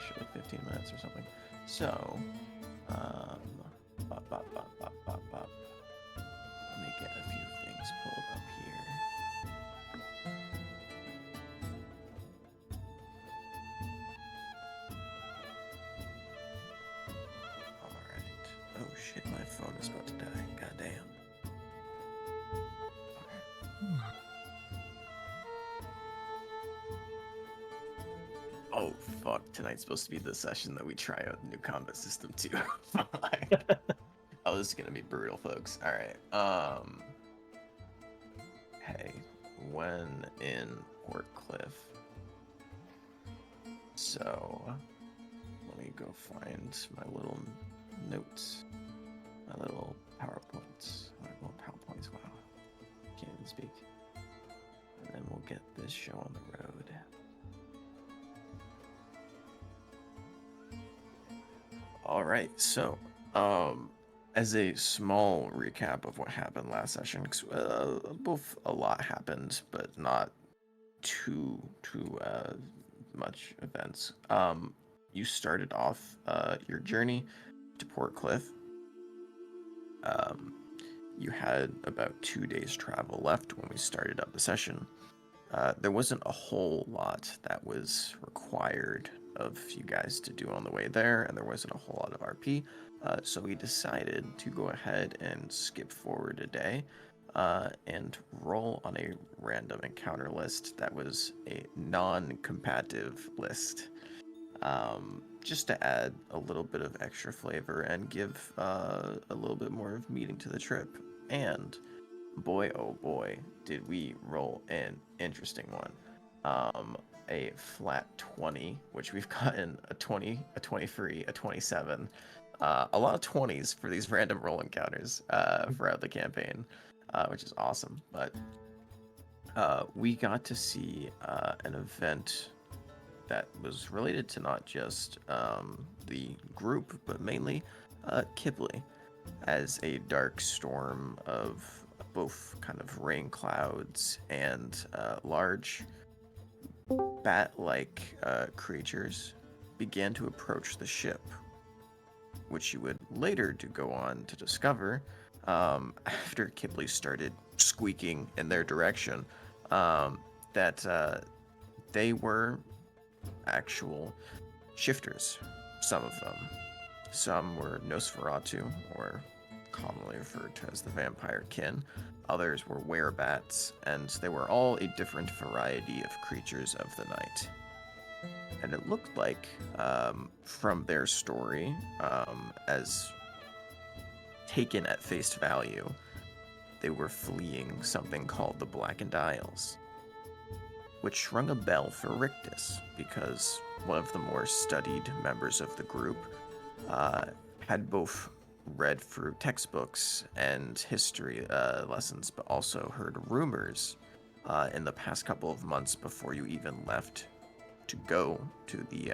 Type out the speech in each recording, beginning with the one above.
actually, like 15 minutes or something. So, bop, bop, bop, bop, bop, bop. Let me get a few things pulled up here. Alright. Oh shit, my phone is about to die. Goddamn. Oh fuck, tonight's supposed to be the session that we try out the new combat system too. Oh, this is gonna be brutal, folks. Alright. Hey, when in Port Cliff. So let me go find my little notes. My little PowerPoints. My little PowerPoints, wow. Can't even speak. And then we'll get this show on the road. Alright, so as a small recap of what happened last session, both a lot happened, but not too much events. You started off your journey to Port Cliff. You had about 2 days travel left when we started up the session. There wasn't a whole lot that was required of you guys to do on the way there, and there wasn't a whole lot of RP. So we decided to go ahead and skip forward a day and roll on a random encounter list that was a non-combative list. Just to add a little bit of extra flavor and give a little bit more of meaning to the trip. And boy, oh boy, did we roll an interesting one. A flat 20, which we've gotten a 20, a 23, a 27. A lot of 20s for these random roll encounters throughout the campaign, which is awesome. But we got to see an event that was related to not just the group, but mainly Kipley, as a dark storm of both kind of rain clouds and large bat-like creatures began to approach the ship, which you would later to go on to discover after Kipley started squeaking in their direction, that they were actual shifters, some of them. Some were Nosferatu, or commonly referred to as the vampire kin. Others were werebats, and they were all a different variety of creatures of the night. And it looked like, from their story, as taken at face value, they were fleeing something called the Blackened Isles, which rung a bell for Rictus, because one of the more studied members of the group had both read through textbooks and history lessons, but also heard rumors in the past couple of months before you even left to go to the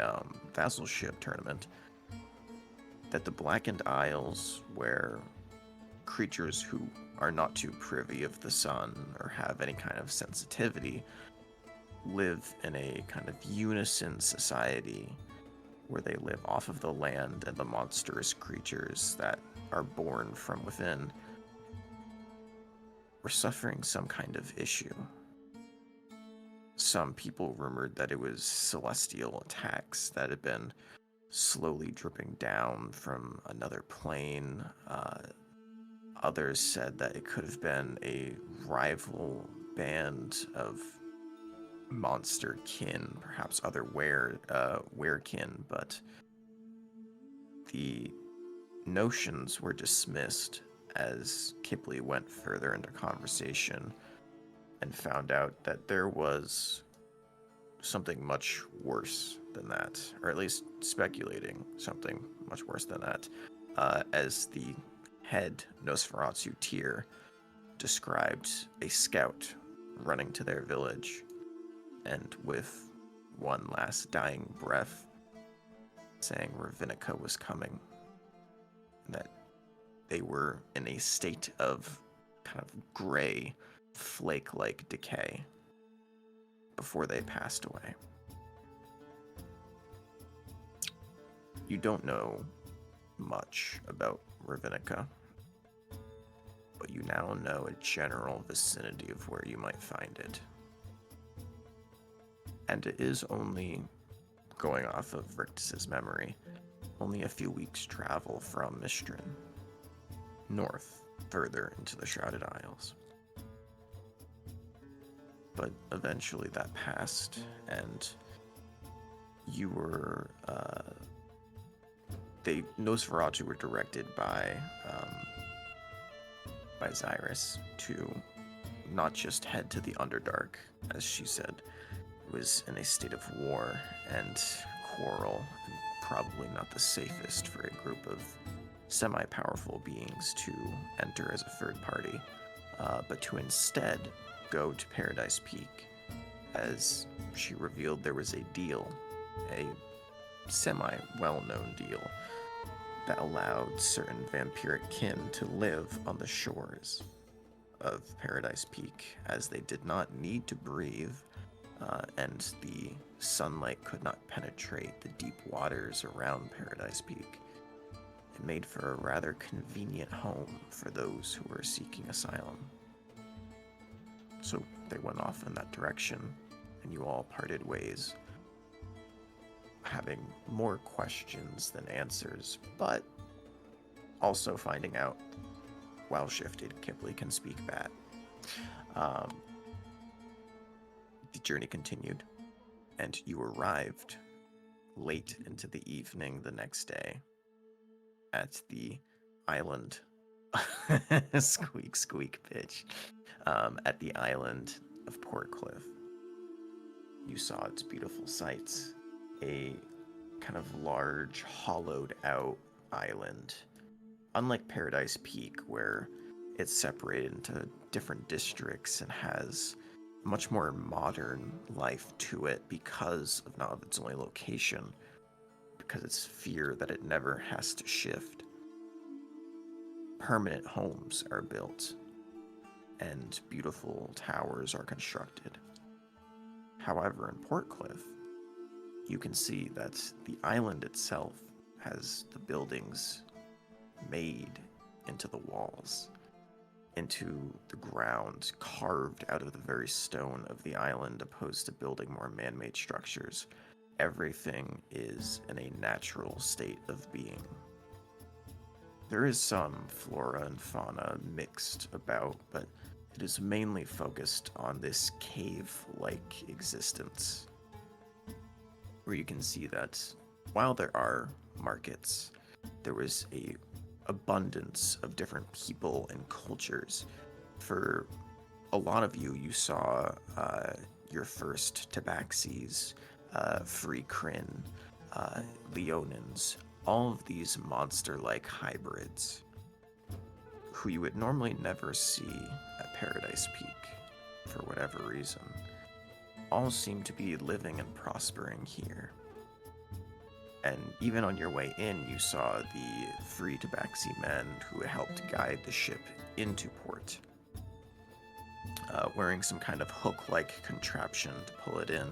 Vassalship tournament, that the Blackened Isles, where creatures who are not too privy of the sun or have any kind of sensitivity live in a kind of unison society where they live off of the land and the monstrous creatures that are born from within, were suffering some kind of issue. Some people rumored that it was celestial attacks that had been slowly dripping down from another plane. Others said that it could have been a rival band of monster kin, perhaps other werekin, but the notions were dismissed as Kipley went further into conversation and found out that there was something much worse than that, or at least speculating something much worse than that, as the head Nosferatu tier described a scout running to their village, and with one last dying breath, saying Ravinica was coming, and that they were in a state of kind of gray, flake-like decay before they passed away. You don't know much about Ravinica, but you now know a general vicinity of where you might find it. And it is only, going off of Rictus's memory, only a few weeks' travel from Mistrin, north, further into the Shrouded Isles. But eventually that passed, and you were, Nosferatu were directed by Xyrus to not just head to the Underdark, as she said. It was in a state of war and quarrel, and probably not the safest for a group of semi-powerful beings to enter as a third party, but to instead go to Paradise Peak, as she revealed there was a deal, a semi-well-known deal, that allowed certain vampiric kin to live on the shores of Paradise Peak, as they did not need to breathe, and the sunlight could not penetrate the deep waters around Paradise Peak. It made for a rather convenient home for those who were seeking asylum. So they went off in that direction, and you all parted ways, having more questions than answers, but also finding out, while shifted, Kipley can speak Bat. The journey continued, and you arrived late into the evening the next day at the island. Squeak, squeak, bitch. At the island of Portcliff. You saw its beautiful sights. A kind of large, hollowed out island. Unlike Paradise Peak, where it's separated into different districts and has much more modern life to it because of not its only location, because it's fear that it never has to shift. Permanent homes are built, and beautiful towers are constructed. However, in Portcliff, you can see that the island itself has the buildings made into the walls, into the ground, carved out of the very stone of the island, opposed to building more man-made structures. Everything is in a natural state of being. There is some flora and fauna mixed about, but it is mainly focused on this cave-like existence, where you can see that while there are markets, there was a abundance of different people and cultures. For a lot of you, you saw your first Tabaxis, Free Kryn, Leonins, all of these monster-like hybrids who you would normally never see at Paradise Peak for whatever reason, all seem to be living and prospering here. And even on your way in, you saw the free Tabaxi men who helped guide the ship into port, wearing some kind of hook-like contraption to pull it in.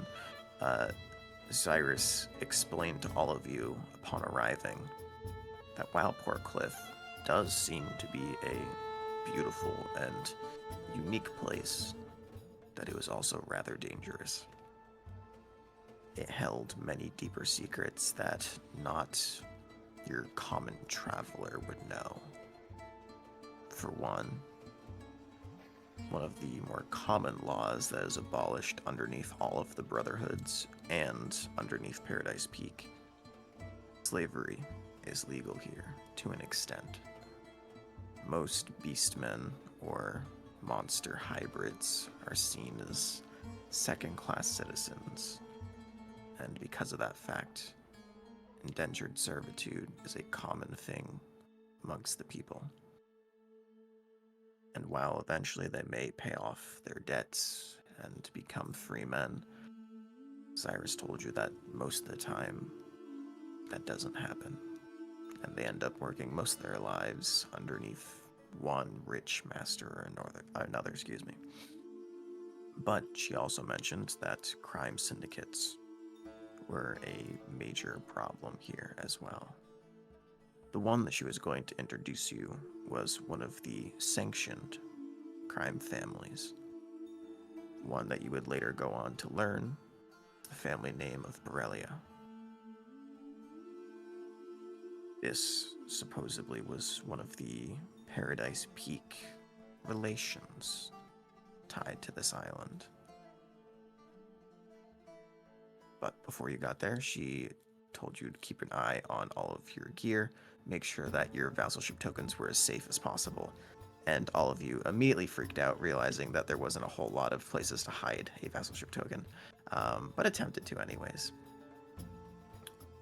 Xyrus explained to all of you upon arriving that while Portcliff does seem to be a beautiful and unique place, that it was also rather dangerous. It held many deeper secrets that not your common traveler would know. For one of the more common laws that is abolished underneath all of the Brotherhoods and underneath Paradise Peak, slavery is legal here to an extent. Most beastmen or monster hybrids are seen as second-class citizens, and because of that fact, indentured servitude is a common thing amongst the people. And while eventually they may pay off their debts and become free men, Xyrus told you that most of the time that doesn't happen, and they end up working most of their lives underneath one rich master or another. But she also mentioned that crime syndicates were a major problem here as well. The one that she was going to introduce you was one of the sanctioned crime families, one that you would later go on to learn the family name of Borrelia. This supposedly was one of the Paradise Peak relations tied to this island. But before you got there, she told you to keep an eye on all of your gear, make sure that your vassalship tokens were as safe as possible. And all of you immediately freaked out, realizing that there wasn't a whole lot of places to hide a vassalship token, but attempted to anyways.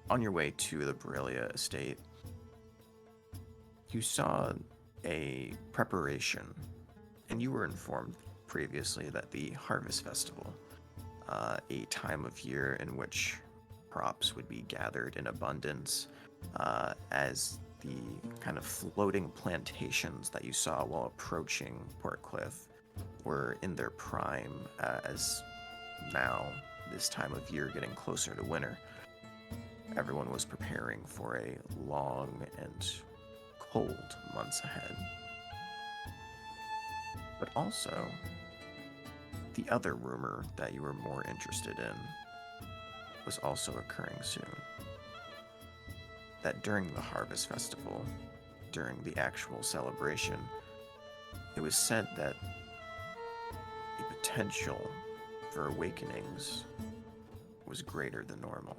On your way to the Borrelia estate, you saw a preparation, and you were informed previously that the Harvest Festival, a time of year in which crops would be gathered in abundance, as the kind of floating plantations that you saw while approaching Port Cliff were in their prime, as now, this time of year getting closer to winter, everyone was preparing for a long and cold months ahead. But also, the other rumor that you were more interested in was also occurring soon. That during the Harvest Festival, during the actual celebration, it was said that the potential for awakenings was greater than normal.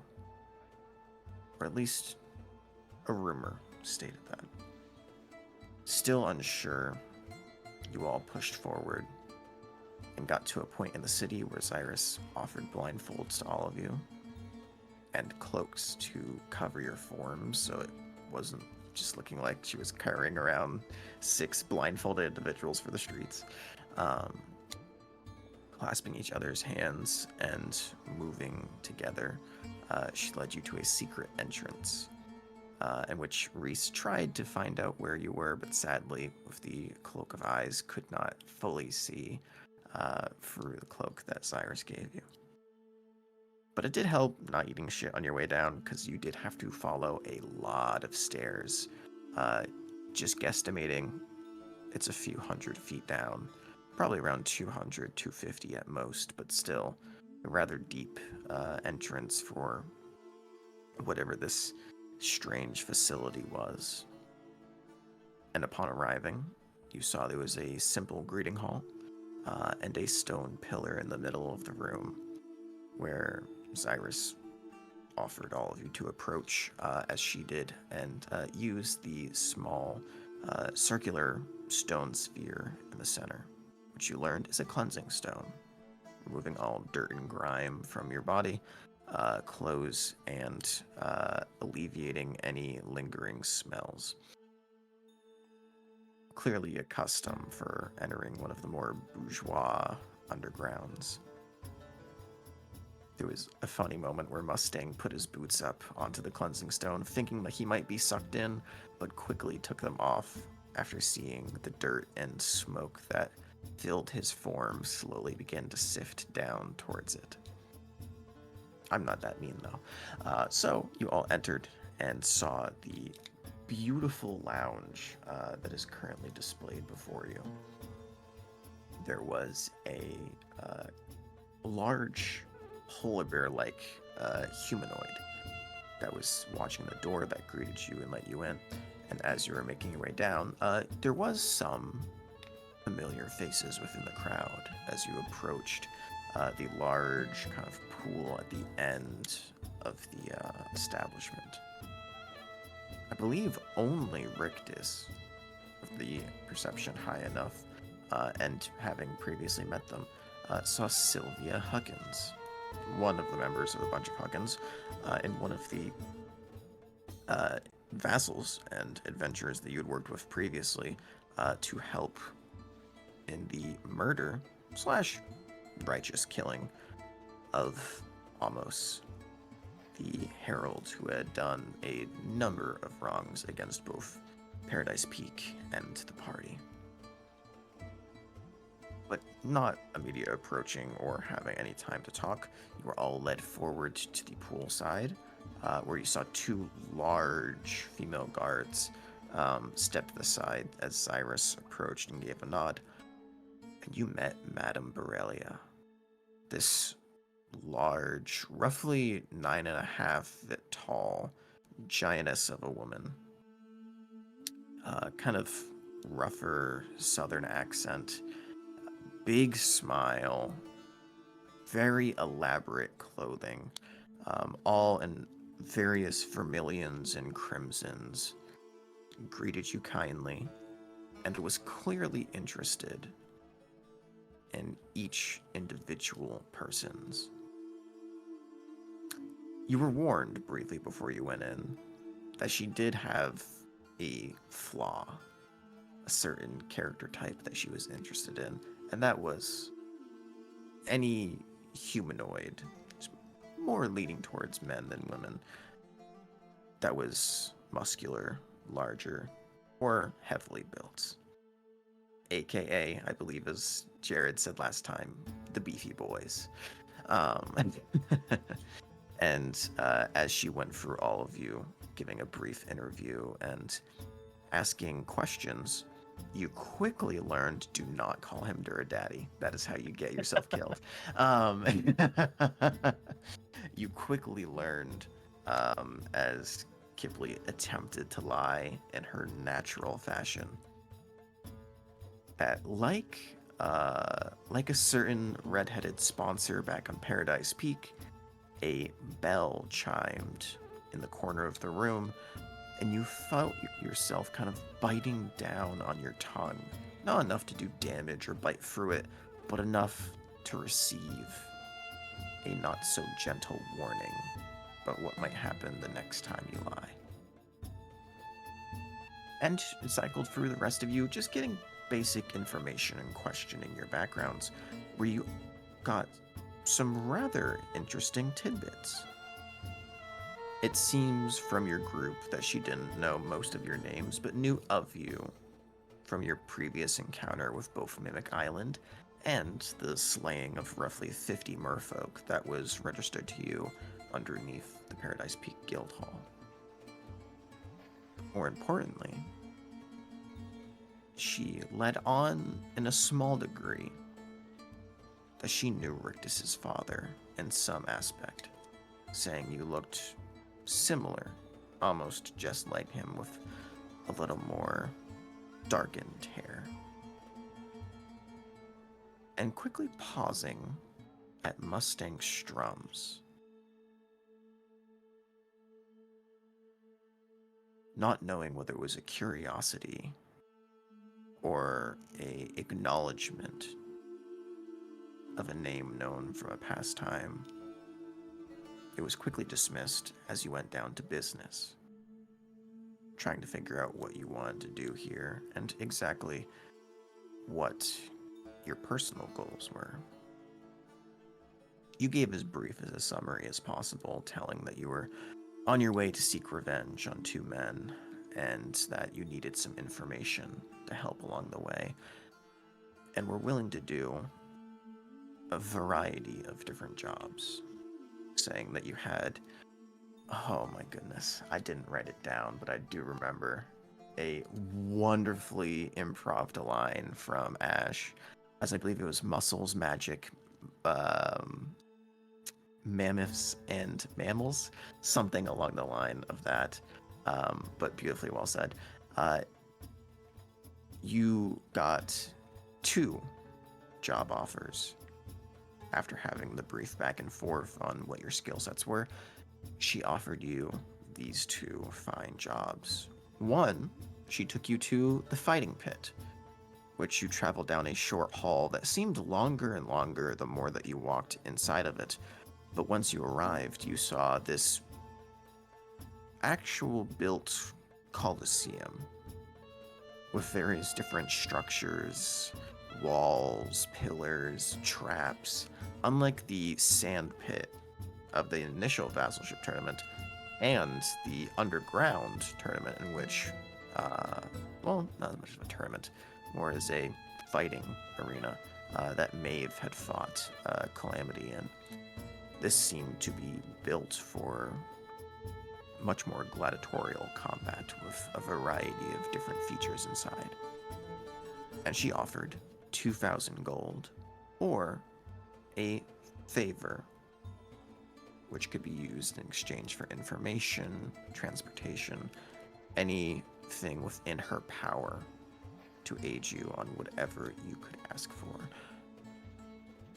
Or at least a rumor stated that. Still unsure, you all pushed forward and got to a point in the city where Cyrus offered blindfolds to all of you and cloaks to cover your forms, so it wasn't just looking like she was carrying around 6 blindfolded individuals for the streets. Clasping each other's hands and moving together, she led you to a secret entrance, in which Reese tried to find out where you were, but sadly, with the cloak of eyes, could not fully see through the cloak that Cyrus gave you. But it did help not eating shit on your way down, because you did have to follow a lot of stairs. Just guesstimating, it's a few hundred feet down, probably around 200, 250 at most, but still a rather deep entrance for whatever this strange facility was. And upon arriving, you saw there was a simple greeting hall and a stone pillar in the middle of the room, where Cyrus offered all of you to approach, as she did, and use the small circular stone sphere in the center, which you learned is a cleansing stone, removing all dirt and grime from your body, clothes, and alleviating any lingering smells. Clearly a custom for entering one of the more bourgeois undergrounds. There was a funny moment where Mustang put his boots up onto the cleansing stone, thinking that he might be sucked in, but quickly took them off after seeing the dirt and smoke that filled his form slowly begin to sift down towards it. I'm not that mean, though. So you all entered and saw the beautiful lounge that is currently displayed before you. There was a large polar bear-like humanoid that was watching the door that greeted you and let you in. And as you were making your way down, there was some familiar faces within the crowd as you approached the large kind of pool at the end of the establishment. I believe only Rictus, with the perception high enough, and having previously met them, saw Sylvia Huggins, one of the members of the bunch of Huggins, and one of the vassals and adventurers that you had worked with previously to help in the murder / righteous killing of Amos, the herald who had done a number of wrongs against both Paradise Peak and the party. but not immediately approaching or having any time to talk. You were all led forward to the poolside, where you saw two large female guards step to the side as Cyrus approached and gave a nod. And you met Madame Borrelia, this large, roughly 9.5 feet tall giantess of a woman. Kind of rougher southern accent, big smile, very elaborate clothing, all in various vermilions and crimsons, greeted you kindly and was clearly interested in each individual person's. You were warned briefly before you went in that she did have a flaw, a certain character type that she was interested in, and that was any humanoid, more leaning towards men than women, that was muscular, larger, or heavily built. AKA, I believe, as Jared said last time, the beefy boys. Um, and as she went through all of you, giving a brief interview and asking questions, you quickly learned, do not call him Duradaddy. That is how you get yourself killed. Um, you quickly learned, as Kipley attempted to lie in her natural fashion, that like a certain redheaded sponsor back on Paradise Peak, a bell chimed in the corner of the room, and you felt yourself kind of biting down on your tongue. Not enough to do damage or bite through it, but enough to receive a not so gentle warning about what might happen the next time you lie. And it cycled through the rest of you, just getting basic information and questioning your backgrounds, where you got some rather interesting tidbits. It seems from your group that she didn't know most of your names, but knew of you from your previous encounter with both Mimic Island and the slaying of roughly 50 merfolk that was registered to you underneath the Paradise Peak Guild Hall. More importantly, she led on in a small degree that she knew Rictus's father in some aspect, saying you looked similar, almost just like him, with a little more darkened hair. And quickly pausing at Mustang Strums, not knowing whether it was a curiosity or a acknowledgement of a name known from a past time, it was quickly dismissed as you went down to business, trying to figure out what you wanted to do here and exactly what your personal goals were. You gave as brief as a summary as possible, telling that you were on your way to seek revenge on two men and that you needed some information to help along the way, and were willing to do a variety of different jobs, saying that you had, oh my goodness, I didn't write it down, but I do remember a wonderfully improved line from Ash, as I believe it was muscles, magic, mammoths, and mammals, something along the line of that, but beautifully well said. You got 2 job offers after having the brief back and forth on what your skill sets were. She offered you these 2 fine jobs. One, she took you to the fighting pit, which you traveled down a short hall that seemed longer and longer the more that you walked inside of it. But once you arrived, you saw this actual built coliseum with various different structures, walls, pillars, traps, unlike the sand pit of the initial Vassalship tournament and the underground tournament, in which, well, not as much of a tournament, more as a fighting arena, that Maeve had fought Calamity in. This seemed to be built for much more gladiatorial combat with a variety of different features inside. And she offered 2,000 gold or a favor, which could be used in exchange for information, transportation, anything within her power to aid you on whatever you could ask for.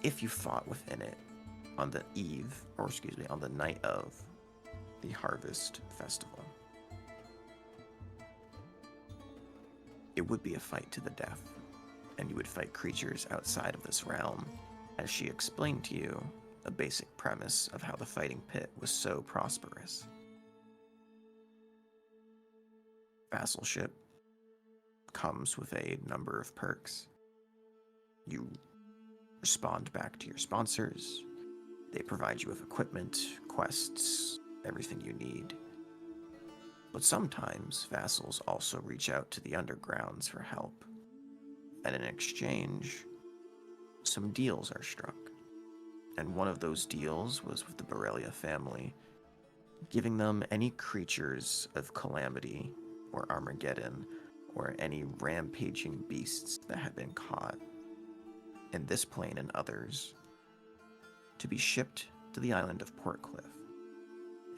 If you fought within it on the on the night of the Harvest Festival. It would be a fight to the death, and you would fight creatures outside of this realm, as she explained to you a basic premise of how the fighting pit was so prosperous. Vassalship comes with a number of perks. You respond back to your sponsors. They provide you with equipment, quests, everything you need. But sometimes vassals also reach out to the undergrounds for help. And in exchange, some deals are struck. And one of those deals was with the Borrelia family, giving them any creatures of Calamity or Armageddon or any rampaging beasts that had been caught in this plane and others to be shipped to the island of Portcliff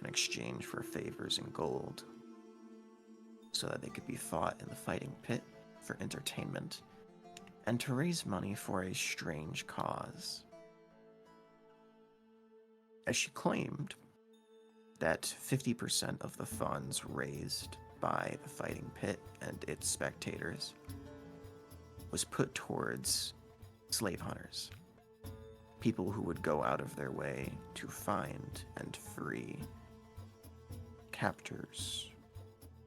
in exchange for favors and gold so that they could be fought in the fighting pit for entertainment and to raise money for a strange cause. As she claimed that 50% of the funds raised by the fighting pit and its spectators was put towards slave hunters, people who would go out of their way to find and free captors,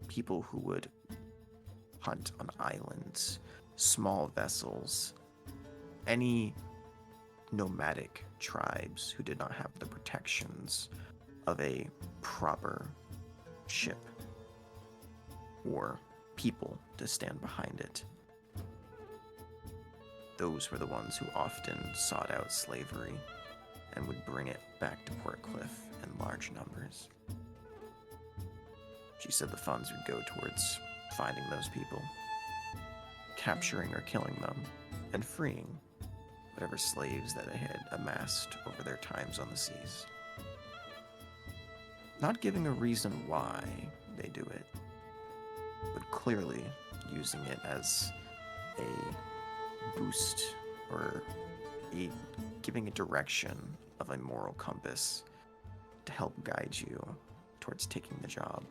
people who would hunt on islands, small vessels, any nomadic tribes who did not have the protections of a proper ship or people to stand behind it. Those were the ones who often sought out slavery and would bring it back to Portcliff in large numbers. She said the funds would go towards finding those people, capturing or killing them, and freeing whatever slaves that they had amassed over their times on the seas. Not giving a reason why they do it, but clearly using it as a boost or giving a direction of a moral compass to help guide you towards taking the job.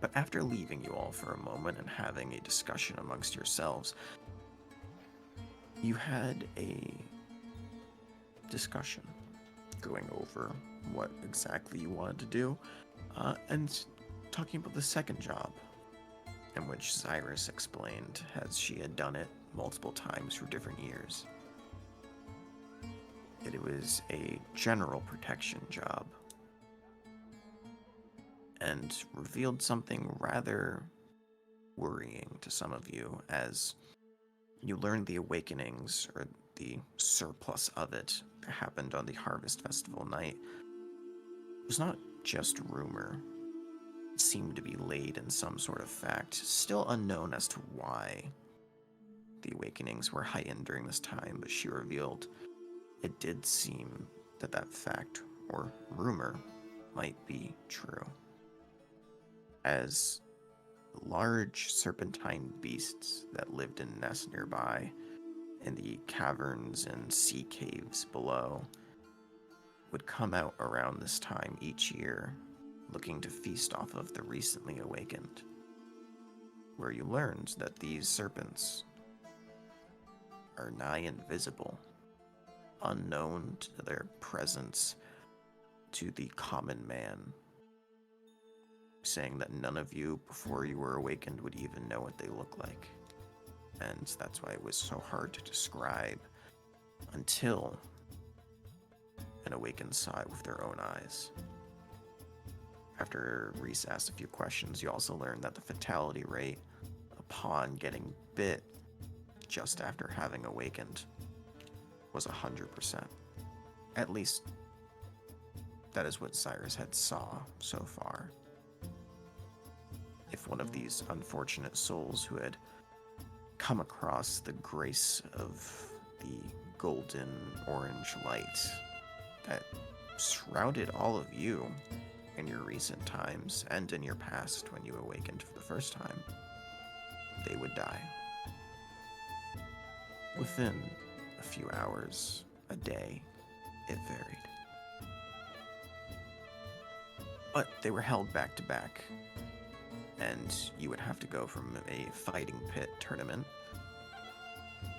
But after leaving you all for a moment and having a discussion amongst yourselves, you had a discussion going over what exactly you wanted to do, and talking about the second job, in which Cyrus explained as she had done it multiple times for different years. It was a general protection job, and revealed something rather worrying to some of you as you learned the awakenings, or the surplus of it, that happened on the Harvest Festival night was not just rumor. It seemed to be laid in some sort of fact, still unknown as to why the awakenings were heightened during this time, but she revealed it did seem that that fact, or rumor, might be true. As large serpentine beasts that lived in nests nearby, in the caverns and sea caves below, would come out around this time each year, looking to feast off of the recently awakened, where you learned that these serpents are nigh invisible, unknown to their presence to the common man, saying that none of you before you were awakened would even know what they look like. And that's why it was so hard to describe until an awakened saw it with their own eyes. After Reese asked a few questions, you also learned that the fatality rate upon getting bit just after having awakened was 100%. At least, that is what Cyrus had saw so far. If one of these unfortunate souls who had come across the grace of the golden orange light that shrouded all of you in your recent times and in your past when you awakened for the first time, they would die. Within a few hours, a day, it varied. But they were held back to back, and you would have to go from a fighting pit tournament,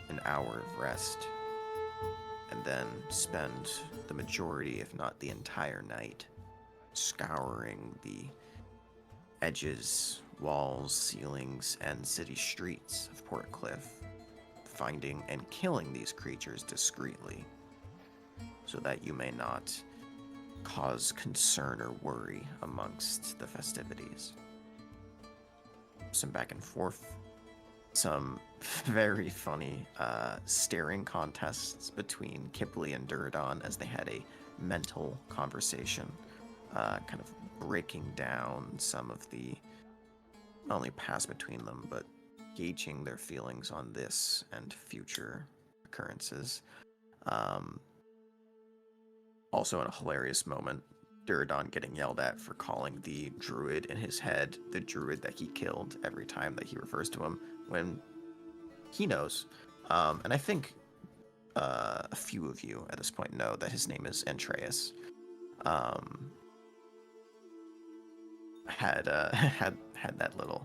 an hour of rest, and then spend the majority, if not the entire night, scouring the edges, walls, ceilings, and city streets of Port Cliff, finding and killing these creatures discreetly, so that you may not cause concern or worry amongst the festivities. Some back and forth, some very funny staring contests between Kipley and Duradon as they had a mental conversation, kind of breaking down some of the, not only past between them, but gauging their feelings on this and future occurrences. Also, in a hilarious moment, Duradon getting yelled at for calling the druid in his head the druid that he killed every time that he refers to him, when he knows. And I think a few of you at this point know that his name is Antreus. Had that little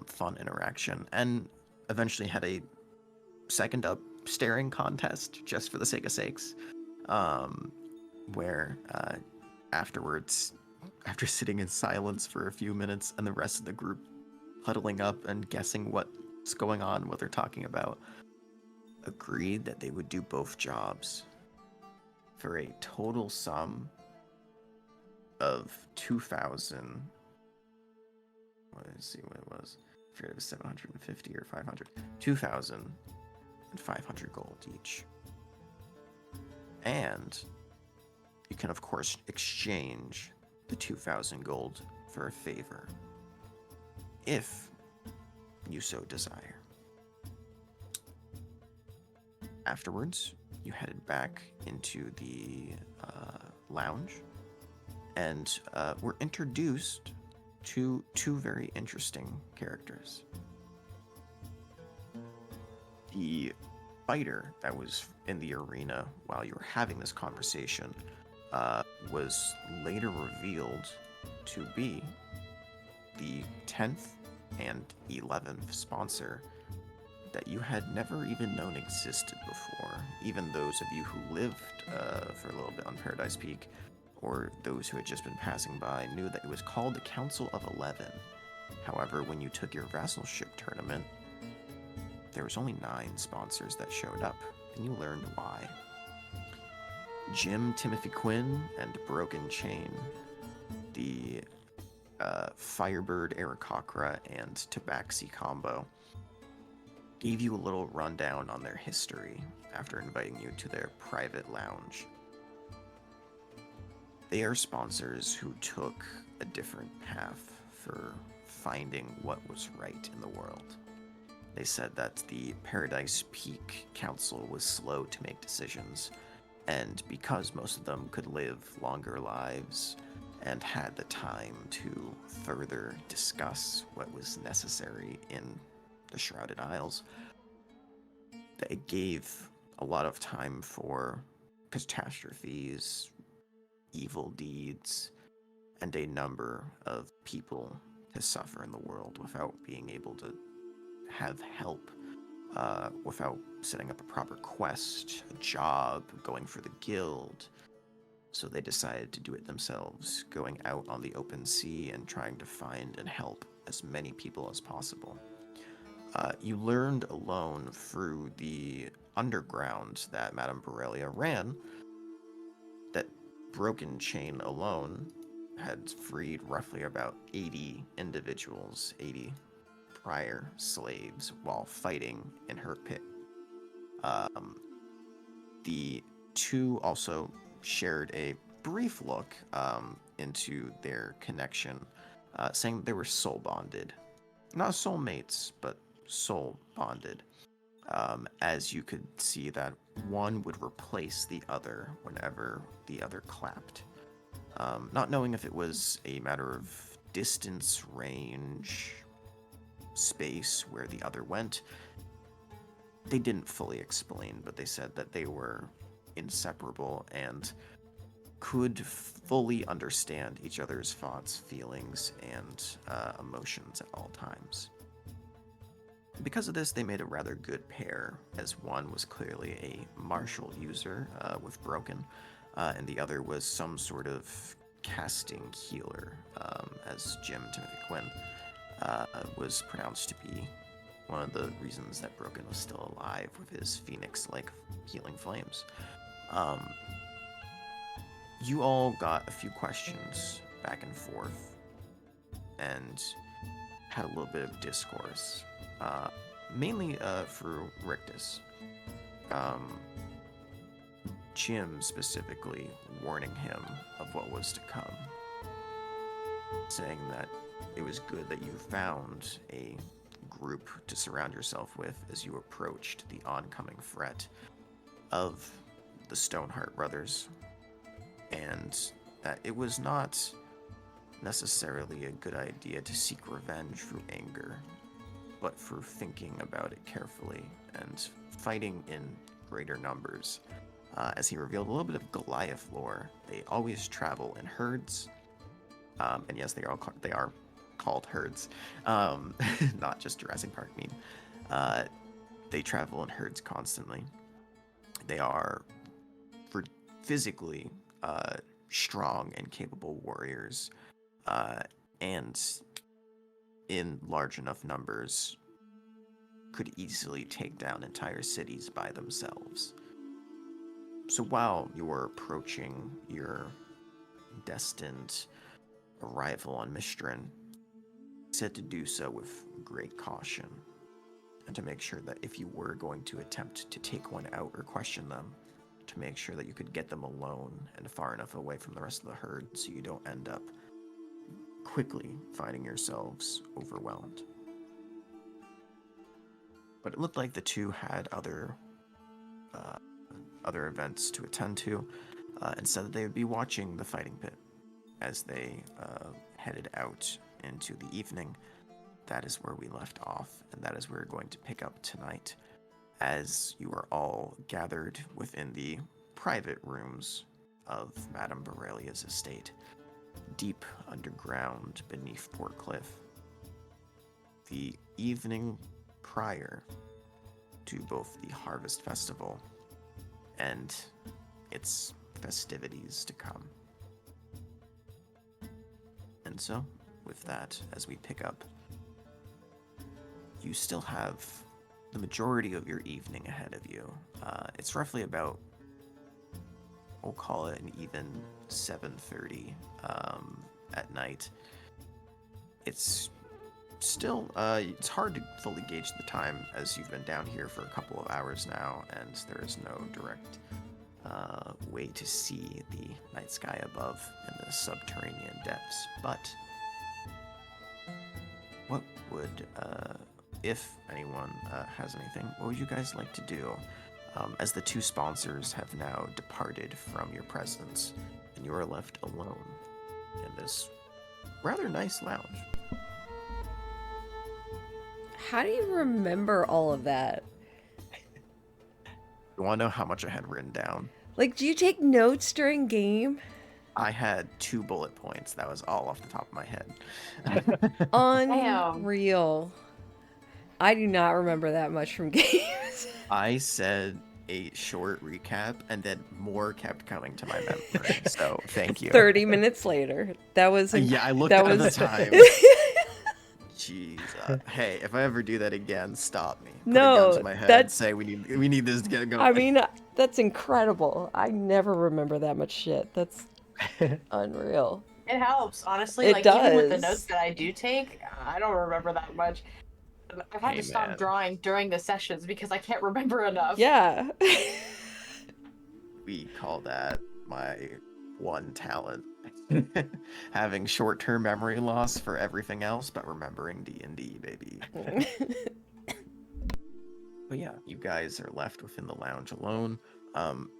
fun interaction, and eventually had a second up staring contest just for the sake of sakes, where afterwards, after sitting in silence for a few minutes and the rest of the group huddling up and guessing what's going on, what they're talking about, agreed that they would do both jobs for a total sum of 2,000. Let's see what it was. I forget if it was 750 or 500. 2,500 gold each. And you can, of course, exchange the 2,000 gold for a favor, if you so desire. Afterwards, you headed back into the lounge, and were introduced to two very interesting characters. The fighter that was in the arena while you were having this conversation was later revealed to be the 10th and 11th sponsor that you had never even known existed before. Even those of you who lived for a little bit on Paradise Peak, or those who had just been passing by, knew that it was called the Council of 11. However, when you took your vassalship tournament, there was only 9 sponsors that showed up, and you learned why. Jim Timothy Quinn and Broken Chain, the Firebird Aarakocra and Tabaxi combo, gave you a little rundown on their history after inviting you to their private lounge. They are sponsors who took a different path for finding what was right in the world. They said that the Paradise Peak Council was slow to make decisions, and because most of them could live longer lives and had the time to further discuss what was necessary in the Shrouded Isles, they gave a lot of time for catastrophes, evil deeds, and a number of people to suffer in the world without being able to have help, without setting up a proper quest, a job, going for the guild. So they decided to do it themselves, going out on the open sea and trying to find and help as many people as possible. You learned alone through the underground that Madame Borrelia ran that Broken Chain alone had freed roughly about 80 individuals, 80 prior slaves while fighting in her pit. The two also shared a brief look into their connection, saying that they were soul bonded. Not soulmates, but soul bonded. As you could see that one would replace the other whenever the other clapped. Not knowing if it was a matter of distance, range, space where the other went, they didn't fully explain, but they said that they were inseparable and could fully understand each other's thoughts, feelings, and emotions at all times. Because of this, they made a rather good pair, as one was clearly a martial user with Broken, and the other was some sort of casting healer, as Jim Timothy Quinn was pronounced to be one of the reasons that Broken was still alive with his phoenix-like healing flames. You all got a few questions back and forth and had a little bit of discourse, mainly through Rictus. Jim specifically warning him of what was to come, saying that it was good that you found a group to surround yourself with as you approached the oncoming threat of the Stoneheart brothers, and that it was not necessarily a good idea to seek revenge through anger, but through thinking about it carefully and fighting in greater numbers. As he revealed a little bit of Goliath lore, they always travel in herds, and yes, they are called herds, not just Jurassic Park meme. They travel in herds constantly. They are physically strong and capable warriors, and in large enough numbers could easily take down entire cities by themselves. So while you were approaching your destined arrival on Mistran, said to do so with great caution, and to make sure that if you were going to attempt to take one out or question them, to make sure that you could get them alone and far enough away from the rest of the herd so you don't end up quickly finding yourselves overwhelmed. But it looked like the two had other events to attend to, and said that they would be watching the fighting pit as they headed out into the evening. That is where we left off, and that is where we're going to pick up tonight, as you are all gathered within the private rooms of Madame Borelia's estate, deep underground beneath Portcliff. The evening prior to both the Harvest Festival and its festivities to come. And so, with that, as we pick up, you still have the majority of your evening ahead of you. It's roughly about, we'll call it an even 7:30 at night. It's still, it's hard to fully gauge the time as you've been down here for a couple of hours now, and there is no direct way to see the night sky above in the subterranean depths. But what would, if anyone has anything, what would you guys like to do? As the two sponsors have now departed from your presence, and you are left alone in this rather nice lounge. How do you remember all of that? You want to know how much I had written down? Like, do you take notes during game? I had 2 bullet points. That was all off the top of my head. Unreal. I do not remember that much from games. I said a short recap, and then more kept coming to my memory. So thank you. 30 minutes later. That was... Yeah, I looked at the time. Jeez. Hey, if I ever do that again, stop me. Put a gun to my head and say we need this to get going. I mean, that's incredible. I never remember that much shit. That's unreal. It helps, honestly. It like does. Even with the notes that I do take, I don't remember that much. I've had Hey to stop man, drawing during the sessions because I can't remember enough. Yeah. we call that my one talent. Having short-term memory loss for everything else, but remembering D&D, baby. But yeah, you guys are left within the lounge alone. Um,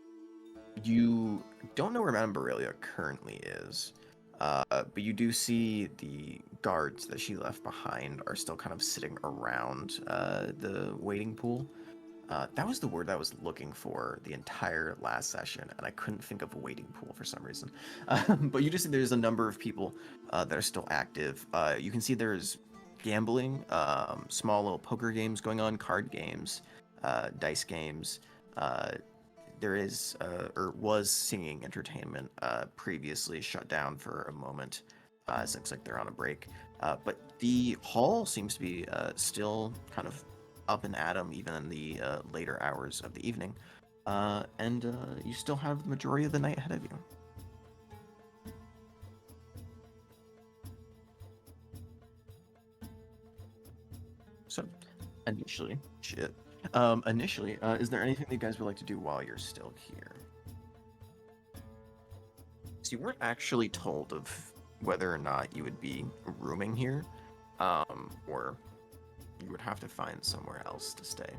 you don't know where Madame Borrelia currently is, but you do see the guards that she left behind are still kind of sitting around the waiting pool. That was the word I was looking for the entire last session, and I couldn't think of a waiting pool for some reason. But you just see there's a number of people that are still active. You can see there's gambling, small little poker games going on, card games, dice games. Uh, there is or was singing entertainment previously shut down for a moment. It looks like they're on a break. But the hall seems to be still kind of up and at 'em even in the later hours of the evening. And you still have the majority of the night ahead of you. So, initially, shit. Is there anything that you guys would like to do while you're still here? So you weren't actually told of whether or not you would be rooming here, or you would have to find somewhere else to stay.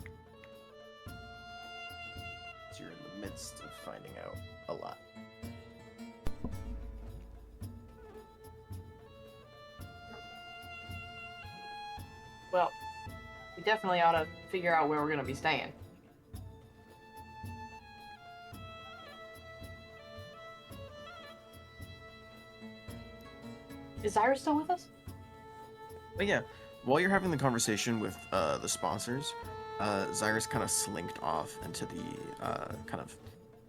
So you're in the midst of finding out a lot. Well, we definitely ought to figure out where we're gonna be staying. Is Zyra still with us? But yeah, while you're having the conversation with the sponsors, Zyra's kind of slinked off into the kind of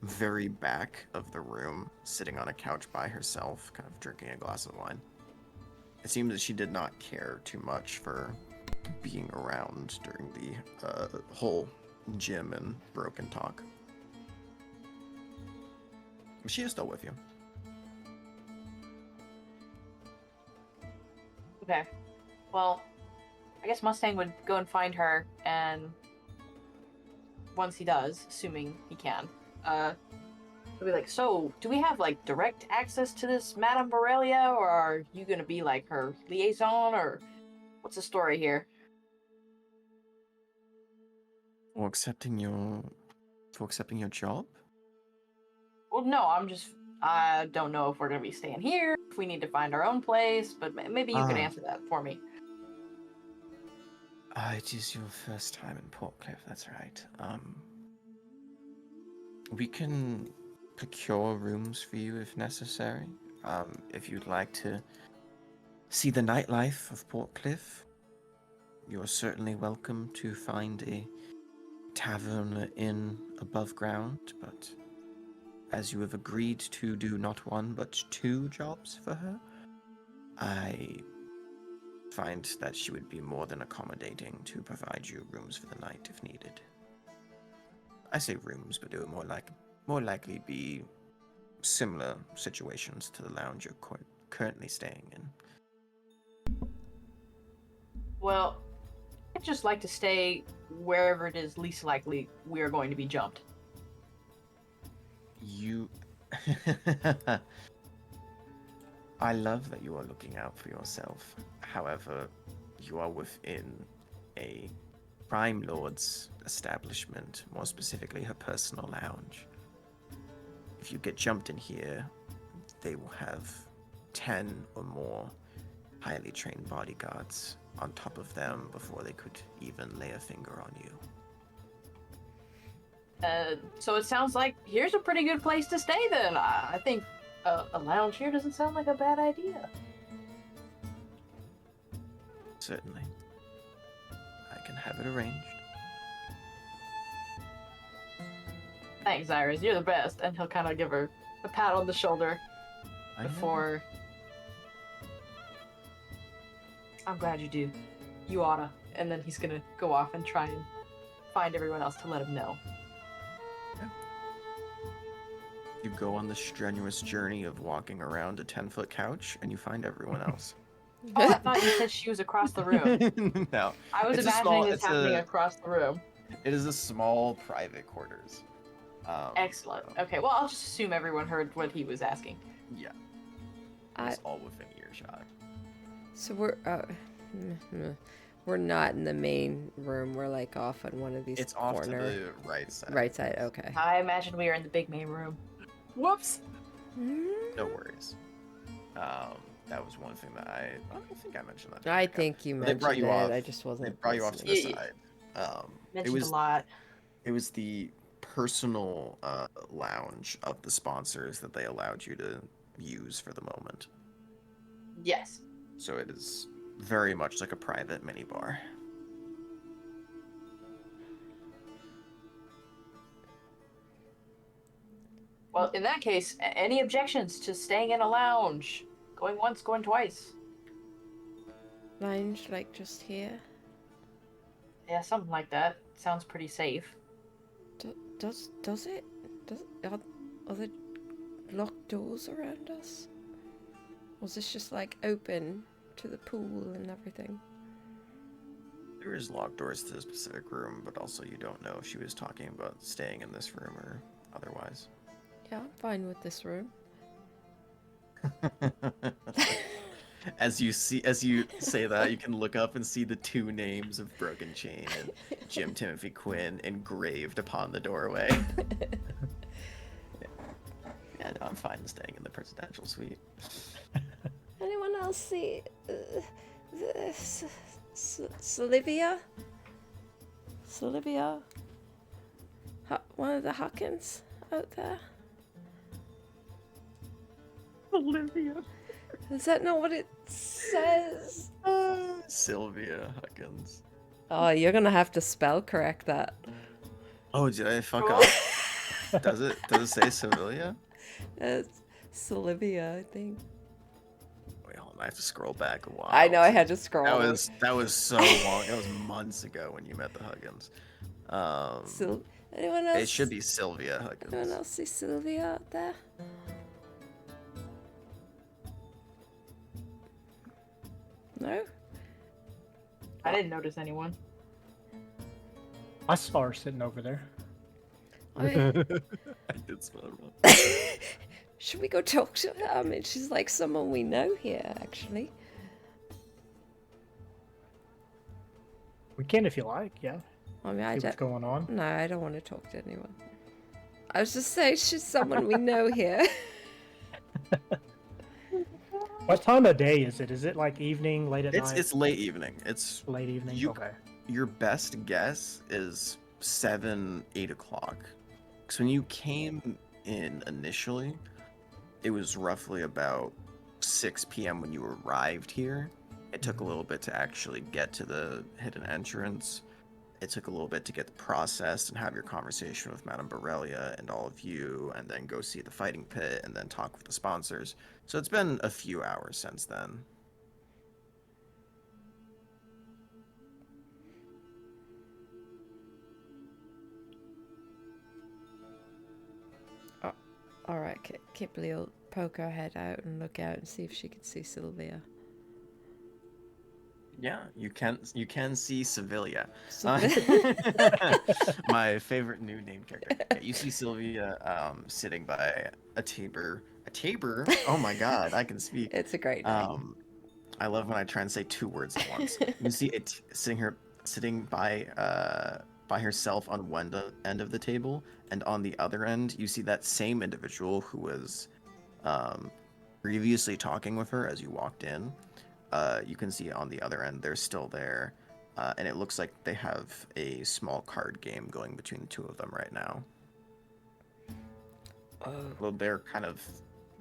very back of the room, sitting on a couch by herself, kind of drinking a glass of wine. It seems that she did not care too much for being around during the whole gym and broken talk. She is still with you. Okay. Well, I guess Mustang would go and find her, and once he does, assuming he can, he'll be like, so, do we have, like, direct access to this Madame Borrelia, or are you gonna be, like, her liaison, or what's the story here? For accepting your job? Well, no, I don't know if we're gonna be staying here, if we need to find our own place, but maybe you could Ah, answer that for me. it is your first time in Portcliff, that's right. We can procure rooms for you if necessary. If you'd like to see the nightlife of Portcliff, you're certainly welcome to find a tavern or inn above ground, but as you have agreed to do not one but two jobs for her, I find that she would be more than accommodating to provide you rooms for the night if needed. I say rooms, but it would more likely be similar situations to the lounge you're currently staying in. Well, I'd just like to stay wherever it is least likely we are going to be jumped. You. I love that you are looking out for yourself. However, you are within a Crime Lord's establishment, more specifically her personal lounge. If you get jumped in here, they will have 10 or more highly trained bodyguards on top of them before they could even lay a finger on you. So it sounds like here's a pretty good place to stay then. I think a lounge here doesn't sound like a bad idea. Certainly. I can have it arranged. Thanks, Iris. You're the best. And he'll kind of give her a pat on the shoulder before. I'm glad you do. You oughta. And then he's gonna go off and try and find everyone else to let him know. Yeah. You go on the strenuous journey of walking around a 10-foot couch and you find everyone else. Oh, I thought you said she was across the room. No, I was it's a imagining small. this happening across the room. It is a small private quarters. Excellent. So, Okay, well, I'll just assume everyone heard what he was asking. yeah, I, it's all within earshot. so we're not in the main room. We're like off on one of these It's off to corner the right side. right side. Okay. I imagine we are in the big main room. Whoops. No worries. That was one thing that I don't think I mentioned that. I think you They brought mentioned you it. off. I just They wasn't. brought you off to the listening. Yeah. side. It Mentioned was a lot. it was the personal lounge of the sponsors that they allowed you to use for the moment. Yes. So it is very much like a private mini bar. Well, in that case, any objections to staying in a lounge? Going once, going twice. Lounge like just here. Yeah, something like that. Sounds pretty safe. Does it? Are there locked doors around us? Or is this just like open to the pool and everything? There is locked doors to the specific room, but also you don't know if she was talking about staying in this room or otherwise. Yeah, I'm fine with this room. As you say that, you can look up and see the two names of Broken Chain and Jim Timothy Quinn engraved upon the doorway. Yeah, no, I'm fine staying in the presidential suite. Anyone else see Sylvia? Sylvia? One of the Hawkins out there? Olivia. Is that not what it says? Sylvia Huckins. Oh, you're gonna have to spell correct that. Oh, did I fuck up? Does it say Sevilla? It's Sylvia, I think. Wait, hold on. I have to scroll back a while. I know I had to scroll. That was so long. It was months ago when you met the Huggins. Anyone else? It should be Sylvia Huggins. Anyone else see Sylvia out there? No? I didn't notice anyone. I saw her sitting over there. I mean, I did smell her. should we go talk to her? I mean, she's like someone we know here, actually. We can if you like, yeah. I mean, I See what's don't. going on. No, I don't want to talk to anyone. I was just saying she's someone we know here. What time of day is it? Is it like evening, late at night? It's late evening. It's Late evening? Okay. your best guess is 7, 8 o'clock. Because when you came in initially, it was roughly about 6 p.m. when you arrived here. It took a little bit to actually get to the hidden entrance. It took a little bit to get processed and have your conversation with Madame Borrelia and all of you, and then go see the fighting pit, and then talk with the sponsors. So it's been a few hours since then. Alright, Kipley will poke her head out and look out and see if she can see Sylvia. Yeah, you can see Sevilla. Sylvia. My favorite new name character. Yeah, you see Sylvia sitting by a tabor. A tabor? Oh my god, I can speak. It's a great name. I love when I try and say 2 words at once. You see it sitting by herself on one end of the table, and on the other end, you see that same individual who was previously talking with her as you walked in. You can see on the other end, they're still there, and it looks like they have a small card game going between the two of them right now. Oh. Well, they're kind of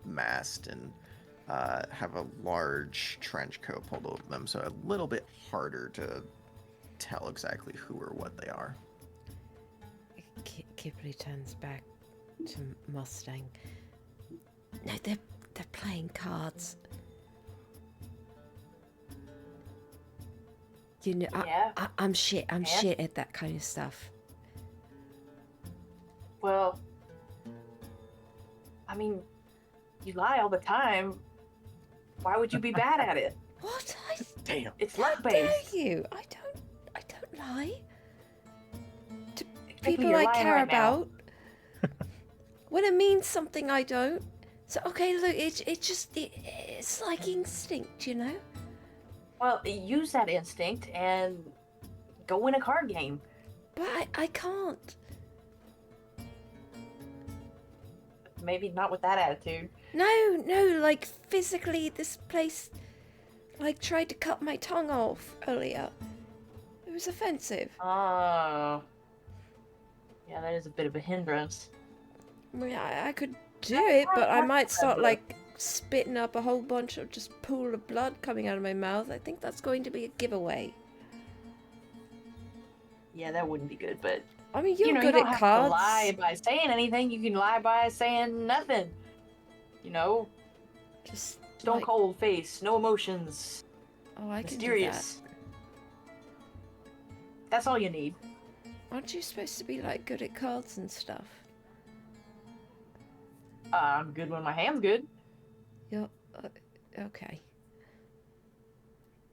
masked and have a large trench coat pulled over them, so a little bit harder to tell exactly who or what they are. Kipley turns back to Mustang. No, they're playing cards. You know, Yeah. I'm shit at that kind of stuff. Well, I mean, you lie all the time. Why would you be bad at it? What? Damn. It's How luck dare based. you? I don't lie to Technically, people you're I lying care right now. about. When it means something, I don't. So okay, look, it's like instinct, you know. Well, use that instinct and go win a card game. But I can't. Maybe not with that attitude. No, like physically, this place, like, tried to cut my tongue off earlier. It was offensive. Oh. Yeah, that is a bit of a hindrance. I mean, I could do it, but I might start, Look. like, spitting up a whole bunch of just pool of blood coming out of my mouth. I think that's going to be a giveaway. Yeah, that wouldn't be good, but I mean, you're you good don't at have cards. to lie by saying anything. You can lie by saying nothing. You know, Just stone like, cold face, no emotions, oh, I can do that. mysterious. That's all you need. Aren't you supposed to be, like, good at cards and stuff? I'm good when my hand's good. You're okay.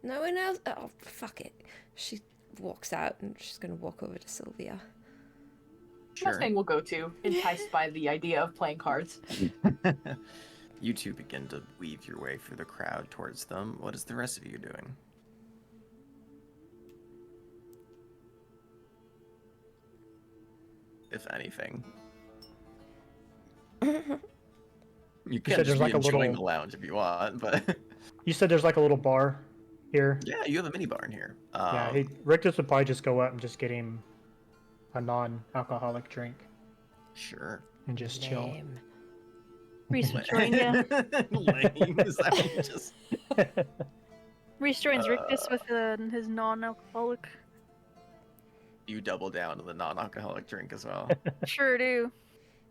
No one else. Oh, fuck it. She walks out and she's gonna walk over to Sylvia. Sure. Mustang will go to, enticed by the idea of playing cards. You two begin to weave your way through the crowd towards them. What is the rest of you doing? If anything. You can said just there's be like a enjoying little- the lounge if you want, but You said there's like a little bar here. yeah, you have a mini bar in here. Yeah, Rictus would probably just go up and just get him a non-alcoholic drink Sure. and just chill. Lame. Reese joined you. Lame. Is that what you just... Reese joins Rictus with his non-alcoholic. You double down to the non-alcoholic drink as well. Sure do.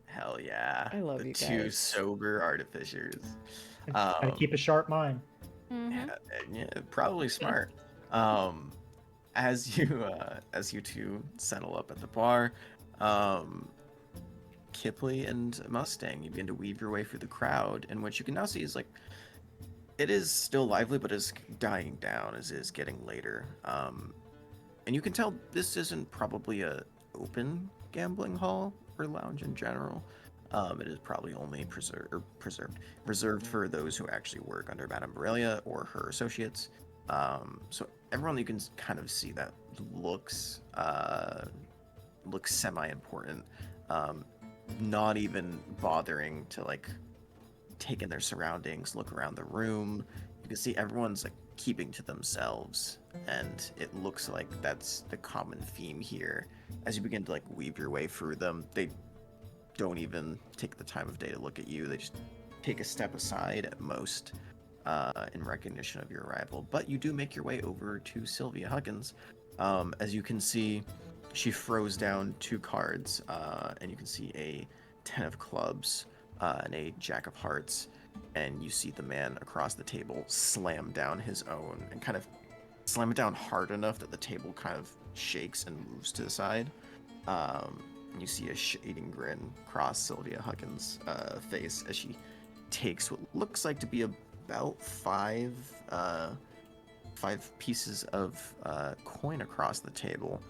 Hell yeah. I love the you two guys. sober artificers. Gotta keep a sharp mind. Mm-hmm. Yeah, probably smart. As you two settle up at the bar, Kipley and Mustang, you begin to weave your way through the crowd, and what you can now see is like it is still lively, but is dying down as it is getting later. And you can tell this isn't probably a open gambling hall or lounge in general. It is probably only reserved for those who actually work under Madame Borrelia or her associates. So everyone you can kind of see that looks semi-important, not even bothering to like take in their surroundings, look around the room. You can see everyone's like keeping to themselves, and it looks like that's the common theme here. As you begin to like weave your way through them, they don't even take the time of day to look at you. They just take a step aside at most in recognition of your arrival. But you do make your way over to Sylvia Huggins. As you can see, she throws down 2 cards, and you can see a 10 of clubs and a jack of hearts, and you see the man across the table slam down his own and kind of slam it down hard enough that the table kind of shakes and moves to the side. And you see a shading grin cross Sylvia Huggins' face as she takes what looks like to be about 5 pieces of coin across the table.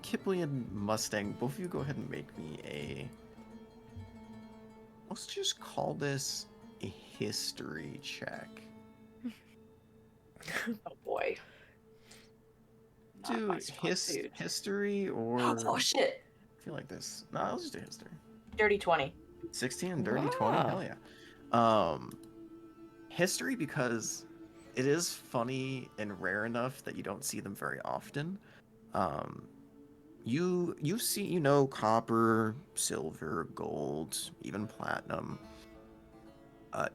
Kipley and Mustang, both of you go ahead and make me a... Let's just call this a history check. Oh boy. Not Do my strong suit. history or... Oh shit. I feel like this. No, let's just do history. Dirty 20. 16 and dirty 20? Wow. Hell yeah. History, because it is funny and rare enough that you don't see them very often. You see, you know, copper, silver, gold, even platinum.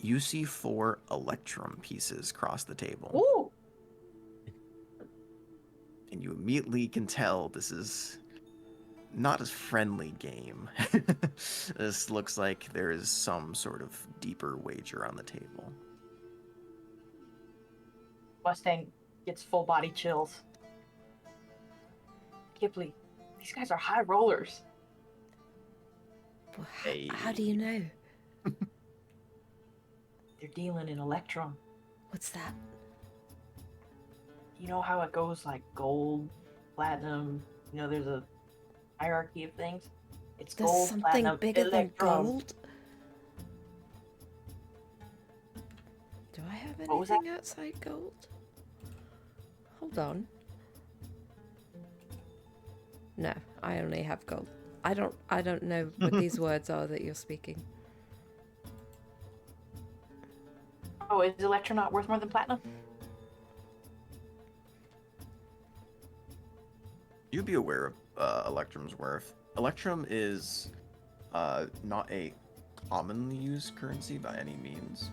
You see 4 electrum pieces cross the table. Ooh. And you immediately can tell this is not a friendly game. This looks like there is some sort of deeper wager on the table. Mustang gets full body chills. Kipley, these guys are high rollers. Well, Hey. how do you know? They're dealing in electrum. What's that? you know how it goes like gold, platinum. You know, there's a hierarchy of things. It's There's gold, something platinum, bigger than electrum. gold. Do I have What was that? anything outside gold? Hold on. No, I only have gold. I don't know what these words are that you're speaking. Oh, is electrum not worth more than platinum? You'd be aware of Electrum's worth. Electrum is not a commonly used currency by any means.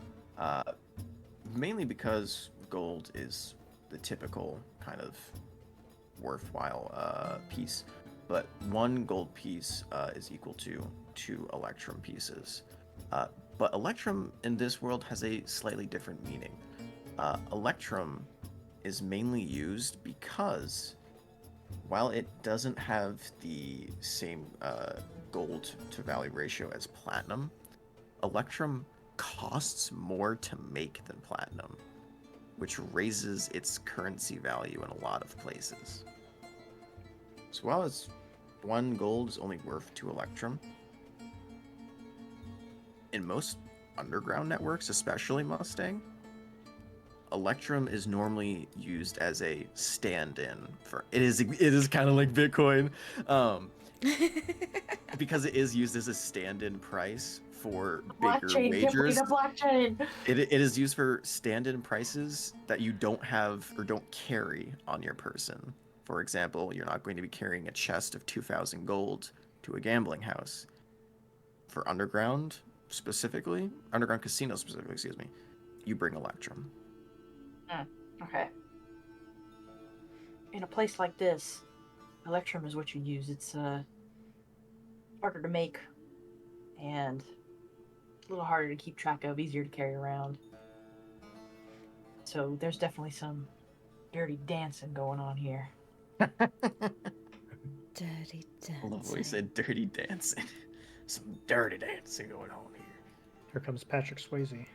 Mainly because gold is the typical kind of worthwhile piece, but one gold piece is equal to 2 Electrum pieces. But Electrum in this world has a slightly different meaning. Electrum is mainly used because while it doesn't have the same gold to value ratio as platinum, Electrum costs more to make than platinum, which raises its currency value in a lot of places. So while it's 1 gold is only worth 2 Electrum, in most underground networks, especially Mustang, Electrum is normally used as a stand-in for it is kind of like Bitcoin, because it is used as a stand-in price for bigger Blockchain, can't believe wagers. the blockchain. It is used for stand-in prices that you don't have or don't carry on your person. For example, you're not going to be carrying a chest of 2,000 gold to a gambling house. For underground casino specifically, excuse me, you bring Electrum. Okay. In a place like this, electrum is what you use. It's harder to make and a little harder to keep track of, easier to carry around. So there's definitely some dirty dancing going on here. Dirty I love what you dancing. said, dirty dancing. Some dirty dancing going on here. Here comes Patrick Swayze.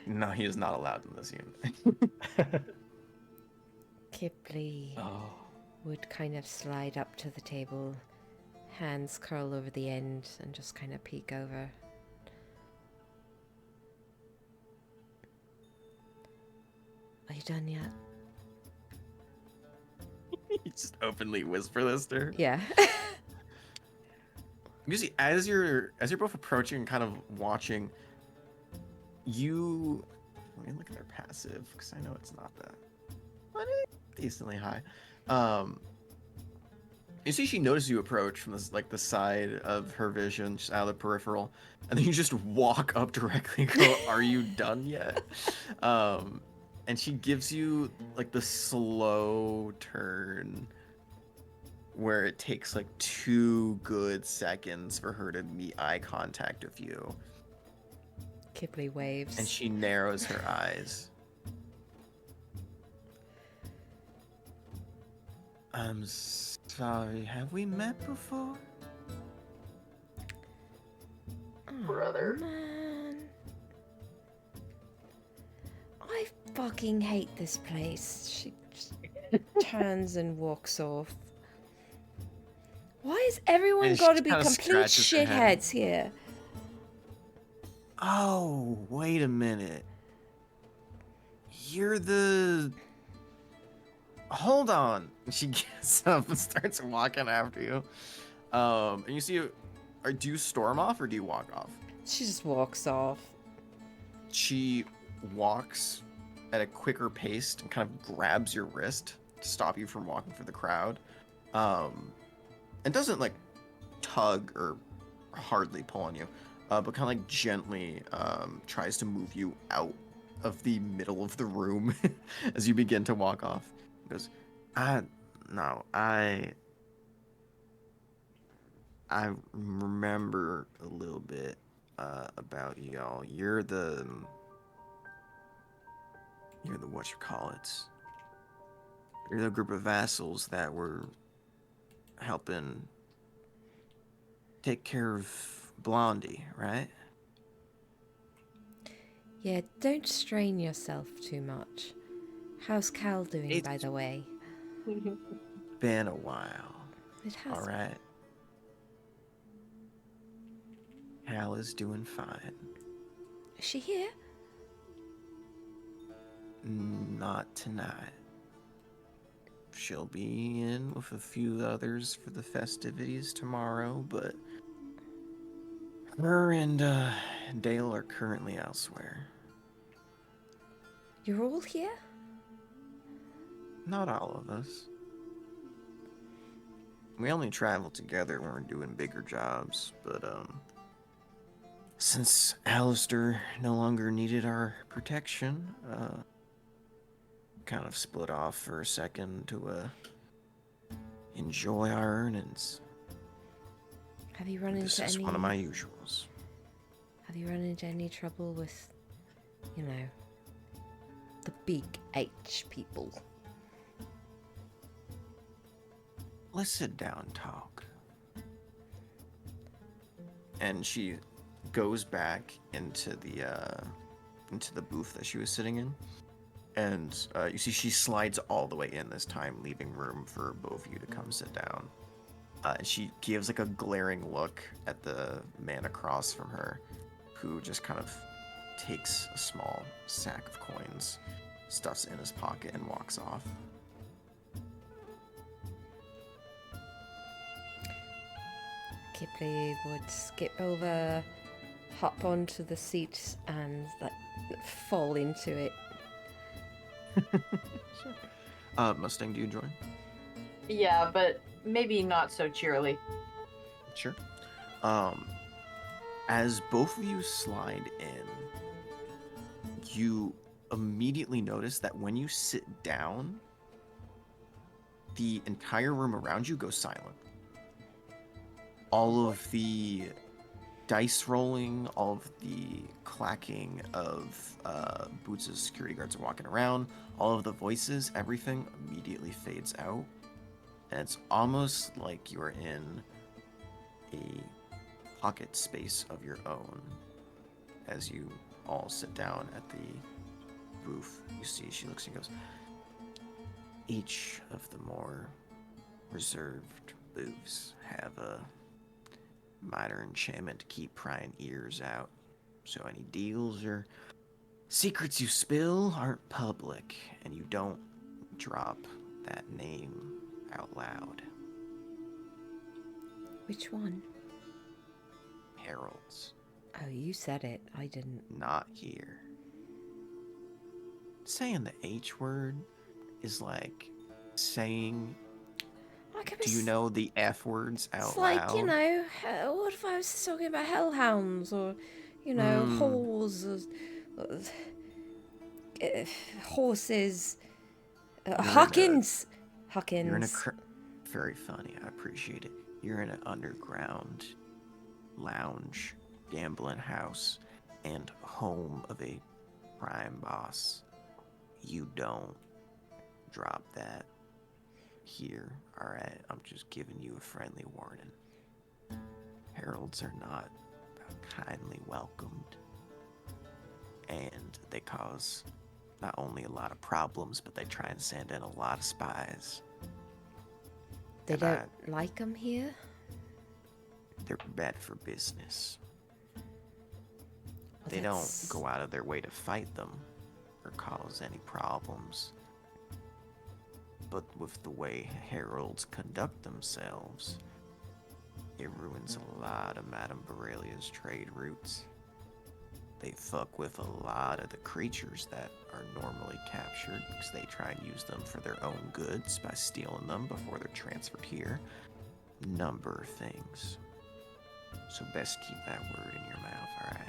No, he is not allowed in this unit. Kippley Oh. would kind of slide up to the table, hands curl over the end, and just kind of peek over. Are you done yet? You just openly whisper this to her. Yeah. You see, as you're both approaching and kind of watching, let me look at their passive because I know it's not that, but it's decently high. You see, she notices you approach from this, like the side of her vision, just out of the peripheral, and then you just walk up directly and go, "Are you done yet?" And she gives you like the slow turn where it takes like 2 good seconds for her to meet eye contact with you. Kippley waves. And she narrows her eyes. I'm sorry, have we met before? Oh, Brother. man. I fucking hate this place. She just turns and walks off. Why has everyone And got she to be kinda complete scratches her head. shitheads here? Oh, wait a minute. You're the... Hold on. And she gets up and starts walking after you. And you see, do you storm off or do you walk off? She just walks off. She walks at a quicker pace and kind of grabs your wrist to stop you from walking through the crowd. And doesn't like tug or hardly pull on you, but kind of like gently tries to move you out of the middle of the room as you begin to walk off. He goes, I remember a little bit about y'all. You're the whatchamacallits. You're the group of vassals that were helping take care of Blondie, right? Yeah, don't strain yourself too much. How's Cal doing, by It's- the way? Been a while. It has. All right. Hal is doing fine. Is she here? Not tonight. She'll be in with a few others for the festivities tomorrow, but her and Dale are currently elsewhere. You're all here? Not all of us. We only travel together when we're doing bigger jobs, but since Alistair no longer needed our protection, kind of split off for a second to enjoy our earnings. Have you run This into is any? one of my usuals. Have you run into any trouble with, you know, the big H people? Let's sit down and talk. And she goes back into the booth that she was sitting in. And you see she slides all the way in this time, leaving room for both of you to come sit down. And she gives like a glaring look at the man across from her, who just kind of takes a small sack of coins, stuffs it in his pocket, and walks off. Kipley would skip over, hop onto the seat, and like fall into it. Mustang, do you join? Yeah, but maybe not so cheerily. Sure. As both of you slide in, you immediately notice that when you sit down, the entire room around you goes silent. All of the dice rolling, all of the clacking of boots as security guards are walking around, all of the voices, everything immediately fades out. And it's almost like you're in a pocket space of your own. As you all sit down at the booth, you see she looks and goes, each of the more reserved booths have a minor enchantment to keep prying ears out, so any deals or secrets you spill aren't public, and you don't drop that name out loud. Which one? Heralds. Oh, you said it. I didn't. Not here. Saying the H word is like saying, Like I do you was- know the F words out It's like, loud? you know, what if I was talking about hellhounds or, you know, whores or horses? You're in a- Hawkins! Hawkins. You're in a very funny. I appreciate it. You're in an underground lounge, gambling house, and home of a crime boss. You don't drop that here. All right, I'm just giving you a friendly warning. Heralds are not kindly welcomed, and they cause not only a lot of problems, but they try and send in a lot of spies. They And don't like them here? They're bad for business. Well, They don't that's- go out of their way to fight them or cause any problems. But with the way heralds conduct themselves, it ruins a lot of Madame Borelia's trade routes. They fuck with a lot of the creatures that are normally captured because they try and use them for their own goods by stealing them before they're transferred here. Number of things. So best keep that word in your mouth, alright?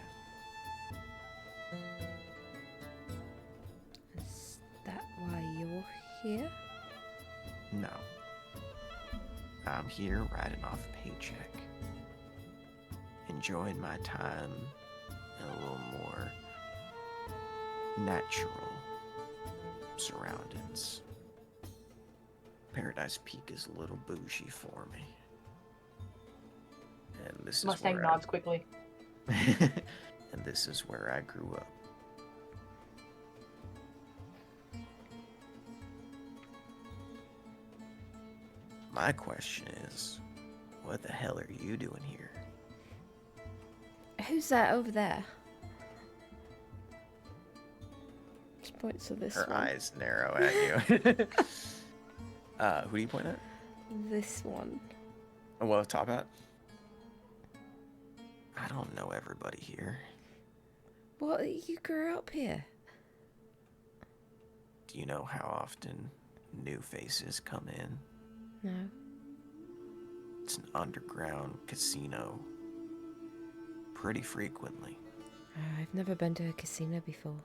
Is that why you're here? No. I'm here writing off a paycheck. Enjoying my time in a little more natural surroundings. Paradise Peak is a little bougie for me. And this Mustang is nods quickly. and this is where I grew up. My question is, what the hell are you doing here? Who's that over there? Just points to this Her one. eyes narrow at you. Who do you point at? This one. Oh, well, top hat. I don't know everybody here. What? You grew up here? Do you know how often new faces come in? No. It's an underground casino. Pretty frequently. I've never been to a casino before.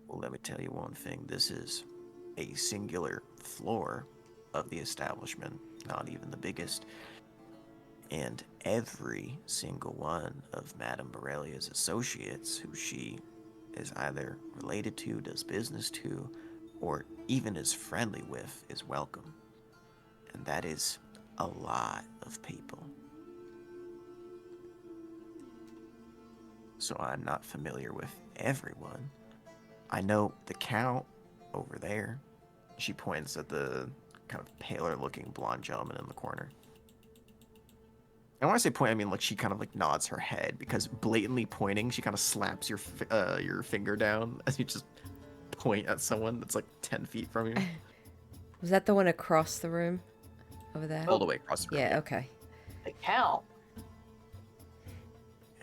Well, let me tell you one thing. This is a singular floor of the establishment, not even the biggest. And every single one of Madame Borelia's associates who she is either related to, does business to, or even is friendly with is welcome. And that is a lot of people. So I'm not familiar with everyone. I know the Count over there. She points at the kind of paler looking blonde gentleman in the corner. And when I say point, I mean like she kind of like nods her head, because blatantly pointing, she kind of slaps your finger down as you just point at someone that's like 10 feet from you. Was that the one across the room? Over there? All the way across the room. Yeah, okay. The Count.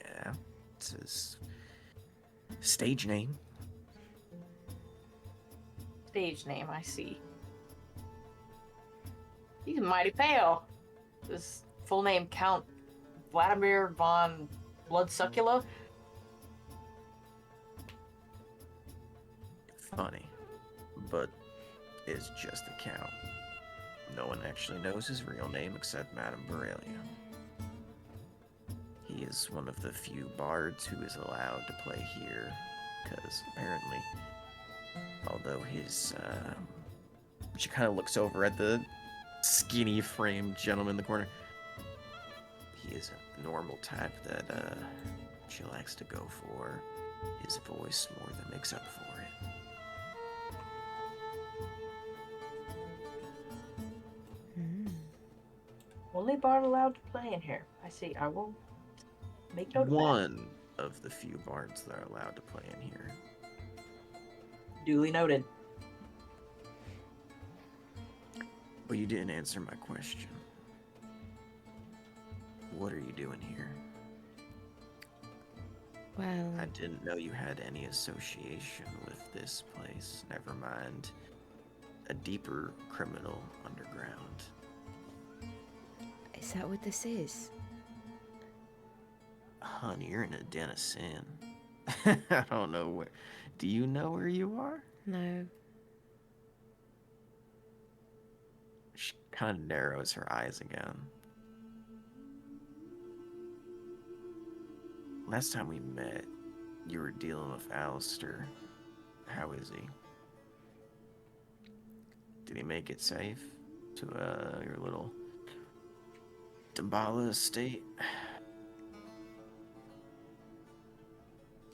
Yeah. It's his stage name. Stage name, I see. He's mighty pale. His full name, Count Vladimir von Bloodsuckula. Funny, but is just the Count. No one actually knows his real name except Madame Borrelia. He is one of the few bards who is allowed to play here, because apparently, although his, she kind of looks over at the skinny framed gentleman in the corner. He is a normal type that, she likes to go for his voice more than makes up for it. Only bard allowed to play in here. I see. I will make note of that. One of the few bards that are allowed to play in here. Duly noted. But you didn't answer my question. What are you doing here? Well, I didn't know you had any association with this place. Never mind a deeper criminal underground. is that what this is? Honey, you're in a den of sin. I don't know where. Do you know where you are? No. She kind of narrows her eyes again. Last time we met, you were dealing with Alistair. How is he? Did he make it safe to your little Dambala estate?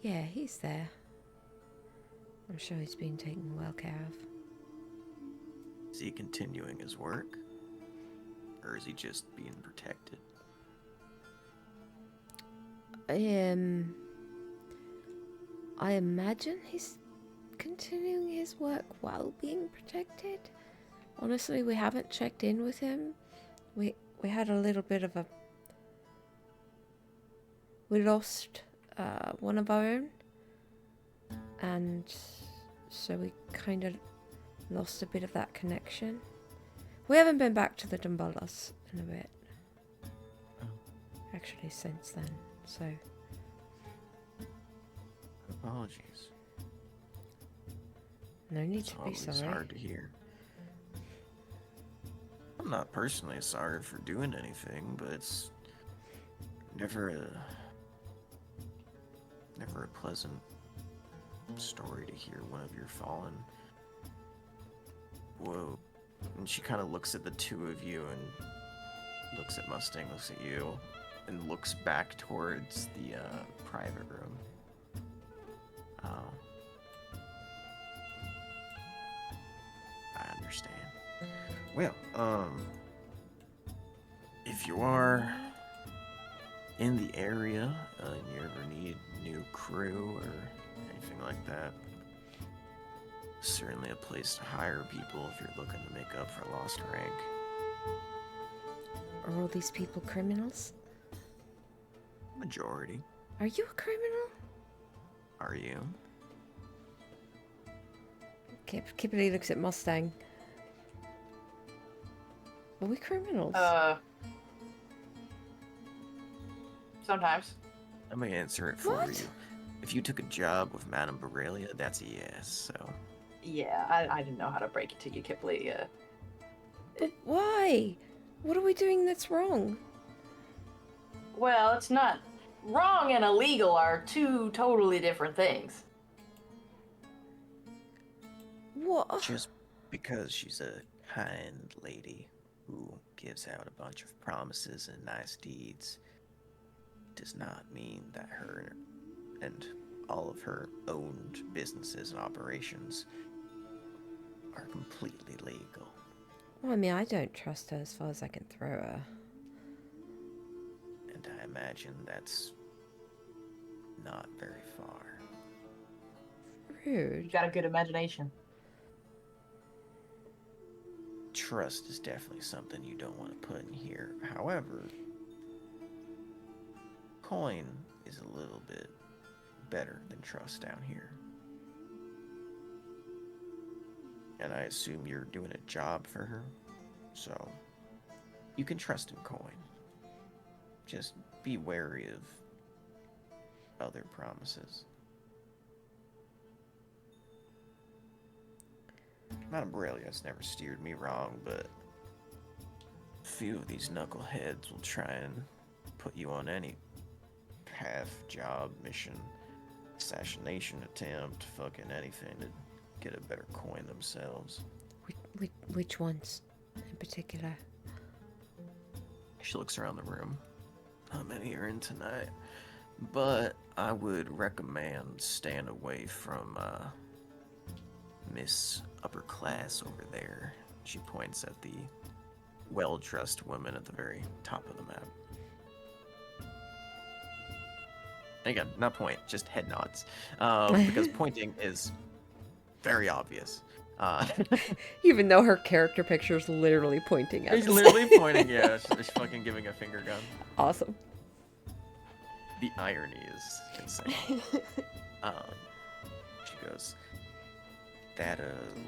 Yeah, he's there. I'm sure he's been taken well care of. Is he continuing his work? Or is he just being protected? I imagine he's continuing his work while being protected. Honestly, we haven't checked in with him. We had a little bit of a... We lost one of our own. And so we kind of lost a bit of that connection. We haven't been back to the Dumbalas in a bit. Actually, since then, so... Apologies. No need It's to be always sorry. hard to hear. I'm not personally sorry for doing anything, but it's never a pleasant story to hear one of your fallen. Whoa. And she kind of looks at the two of you and looks at Mustang, looks at you, and looks back towards the private room. I understand. Well, if you are in the area and you ever need new crew or anything like that, certainly a place to hire people if you're looking to make up for lost rank. Are all these people criminals? Majority. Are you a criminal? Are you? Kipley looks at Mustang. Are we criminals? Sometimes. Let me answer it for What? you. If you took a job with Madame Borrelia, that's a yes, so... Yeah, I didn't know how to break it to you, Kipley. But why? What are we doing that's wrong? Well, it's not... Wrong and illegal are two totally different things. What? Just because she's a kind lady who gives out a bunch of promises and nice deeds does not mean that her and all of her owned businesses and operations are completely legal. Well, I mean, I don't trust her as far as I can throw her. And I imagine that's not very far. You Rude. got a good imagination. Trust is definitely something you don't want to put in here. However, coin is a little bit better than trust down here. And I assume you're doing a job for her, so you can trust in coin. Just be wary of other promises. Madame Borrelia's never steered me wrong, but a few of these knuckleheads will try and put you on any path, job, mission, assassination attempt, fucking anything to get a better coin themselves. Which ones in particular? She looks around the room. Not many are in tonight, but I would recommend staying away from Miss Upper Class over there. She points at the well-dressed woman at the very top of the map. Again, not point, just head nods. Because pointing is very obvious. Even though her character picture is literally pointing at She's us. literally pointing, yeah, she's fucking giving a finger gun. Awesome. The irony is insane. She goes, that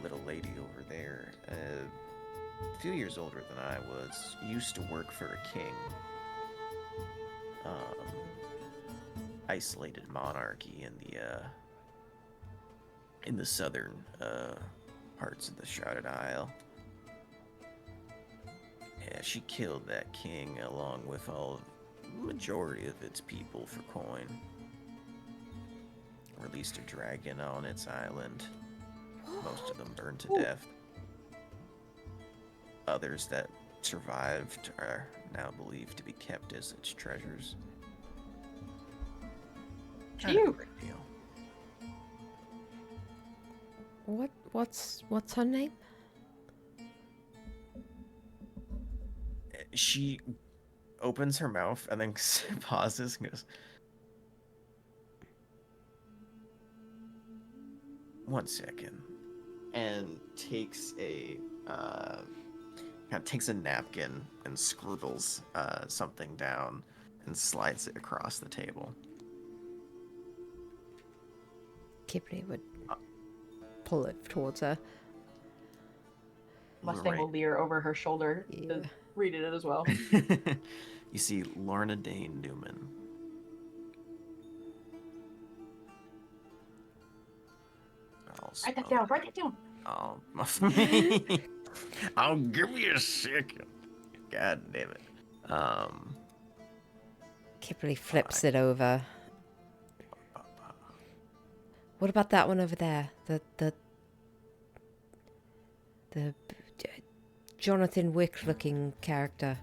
little lady over there, a few years older than I was, used to work for a king. Isolated monarchy in the southern parts of the Shrouded Isle. Yeah, she killed that king along with majority of its people for coin. Released a dragon on its island. Most of them burned to death. Others that survived are now believed to be kept as its treasures. Not a big deal. What's her name? She opens her mouth and then pauses and goes, "1 second," and takes a napkin and scribbles something down and slides it across the table. Kipley would pull it towards her. Mustang will leer over her shoulder Yeah. to read it as well. You see Lorna Dane Newman. Write that down. Write that down. Oh, I'll give you a second. God damn it. Kipley flips it over. What about that one over there? The Jonathan Wick looking character.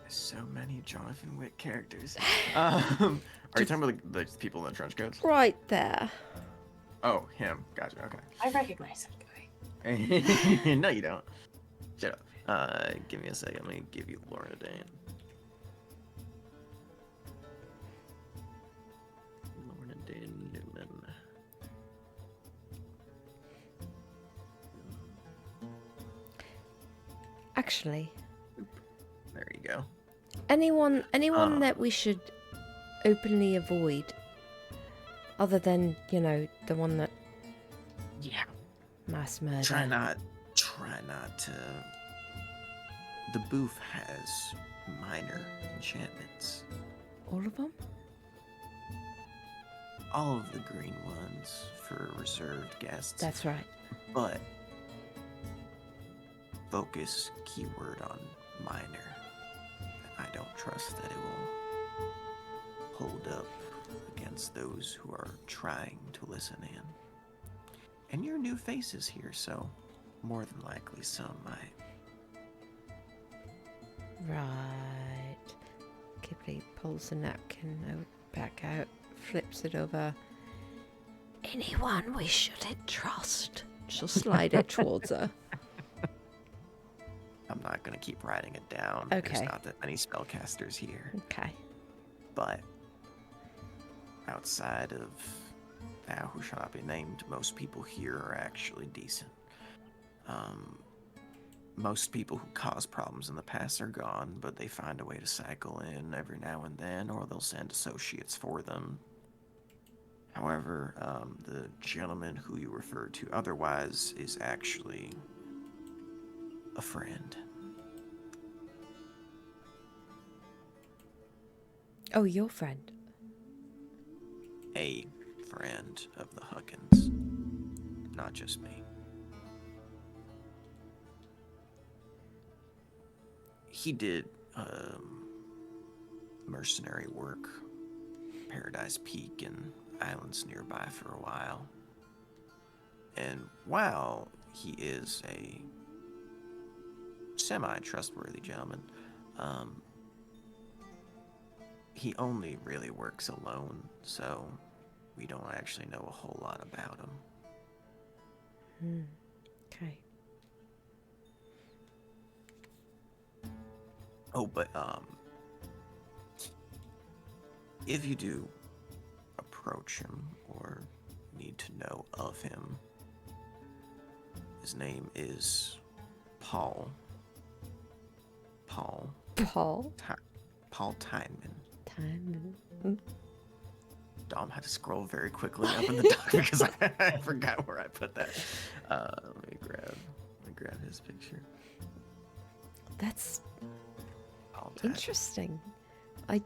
There's so many Jonathan Wick characters. Are you talking about the people in the trench coats? Right there. Oh, him. Gotcha. Okay. I recognize that guy. No, you don't. Shut up. Give me a second. Let me give you Lorna Dane. Lorna Dane Newman. Actually, There you go. anyone Uh. that we should openly avoid, other than, you know, the one that Yeah. mass murder. Try not to. The booth has minor enchantments. All of them? All of the green ones for reserved guests. That's right. But focus keyword on minor. I don't trust that it will hold up against those who are trying to listen in. And you're new faces here, so more than likely some might. Right. Kippley pulls the napkin back out, flips it over. Anyone we shouldn't trust. She'll slide it towards her. I'm not going to keep writing it down. Okay. There's not that many spellcasters here. Okay. But outside of thou who shall not be named, most people here are actually decent. Most people who caused problems in the past are gone, but they find a way to cycle in every now and then, or they'll send associates for them. However, the gentleman who you referred to otherwise is actually a friend. Oh, your friend. A friend of the Huckins. Not just me. He did mercenary work, Paradise Peak and islands nearby for a while. And while he is a semi-trustworthy gentleman, he only really works alone, so we don't actually know a whole lot about him. Okay. Oh, but if you do approach him or need to know of him, his name is Paul. Paul Tineman. Time. Dom had to scroll very quickly up in the doc because I forgot where I put that. Let me grab his picture. That's Paul Tineman. interesting. I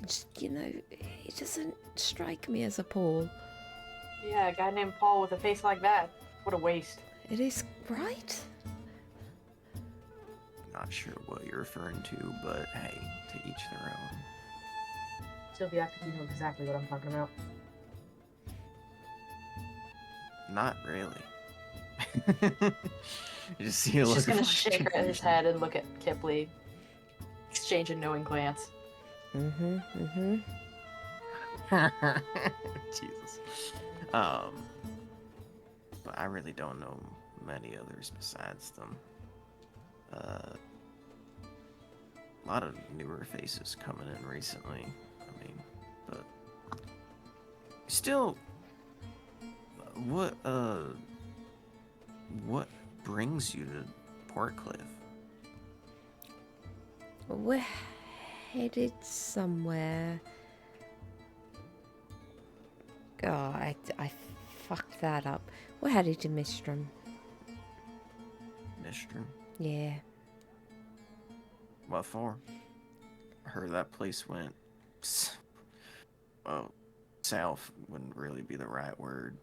just, you know, he doesn't strike me as a Paul. Yeah, a guy named Paul with a face like that. What a waste. It is right. Not sure what you're referring to, but hey, to each their own. Sylvia, I think you know exactly what I'm talking about. Not really. You just see a He's look just of gonna like shake his confusion. head and look at Kipley. Exchange a knowing glance. Jesus. But I really don't know many others besides them. A lot of newer faces coming in recently. I mean, but still, what brings you to Portcliff? We're headed somewhere. Oh, I fucked that up. We're headed to Mistrum. Mistrum? Yeah. What for? I heard that place went, well, south wouldn't really be the right word.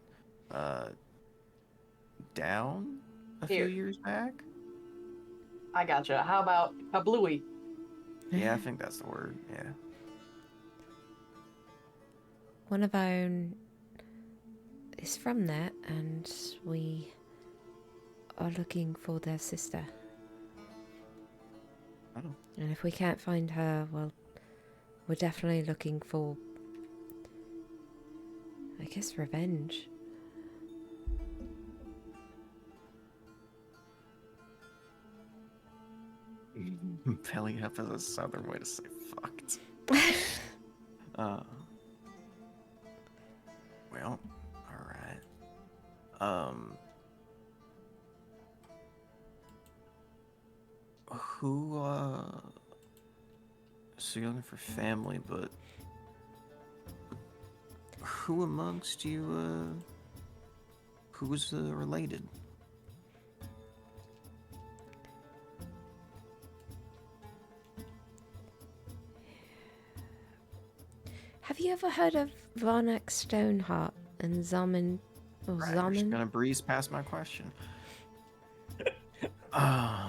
Down a Here. few years back? I gotcha. How about a bluey? Yeah, I think that's the word, yeah. One of our own is from there, and we are looking for their sister. Oh. And if we can't find her, well, we're definitely looking for, I guess, revenge. Belly up is a southern way to say fucked. Well, alright. Who, so you're looking for family, but who amongst you, who's, related? Have you ever heard of Varnak Stoneheart and Zaman or Right, you're just Zaman? gonna breeze past my question. Oh,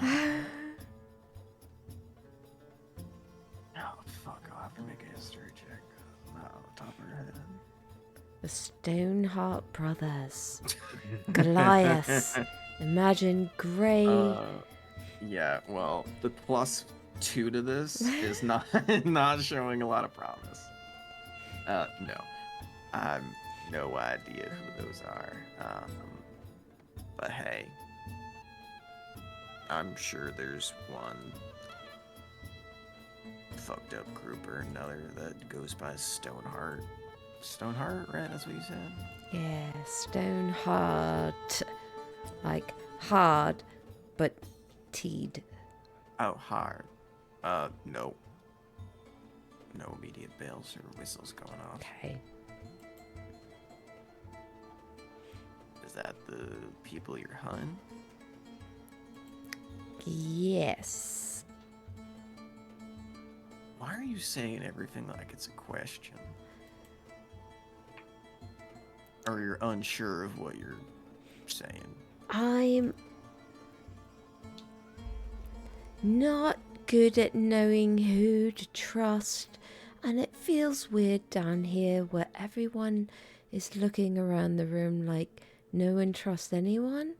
fuck, I'll have to make a history check. Not on the top of her head. The Stoneheart brothers. Goliath. Imagine Grey. Yeah, well, the +2 to this is not not showing a lot of promise. No. I have no idea who those are. But hey, I'm sure there's one fucked up group or another that goes by Stoneheart. Stoneheart, right? That's what you said? Yeah, Stoneheart. Like hard, but teed. Oh, hard. No. No immediate bells or whistles going off. Okay. Is that the people you're hunting? Yes. Why are you saying everything like it's a question? Or you're unsure of what you're saying? I'm not good at knowing who to trust, and it feels weird down here where everyone is looking around the room like no one trusts anyone.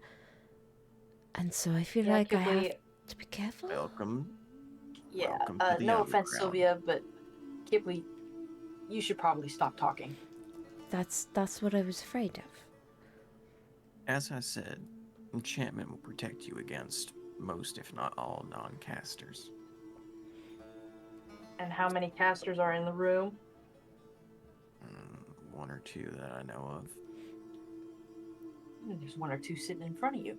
And so I feel like I have to be careful. Welcome. Yeah, Welcome to the no offense, underground. Sylvia, but Kipley, you should probably stop talking. That's what I was afraid of. As I said, enchantment will protect you against most, if not all, non-casters. And how many casters are in the room? One or two that I know of. There's one or two sitting in front of you.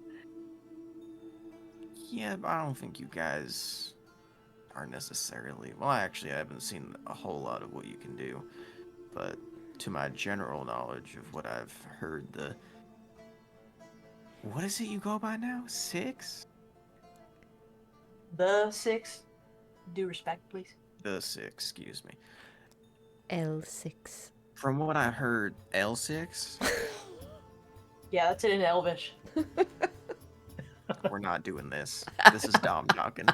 Yeah, but I don't think you guys are necessarily... Well, actually, I haven't seen a whole lot of what you can do. But to my general knowledge of what I've heard, what is it you go by now? 6? The 6. Due respect, please. The 6, excuse me. L6. From what I heard, L6? Yeah, that's it in Elvish. We're not doing this. This is Dom talking.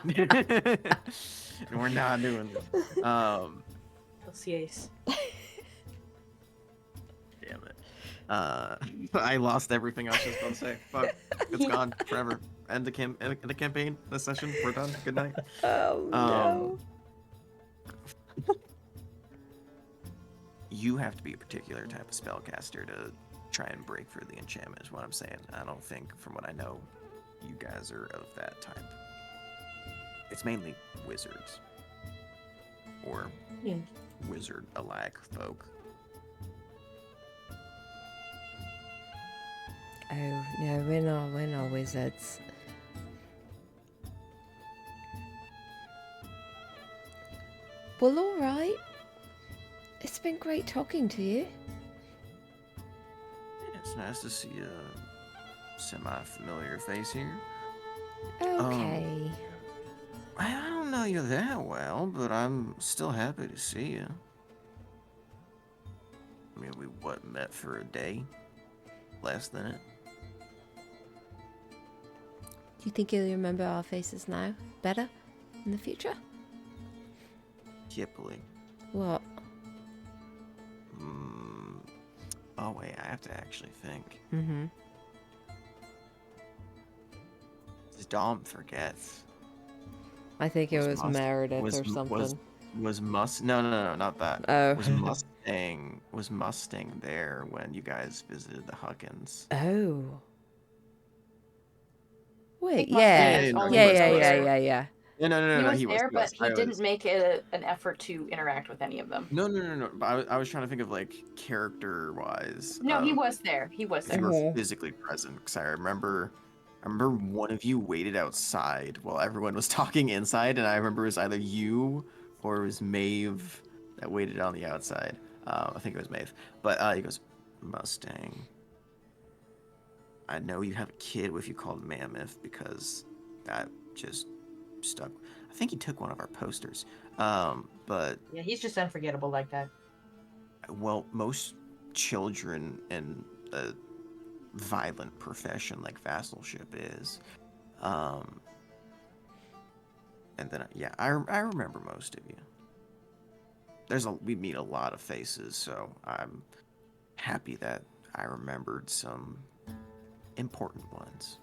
We're not doing this. LCAs. Damn it. I lost everything I was just going to say. Fuck. It's gone forever. End the campaign. This session. We're done. Good night. Oh no. You have to be a particular type of spellcaster to try and break through the enchantment, is what I'm saying. I don't think, from what I know, you guys are of that type. It's mainly wizards. Or wizard-alike folk. Oh no, we're not wizards. Well, all right. It's been great talking to you. It's nice to see a semi-familiar face here. Okay. I don't know you that well, but I'm still happy to see you. I mean, we met for a day? Less than it? Do you think you'll remember our faces now better in the future? Kipley. What? Oh wait, I have to actually think. Mm-hmm. Dom forgets. I think it was Must- Meredith or something. No, not that. Oh. Was Mustang there when you guys visited the Huckins? Oh. Wait, Mustang yeah. is only Yeah, was yeah, closer. yeah, yeah, yeah. Yeah, no, He he was. there, He but was. he didn't make an effort to interact with any of them. No. But I was trying to think of like character-wise. No, he was there. He was If you there. were Mhm. physically present, because I remember one of you waited outside while everyone was talking inside, and I remember it was either you or it was Maeve that waited on the outside. I think it was Maeve. But he goes, Mustang, I know you have a kid with you called Mammoth because that just stuck. I think he took one of our posters. But Yeah, he's just unforgettable like that. well, most children in a violent profession like vassalship is. Um, and then yeah, I remember most of you. We meet a lot of faces, so I'm happy that I remembered some important ones.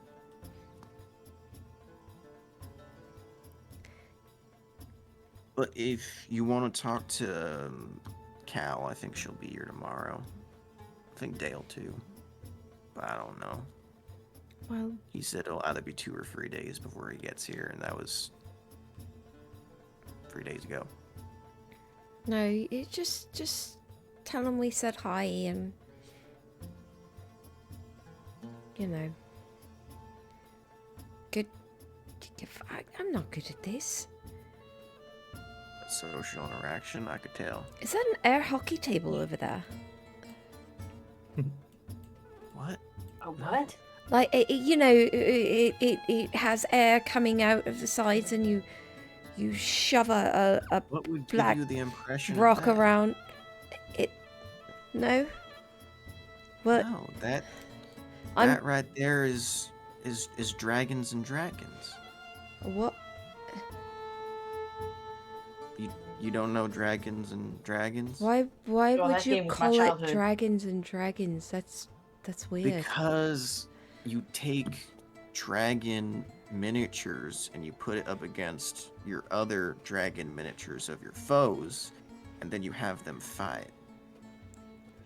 But if you want to talk to Cal, I think she'll be here tomorrow. I think Dale too, but I don't know. Well, He said it'll either be 2 or 3 days before he gets here, and that was 3 days ago. no, you just tell them we said hi and you know. Good. I'm not good at this. Social interaction, I could tell. Is that an air hockey table over there? What? Oh, what? Like you know, it has air coming out of the sides, and you shove a What would black give you the impression rock of that? around it. No. What? No, that I'm right there is dragons and dragons. what? You don't know dragons and dragons? Why Well, would that you game was my call it childhood. dragons and dragons? That's weird. Because you take dragon miniatures and you put it up against your other dragon miniatures of your foes, and then you have them fight.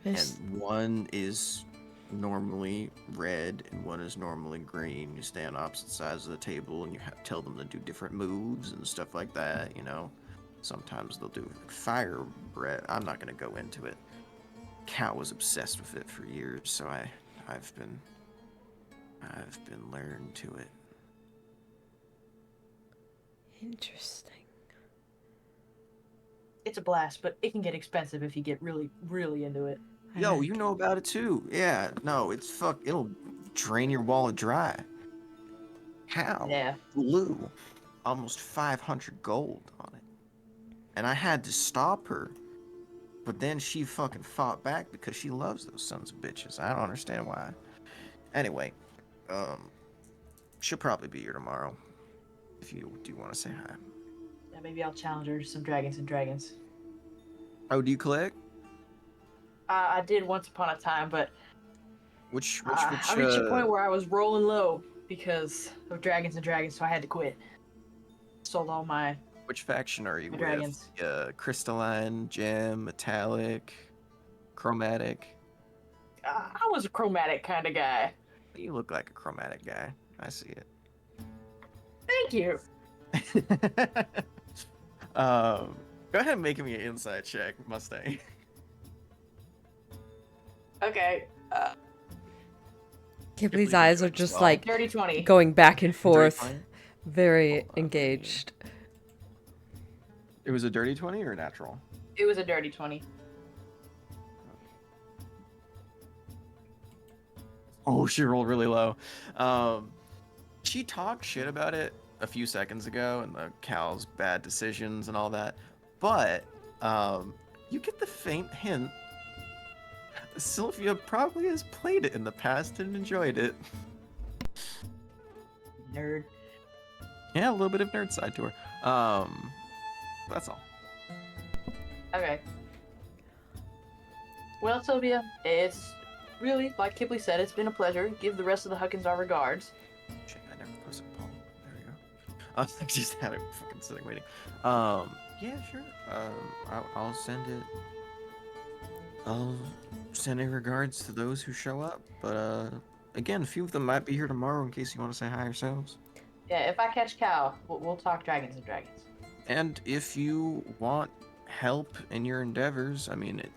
It's- And one is normally red and one is normally green. You stay on opposite sides of the table and you tell them to do different moves and stuff like that, you know. Sometimes they'll do fire breath. I'm not gonna go into it. Cal was obsessed with it for years, so I've been learned to it. Interesting. It's a blast, but it can get expensive if you get really, really into it. I Yo, like you it. know about it too. Yeah, no, it'll drain your wallet dry. How? Yeah. Blew almost 500 gold on it. And I had to stop her. But then she fucking fought back because she loves those sons of bitches. I don't understand why. Anyway, she'll probably be here tomorrow. If you do want to say hi. Yeah, maybe I'll challenge her to some dragons and dragons. Oh, do you collect? I did once upon a time, but Which I reached a point where I was rolling low because of dragons and dragons, so I had to quit. Sold all my which faction are you My with? dragons. Crystalline, gem, metallic, chromatic. I was a chromatic kind of guy. You look like a chromatic guy. I see it. Thank you. Go ahead and make me an inside check, Mustang. Okay. Kipley's you eyes do are it as just well. like Dirty 20. going back and forth, Dirty 20? very Hold on, engaged. It was a dirty 20 or natural? It was a dirty 20. Oh, she rolled really low. She talked shit about it a few seconds ago and the Cal's bad decisions and all that. But you get the faint hint Sylvia probably has played it in the past and enjoyed it. Nerd. Yeah, a little bit of nerd side to her. That's all. Okay. Well, Sylvia, it's really, like Kipley said, it's been a pleasure. Give the rest of the Huckins our regards. Shit, I never posted Paul. There we go. I just had it fucking sitting waiting. Yeah, sure. I'll send it. I'll send in regards to those who show up. But again, a few of them might be here tomorrow in case you want to say hi yourselves. Yeah, if I catch Cal, we'll talk dragons and dragons. And if you want help in your endeavors, I mean, it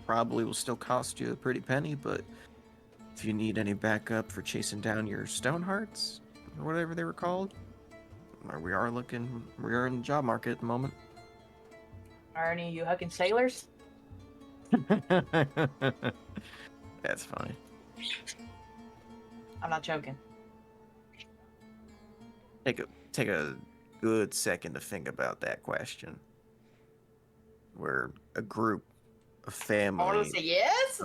probably will still cost you a pretty penny, but if you need any backup for chasing down your Stonehearts, or whatever they were called, we are in the job market at the moment. Are any of you hooking sailors? That's funny. I'm not joking. Take a good second to think about that question. We're a group of I want family to say yes.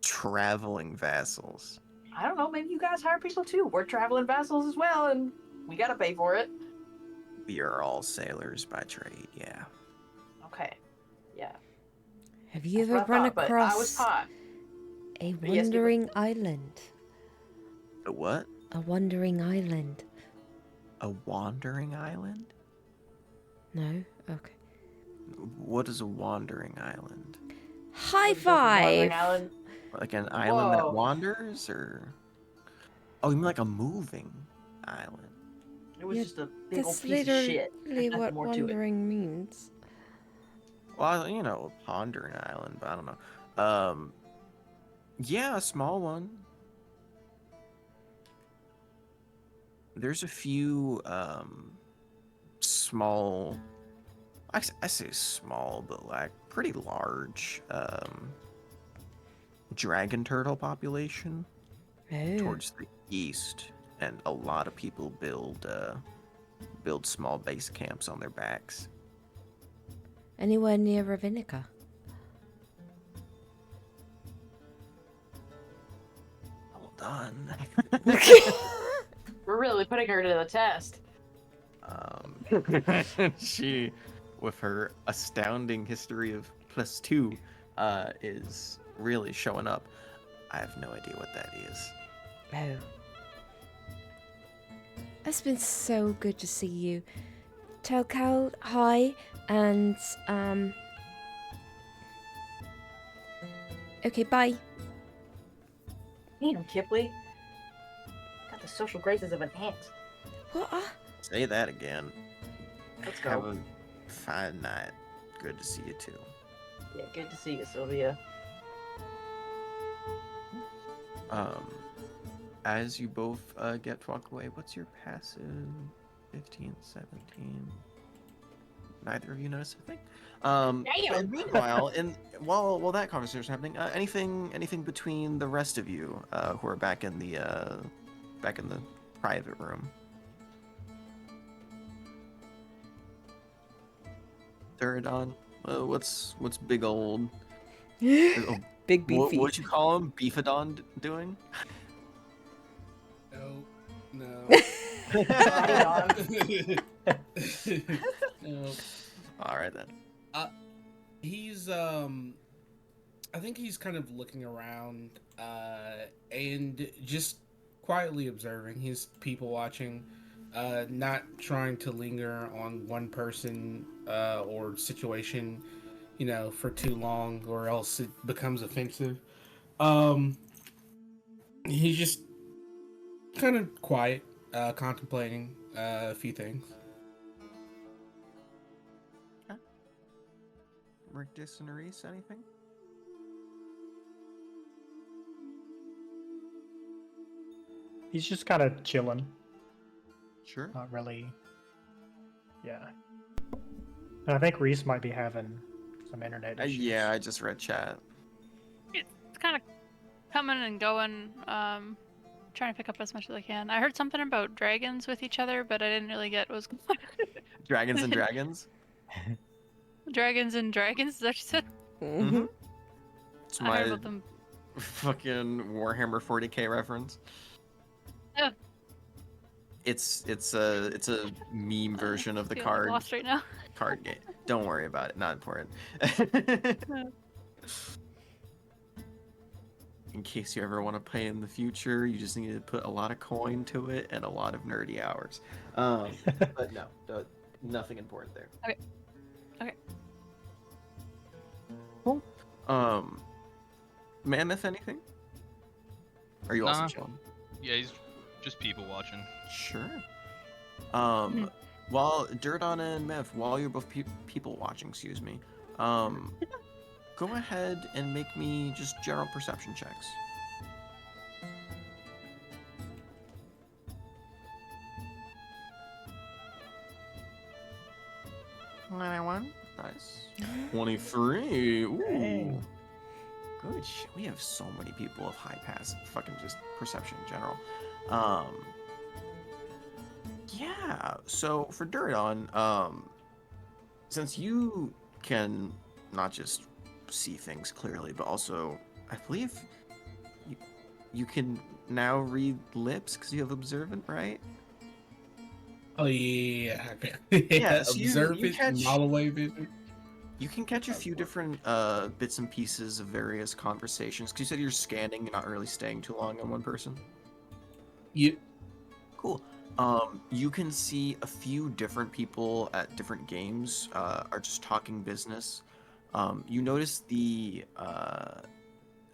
traveling vassals. I don't know. Maybe you guys hire people too. We're traveling vessels as well, and we gotta pay for it. We are all sailors by trade, yeah. Okay. Yeah. Have you That's ever what I run thought, but I was across taught. a But yes, wandering island? A what? A wandering island? A wandering island? No? Okay. What is a wandering island? High Just a wandering five! island. Like an island that Whoa. wanders, or? Oh, you mean like a moving island? It was Yeah, just a big old That's piece of shit. literally There's nothing what more to it. wandering means. Well, you know, a pondering island, but I don't know. Yeah, a small one. There's a few small, I say small, but like pretty large dragon turtle population Oh. towards the east, and a lot of people build small base camps on their backs. Anywhere near Ravinica? Hold on. We're really putting her to the test. She, with her astounding history of +2, is really showing up. I have no idea what that is. Oh. It's been so good to see you. Tell Cal hi and okay, bye. Damn, Kipley. Got the social graces of an ant. What? Say that again. Let's Have go. a fine night. Good to see you too. Yeah, good to see you, Sylvia. As you both get to walk away, what's your passive? 15, 17. Neither of you notice a thing. Damn! Meanwhile, while that conversation is happening, anything between the rest of you who are back in the private room. Thuradon, what's big old oh, Big beefy. what'd you call him? Beefadon doing? No. No. All right then. He's I think he's kind of looking around and just quietly observing. He's people watching, not trying to linger on one person or situation, for too long, or else it becomes offensive. He's just kind of quiet, contemplating a few things. Rictus and Reese, anything? He's just kind of chilling. Sure. Not really. Yeah. And I think Reese might be having some internet issues. Yeah, I just read chat. It's kind of coming and going. Trying to pick up as much as I can. I heard something about dragons with each other, but I didn't really get what was going on. Dragons and dragons. Dragons and dragons, is that what you said? Mm-hmm. It's I heard my about them. fucking Warhammer 40k reference. Oh. It's a meme version of the Feeling card lost right now. game. Don't worry about it. Not important. In case you ever want to play in the future, you just need to put a lot of coin to it and a lot of nerdy hours. But no, nothing important there. Okay. Cool. Mammoth, anything? Are you also Nah. chilling? Yeah, he's just people watching. Sure. Um, while Durdon and Mev, while you're both people watching, excuse me, go ahead and make me just general perception checks. 91. Nice. 23. Ooh. Dang. Good shit. We have so many people of high pass fucking just perception in general. Um yeah, so for Durdon, since you can not just see things clearly, but also I believe you, you can now read lips because you have observant, right? Oh yeah, Yeah, so you observant, catch mile away vision. you can catch a few different bits and pieces of various conversations. Because you said you're scanning, you're not really staying too long on one person. Yeah. Cool. You can see a few different people at different games are just talking business. You notice the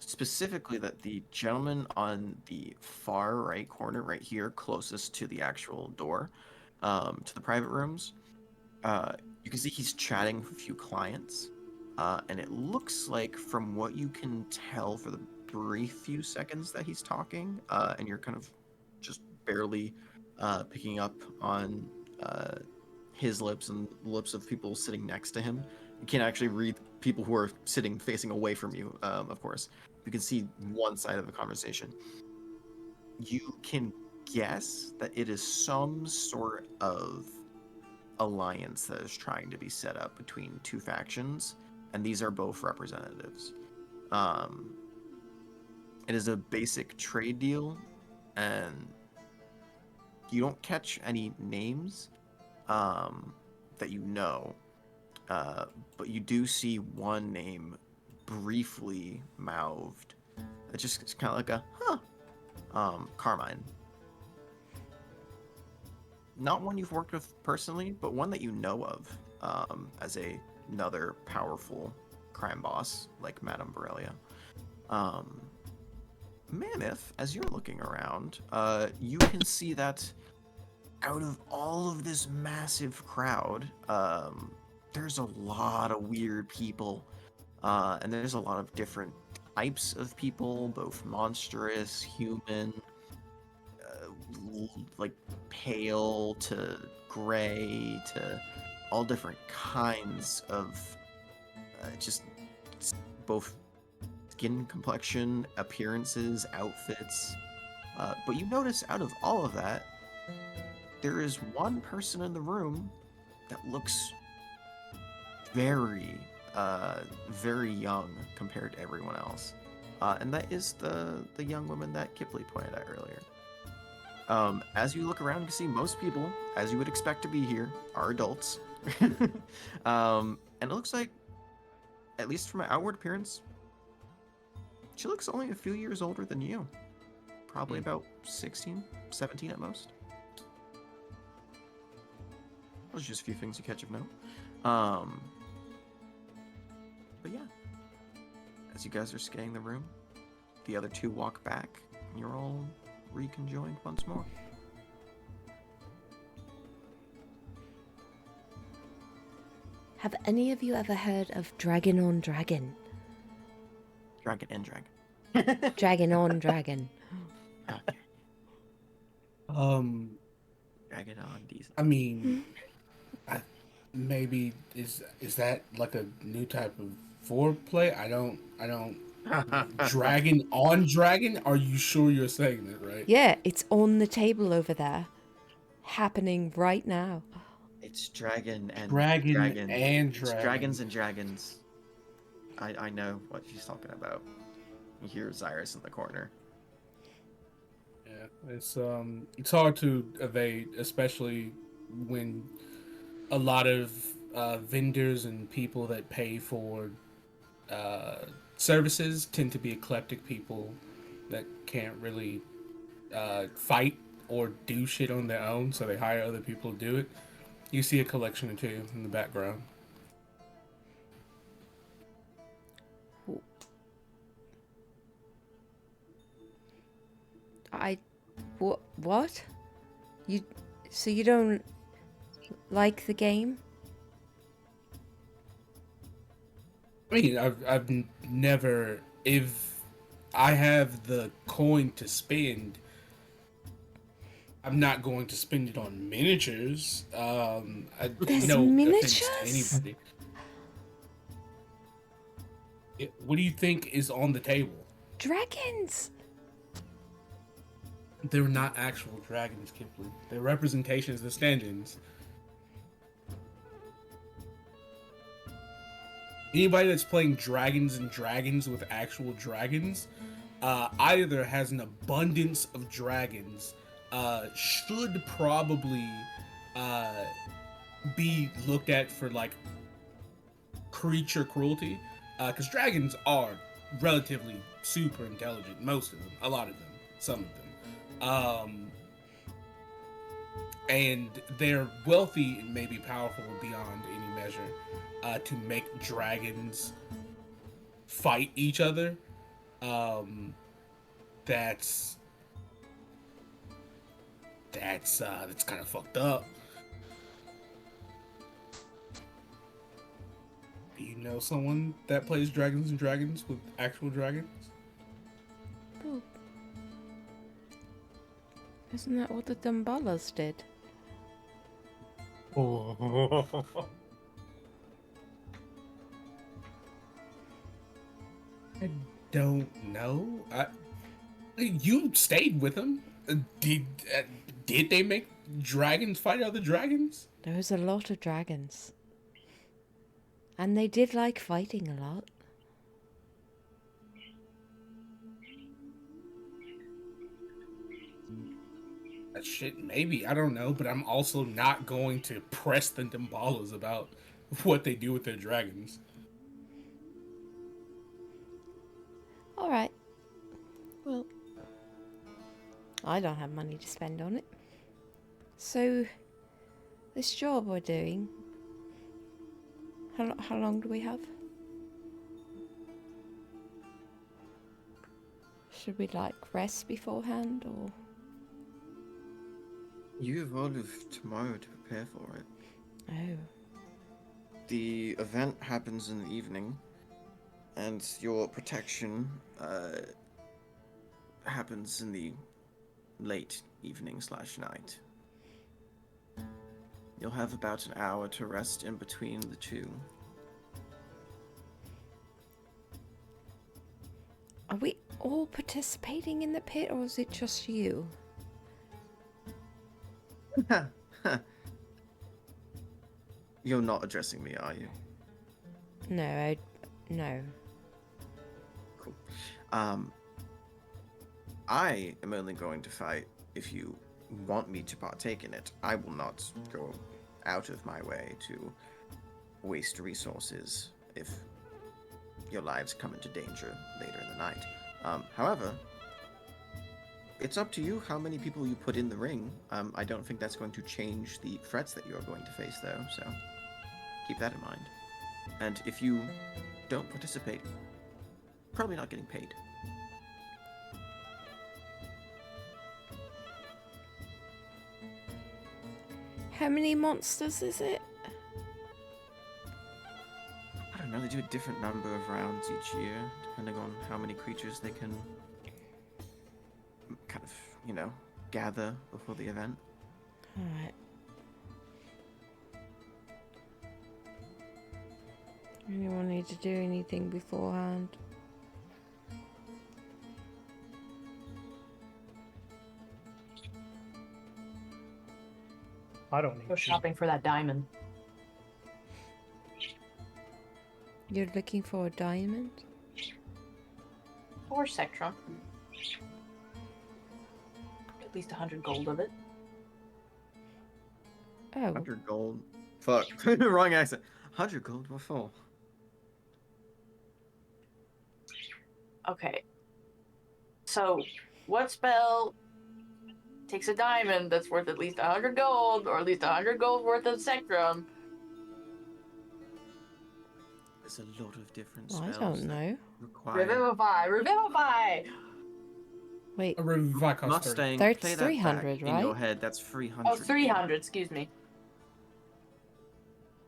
specifically that the gentleman on the far right corner, right here, closest to the actual door, to the private rooms, you can see he's chatting with a few clients, and it looks like, from what you can tell for the brief few seconds that he's talking, and you're kind of just barely picking up on his lips and the lips of people sitting next to him. You can't actually read people who are sitting facing away from you, of course. You can see one side of the conversation. You can guess that it is some sort of alliance that is trying to be set up between two factions, and these are both representatives. Um, it is a basic trade deal, and you don't catch any names that you know, but you do see one name briefly mouthed. It's kind of like a huh. Carmine. Not one you've worked with personally, but one that you know of as another powerful crime boss like Madame Borrelia. Mammoth, as you're looking around, you can see that out of all of this massive crowd, there's a lot of weird people, and there's a lot of different types of people, both monstrous, human, like pale to gray to all different kinds of just both skin complexion, appearances, outfits. But you notice out of all of that, there is one person in the room that looks very, very young compared to everyone else. And that is the young woman that Kipley pointed out earlier. As you look around, you can see most people, as you would expect to be here, are adults. And it looks like, at least from an outward appearance, she looks only a few years older than you. Probably about 16, 17 at most. Those are just a few things you catch of note. But yeah, as you guys are scanning the room, the other two walk back, and you're all reconjoined once more. Have any of you ever heard of Dragon on Dragon? Dragon and dragon. Dragon on Dragon. Okay. Dragon on decent. I mean, maybe is that like a new type of foreplay? I don't. Dragon on dragon? Are you sure you're saying that right? Yeah, it's on the table over there. Happening right now. It's dragon and Dragon dragon. and It's dragon. dragons and dragons. I know what she's talking about. You hear Zyrus in the corner. Yeah, it's hard to evade, especially when a lot of vendors and people that pay for services tend to be eclectic people that can't really fight or do shit on their own, so they hire other people to do it. You see a collection or two in the background. What? You So you don't like the game? I mean, I've never. If I have the coin to spend, I'm not going to spend it on miniatures. There's no offense to miniatures? anybody. What do you think is on the table? Dragons! They're not actual dragons, Kipling. They're representations, the stand-ins. Anybody that's playing Dragons and Dragons with actual dragons, either has an abundance of dragons, should probably be looked at for like creature cruelty, because dragons are relatively super intelligent. Most of them, a lot of them, some of them, and they're wealthy and maybe powerful beyond any measure, to make dragons fight each other. That's kind of fucked up. Do you know someone that plays Dragons and Dragons with actual dragons? Oh. Isn't that what the Dumballas did? I don't know. You stayed with them. Did they make dragons fight other dragons? There was a lot of dragons. And they did like fighting a lot. Shit, maybe. I don't know, but I'm also not going to press the Dumballas about what they do with their dragons. Alright. Well, I don't have money to spend on it. So, this job we're doing, how long do we have? Should we, like, rest beforehand, or...? You have all of tomorrow to prepare for it. Oh. The event happens in the evening, and your protection happens in the late evening/night. You'll have about an hour to rest in between the two. Are we all participating in the pit, or is it just you? You're not addressing me, are you? No, no. Cool. I am only going to fight if you want me to partake in it. I will not go out of my way to waste resources if your lives come into danger later in the night. However, it's up to you how many people you put in the ring. I don't think that's going to change the threats that you are going to face, though, so keep that in mind. And if you don't participate, probably not getting paid. How many monsters is it? I don't know, they do a different number of rounds each year, depending on how many creatures they can kind of, gather before the event. Alright. Anyone need to do anything beforehand? I don't need Go to. shopping for that diamond. You're looking for a diamond? Or Sectrum. At least 100 gold of it. Oh, 100 gold. Fuck. Wrong accent. 100 gold? What for? Okay. So, what spell takes a diamond that's worth at least 100 gold, or at least 100 gold worth of Sectrum? There's a lot of different well, I spells don't that know. require... Revivify! Revivify! Wait, A revivify costs 30. Mustang, That's play that 300, back in your right? head. That's 300. Oh, 300, excuse me.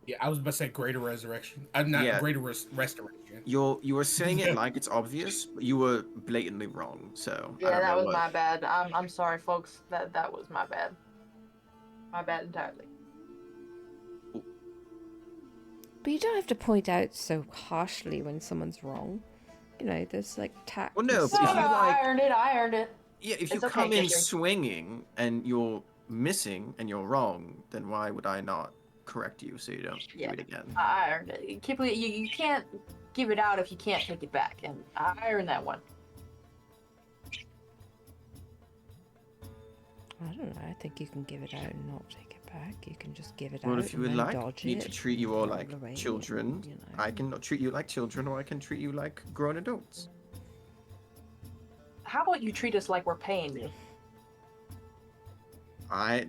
Yeah, I was about to say greater resurrection. I'm not Yeah. greater restoration. You were saying it like it's obvious, but you were blatantly wrong. So I Yeah, don't that know was what. my bad. I'm sorry, folks. That was my bad. My bad entirely. But you don't have to point out so harshly when someone's wrong. You know, there's like tact. Well, and no, No, but if no, you stuff. like, I earned it. I earned it. yeah, if you It's okay, come in Kipling. swinging and you're missing and you're wrong, then why would I not correct you so you don't Yeah. do it again? I earned it. Kipling, you can't give it out if you can't take it back, and I earned that one. I don't know. I think you can give it out and not take it back. You can just give it Well, out if you and would then like dodge me it. to treat you and all roll like away children, and, you know. I can treat you like children, or I can treat you like grown adults. How about you treat us like we're paying you?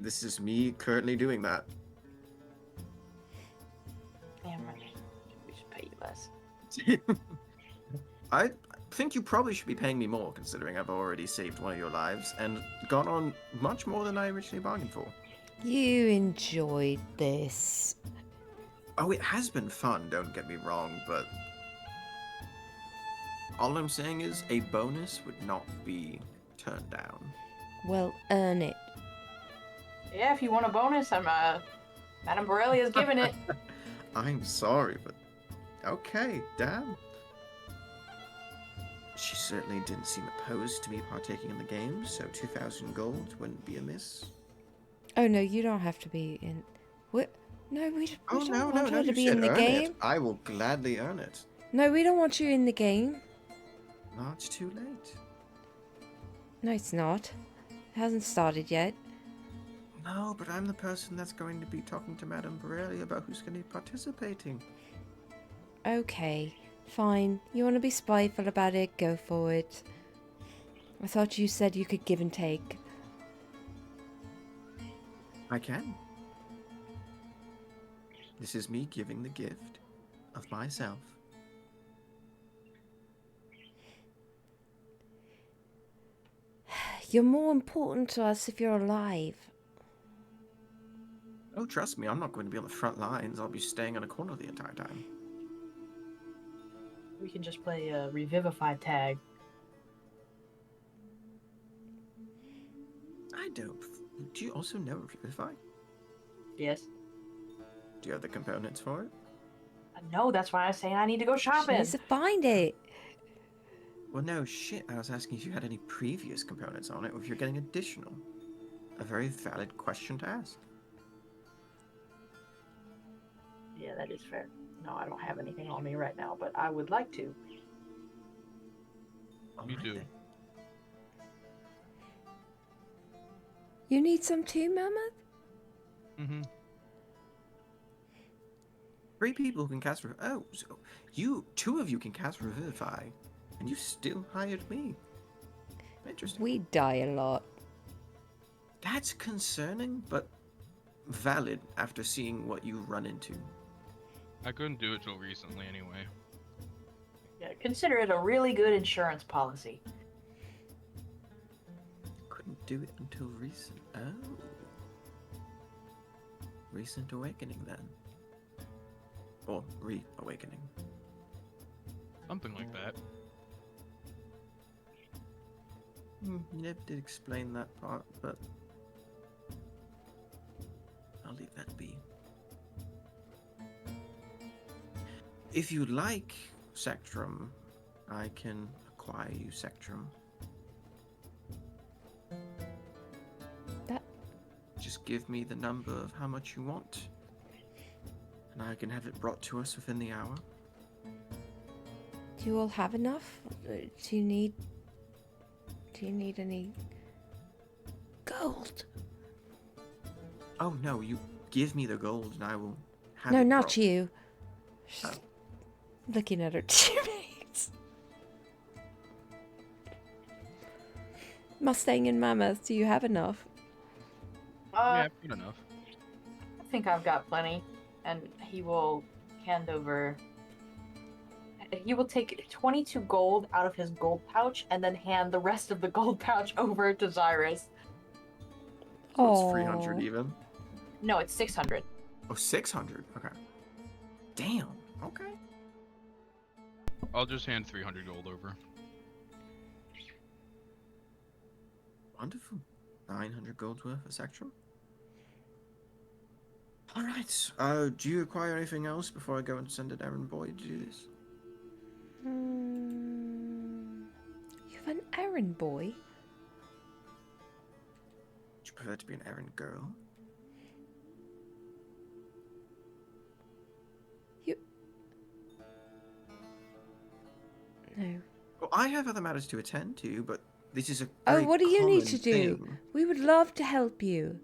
This is me currently doing that. Damn right. We should pay you less. I think you probably should be paying me more, considering I've already saved one of your lives and gone on much more than I originally bargained for. You enjoyed this. Oh, it has been fun, don't get me wrong, but all I'm saying is a bonus would not be turned down. Well, earn it. Yeah, if you want a bonus, Madame Borelli has given it. I'm sorry, but okay, damn. She certainly didn't seem opposed to me partaking in the game, so 2,000 gold wouldn't be amiss. Oh no, you don't have to be in. What? No, we Oh, don't no, want no, her no, to you be said in the earn game. it. I will gladly earn it. No, we don't want you in the game. No, it's too late. No, it's not. It hasn't started yet. No, but I'm the person that's going to be talking to Madame Borelli about who's going to be participating. Okay, fine. You want to be spiteful about it? Go for it. I thought you said you could give and take. I can. This is me giving the gift of myself. You're more important to us if you're alive. Oh, trust me, I'm not going to be on the front lines. I'll be staying in a corner the entire time. We can just play a revivify tag. I don't. Do you also know Revivify? Yes. Do you have the components for it? No, that's why I'm saying I need to go She shopping. needs to find it. Well, no, shit. I was asking if you had any previous components on it, or if you're getting additional. A very valid question to ask. Yeah, that is fair. No, I don't have anything on me right now, but I would like to. All You right, do. then. You need some too, Mammoth? Mm-hmm. 3 people can cast Oh, so two of you can cast Revivify, and you still hired me. Interesting. We die a lot. That's concerning, but valid after seeing what you run into. I couldn't do it till recently anyway. Yeah, consider it a really good insurance policy. Couldn't do it until recent. Oh. Recent awakening, then. Or re-awakening. Something like that. You never did explain that part, but I'll leave that be. If you like Sectrum, I can acquire you Sectrum. That Just give me the number of how much you want, and I can have it brought to us within the hour. do you all have enough? Do you need any gold? Oh no, you give me the gold and I will have No, it not brought. you. She's Oh. looking at her teammates. Mustang and Mammoth, do you have enough? Yeah, good enough. I think I've got plenty, and he will hand over. he will take 22 gold out of his gold pouch and then hand the rest of the gold pouch over to Zyrus. So it's Aw. 300 even. No, it's 600. Oh, 600. Okay. Damn. Okay. I'll just hand 300 gold over. Wonderful. 900 gold worth of Sectrum. All right. Do you require anything else before I go and send an errand boy to do this? You have an errand boy? Would you prefer to be an errand girl? No. Well, I have other matters to attend to, but this is a Oh, very what do you need common to do? thing. We would love to help you.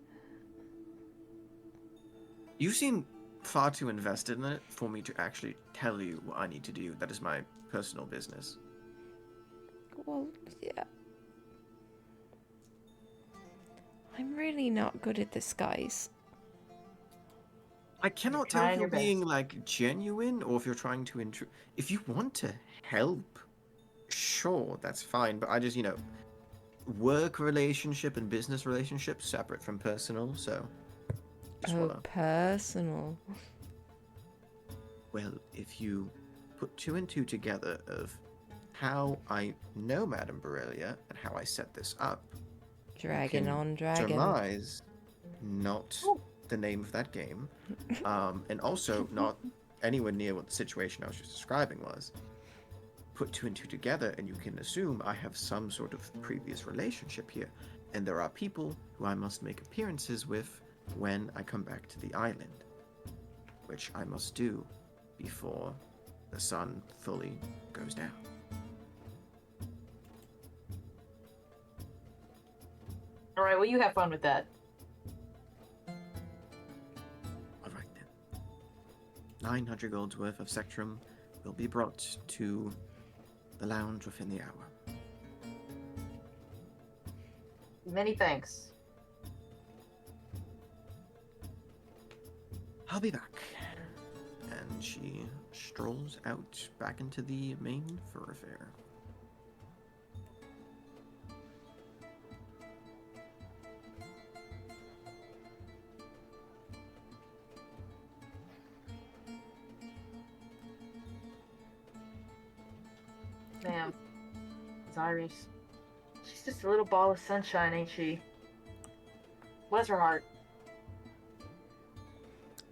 You seem far too invested in it for me to actually tell you what I need to do. That is my personal business. Well, yeah. I'm really not good at this, guys. I cannot tell trying if you're your best. being like genuine or if you're trying to if you want to help, sure, that's fine. But I just, work relationship and business relationship separate from personal. So, just Oh, wanna. personal. Well, if you put two and two together of how I know Madame Borrelia and how I set this up, Dragon can on dragon. surmise not the name of that game, and also not anywhere near what the situation I was just describing was. Put two and two together, and you can assume I have some sort of previous relationship here, and there are people who I must make appearances with when I come back to the island, which I must do before the sun fully goes down. All right, well, you have fun with that. All right then. 900 gold's worth of Sectrum will be brought to the lounge within the hour. Many thanks. I'll be back. And she strolls out back into the main thoroughfare. Man, Zyrus. She's just a little ball of sunshine, ain't she? Bless her heart.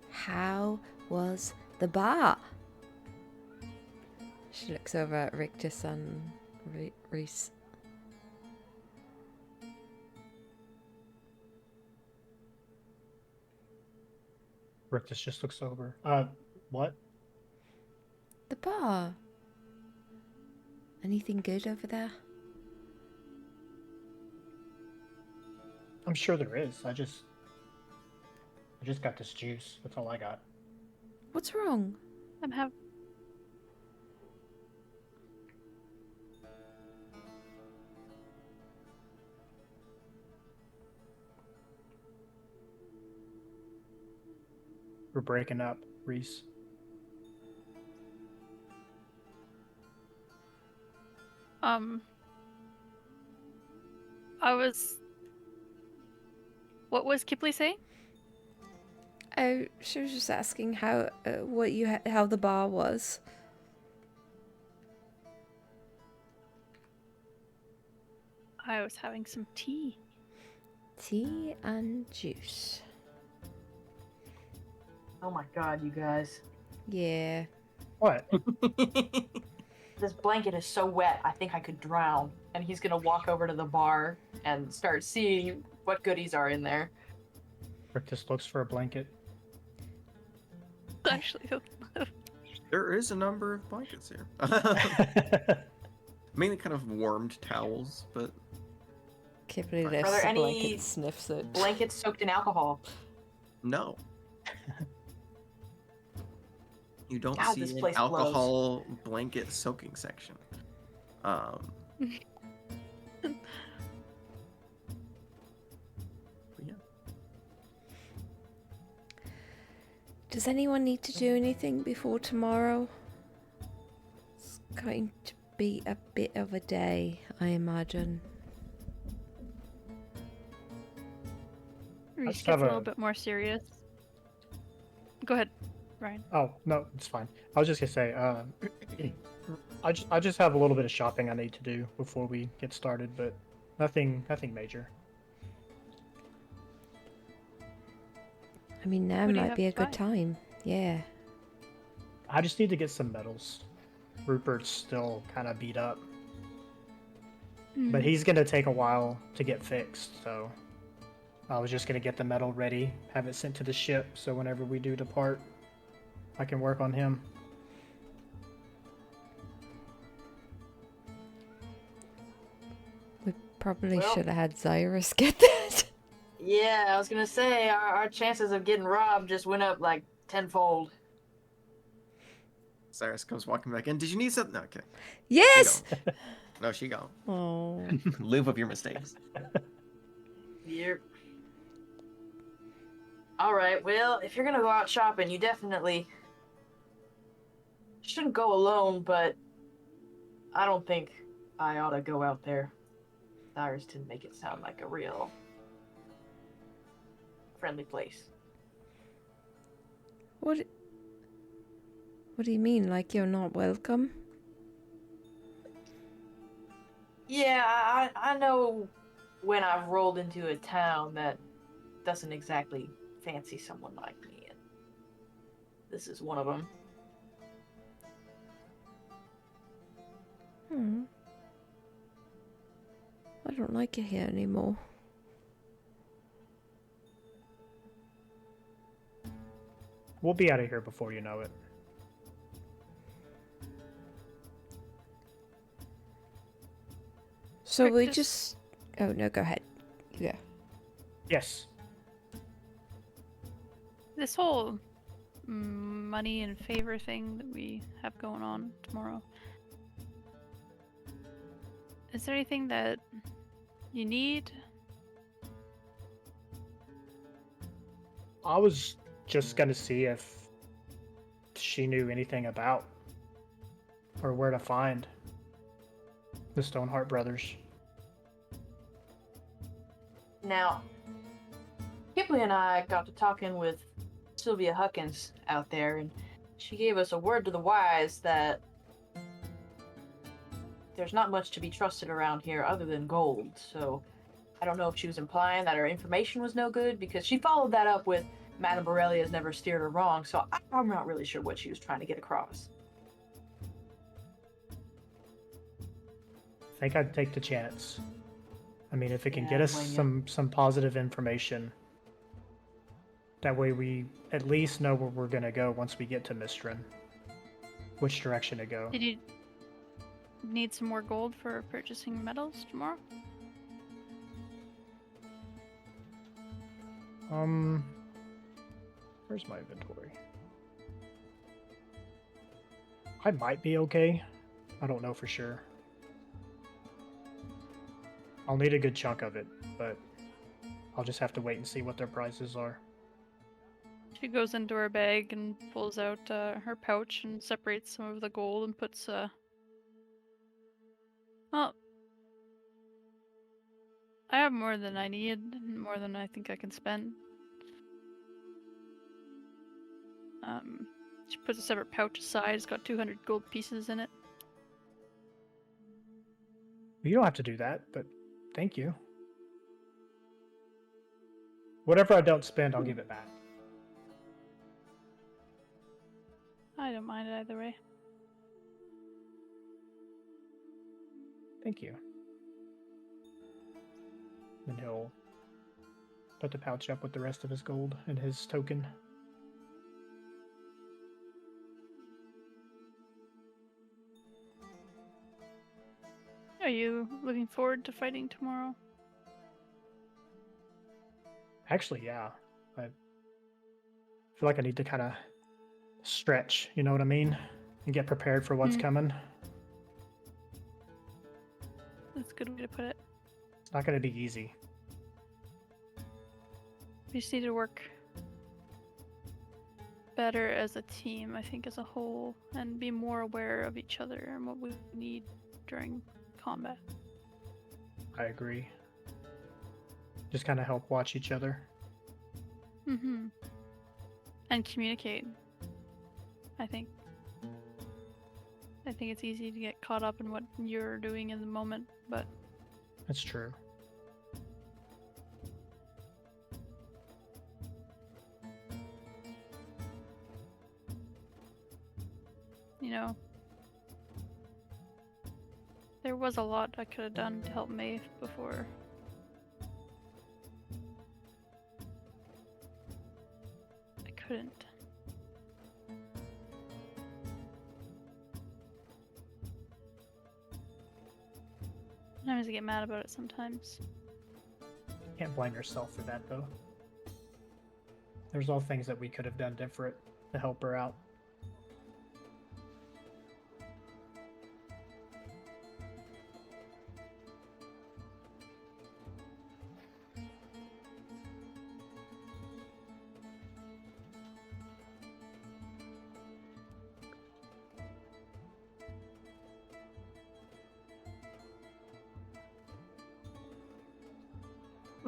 How was the bar? She looks over at Rictus and Reese. Rictus just looks over. What? The bar. Anything good over there? I'm sure there is. I just got this juice. That's all I got. What's wrong? I'm have. We're breaking up, Reese. What was Kipley saying? Oh, she was just asking how how the bar was. I was having some tea. Tea and juice. Oh my god, you guys. Yeah. What? This blanket is so wet, I think I could drown. And he's gonna walk over to the bar and start seeing what goodies are in there. Rictus looks for a blanket. Actually, There is a number of blankets here. Mainly kind of warmed towels, but Kipley Are lifts there the any blanket and sniffs it. Blankets soaked in alcohol. no. You don't God, see this an place blows. alcohol blanket soaking section. But yeah. Does anyone need to do anything before tomorrow? It's going to be a bit of a day, I imagine. Reese just gets have a little a- bit more serious. Go ahead, Ryan. Oh no, it's fine. I was just gonna say, I just have a little bit of shopping I need to do before we get started, but nothing major. I mean, now What do you might have be a to good buy? time. Yeah. I just need to get some medals. Rupert's still kind of beat up, but he's gonna take a while to get fixed. So I was just gonna get the medal ready, have it sent to the ship, so whenever we do depart, I can work on him. We probably Well- should have had Cyrus get that. Yeah, I was gonna say our chances of getting robbed just went up like tenfold. Cyrus comes walking back in. Did you need something? No, okay. Yes! She gone. No, she gone. Oh. Live with your mistakes. Yep. All right. Well, if you're gonna go out shopping, you definitely shouldn't go alone. But I don't think I ought to go out there. Cyrus didn't make it sound like a real friendly place. What do you mean? Like you're not welcome? Yeah, I know when I've rolled into a town that doesn't exactly fancy someone like me, and this is one of them. Hmm. I don't like it here anymore. We'll be out of here before you know it. So Rick, we just- just... Oh, no, go ahead. Yeah. Yes. This whole money and favor thing that we have going on tomorrow. Is there anything that you need? I was just gonna see if she knew anything about or where to find the Stoneheart brothers. Now, Kipley and I got to talking with Sylvia Huckins out there, and she gave us a word to the wise that there's not much to be trusted around here other than gold. So I don't know if she was implying that her information was no good, because she followed that up with Madame Borelli has never steered her wrong, so I'm not really sure what she was trying to get across. I think I'd take the chance. I mean, if it can Yeah, get us blame ya. some positive information, that way we at least know where we're gonna go once we get to Mistrin, which direction to go. Did you need some more gold for purchasing metals tomorrow? Where's my inventory? I might be okay. I don't know for sure. I'll need a good chunk of it, but I'll just have to wait and see what their prices are. She goes into her bag and pulls out her pouch and separates some of the gold and puts well, I have more than I need, more than I think I can spend. She puts a separate pouch aside. It's got 200 gold pieces in it. You don't have to do that, but thank you. Whatever I don't spend, I'll give it back. I don't mind it either way. Thank you. Then he'll put the pouch up with the rest of his gold and his token. Are you looking forward to fighting tomorrow? Actually, yeah. I feel like I need to kind of stretch, you know what I mean? And get prepared for what's coming. That's a good way to put it. It's not going to be easy. We just need to work better as a team, I think, as a whole, and be more aware of each other and what we need during combat. I agree. Just kind of help watch each other. Mm-hmm. And communicate. I think it's easy to get caught up in what you're doing in the moment, but That's true. you know, there was a lot I could have done to help Maeve before. I couldn't. Sometimes I get mad about it sometimes. Can't blame yourself for that, though. There's all things that we could have done different to help her out.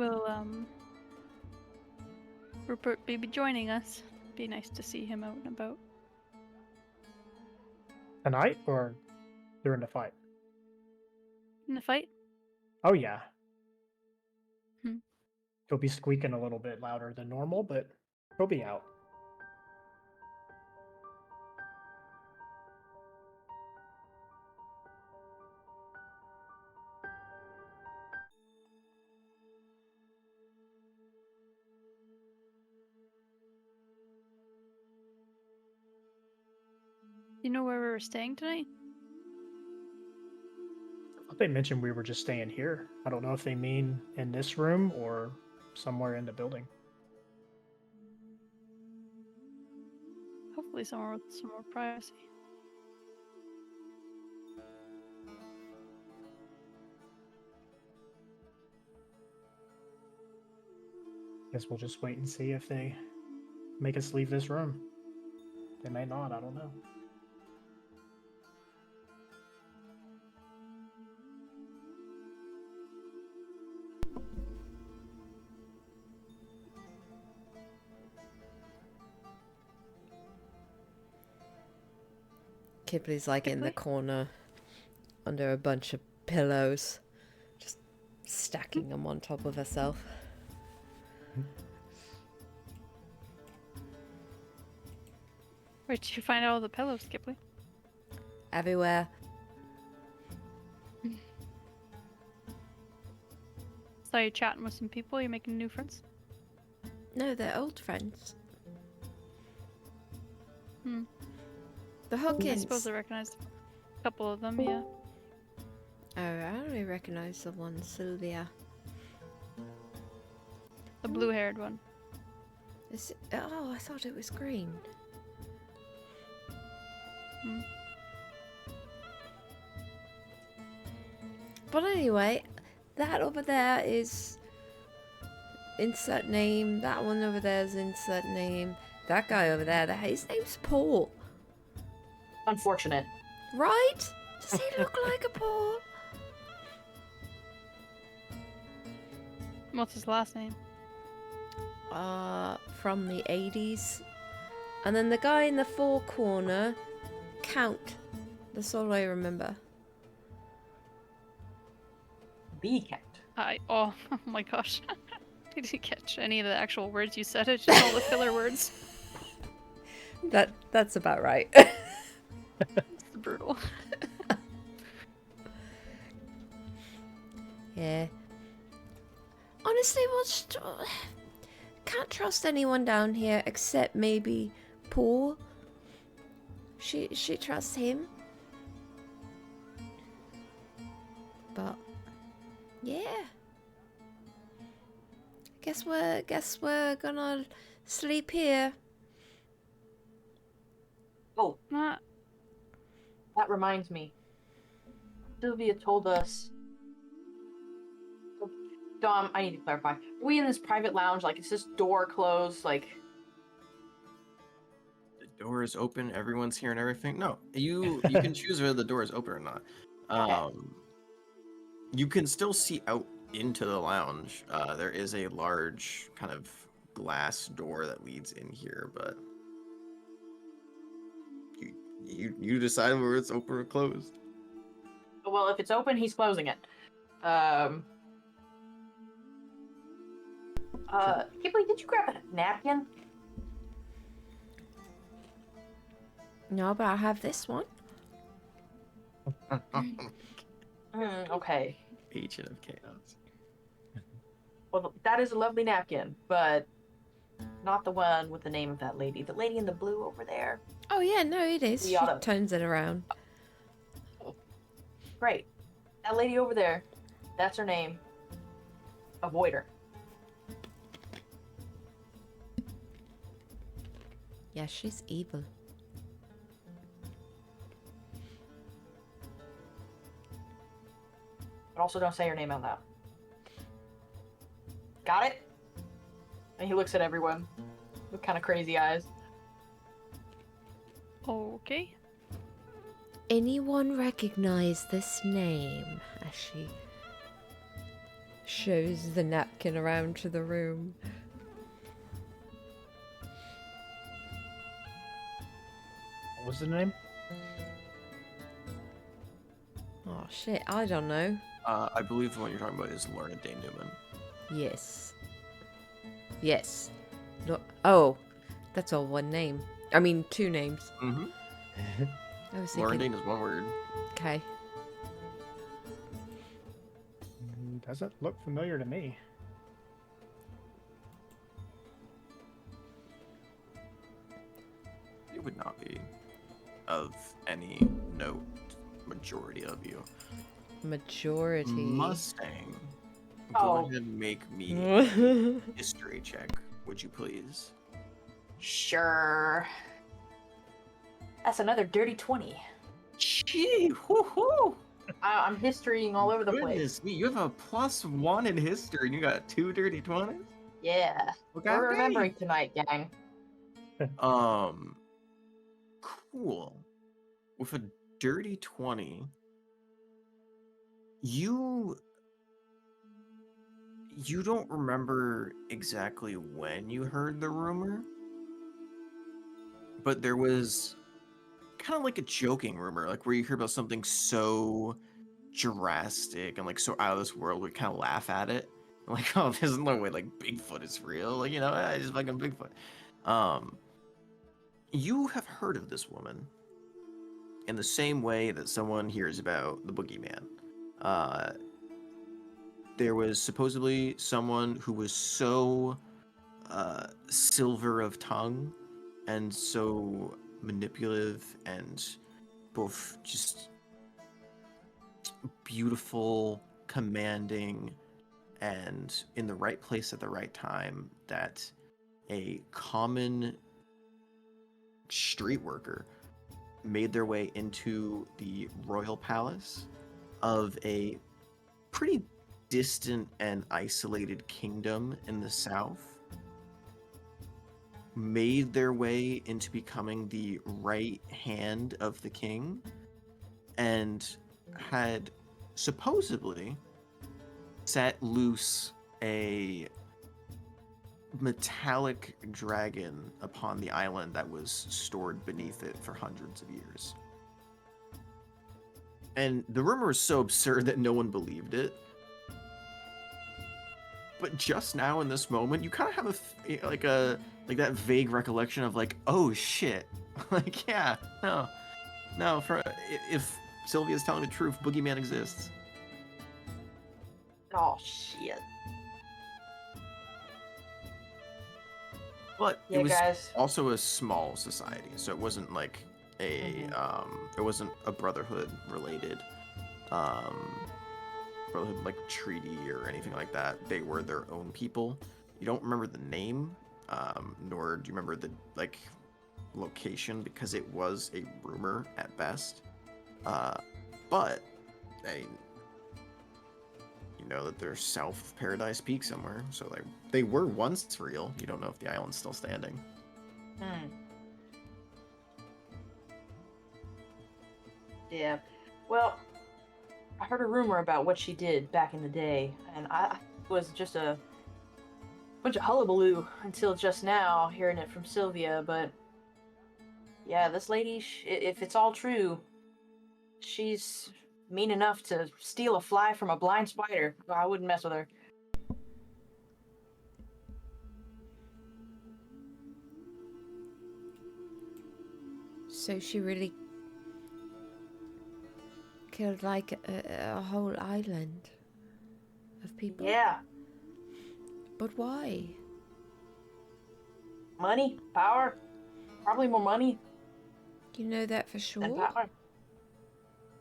Will Rupert be joining us? Be nice to see him out and about. Tonight or during the fight? In the fight? Oh, yeah. Hmm. He'll be squeaking a little bit louder than normal, but he'll be out. You know where we were staying tonight? I thought they mentioned we were just staying here. I don't know if they mean in this room or somewhere in the building. Hopefully somewhere with some more privacy. Guess we'll just wait and see if they make us leave this room. They may not, I don't know. Kipley's like in the Kipley? corner under a bunch of pillows, just stacking them on top of herself. Where did you find all the pillows, Kipley? Everywhere. Saw you chatting with some people. You making new friends? No, they're old friends. Hmm. The I Hawkins. suppose I recognized a couple of them. Yeah. Oh, I only recognise the one, Sylvia. The blue-haired one. Is it... Oh, I thought it was green. Hmm. But anyway, that over there is insert name. That one over there is insert name. That guy over there, his name's Paul. Unfortunate. Right? Does he look like a Paul? What's his last name? From the 80s. And then the guy in the far corner, Count. That's all I remember. Bee cat. Oh my gosh. Did you catch any of the actual words you said? It's just all the filler words. That's about right. It's brutal. Yeah. Honestly, can't trust anyone down here except maybe Paul. She trusts him. But yeah. Guess we're gonna sleep here. Oh, Not that reminds me. Sylvia told us. Dom, I need to clarify. Are we in this private lounge? Like, is this door closed? Like, door is open, everyone's here and everything. No, you can choose whether the door is open or not. You can still see out into the lounge. There is a large kind of glass door that leads in here, but you decide whether it's open or closed. Well, if it's open, he's closing it. Kipling, did you grab a napkin? No, but I have this one. Okay. Agent of chaos. Well, that is a lovely napkin, but not the one with the name of that lady. The lady in the blue over there. Oh yeah, no, it is. We She oughta- turns it around. Great. That lady over there. That's her name. Avoid her. Yeah, she's evil. But also don't say her name out loud. Got it? And he looks at everyone with kind of crazy eyes. Okay. Anyone recognize this name? As she shows the napkin around to the room. What was the name? Oh shit, I don't know. I believe the one you're talking about is Lorna Day Newman. Yes. Yes. Oh, that's all one name. I mean, two names. Mm-hmm. I was Lorna thinking. Dane is one word. Okay. Doesn't look familiar to me. It would not be of any note, majority of you. Majority. Mustang, go Oh. ahead and make me a history check, would you please? Sure. That's another dirty 20. Gee, whoo-hoo! I'm historying all over the place. Goodness me, you have a +1 in history and you got 2 dirty 20s? Yeah. Well, We're goddamn. remembering tonight, gang. Cool. With a dirty 20, you don't remember exactly when you heard the rumor, but there was kind of like a joking rumor, like where you hear about something so drastic and like so out of this world, we kind of laugh at it. Like, oh, there's no way like Bigfoot is real. Like, it's just fucking Bigfoot. You have heard of this woman in the same way that someone hears about the boogeyman. There was supposedly someone who was so silver of tongue and so manipulative and both just beautiful, commanding, and in the right place at the right time that a common street worker made their way into the royal palace of a pretty distant and isolated kingdom in the south, made their way into becoming the right hand of the king, and had supposedly set loose a metallic dragon upon the island that was stored beneath it for hundreds of years. And the rumor is so absurd that no one believed it. But just now in this moment, you kind of have like that vague recollection of like, oh shit, like yeah, no, if Sylvia's telling the truth, Boogeyman exists. Oh, shit. But Yeah, it was guys. also a small society, so it wasn't like a it wasn't a brotherhood related brotherhood like treaty or anything like that. They were their own people. You don't remember the name, nor do you remember the like location because it was a rumor at best. But you know that they're south of Paradise Peak somewhere, so they were once real. You don't know if the island's still standing. Yeah. Well, I heard a rumor about what she did back in the day, and I was just a bunch of hullabaloo until just now, hearing it from Sylvia, but yeah, this lady, if it's all true, she's mean enough to steal a fly from a blind spider. I wouldn't mess with her. So she really killed like a whole island of people? Yeah. But why? Money, power, probably more money You know that for than sure? power.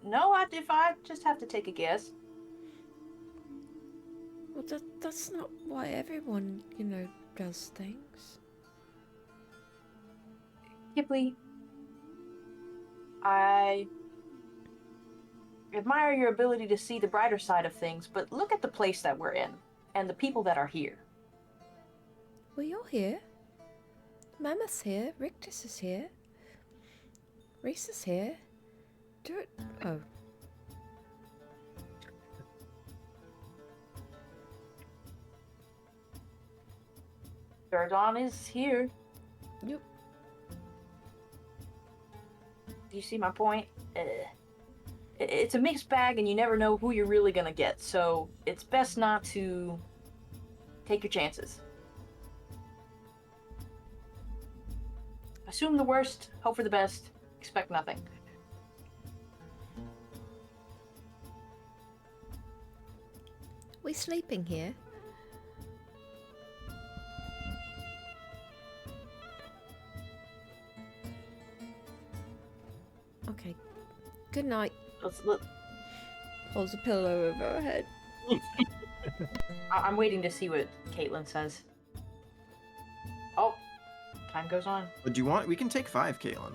No, if I just have to take a guess. Well, that's not why everyone, does things. Kipley, I admire your ability to see the brighter side of things, but look at the place that we're in and the people that are here. Well, you're here. Mammoth's here. Rictus is here. Reese is here. Do it. Oh. Verdon is here. Yep. Do you see my point? It's a mixed bag, and you never know who you're really gonna get, so it's best not to take your chances. Assume the worst, hope for the best, expect nothing. We sleeping here? Okay. Good night. Look, Pulls a pillow over her head. I'm waiting to see what Caitlin says. Oh, time goes on. But do you want? We can take 5, Caitlin.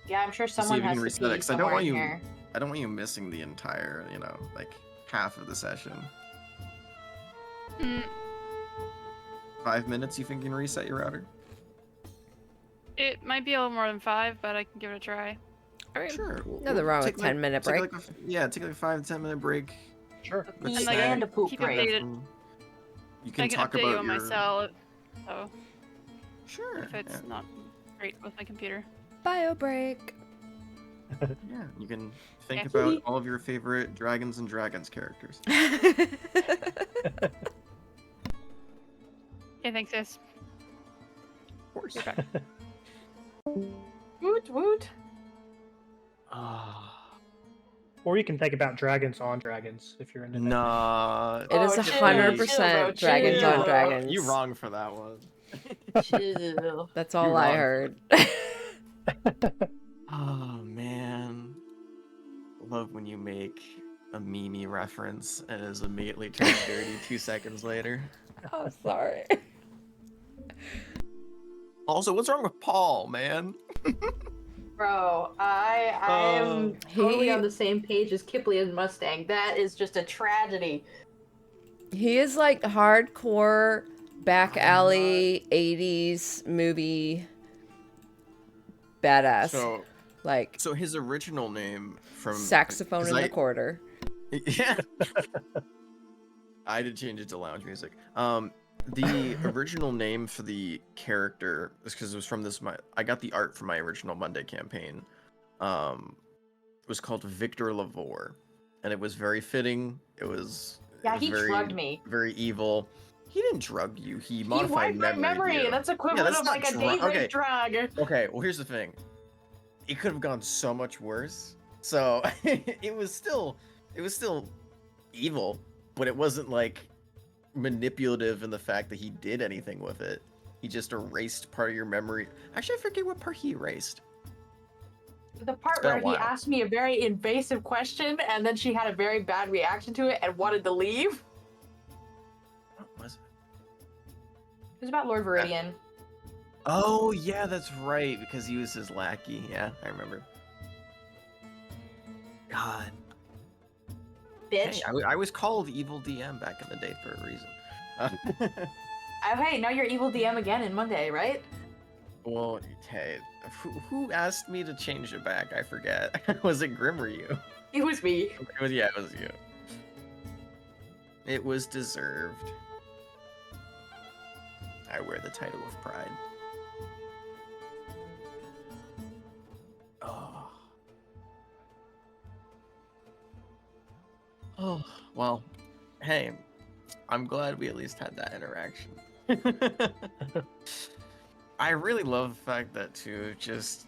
Yeah, I'm sure To see someone if you has can to reset pee it, 'cause I don't somewhere want in you. here. I don't want you missing the entire, like half of the session. Mm, 5 minutes, you think you can reset your router? it might be a little more than 5, but I can give it a try. Sure. Nothing wrong with take, like- 10-minute take, break. Take like a 5 to 10 minute break. Sure. Go Pee And, like, and a poop keep break. updated. You can I can talk update about you on your... my cell, so Sure. if it's not great with my computer. Bio break. Yeah, you can think Yeah. about all of your favorite Dragons and Dragons characters. Okay, thanks, sis. Of course. You're back. Woot woot. Or you can think about dragons on dragons if you're into that. Nah. It is Oh, chill, 100% chill, dragons chill. on dragons. You wrong for that one. Chill. That's all You're I wrong. heard. Oh man. Love when you make a Mimi reference and is immediately turned dirty 2 seconds later. Oh, sorry. Also, what's wrong with Paul, man? Bro, I am totally on the same page as Kipley and Mustang. That is just a tragedy. He is like hardcore back alley 80s movie badass. Like So his original name from saxophone 'cause in I- the quarter. Yeah. I did change it to lounge music. The original name for the character is because it was from I got the art from my original Monday campaign. It was called Victor Lavore, and it was very fitting. It was He very, drugged me. very evil. He didn't drug you. He He modified wiped my memory. you. That's equivalent that's of not like a dru- date rape okay. drug. Okay, well here's the thing. It could have gone so much worse. So it was still evil, but it wasn't like manipulative in the fact that he did anything with it. He just erased part of your memory. Actually, I forget what part he erased. The part been a where he while. asked me a very invasive question and then she had a very bad reaction to it and wanted to leave. What was it? It was about Lord Viridian. Oh yeah, that's right, because he was his lackey. Yeah, I remember. God. Bitch. Hey, I was called Evil DM back in the day for a reason. Oh, hey, now you're evil DM again in Monday, right? Well, hey, who asked me to change it back? I forget. Was it Grim or you? It was me. Yeah, it was you. It was deserved. I wear the title of pride. Oh. Oh, well, hey, I'm glad we at least had that interaction. I really love the fact that, too, just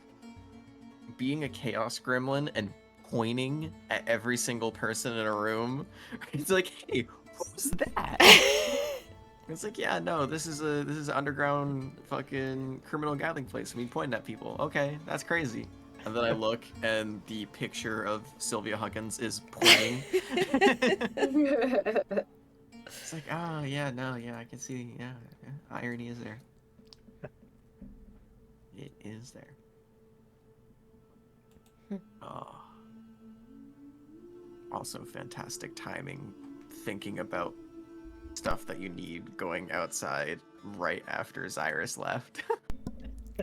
being a chaos gremlin and pointing at every single person in a room. It's like, hey, who's that? It's like, yeah, no, this is an underground fucking criminal gathering place. Me pointing at people. Okay, that's crazy. And then I look, and the picture of Sylvia Huggins is playing. It's like, oh, yeah, no, yeah, I can see, yeah, irony is there. It is there. Oh. Also, fantastic timing, thinking about stuff that you need going outside right after Zyrus left.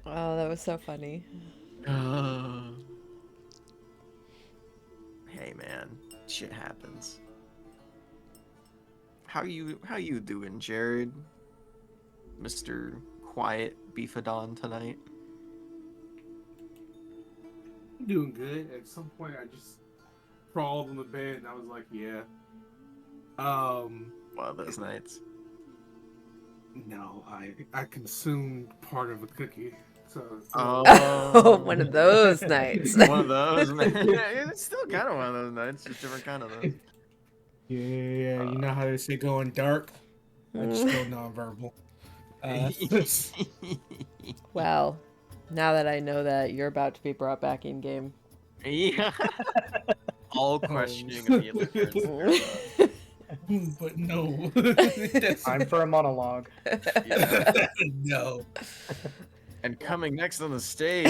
Oh, that was so funny. Hey man, shit happens. How you doing, Jared? Mr. Quiet Beefadon tonight? I'm doing good. At some point, I just crawled on the bed and I was like, yeah. One of those nights. No, I consumed part of a cookie. So Oh, one of those nights. One of those, man. It's still kind of one of those nights, just different kind of those. yeah, you know how they say going dark? I just go nonverbal. Well, now that I know that, you're about to be brought back in game. Yeah. All questioning of the interference. But no. Time for a monologue. Yeah. No. And coming next on the stage,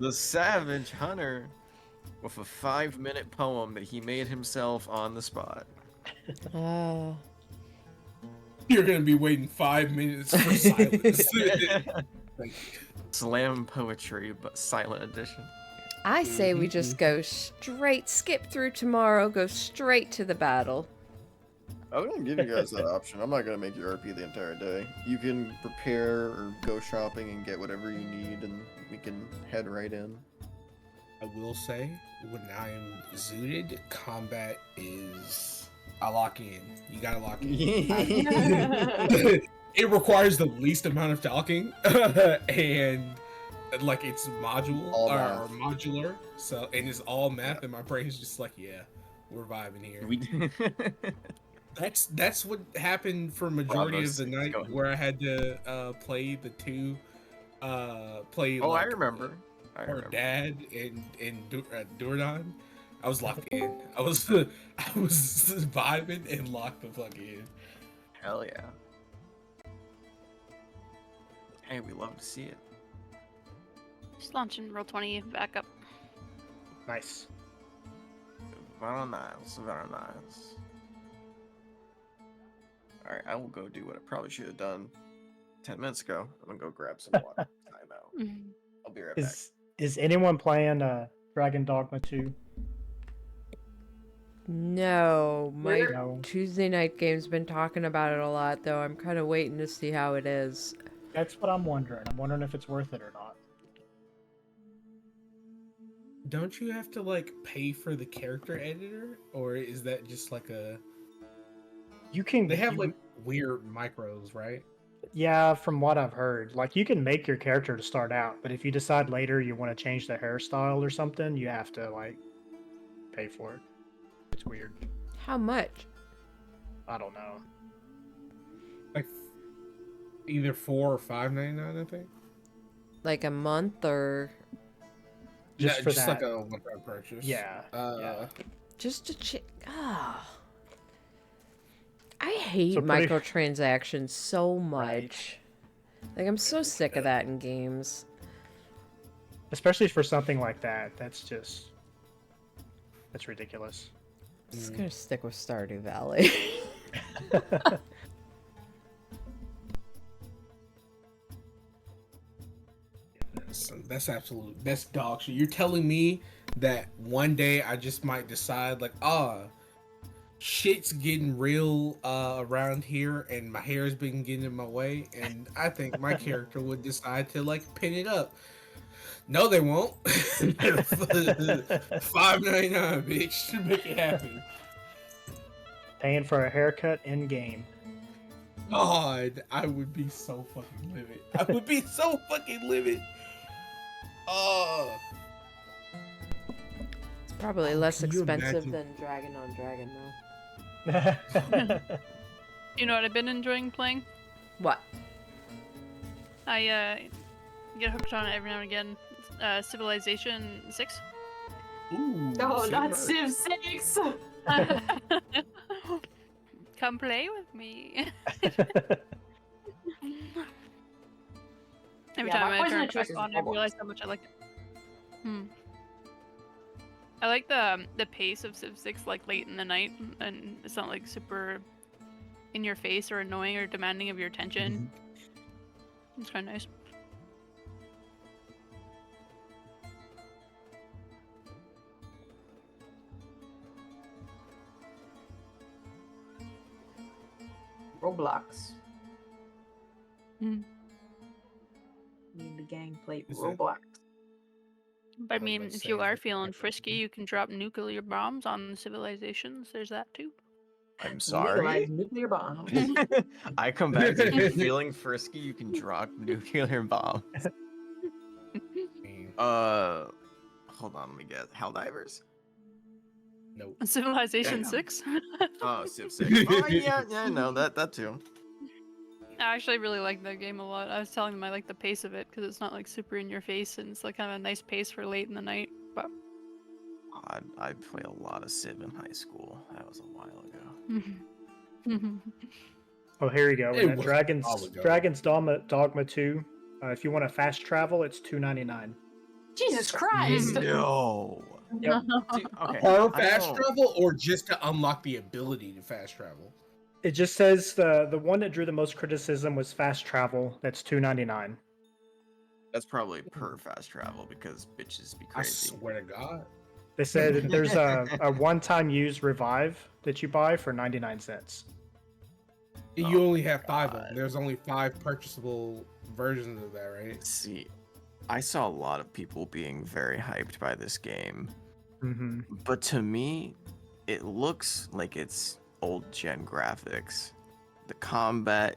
the Savage Hunter with a 5-minute poem that he made himself on the spot. Oh. You're gonna be waiting 5 minutes for silence. Slam poetry, but silent edition. I say we just go straight, skip through tomorrow, go straight to the battle. I'm gonna give you guys that option. I'm not gonna make you RP the entire day. You can prepare or go shopping and get whatever you need, and we can head right in. I will say, when I am zooted, combat is I lock in. You gotta lock in. It requires the least amount of talking, and like it's modular. So and it's all math, and my brain is just like, yeah, we're vibing here. That's what happened for majority of the night where I had to play the two play. Oh, like, I remember. Her dad and Durdan. I was locked in. I was vibing and locked the fuck in. Hell yeah. Hey, we love to see it. Just launching Roll20 back up. Nice. Very nice, very nice. Alright, I will go do what I probably should have done 10 minutes ago. I'm gonna go grab some water. Time out. I'll be right back. Is anyone playing Dragon Dogma 2? No, my No. Tuesday night game's been talking about it a lot, though. I'm kind of waiting to see how it is. That's what I'm wondering. I'm wondering if it's worth it or not. Don't you have to like pay for the character editor, or is that just like a? You can. They have like weird micros, right? Yeah, from what I've heard, like you can make your character to start out, but if you decide later you want to change the hairstyle or something, you have to like pay for it. It's weird. How much? I don't know. Like either $4 or $5.99, I think. Like a month or Just for just that. like a one-time purchase. Yeah. Yeah. just to check? Ah. I hate So pretty- microtransactions so much. Like, I'm so sick of that in games. Especially for something like that. That's ridiculous. I'm just gonna stick with Stardew Valley. That's dog shit. You're telling me that one day I just might decide like, shit's getting real around here, and my hair's been getting in my way, and I think my character would decide to like pin it up. No, they won't. $5.99, bitch, to make it happen. Paying for a haircut in game. God, I would be so fucking livid. I would be so fucking livid. Oh. It's probably less can you expensive imagine? than Dragon on Dragon, though. You know what I've been enjoying playing? What? I get hooked on it every now and again. Civilization 6. Ooh, No, not Civ. Civ 6! Come play with me. Every Yeah, time my I poison turn of it choice back is on, I Roblox. realize how much I like it. I like the pace of Civ 6 like late in the night, and it's not like super in your face or annoying or demanding of your attention. It's kind of nice. Roblox. Mm. Need the gang play Is it- Roblox. But I was mean, about to if say, you is are it feeling like- frisky, you can drop nuclear bombs on the civilizations. There's that too. I'm Legalize sorry. nuclear bombs. I come back to you feeling frisky. You can drop nuclear bombs. Hold on, let me guess. Helldivers? Nope. Civilization Damn. 6. Oh, Civ 6. Oh, yeah, no, that too. I actually really like that game a lot. I was telling them I like the pace of it because it's not like super in your face and it's like kind of a nice pace for late in the night. But I'd play a lot of Civ in high school. That was a while ago. Oh, here you go. It And was Dragon's all ago. Dragon's Dogma 2. If you want to fast travel, it's $2.99. Jesus Christ! No. Yep. See, okay. Per I fast know. travel, or just to unlock the ability to fast travel? It just says the one that drew the most criticism was fast travel. That's $2.99. That's probably per fast travel because bitches be I crazy. swear to God. They said that there's a one-time use revive that you buy for 99 cents. You Oh only have 5 of God. them. There's only 5 purchasable versions of that, right? See, I saw a lot of people being very hyped by this game, Mm-hmm. but to me, it looks like it's old gen graphics. The combat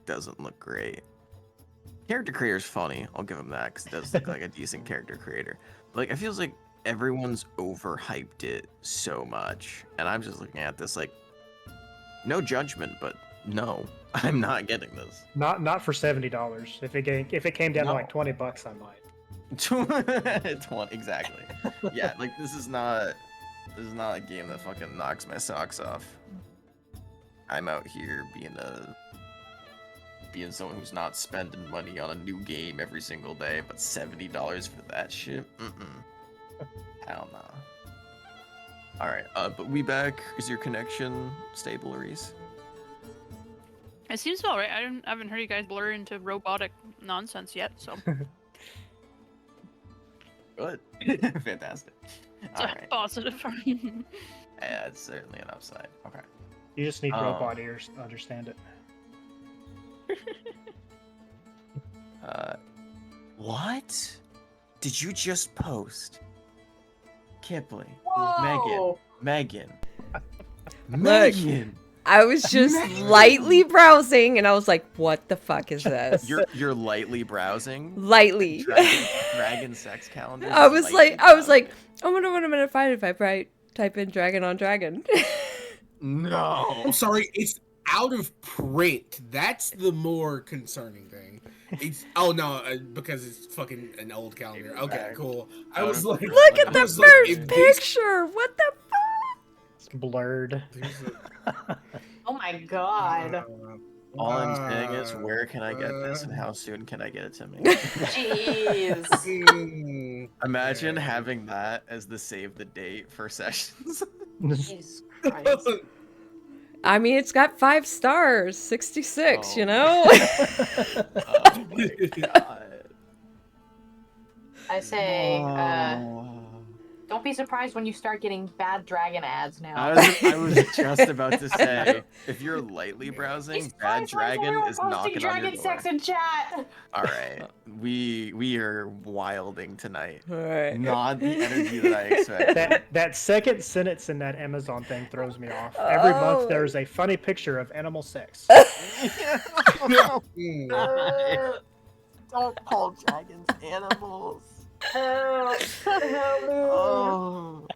doesn't look great. Character creator's funny, I'll give him that because it does look like a decent character creator. But like, it feels like everyone's overhyped it so much, and I'm just looking at this like, no judgment, but no, I'm not getting this. Not for $70. If it came down to No. like $20, I might. 20 exactly. Yeah, like this is not a game that fucking knocks my socks off. I'm out here being someone who's not spending money on a new game every single day, but $70 for that shit? Hell nah. Alright, but we back. Is your connection stable, Reese? It seems all right. I haven't heard you guys blur into robotic nonsense yet, so Good. Fantastic. it's Alright. positive. Yeah, it's certainly an upside. Okay. You just need Oh. robot ears to understand it. What? Did you just post? Kipley. Whoa! Megan. Look. Megan. I was just lightly browsing and I was like, what the fuck is this? You're lightly browsing. Lightly. Dragon sex calendar. I was like, I wonder what I'm gonna find if I type in Dragon on Dragon. No. I'm sorry, it's out of print. That's the more concerning thing. It's because it's fucking an old calendar. Okay, Right. cool. I Out was of like, print. Look at I the was like, first if this- picture. What the fuck? It's blurred. Oh my god. All I'm saying is, where can I get this, and how soon can I get it to me? Jeez. Imagine having that as the save the date for sessions. Jesus Christ. I mean, it's got 5 stars, 66, Oh. you know? Oh my god. I say, Oh. don't be surprised when you start getting bad dragon ads now. I was just about to say, if you're lightly browsing, He's Bad surprised why Dragon everyone is posting knocking on your dragon door. sex in chat. All right, we are wilding tonight. Alright. Not the energy that I expected. That second sentence in that Amazon thing throws me off. Every Oh. month there's a funny picture of animal sex. Don't call dragons animals. Help me. Oh.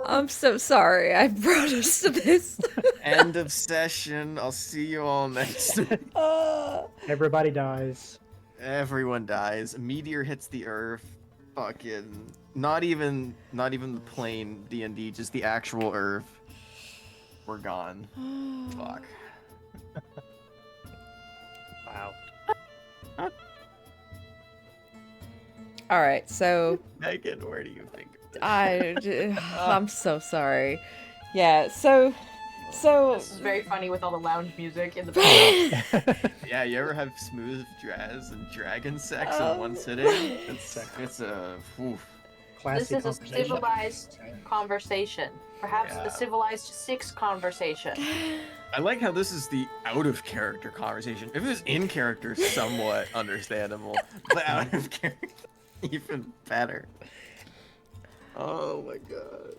I'm so sorry I brought us to this. End of session. I'll see you all next week. Everybody dies. Everyone dies. A meteor hits the earth. Fucking not even the plain D&D, just the actual earth. We're gone. Fuck. Wow. Alright, so Megan, where do you think? I'm so sorry. Yeah, so This is very funny with all the lounge music in the background. Yeah, you ever have smooth jazz and dragon sex in one sitting? It's a oof. Classy This is a conversation. civilized conversation. Perhaps Yeah. the civilized 6 conversation. I like how this is the out of character conversation. If it was in character, somewhat understandable, but out of character, even better. Oh my god.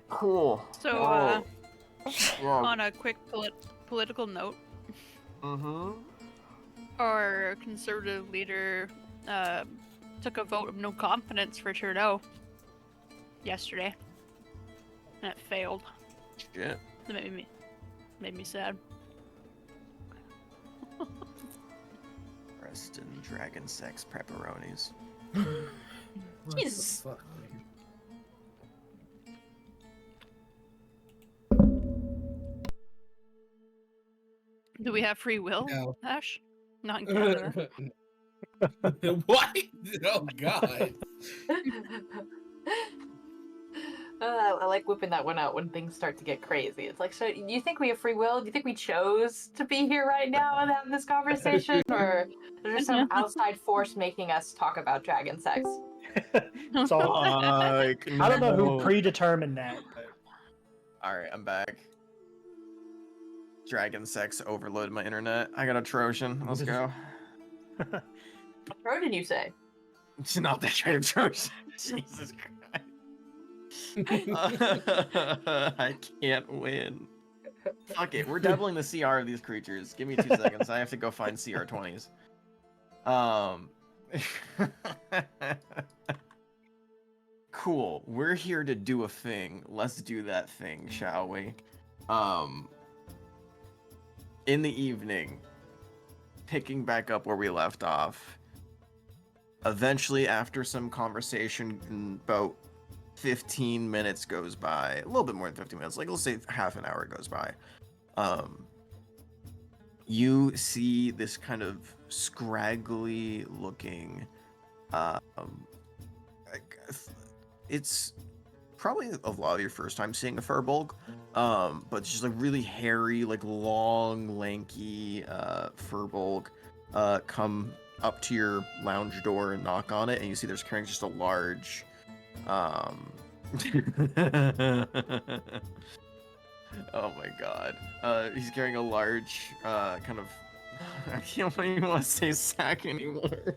Cool. So, Yeah. on a quick political note, our conservative leader took a vote of no confidence for Trudeau yesterday, and it failed. Shit. It made me sad. Rest in dragon sex pepperonis. What Jesus. the fuck, man? Do we have free will, No. Ash? Not in Canada. What? Oh god. I like whipping that one out when things start to get crazy. It's like, so do you think we have free will? Do you think we chose to be here right now and have this conversation? Or there's some outside force making us talk about dragon sex? It's all, I don't know who no. predetermined that, but Alright, I'm back. Dragon sex overloaded my internet. I got a Trojan. Let's go. What road did you say? It's not that kind of Trojan. Jesus Christ. I can't win. Fuck it. We're doubling the CR of these creatures. Give me 2 seconds. I have to go find CR 20s. Cool. We're here to do a thing. Let's do that thing, shall we? In the evening, picking back up where we left off. Eventually, after some conversation, about 15 minutes goes by. A little bit more than 15 minutes. Like, let's say half an hour goes by. You see this kind of scraggly looking, it's probably a lot of your first time seeing a Furbolg, but it's just like really hairy, like long, lanky Furbolg come up to your lounge door and knock on it, and you see there's carrying just a large oh my god. He's carrying a large kind of I can't even want to say sack anymore.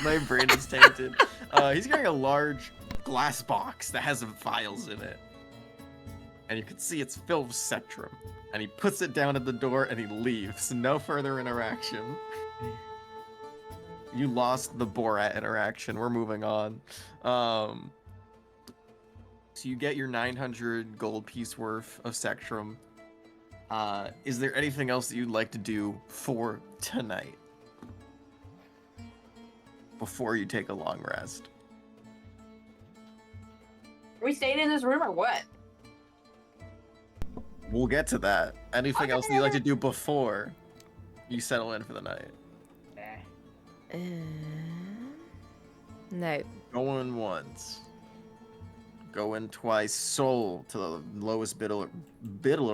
My brain is tainted. He's carrying a large glass box that has some files in it. And you can see it's filled with Sectrum. And he puts it down at the door and he leaves. No further interaction. You lost the Borat interaction. We're moving on. So you get your 900 gold piece worth of Sectrum. Is there anything else that you'd like to do for tonight? Before you take a long rest. Are we staying in this room or what? We'll get to that. Anything else that you'd like to do before you settle in for the night? No. Going once. Going twice. Soul to the lowest biddler.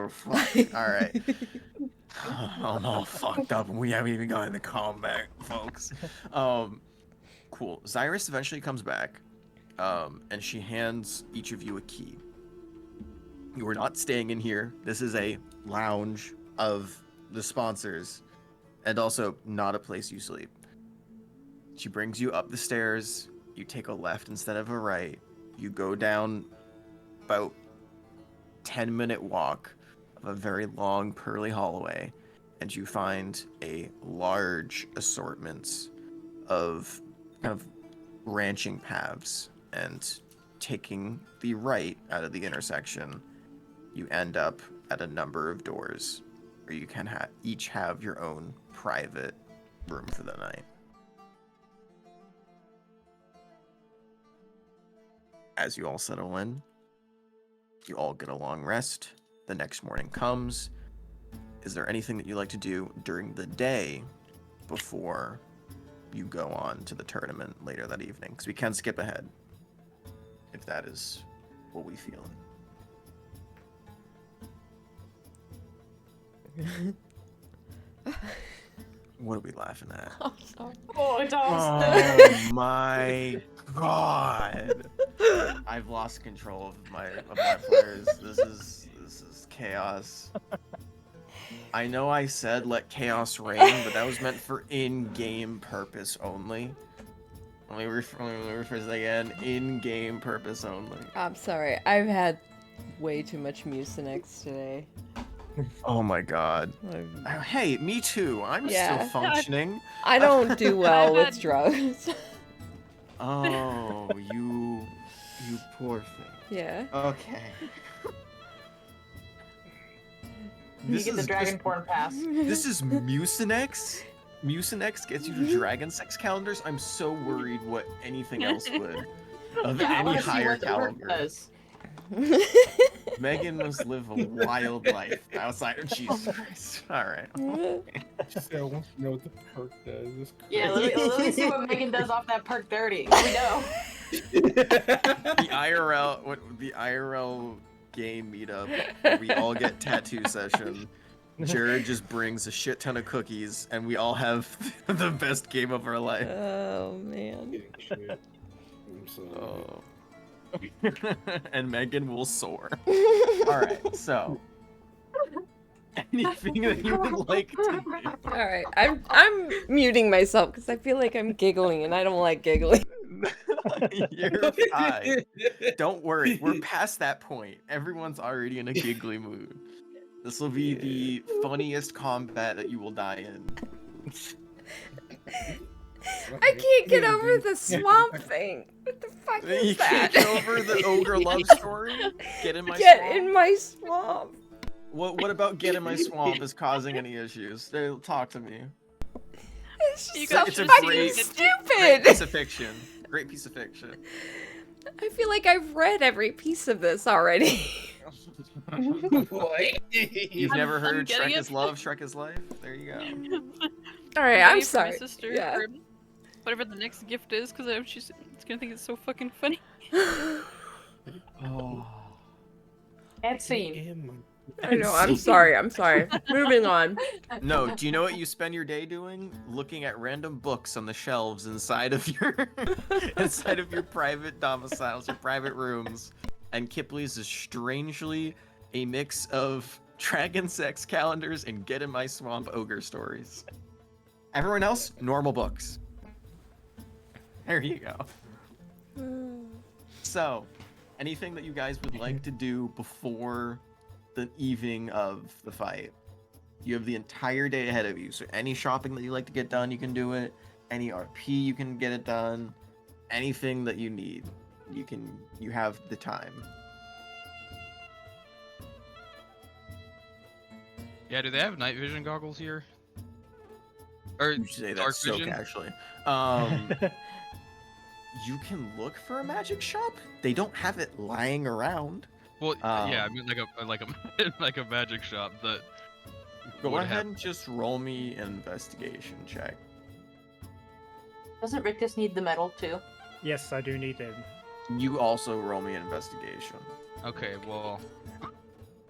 Fuck. Alright. I'm all fucked up and we haven't even gotten to combat, folks. cool. Zyrus eventually comes back, and she hands each of you a key. You are not staying in here. This is a lounge of the sponsors, and also not a place you sleep. She brings you up the stairs. You take a left instead of a right. You go down about 10-minute walk of a very long, pearly hallway, and you find a large assortment of kind of ranching paths. And taking the right out of the intersection, you end up at a number of doors where you can each have your own private room for the night. As you all settle in, you all get a long rest. The next morning comes. Is there anything that you like to do during the day before you go on to the tournament later that evening? Because we can skip ahead if that is what we feel. What are we laughing at? I'm sorry. Oh, Dawson. Oh my god! I've lost control of my players. This is chaos. I know I said let chaos reign, but that was meant for in-game purpose only. Let me rephrase that again. In-game purpose only. I'm sorry. I've had way too much Mucinex today. Oh my god. Hey, me too. I'm Yeah. still functioning. I don't do well I've with had- drugs. Oh, you poor thing. Yeah. Okay. You get the dragon porn pass. This is Mucinex? Mucinex gets you to dragon sex calendars? I'm so worried what anything else would. Of Yeah, I any wanna see higher what the perk caliber. does. Megan must live a wild life outside of Jesus Christ. Alright. She said, I want to know what the perk does. It's Yeah, crazy. let me see what Megan does off that perk 30. We know. The IRL game meetup where we all get tattoo session. Jared just brings a shit ton of cookies and we all have the best game of our life. Oh man. Shit. I'm sorry. Oh. And Megan will soar. Alright, so anything that you would like to do. All right. I'm muting myself because I feel like I'm giggling and I don't like giggling. You're fine. Don't worry, we're past that point. Everyone's already in a giggly mood. This will be the funniest combat that you will die in. I can't get over the swamp thing. What the fuck You is can't that? get over the ogre love story? Get in my Get swamp? in my swamp. What about get in my swamp is causing any issues? Talk to me. It's You just guys so it's a fucking great- Great stupid. piece of fiction. Great piece of fiction. I feel like I've read every piece of this already. What? You've never I'm heard getting Shrek it. is love, Shrek is life? There you go. All right, Getting I'm it for sorry. My sister, Yeah. or whatever the next gift is, because she's gonna think it's so fucking funny. Oh. And scene. I know. I'm sorry. I'm sorry. Moving on. No, do you know what you spend your day doing? Looking at random books on the shelves inside of your private domiciles, your private rooms. And Kipley's is strangely a mix of dragon sex calendars and get in my swamp ogre stories. Everyone else, normal books. There you go. So, anything that you guys would like to do before the evening of the fight? You have the entire day ahead of you, so any shopping that you like to get done, you can do it. Any RP, you can get it done. Anything that you need, you have the time. Yeah, do they have night vision goggles here? Or You say that dark so vision? casually. You can look for a magic shop. They don't have it lying around. Well, yeah, I Um, mean like a like a magic shop that Go would ahead have. and just roll me an investigation check. Doesn't Rictus need the medal too? Yes, I do need it. You also roll me an investigation. Okay, well,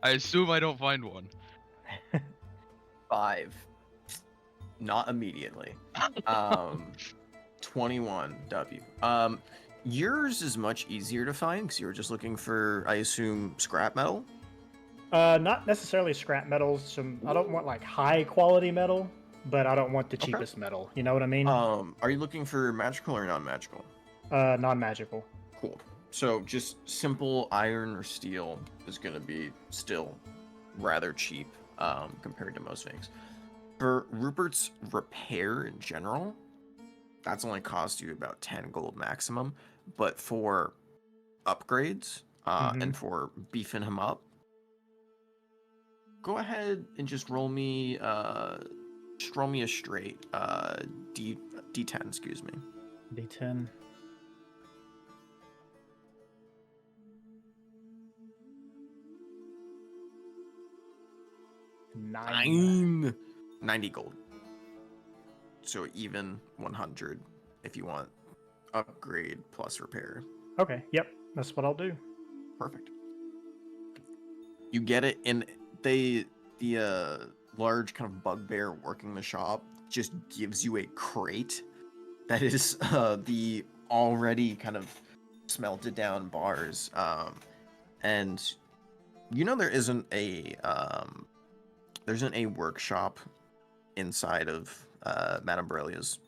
I assume I don't find one. 5. Not immediately. 21 W. Yours is much easier to find because you were just looking for, I assume, scrap metal. Not necessarily scrap metals. I don't want like high quality metal, but I don't want the Okay. cheapest metal. You know what I mean? Are you looking for magical or non-magical? Non-magical. Cool. So just simple iron or steel is going to be still rather cheap compared to most things. For Rupert's repair in general, that's only cost you about 10 gold maximum. But for upgrades and for beefing him up, go ahead and just roll me a straight D10, excuse me. D10. Nine. 90 gold. So even 100 if you want upgrade plus repair. Okay, yep, that's what I'll do. Perfect. You get it, and the large kind of bugbear working the shop just gives you a crate that is the already kind of smelted down bars, and you know there isn't a workshop inside of Madame Borelia's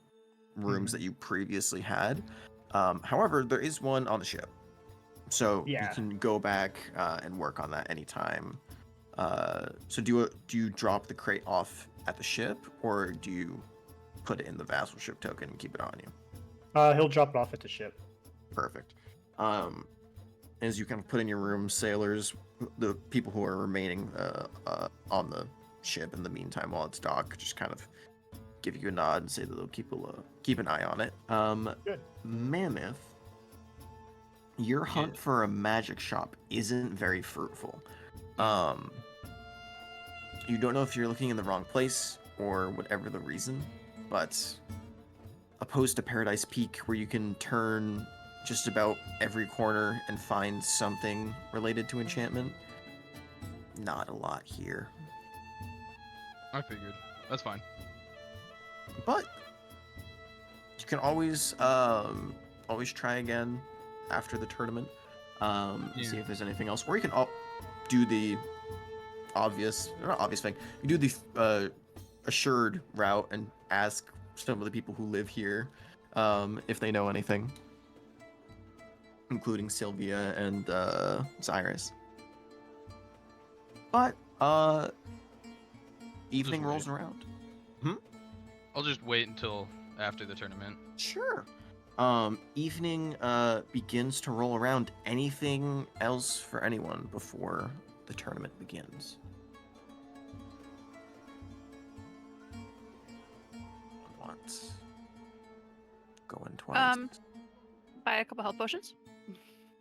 rooms that you previously had. However, there is one on the ship, so you can go back and work on that anytime. So do you drop the crate off at the ship, or do you put it in the vassalship token and keep it on you? He'll drop it off at the ship. Perfect. As you kind of put in your room, sailors, the people who are remaining on the ship in the meantime while it's docked, just kind of give you a nod and say that they'll keep an eye on it. Good. Mammoth, your hunt for a magic shop isn't very fruitful. You don't know if you're looking in the wrong place or whatever the reason, but opposed to Paradise Peak, where you can turn just about every corner and find something related to enchantment, not a lot here. I figured. That's fine. But you can always try again after the tournament. See if there's anything else, or you can do the not obvious thing. You do the assured route and ask some of the people who live here if they know anything, including Sylvia and Cyrus. But evening rolls around. I'll just wait until after the tournament. Sure. Evening begins to roll around. Anything else for anyone before the tournament begins? Once. Going twice. Buy a couple health potions.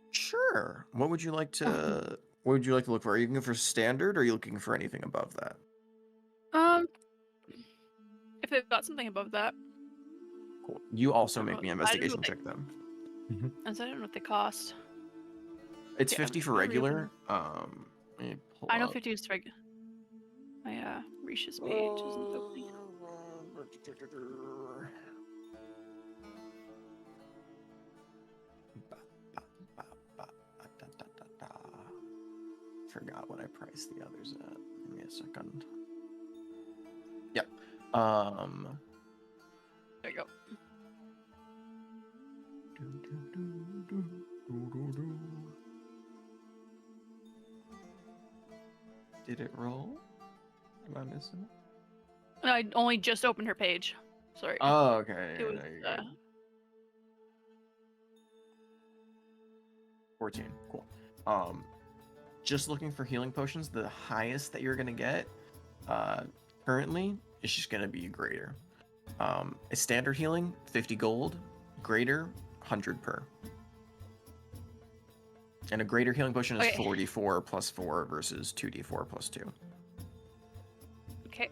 Sure. What would you like to look for? Are you looking for standard, or are you looking for anything above that? If they've got something above that. Cool. You also make me an investigation check then. As I don't know what they cost. It's 50 for regular. Let me pull I know up. 50 is regular. My Risha's page isn't opening. Forgot what I priced the others at. Give me a second. Yep. There you go. Did it roll? Am I missing it? I only just opened her page. Sorry. Oh, okay. It was, no, you're good. 14. Cool. Just looking for healing potions. The highest that you're gonna get, currently, is just gonna be greater. A standard healing, 50 gold. Greater, 100 per. And a greater healing potion is 44 plus 4 versus 2d4 plus 2. Okay.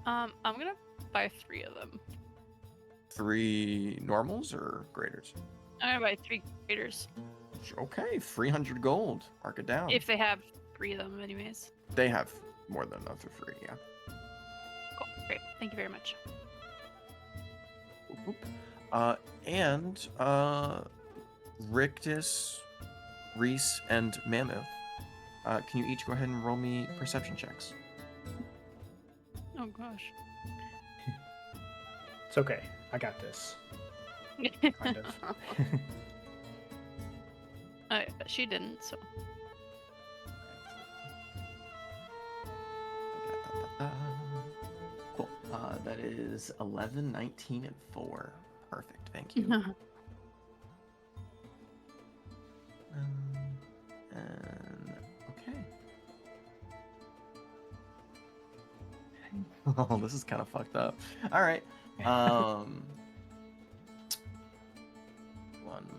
I'm gonna buy 3 of them. 3 normals or graders? I'm gonna buy 3 graders. Okay, 300 gold. Mark it down. If they have 3 of them, anyways. They have more than enough for free, yeah. Cool. Great. Thank you very much. And Rictus, Reese, and Mammoth. Can you each go ahead and roll me perception checks? Oh gosh. It's okay. I got this. Kind of. She didn't, so. Cool. That is 11, 19, and 4. Perfect. Thank you. And okay. Oh, this is kind of fucked up. All right. One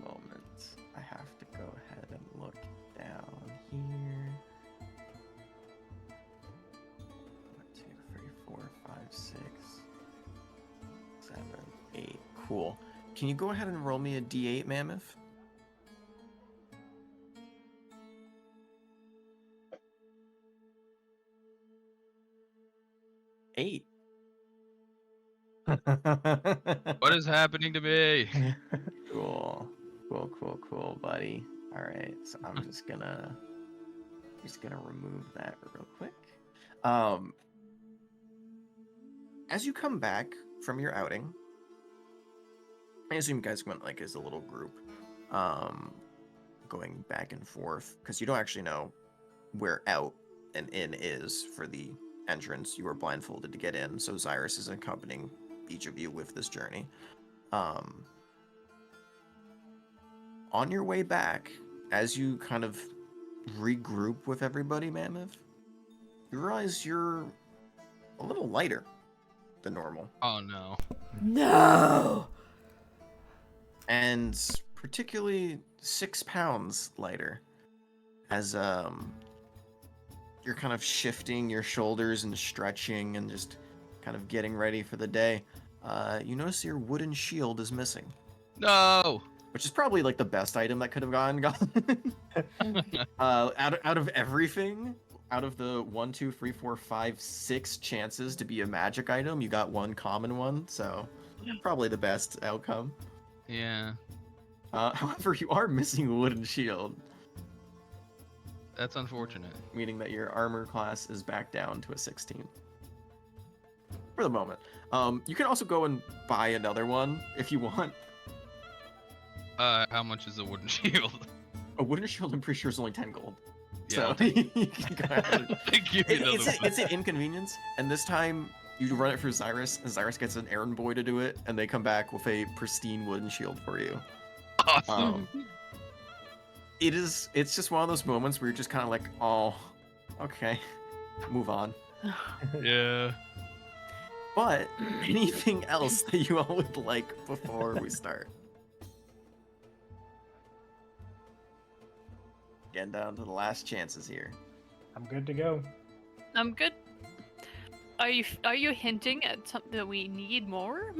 moment. I have to go ahead and look down here. 1, 2, 3, 4, 5, 6, 7, 8. Cool. Can you go ahead and roll me a D8, Mammoth? Eight. What is happening to me? Cool. Cool, buddy. All right, so I'm just gonna remove that real quick. As you come back from your outing, I assume you guys went like as a little group, going back and forth because you don't actually know where out and in is for the entrance. You were blindfolded to get in, so Zyrus is accompanying each of you with this journey. On your way back, as you kind of regroup with everybody, Mammoth, you realize you're a little lighter than normal. Oh no. No! And particularly 6 pounds lighter. As you're kind of shifting your shoulders and stretching and just kind of getting ready for the day, you notice your wooden shield is missing. No. Which is probably like the best item that could have gone. Out of everything, out of the 1, 2, 3, 4, 5, 6 chances to be a magic item, you got one common one, so probably the best outcome. Yeah. However, you are missing a wooden shield, That's unfortunate. meaning that your armor class is back down to a 16. For the moment. You can also go and buy another one if you want. How much is a wooden shield? A wooden shield, I'm pretty sure, is only 10 gold. Yeah. So you can go ahead. Give me another one. It's an inconvenience, and this time you run it for Zyrus, and Zyrus gets an errand boy to do it, and they come back with a pristine wooden shield for you. Awesome. It's just one of those moments where you're just kind of like, oh, okay, move on. Yeah. But anything else that you all would like before we start? Getting down to the last chances here. I'm good to go. I'm good. Are you hinting at something that we need more?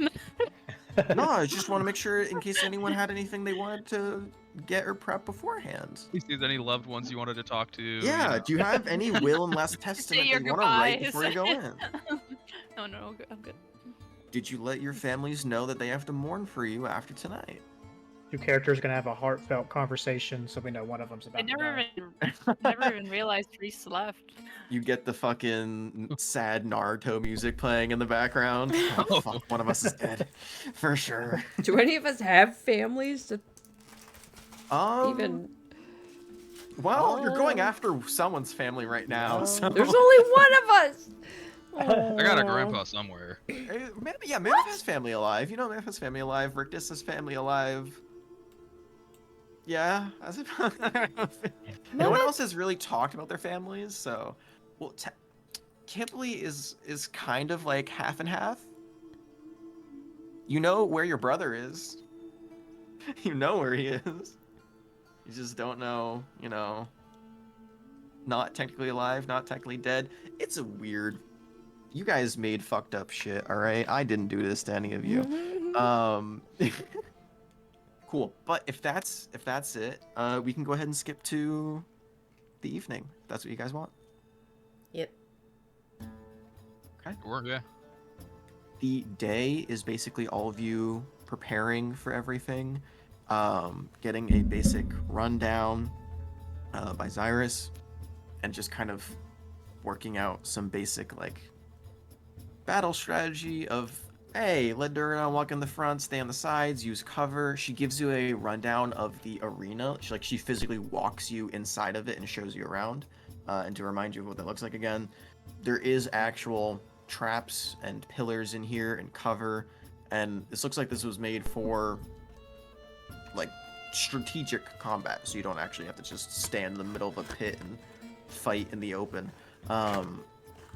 No, I just want to make sure in case anyone had anything they wanted to get or prep beforehand. If there's any loved ones you wanted to talk to. Yeah, you know. do you have any will and last testament your that you want to write goodbyes. before you go in? No, I'm good. Did you let your families know that they have to mourn for you after tonight? 2 characters gonna have a heartfelt conversation, so we know one of them's about I never even realized Reese left. You get the fucking sad Naruto music playing in the background. Oh, fuck, one of us is dead. For sure. Do any of us have families to even... Well, you're going after someone's family right now, so... There's only one of us! I got a grandpa somewhere. Mammoth has family alive. You know Mammoth has family alive. Rictus has family alive. Yeah. No one else has really talked about their families, so... Well, Kipley is kind of like half and half. You know where your brother is. You know where he is. You just don't know, not technically alive, not technically dead. It's a weird... You guys made fucked up shit, alright? I didn't do this to any of you. Cool. But if that's it, we can go ahead and skip to the evening. If that's what you guys want. Yep. Okay. Yeah. The day is basically all of you preparing for everything, getting a basic rundown by Zyrus, and just kind of working out some basic like battle strategy of, hey, let Durgan walk in the front, stay on the sides, use cover. She gives you a rundown of the arena. She physically walks you inside of it and shows you around. And to remind you of what that looks like again, there is actual traps and pillars in here and cover. And this looks like this was made for like strategic combat, so you don't actually have to just stand in the middle of a pit and fight in the open.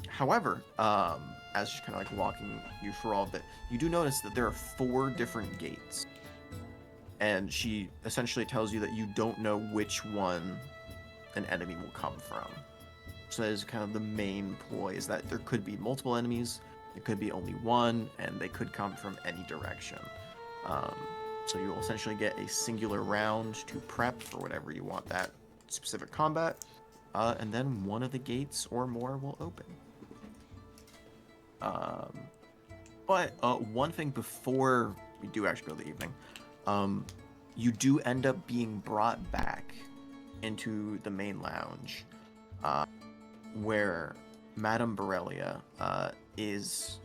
However, as she's kind of like walking you through all of it, you do notice that there are 4 different gates. And she essentially tells you that you don't know which one an enemy will come from. So that is kind of the main ploy, is that there could be multiple enemies, it could be only one, and they could come from any direction. So you'll essentially get a singular round to prep for whatever you want that specific combat, and then one of the gates or more will open. But one thing before we do actually go to the evening, you do end up being brought back into the main lounge, where Madame Borrelia is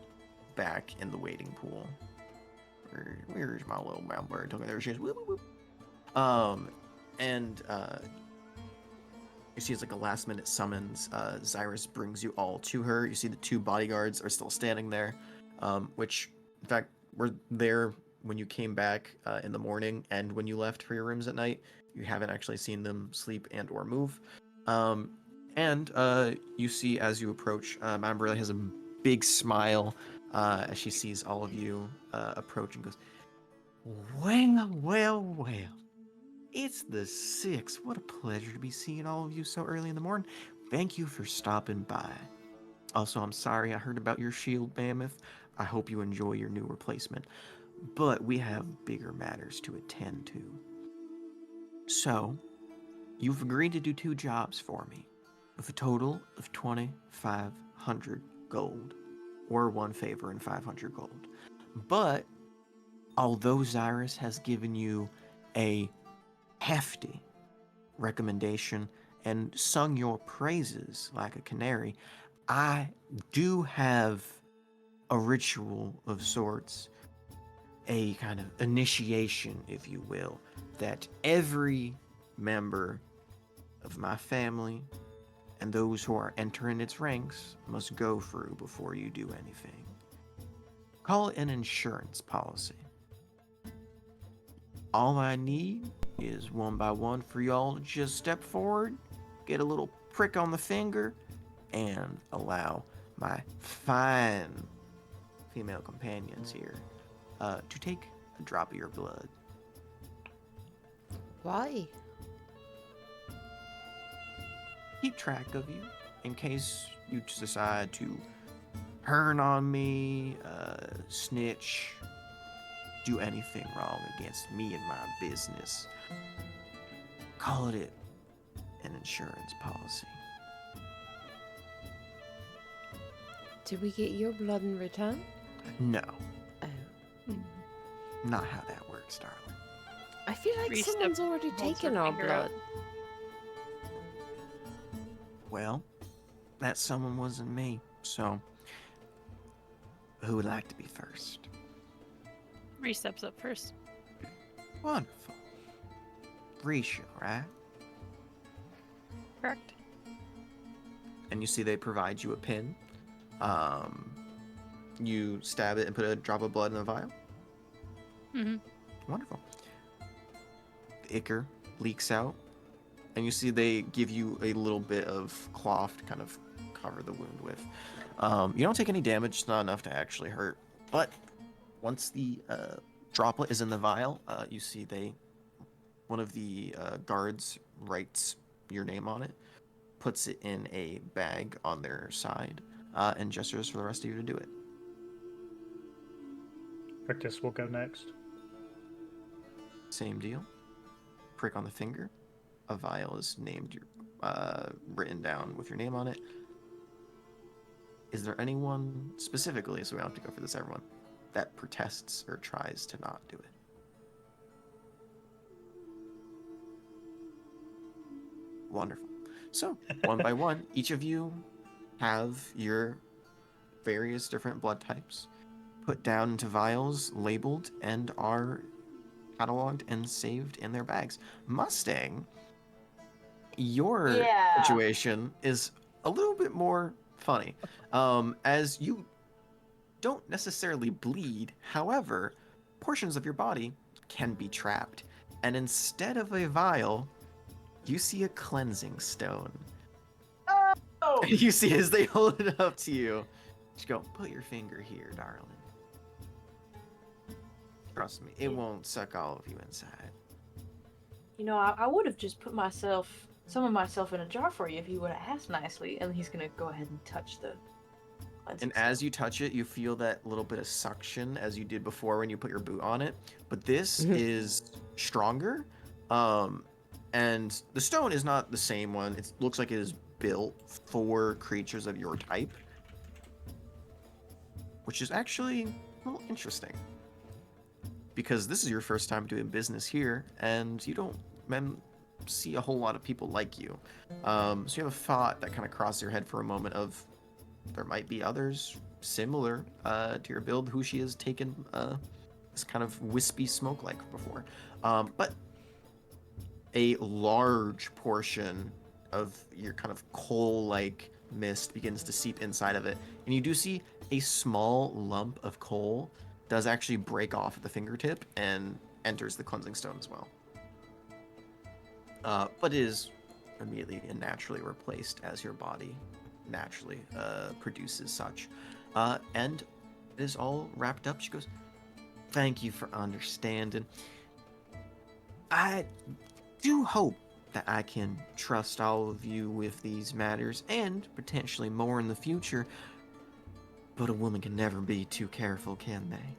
back in the waiting pool. Where's my little brown bird? Okay, there she is. Whoop, whoop, whoop. And you see it's like a last minute summons. Zyrus brings you all to her. You see the 2 bodyguards are still standing there, which in fact were there when you came back in the morning and when you left for your rooms at night. You haven't actually seen them sleep and or move. And you see as you approach, Madame Borrelia has a big smile as she sees all of you approach and goes, well. It's the 6th. What a pleasure to be seeing all of you so early in the morning. Thank you for stopping by. Also, I'm sorry I heard about your shield, Mammoth. I hope you enjoy your new replacement. But we have bigger matters to attend to. So, you've agreed to do 2 jobs for me, with a total of 2,500 gold, or 1 favor and 500 gold. But, although Zyrus has given you a hefty recommendation and sung your praises like a canary, I do have a ritual of sorts, a kind of initiation, if you will, that every member of my family and those who are entering its ranks must go through before you do anything. Call it an insurance policy. All I need is one by one for y'all to just step forward, get a little prick on the finger, and allow my fine female companions here to take a drop of your blood. Why? Keep track of you in case you decide to turn on me, snitch, do anything wrong against me and my business. Call it an insurance policy. Do we get your blood in return? No, Oh. not how that works, darling. I feel like Reese someone's already holds her taken our finger out. blood. Well, that someone wasn't me, so who would like to be first? Reese steps up first. Wonderful. Risha, right? Correct. And you see they provide you a pin. You stab it and put a drop of blood in a vial. Mm-hmm. Wonderful. The ichor leaks out, and you see they give you a little bit of cloth to kind of cover the wound with. You don't take any damage, it's not enough to actually hurt. But once the droplet is in the vial, you see one of the guards writes your name on it, puts it in a bag on their side, and gestures for the rest of you to do it. Victus will go next. Same deal. Prick on the finger. A vial is named, written down with your name on it. Is there anyone specifically, so we don't have to go for this, everyone, that protests or tries to not do it. Wonderful. So, one by one, each of you have your various different blood types put down into vials, labeled, and are cataloged and saved in their bags. Mustang, your Yeah. situation is a little bit more funny, as you don't necessarily bleed. However, portions of your body can be trapped, and instead of a vial, you see a cleansing stone. Oh! And you see as they hold it up to you, just go, put your finger here, darling. Trust me, it won't suck all of you inside. You know, I would have just put some of myself in a jar for you if you would have asked nicely. And he's gonna go ahead and touch the cleansing And as stone. you touch it, you feel that little bit of suction as you did before when you put your boot on it. But this is stronger. And the stone is not the same one. It looks like it is built for creatures of your type, which is actually a little interesting. Because this is your first time doing business here, and you don't see a whole lot of people like you. So you have a thought that kind of crosses your head for a moment of, there might be others similar to your build who she has taken this kind of wispy smoke like before. But a large portion of your kind of coal-like mist begins to seep inside of it, and you do see a small lump of coal does actually break off at the fingertip and enters the cleansing stone as well. But is immediately and naturally replaced as your body naturally produces such. And it is all wrapped up. She goes, thank you for understanding. I do hope that I can trust all of you with these matters and potentially more in the future, but a woman can never be too careful, can they?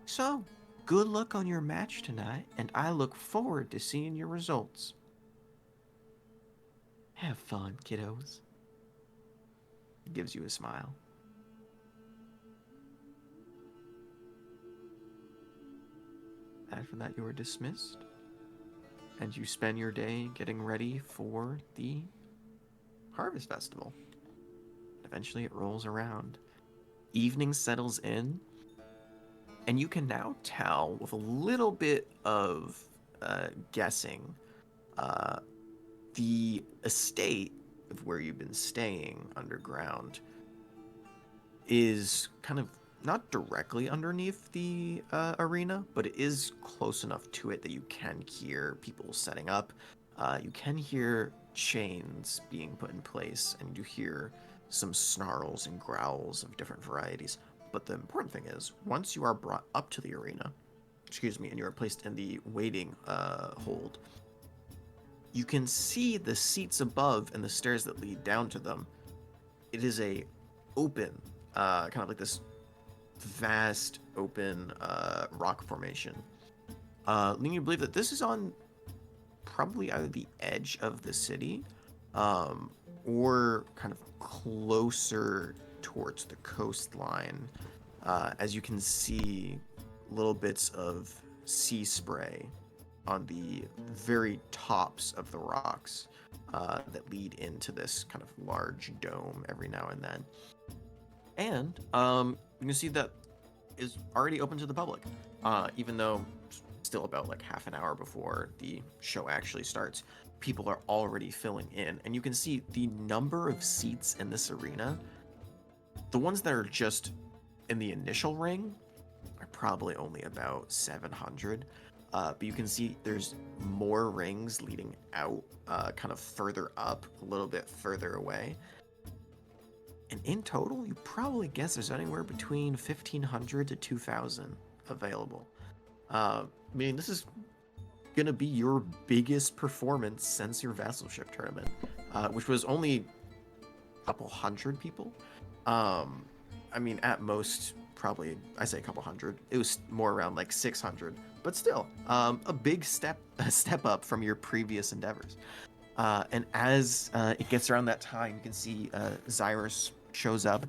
So, good luck on your match tonight, and I look forward to seeing your results. Have fun, kiddos. Gives you a smile. After that, you are dismissed, and you spend your day getting ready for the Harvest Festival. Eventually, it rolls around. Evening settles in, and you can now tell with a little bit of guessing, the estate of where you've been staying underground is kind of not directly underneath the arena, but it is close enough to it that you can hear people setting up. You can hear chains being put in place, and you hear some snarls and growls of different varieties. But the important thing is, once you are brought up to the arena, and you are placed in the waiting hold, you can see the seats above and the stairs that lead down to them. It is a open, kind of like this vast open rock formation, leading you to believe that this is on probably either the edge of the city, or kind of closer towards the coastline, as you can see little bits of sea spray on the very tops of the rocks that lead into this kind of large dome every now and then. And you can see that is already open to the public, even though it's still about like half an hour before the show actually starts. People are already filling in, and you can see the number of seats in this arena. The ones that are just in the initial ring are probably only about 700. But you can see there's more rings leading out, kind of further up, a little bit further away. And in total, you probably guess there's anywhere between 1,500 to 2,000 available. Meaning this is going to be your biggest performance since your vassalship tournament, which was only a couple hundred people. I mean, at most, probably, I say a couple hundred. It was more around like 600, but still, a big step up from your previous endeavors. And as it gets around that time, you can see Zyrus shows up,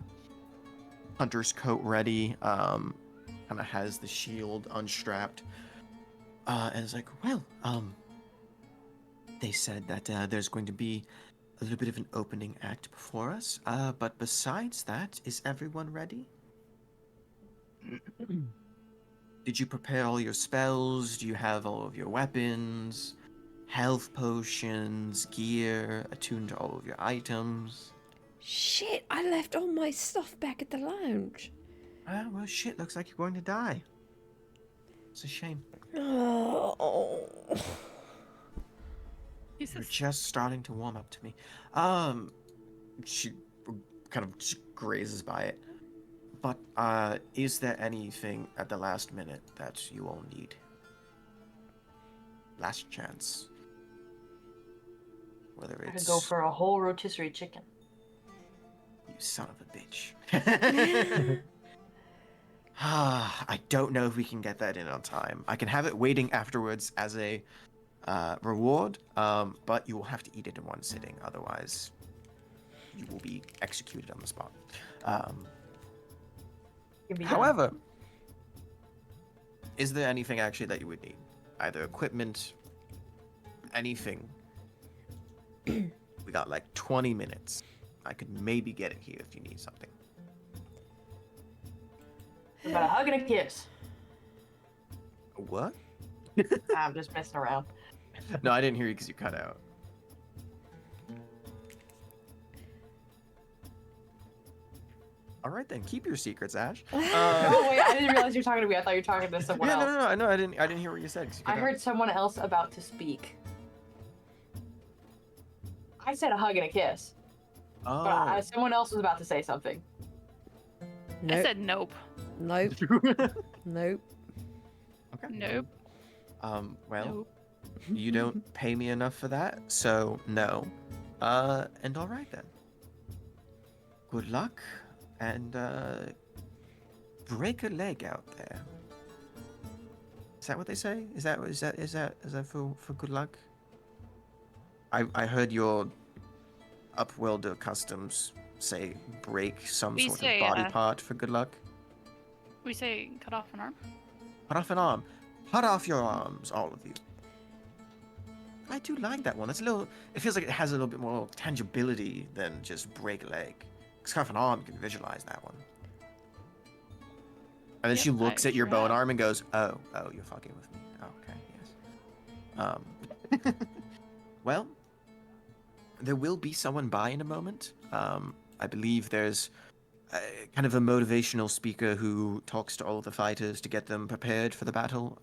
hunter's coat ready, kind of has the shield unstrapped, and is like, well, they said that there's going to be a little bit of an opening act before us, but besides that, is everyone ready? Did you prepare all your spells? Do you have all of your weapons, health potions, gear, attuned to all of your items? Shit, I left all my stuff back at the lounge. Ah, well, shit, looks like you're going to die. It's a shame. Oh. You're Jesus. just starting to warm up to me. She kind of just grazes by it. But, is there anything at the last minute that you all need? Last chance. Whether I could it's... go for a whole rotisserie chicken. You son of a bitch. I don't know if we can get that in on time. I can have it waiting afterwards as a reward, but you will have to eat it in one sitting. Otherwise, you will be executed on the spot. Can be done. However, is there anything actually that you would need? Either equipment, anything. We got like 20 minutes. I could maybe get it here if you need something. What about a hug and a kiss? What? I'm just messing around. No, I didn't hear you because you cut out. All right then, keep your secrets, Ash. Oh wait, I didn't realize you were talking to me. I thought you were talking to someone Yeah, else. no, I know. I didn't hear what you said. 'cause you I cut out. heard someone else about to speak. I said a hug and a kiss, Oh. but someone else was about to say something. Nope. I said nope. Nope. Nope. Okay. Nope. Well, Nope. you don't pay me enough for that, so no. And all right then. Good luck, and break a leg out there. Is that what they say? Is that for good luck? I heard your Upwelder customs say break some We sort say, of body part for good luck. We say cut off an arm. Cut off an arm. Cut off your arms, all of you. I do like that one. That's a little. It feels like it has a little bit more tangibility than just break a leg. Because cut off an arm, you can visualize that one. And then Yep, she looks I at your sure bow and have. arm and goes, "Oh, you're fucking with me. Okay, yes." Well, there will be someone by in a moment. I believe there's kind of a motivational speaker who talks to all of the fighters to get them prepared for the battle.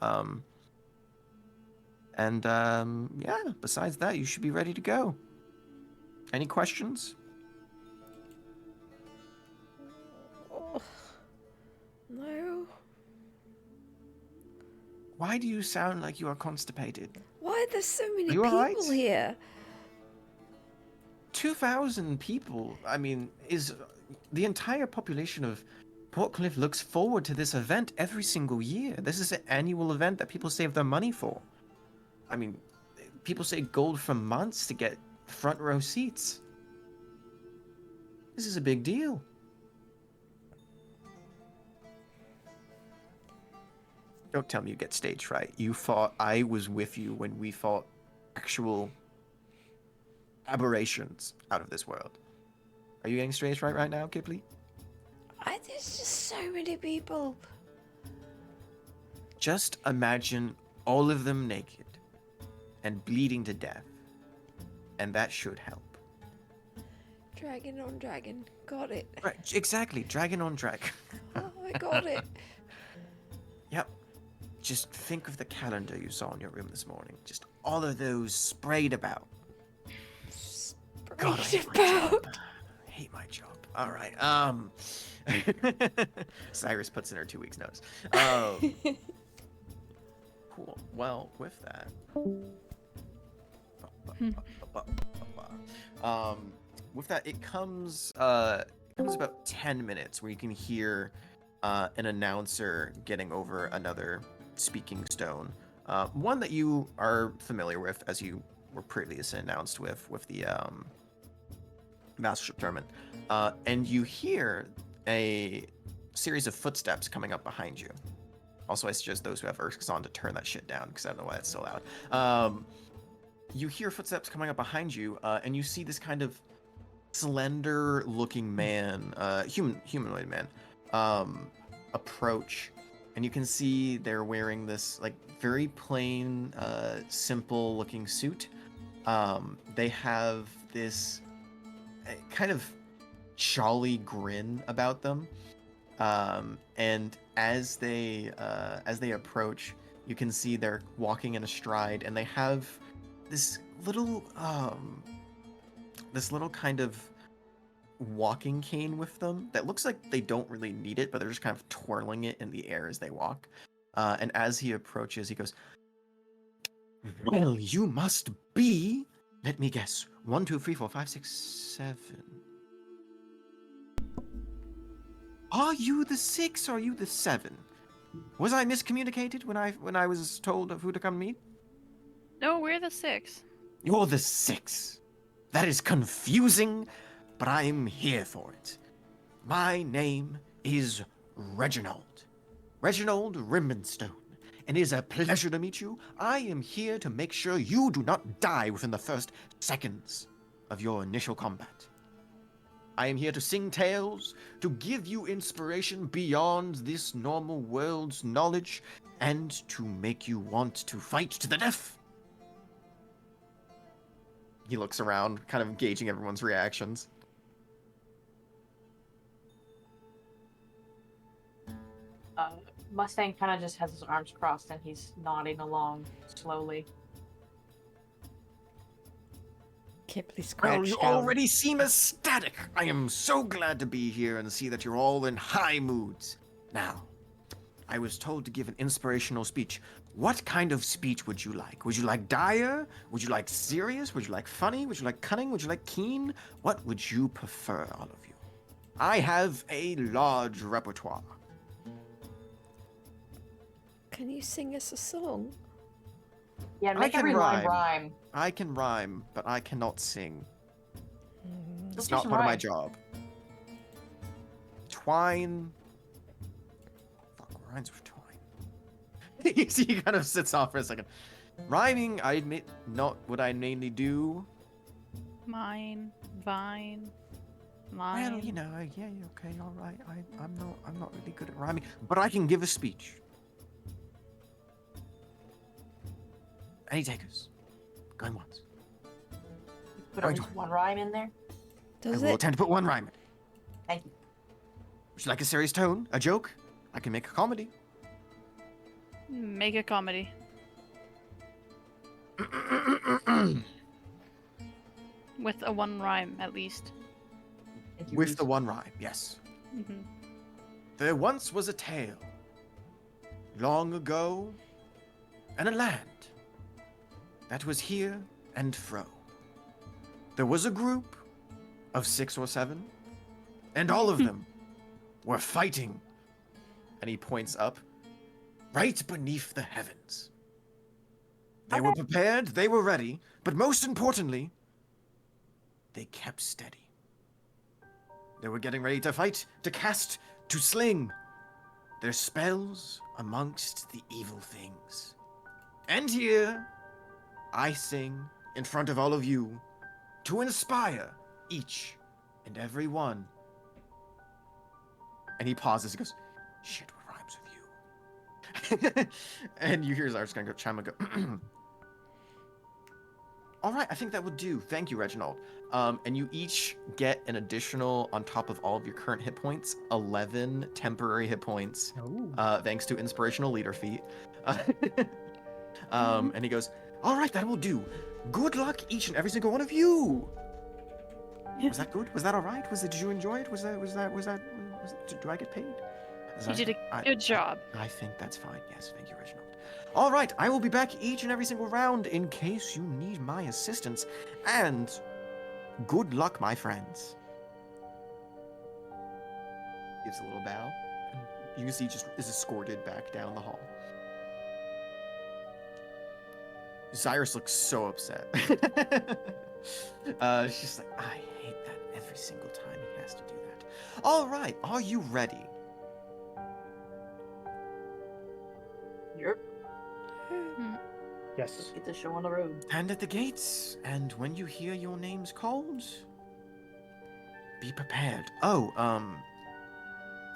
Yeah, besides that, you should be ready to go. Any questions? Oh. No. Why do you sound like you are constipated? Why are there so many Are you people alright? here? 2,000 people, I mean, is the entire population of Port Cliff looks forward to this event every single year. This is an annual event that people save their money for. I mean, people save gold for months to get front row seats. This is a big deal. Don't tell me you get stage fright. You fought, I was with you when we fought actual aberrations out of this world. Are you getting stage fright right now, Kipling? There's just so many people. Just imagine all of them naked and bleeding to death, and that should help. Dragon on dragon. Got it. Right, exactly, dragon on dragon. Oh, I got it. Yep. Just think of the calendar you saw in your room this morning. Just all of those sprayed about. God, I hate my job. I hate my job. All right. Cyrus puts in her 2 weeks notice. Cool. Well, with that. With that, it comes about 10 minutes where you can hear an announcer getting over another speaking stone. One that you are familiar with, as you were previously announced with the Mastership Tournament. And you hear a series of footsteps coming up behind you. Also, I suggest those who have Urks on to turn that shit down because I don't know why that's so loud. You hear footsteps coming up behind you, and you see this kind of slender-looking man, humanoid man, approach, and you can see they're wearing this like very plain, simple-looking suit. They have this kind of jolly grin about them, and as they approach, you can see they're walking in a stride, and they have this little kind of walking cane with them that looks like they don't really need it, but they're just kind of twirling it in the air as they walk. And as he approaches, he goes, "Well, you must be. Let me guess. 1, 2, 3, 4, 5, 6, 7. Are you the 6 or are you the 7? Was I miscommunicated when I was told of who to come meet? No, we're the 6. You're the 6. That is confusing, but I'm here for it. My name is Reginald. Reginald Rimmonstone. And it is a pleasure to meet you. I am here to make sure you do not die within the first seconds of your initial combat. I am here to sing tales, to give you inspiration beyond this normal world's knowledge, and to make you want to fight to the death." He looks around, kind of gauging everyone's reactions. Mustang kind of just has his arms crossed and he's nodding along slowly. Kipley Well, scratched you down. already seem ecstatic. I am so glad to be here and see that you're all in high moods. Now, I was told to give an inspirational speech. What kind of speech would you like? Would you like dire? Would you like serious? Would you like funny? Would you like cunning? Would you like keen? What would you prefer, all of you? I have a large repertoire. Can you sing us a song? Yeah, make every line rhyme. I can rhyme, but I cannot sing. Mm, It's do not some part of my rhymes. job. Twine. Fuck, what rhymes with twine? You see, he kind of sits off for a second. Rhyming, I admit, not what I mainly do. Mine, vine, line. Well, you know, yeah, okay, all right. I'm not really good at rhyming, but I can give a speech. Any takers? Going once. Put at least one rhyme in there. Does I will it? attempt to put one rhyme in. Thank you. Would you like a serious tone? A joke? I can make a comedy. Make a comedy. With a one rhyme, at least. Thank you, With Reese. the one rhyme, yes. Hmm. There once was a tale, long ago, in a land that was here and fro. There was a group of 6 or 7, and all of them were fighting. And he points up, right beneath the heavens. They were prepared, they were ready, but most importantly, they kept steady. They were getting ready to fight, to cast, to sling their spells amongst the evil things. And here, I sing in front of all of you to inspire each and every one. And he pauses and goes, "Shit, what rhymes with you?" And you hear Zard's gonna go chime and go, "All right, I think that would do. Thank you, Reginald." And you each get an additional, on top of all of your current hit points, 11 temporary hit points, Ooh. thanks to inspirational leader feat. And he goes, "All right, that will do. Good luck, each and every single one of you." Was that good? Was that all right? Did you enjoy it? Do I get paid? You did a good job. I think that's fine. Yes, thank you, Reginald. All right, I will be back each and every single round in case you need my assistance. And good luck, my friends. Gives a little bow. You can see he just is escorted back down the hall. Cyrus looks so upset. She's just like, I hate that every single time he has to do that. All right, are you ready? Yes. Let's get this show on the road. Stand at the gates, and when you hear your names called, be prepared. Oh,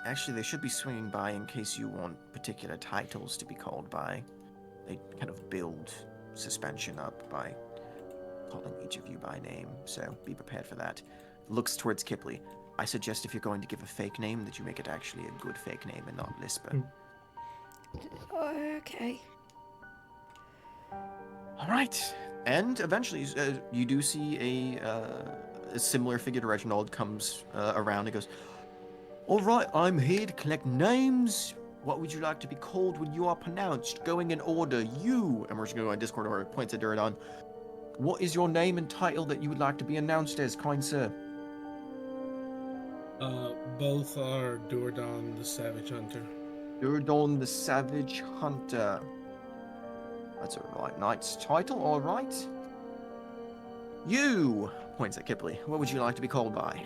actually, they should be swinging by in case you want particular titles to be called by. They kind of build suspension up by calling each of you by name, so be prepared for that. Looks towards Kipley. I suggest if you're going to give a fake name, that you make it actually a good fake name and not Lisper. Okay. All right, and eventually you do see a similar figure to Reginald comes around and goes, "All right, I'm here to collect names. What would you like to be called when you are pronounced? Going in order, you." And we're just going to go on Discord or points at Duradon. "What is your name and title that you would like to be announced as, kind sir?" Both are Duradon the Savage Hunter. Duradon the Savage Hunter. That's a right nice title, all right. You, points at Kipley, what would you like to be called by?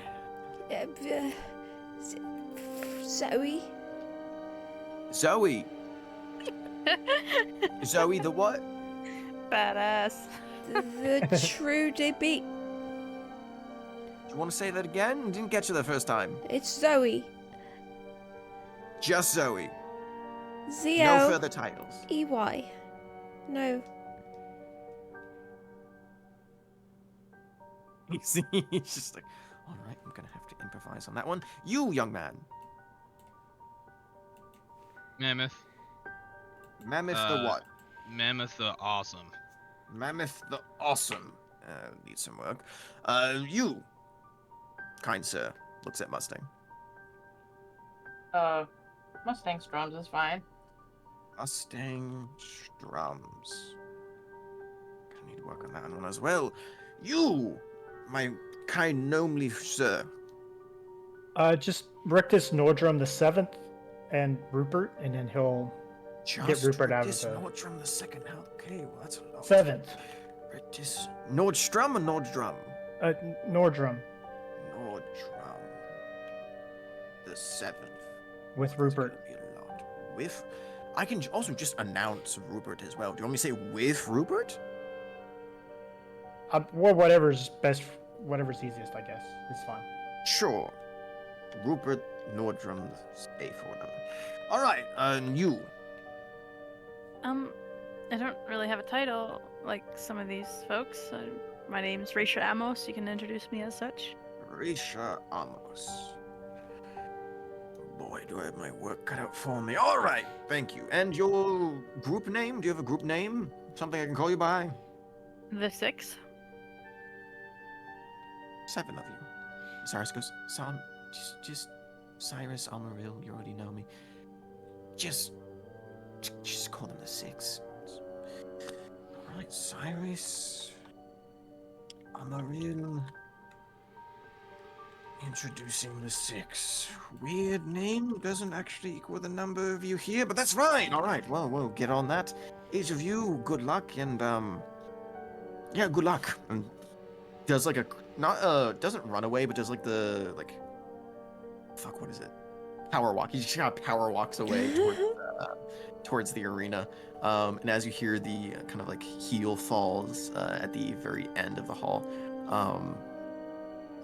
Zoe. Zoe. Zoe the what? Badass. The Shrouded beat. Do you want to say that again? Didn't get you the first time. It's Zoe. Just Zoe. Z-O-E-Y. No further titles. No. He's just like, all right, I'm gonna have to improvise on that one. You, young man. Mammoth. Mammoth the what? Mammoth the Awesome. Mammoth the Awesome. Needs some work. You, kind sir, looks at Mustang. Mustang Strums is fine. Mustang Strums. Gonna need to work on that one as well. You, my kind gnomely sir. Just Rictus Nordrum the 7th and Rupert, and then he'll get Rupert out of Rictus the Nordstrom the second. Okay, well that's a lot. 7th. Rictus Nordstrom or Nordstrom? Nordrum Nordstrom the 7th. with That's Rupert. gonna be a lot. With, I can also just announce Rupert as well. Do you want me to say with Rupert? Well, whatever's best, whatever's easiest, I guess. It's fine. Sure. Rupert Nordstrom the 8th or whatever. All right, you. I don't really have a title like some of these folks. My name's Raisha Amos. You can introduce me as such. Risha Amos. Boy, do I have my work cut out for me. All right, thank you. And your group name? Do you have a group name? Something I can call you by? The Six. 7 of you. Cyrus goes, Son, just Cyrus, Amaril, you already know me. Just call them the 6. All right, Cyrus, Amaril. Introducing the 6. Weird name, doesn't actually equal the number of you here, but that's fine. All right, well, we'll get on that. Each of you, good luck, and yeah, good luck. And does like a doesn't run away, but does like the fuck, what is it? Power walk. He just kind of power walks away towards the arena. And as you hear the kind of like heel falls at the very end of the hall,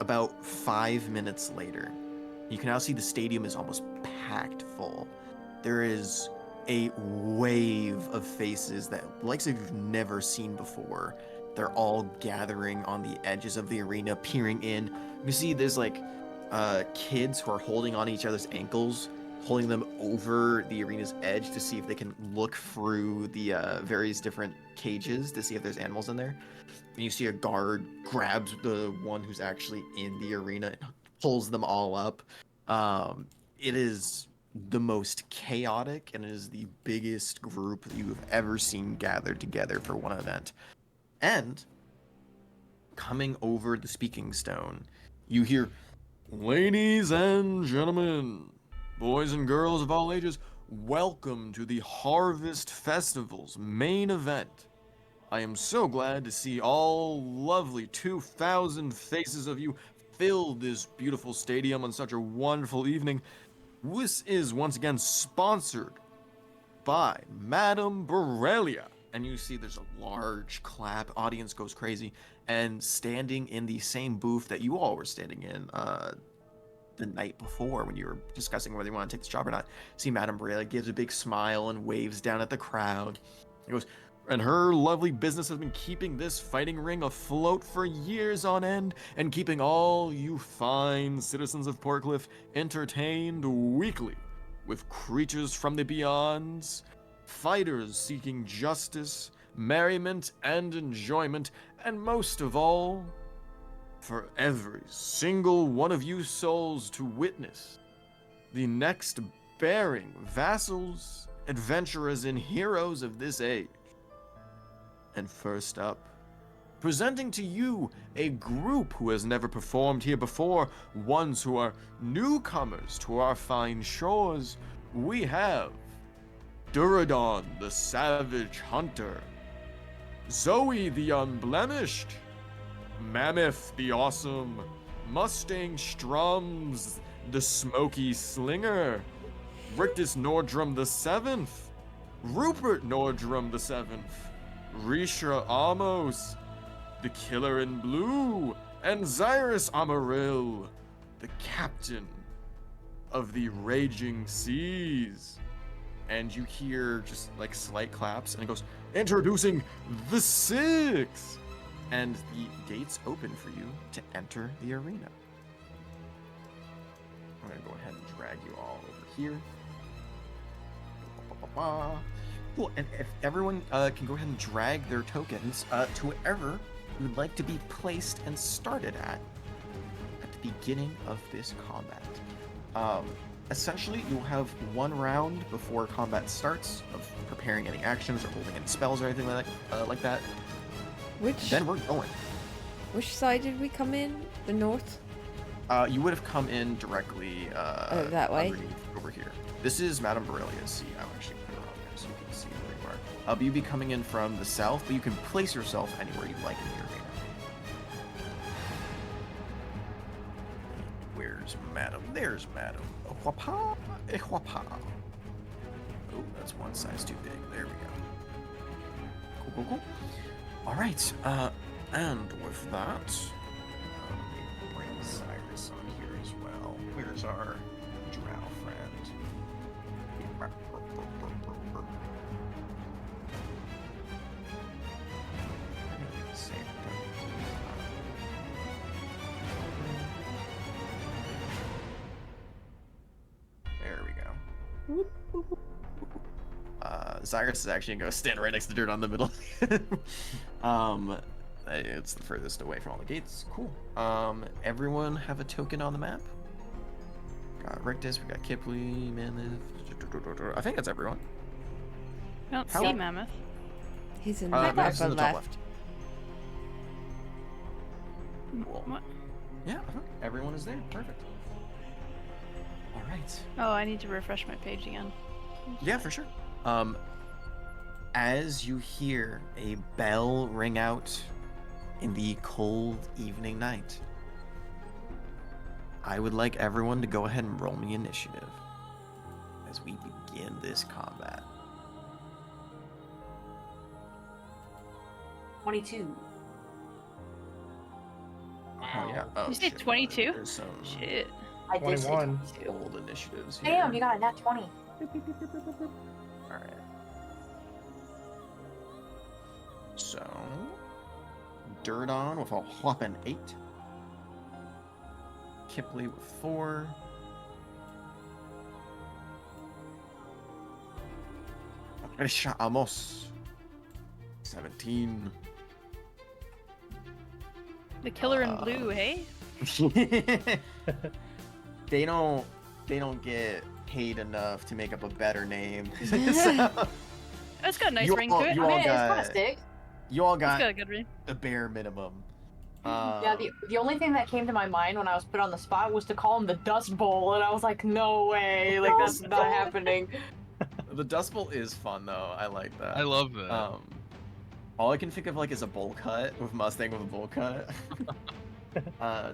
about 5 minutes later, you can now see the stadium is almost packed full. There is a wave of faces that likes you've never seen before. They're all gathering on the edges of the arena, peering in. You see there's like kids who are holding on each other's ankles, holding them over the arena's edge to see if they can look through the various different cages to see if there's animals in there. And you see a guard grabs the one who's actually in the arena and pulls them all up. It is the most chaotic, and it is the biggest group that you've ever seen gathered together for one event. And coming over the speaking stone, you hear, "Ladies and gentlemen, boys and girls of all ages, welcome to the Harvest Festival's main event. I am so glad to see all lovely 2,000 faces of you fill this beautiful stadium on such a wonderful evening. This is once again sponsored by Madame Borrelia. and you see there's a large clap. Audience goes crazy, and standing in the same booth that you all were standing in the night before when you were discussing whether you want to take this job or not, see Madame Brella gives a big smile and waves down at the crowd. He goes, and her lovely business has been keeping this fighting ring afloat for years on end and keeping all you fine citizens of Portcliff entertained weekly with creatures from the beyonds, fighters seeking justice, merriment, and enjoyment, and most of all, for every single one of you souls to witness the next bearing vassals, adventurers, and heroes of this age. And first up, presenting to you a group who has never performed here before, ones who are newcomers to our fine shores, we have Duradon the Savage Hunter, Zoe the Unblemished, Mammoth the Awesome, Mustang Strums the Smoky Slinger, Rictus Nordrum the Seventh, Rupert Nordrum the Seventh, Risha Amos, the Killer in Blue, and Zyrus Amaril, the Captain of the Raging Seas. And you hear just like slight claps, and it goes, introducing the Six! And the gates open for you to enter the arena. I'm gonna go ahead and drag you all over here. Cool, and if everyone can go ahead and drag their tokens to wherever you would like to be placed and started at the beginning of this combat. Essentially, you'll have one round before combat starts of preparing any actions or holding any spells or anything like that. Then we're going. Which side did we come in? The north? You would have come in directly that way? underneath over here. This is Madame Borelia's seat. I'll actually put it on there so you can see where you are. But you'd be coming in from the south, but you can place yourself anywhere you'd like in the arena. Where's Madame? There's Madame. Whapa, whapa. Oh, that's one size too big. There we go. Cool, cool, cool. All right, and with that, let me bring Cyrus on here as well. Where's our drow friend? There we go. Cyrus is actually gonna go stand right next to Dirt on the middle. It's the furthest away from all the gates. Cool. Everyone have a token on the map? Got Rictus, we got Kipley, Mammoth. I think that's everyone. I don't How- see Mammoth. He's in the Mammoth's in upper the top left. Cool. What? Yeah, everyone is there. Perfect. All right. Oh, I need to refresh my page again. Yeah, for sure. As you hear a bell ring out in the cold evening night, I would like everyone to go ahead and roll me initiative as we begin this combat. 22. Oh yeah. Oh, You say shit, 22? There's some Shit. I did say 21. 22. old initiatives here. Damn, you got a nat 20. All right. So, Durdon with a whopping 8. Kipley with 4. Risha Amos 17. The Killer in Blue, hey? They don't get paid enough to make up a better name. So, It's got a nice You ring all- to it. you I all mean, it's got- kind of sick. you all It's got a got good ring. the bare minimum. Yeah, the only thing that came to my mind when I was put on the spot was to call him the Dust Bowl, and I was like, no way, like that's not happening. The Dust Bowl is fun though. I like that. I love that. All I can think of like is a bowl cut with Mustang with a bowl cut.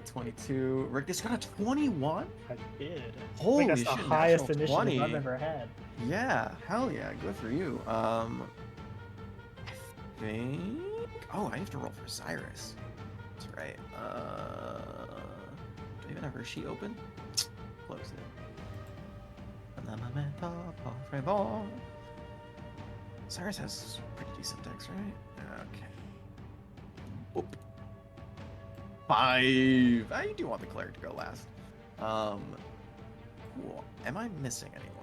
22. Rick just got a 21. I did. Holy I think that's shit, the highest natural initiative 20. I've ever had. Yeah, hell yeah, good for you. I think. Oh, I have to roll for Cyrus. That's right. Do I even have her sheet open? Close it. Cyrus has pretty decent decks, right? Okay. Oop. 5. I do want the cleric to go last. Cool. Am I missing anyone?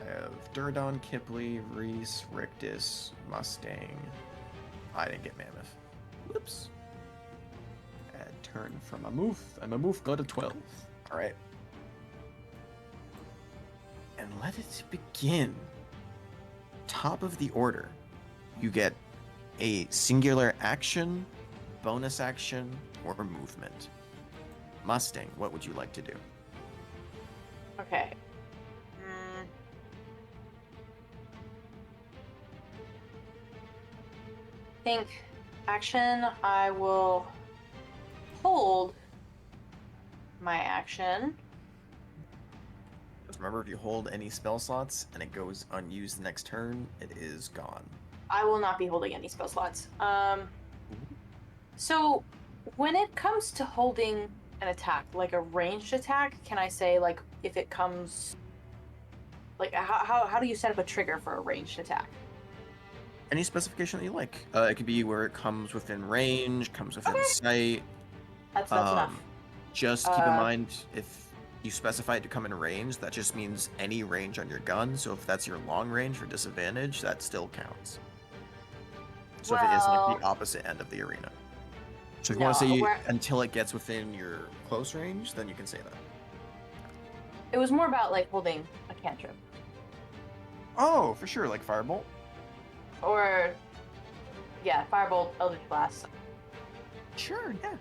I have Duradon, Kipley, Reese, Rictus, Mustang. I didn't get Mammoth. Whoops. Add turn from Mammoth. And Mammoth got a 12. Alright. And let it begin. Top of the order. You get a singular action, bonus action, or movement. Mustang, what would you like to do? Okay. Think action. I will hold my action. Just remember, if you hold any spell slots and it goes unused the next turn, it is gone. I will not be holding any spell slots. So when it comes to holding an attack, like a ranged attack, can I say like if it comes, like how do you set up a trigger for a ranged attack? Any specification that you like. It could be where it comes within range, comes within sight. That's enough. Just keep in mind, if you specify it to come in range, that just means any range on your gun. So if that's your long range for disadvantage, that still counts. So if it is like the opposite end of the arena. So if you want to say until it gets within your close range, then you can say that. It was more about like holding a cantrip. Oh, for sure, like Firebolt. Or, yeah, Firebolt, Eldritch Blast. Sure, yeah.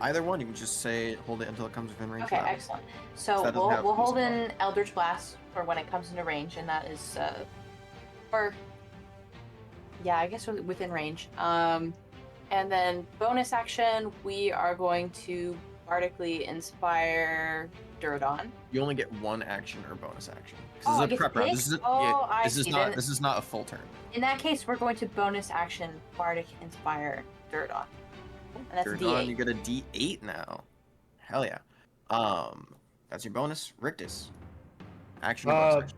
Either one, you can just say hold it until it comes within range. Okay, excellent. So we'll hold in Eldritch Blast for when it comes into range, and that is, yeah, I guess within range. And then bonus action, we are going to bardically inspire Duradon. You only get one action or bonus action. Oh, This is a prep round. This is not a full turn. In that case, we're going to bonus action bardic inspire Duradon. And that's a D8. You get a D8 now. Hell yeah. That's your bonus. Rictus. Action or bonus action?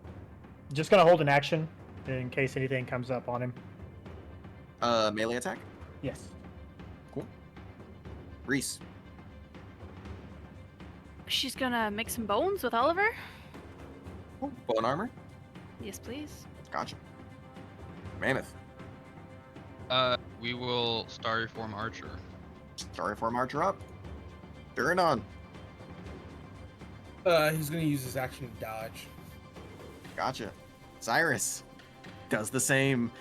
Just gonna hold an action in case anything comes up on him. Melee attack? Yes. Cool. Reese. She's gonna make some bones with Oliver. Cool. Bone armor? Yes, please. Gotcha. Mammoth. We will Starry Form Archer. Starry Form Archer up. Duradon. He's gonna use his action to dodge. Gotcha. Cyrus does the same.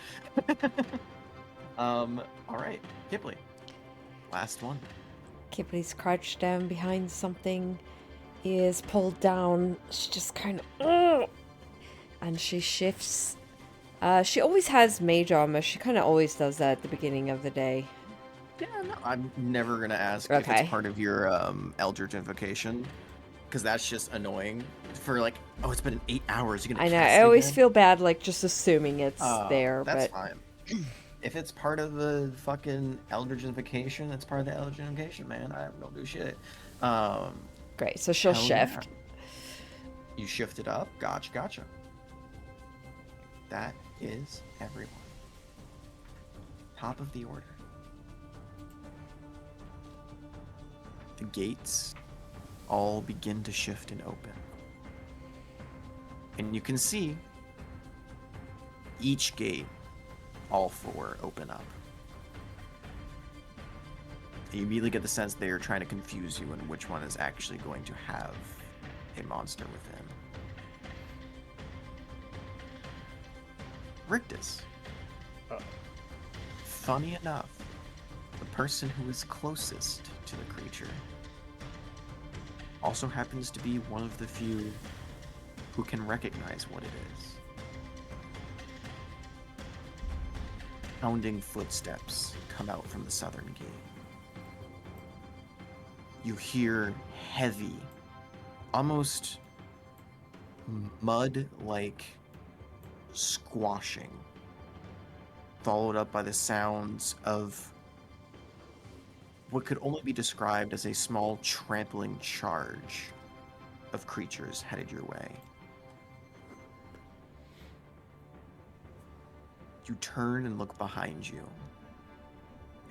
All right, Kipley. Last one. Kipley's crouched down behind something, ears pulled down. She just kind of, and she shifts. She always has mage armor. She kind of always does that at the beginning of the day. Yeah, no, I'm never gonna ask if it's part of your Eldritch Invocation, because that's just annoying. For like, oh, it's been 8 hours. You're gonna. I know. I always feel bad, like just assuming it's there. That's but fine. If it's part of the fucking Eldritch Invocation, it's part of the Eldritch Invocation, man. I don't do shit. Great. So she'll shift. Yeah. You shift it up. Gotcha. That is everyone. Top of the order. The gates all begin to shift and open. And you can see each gate, all 4 open up. You immediately get the sense they are trying to confuse you in which one is actually going to have a monster within. Rictus. Funny enough, the person who is closest to the creature also happens to be one of the few who can recognize what it is. Pounding footsteps come out from the southern gate. You hear heavy, almost mud-like squashing followed up by the sounds of what could only be described as a small trampling charge of creatures headed your way. You turn and look behind you,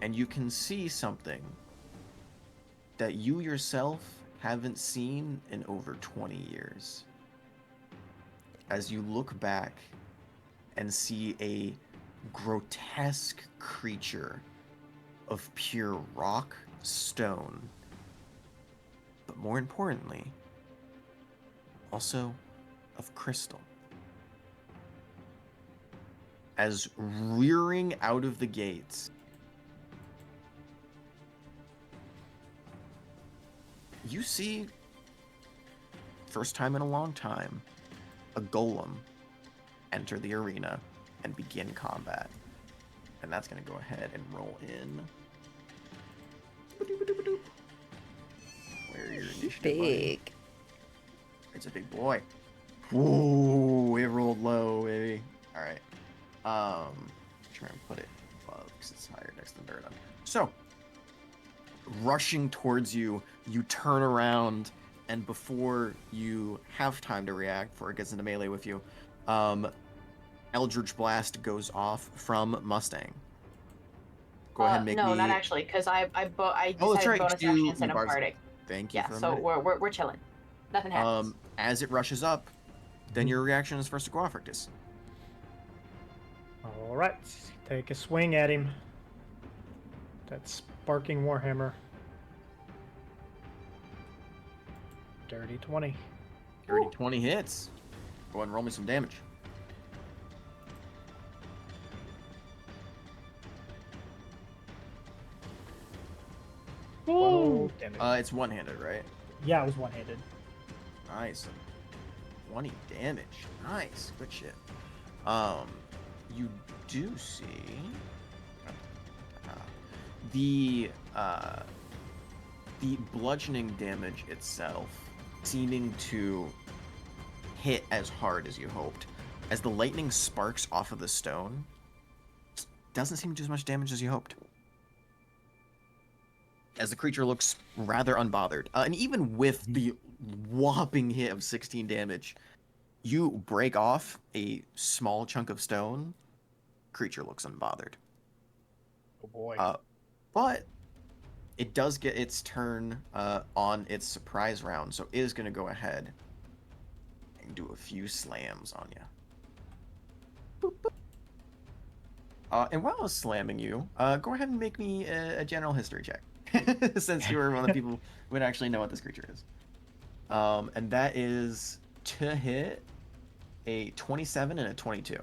and you can see something that you yourself haven't seen in over 20 years. As you look back and see a grotesque creature of pure rock, stone, but more importantly, also of crystal. As rearing out of the gates, you see, first time in a long time, a golem enter the arena and begin combat. And that's going to go ahead and roll in. Where are your initiative? Big. Buddy? It's a big boy. Whoa, it rolled low, baby. All right. Try and put it above because it's higher next to the Verdun. So, rushing towards you, you turn around, and before you have time to react, before it gets into melee with you, Eldritch Blast goes off from Mustang. Go ahead and make no, me... not actually, because I decided that's right. bonus action instead of Bars. bardic. Thank you Yeah, for so reminding. we're chilling. Nothing happens. As it rushes up, then your reaction is first to go off, Rictus. All right, take a swing at him. That sparking warhammer. Dirty 20. Dirty 20 hits. Go ahead and roll me some damage. Whoa, damage. It's one-handed, right? Yeah, it was one-handed. Nice. 20 damage. Nice. Good shit. You do see the bludgeoning damage itself seeming to hit as hard as you hoped. As the lightning sparks off of the stone, doesn't seem to do as much damage as you hoped. As the creature looks rather unbothered. And even with the whopping hit of 16 damage, you break off a small chunk of stone. Creature looks unbothered. Oh boy. But it does get its turn on its surprise round, so it is going to go ahead and do a few slams on you. Boop, boop. And while I was slamming you, go ahead and make me a general history check. Since you were one of the people who would actually know what this creature is. And that is to hit a 27 and a 22.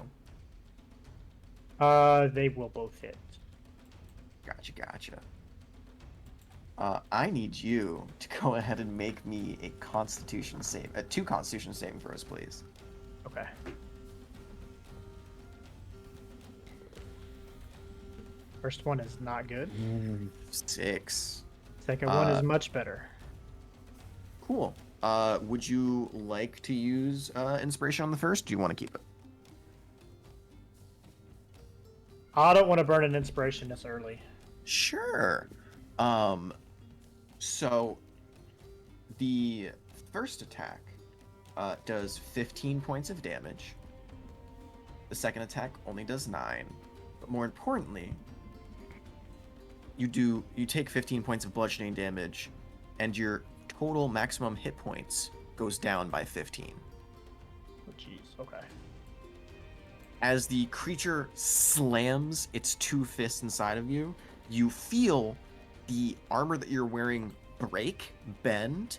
They will both hit. Gotcha. I need you to go ahead and make me a Constitution save, 2 Constitution saving throws, please. Okay. First one is not good. 6. Second one is much better. Cool. Would you like to use inspiration on the first? Do you want to keep it? I don't want to burn an inspiration this early. Sure. So the first attack does 15 points of damage. The second attack only does 9. But more importantly, you take 15 points of bludgeoning damage, and your total maximum hit points goes down by 15. Oh, jeez. Okay. As the creature slams its 2 fists inside of you, you feel the armor that you're wearing break, bend,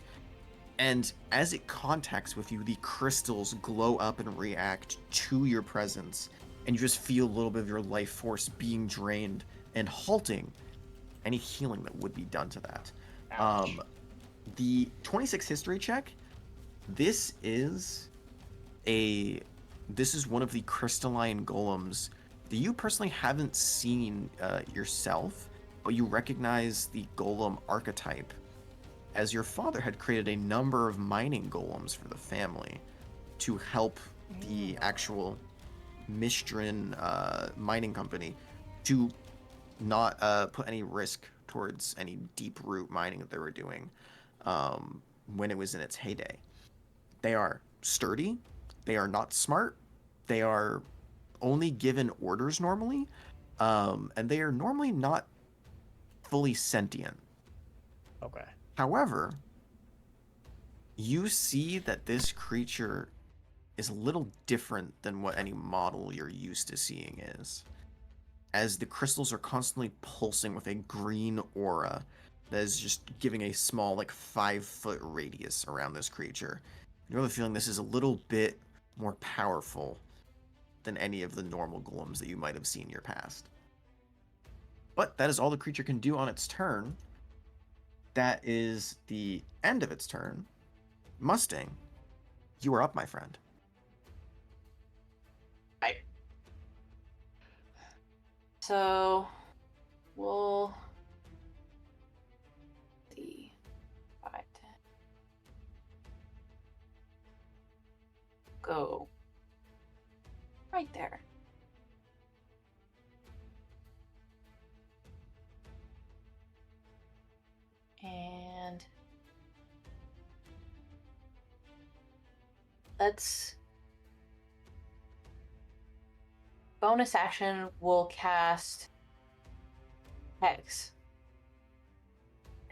and as it contacts with you, the crystals glow up and react to your presence, and you just feel a little bit of your life force being drained and halting any healing that would be done to that. Ouch. The 26 history check, this is one of the crystalline golems that you personally haven't seen yourself, but you recognize the golem archetype, as your father had created a number of mining golems for the family to help the actual Mistrin mining company to not put any risk towards any deep root mining that they were doing when it was in its heyday. They are sturdy. They are not smart. They are only given orders normally, and they are normally not fully sentient. Okay. However, you see that this creature is a little different than what any model you're used to seeing is, as the crystals are constantly pulsing with a green aura that is just giving a small, like 5-foot radius around this creature. You have a feeling this is a little bit more powerful than any of the normal golems that you might have seen in your past. But that is all the creature can do on its turn. That is the end of its turn. Mustang, you are up, my friend. So we'll see. 5, 10. Go. Right there. And let's bonus action will cast Hex.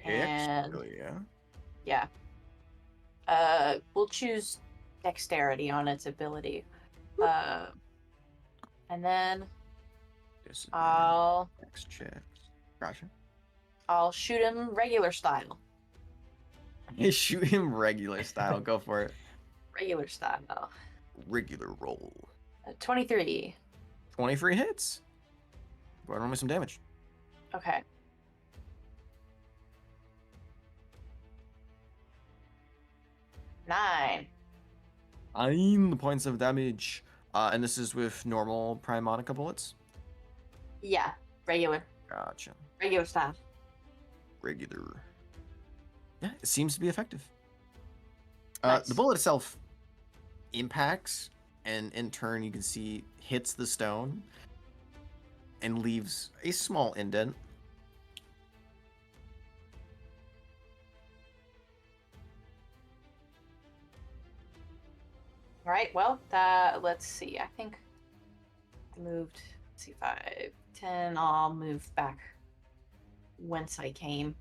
And Oh, yeah. yeah. We'll choose dexterity on its ability. And then I'll Next checks. Gotcha. I'll shoot him regular style. Shoot him regular style. Go for it. Regular style. Regular roll. 23. 23 hits. Go ahead and roll me some damage. Okay. Nine. 9 points of damage. And this is with normal Primonica bullets? Yeah, regular. Gotcha. Regular style. Regular. Yeah, it seems to be effective. Nice. The bullet itself impacts, and in turn, you can see hits the stone and leaves a small indent. All right, well, let's see. I think I moved, let's see, 5, 10. I'll move back whence I came.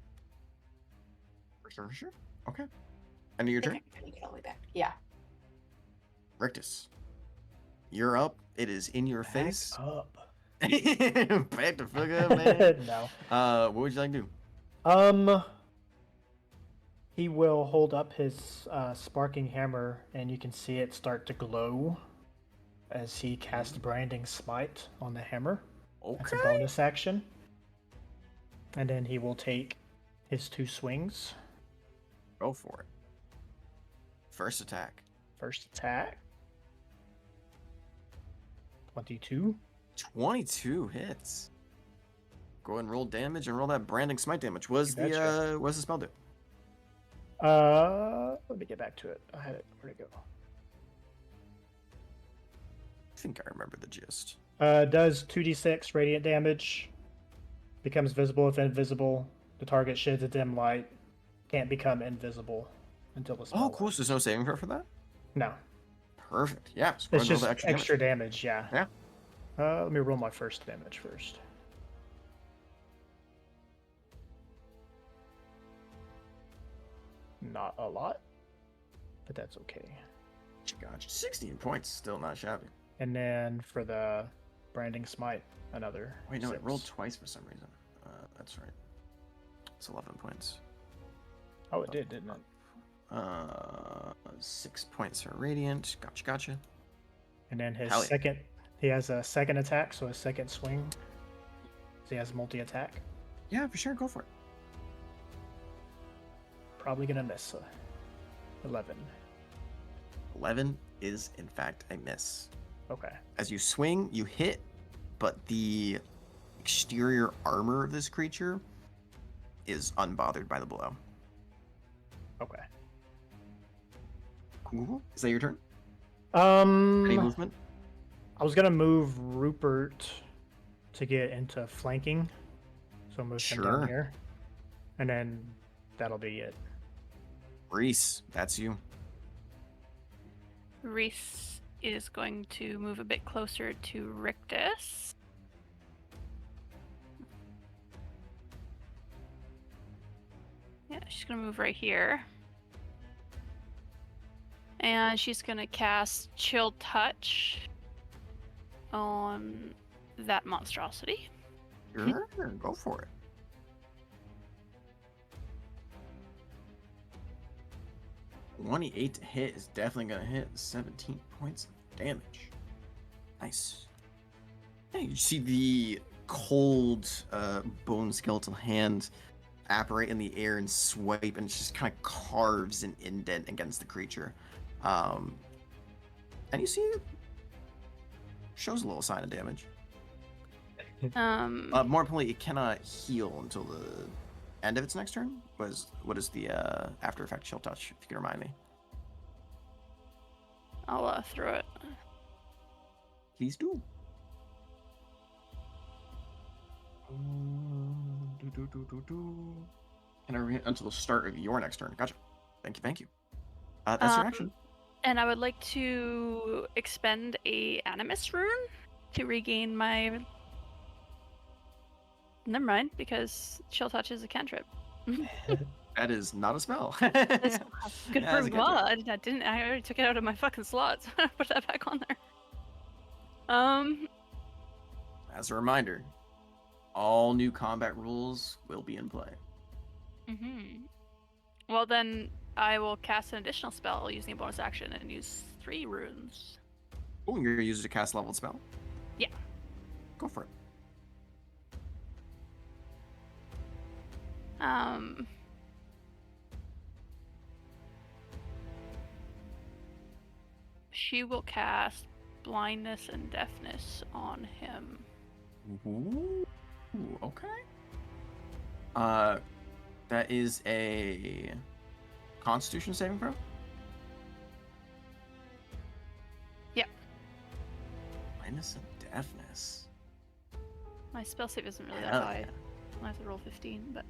For sure. Okay. End of your I think turn. I can get all the way back. Yeah. Rictus. You're up. It is in your face. Up. Back to fuck up, man. No. What would you like to do? He will hold up his sparking hammer, and you can see it start to glow as he casts Branding Smite on the hammer. That's a Okay. bonus action. And then he will take his 2 swings. Go for it. First attack. First attack. 22. 22 hits. Go ahead and roll damage and roll that branding smite damage. What's You betcha. the spell do? Let me get back to it. I had it. Where'd it go? I think I remember the gist. Does 2d6 radiant damage. Becomes visible if invisible. The target sheds a dim light. Can't become invisible until the spell. Oh, cool. So there's no saving throw for that? No. Perfect. Yeah. So go It's ahead and roll just the extra damage, yeah. Yeah. Let me roll my first damage first. Not a lot, but that's okay. Gotcha. 16 points. Still not shabby. And then for the Branding Smite, another. Wait, no, it 6. rolled twice for some reason. That's right. It's 11 points. Oh, it did, didn't it? 6 points for radiant. Gotcha. And then his Hell yeah. second, he has a second attack, so his second swing. So he has multi attack. Yeah, for sure. Go for it. Probably gonna miss. 11. 11 is, in fact, a miss. Okay. As you swing, you hit, but the exterior armor of this creature is unbothered by the blow. Okay. Cool. Is that your turn? Any Um, movement? I was gonna move Rupert to get into flanking, so move him down Sure. here, and then that'll be it. Reese, that's you. Reese is going to move a bit closer to Rictus. Yeah, she's gonna move right here. And she's gonna cast Chill Touch on that monstrosity. Sure, go for it. $28 to hit is definitely gonna hit. 17 points of damage. Nice. Yeah, you see the cold bone skeletal hand apparate in the air and swipe, and it just kind of carves an indent against the creature. And you see it shows a little sign of damage. More importantly, it cannot heal until the end of its next turn. What is the after effect chill touch, if you can remind me? I'll throw it. Please do. Can I read until the start of your next turn? Gotcha. Thank you. That's your action. And I would like to expend a Animus rune to regain my. Never mind, because Chill Touch is a cantrip. That is not a spell. That's good Yeah, for it's a what? cantrip. I already took it out of my fucking slots. Put that back on there. As a reminder, all new combat rules will be in play. Well, then I will cast an additional spell using a bonus action and use 3 runes. Oh, you're gonna use it to cast a leveled spell? Yeah. Go for it. She will cast blindness and deafness on him. Ooh, okay. That is a Constitution saving throw? Yep. Blindness and deafness. My spell save isn't really that Hell high. yeah. I have to roll 15, but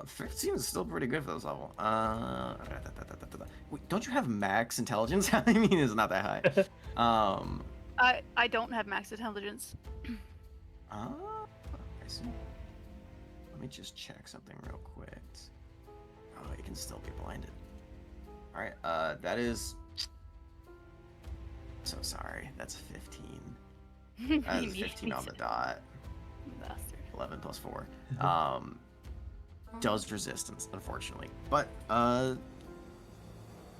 15 is still pretty good for this level. Wait, don't you have max intelligence? I mean, it's not that high. I don't have max intelligence. I see. Let me just check something real quick. Oh, you can still be blinded. All right, that is. So sorry, that's 15. That's 15 on the dot. Bastard. 11 plus 4. Does resistance, unfortunately. But,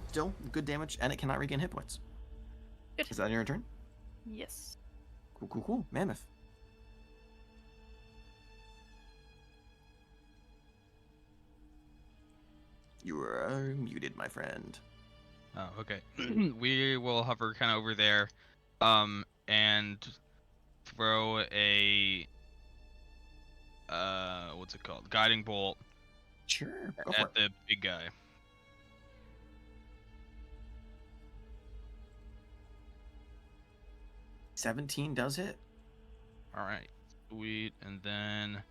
still good damage, and it cannot regain hit points. Good. Is that your turn? Yes. Cool. Mammoth. You are muted, my friend. Oh, okay. We will hover kind of over there, and throw a what's it called? Guiding bolt Sure, go for at it. the big guy. $17 does hit. All right, sweet, and then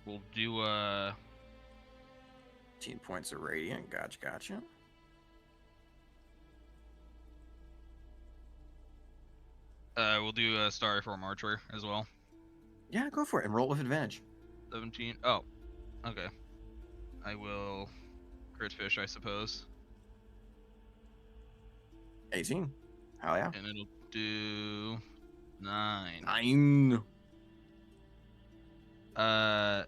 we'll do 15 points of radiant. Gotcha. we'll do a Starry Form Archer as well. Yeah, go for it and roll with advantage. 17. Oh, okay. I will crit fish, I suppose. 18. Hell yeah. And it'll do 9. 9.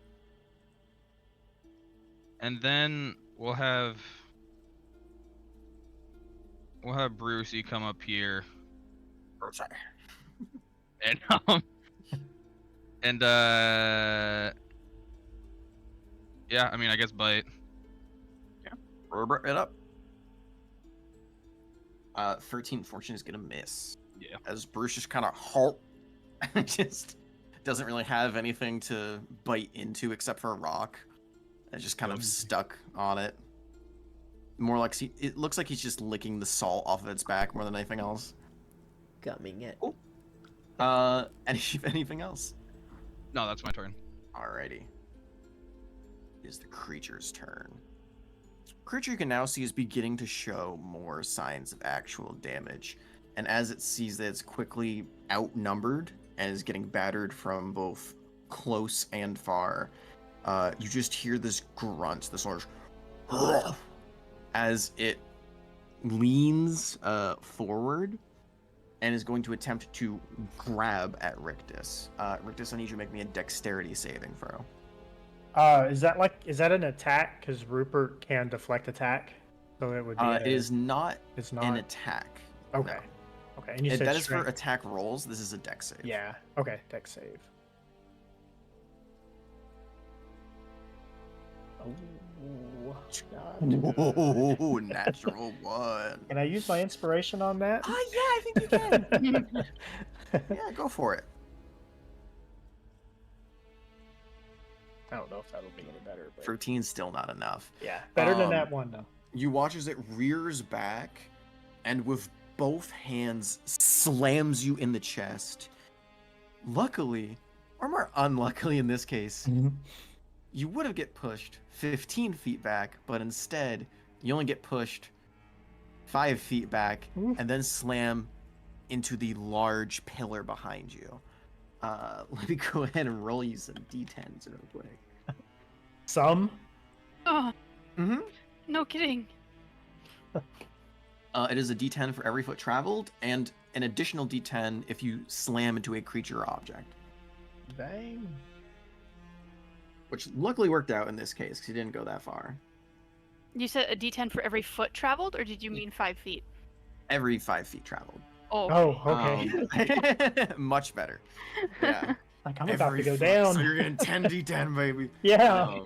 And then we'll have Brucey come up here and yeah, I mean, I guess bite. Rubber it up. 13 fortune is gonna miss. Yeah. As Bruce just kind of halt, just doesn't really have anything to bite into except for a rock. It's just kind of stuck on it. more like it looks like he's just licking the salt off of its back more than anything else. Gumming it. Anything else? No, that's my turn. Alrighty. It is the creature's turn. Creature you can now see is beginning to show more signs of actual damage, and as it sees that it's quickly outnumbered and is getting battered from both close and far, you just hear this grunt, this large as it leans forward and is going to attempt to grab at Rictus. Rictus, I need you to make me a dexterity saving throw. Is that an attack? Because Rupert can deflect attack, so it would be. It is not. It's not an attack. Okay. No. Okay, and you said that is for strength. attack rolls. This is a dex save. Yeah. Okay, dex save. Oh, God. Ooh, natural one. Can I use my inspiration on that? Yeah, I think you can. Yeah, go for it. I don't know if that'll be any better, but 13's still not enough. yeah, better than that one though. You watch as it rears back and with both hands slams you in the chest. Luckily, or more unluckily in this case, you would have get pushed 15 feet back, but instead you only get pushed 5 feet back and then slam into the large pillar behind you. Let me go ahead and roll you some d10s real quick. Some? Oh, Mm-hmm. no kidding. It is a d10 for every foot traveled, and an additional d10 if you slam into a creature or object. Dang. Which luckily worked out in this case, because he didn't go that far. You said a D10 for every foot traveled, or did you mean 5 feet? Every 5 feet traveled. Oh. Oh, okay. Much better. Yeah. Like I'm about to Every go foot, down. So you're getting 10 d10, baby. Yeah.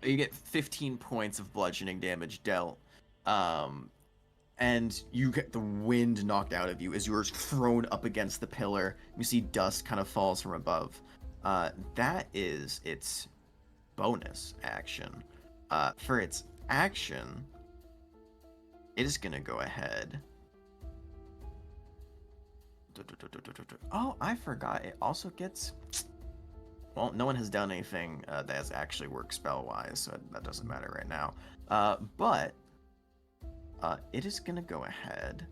You get 15 points of bludgeoning damage dealt. And you get the wind knocked out of you as you are thrown up against the pillar. You see dust kind of falls from above. That is its bonus action. For its action, it is going to go ahead. Oh, I forgot. It also gets... Well, no one has done anything that has actually worked spell-wise, so that doesn't matter right now. But it is going to go ahead,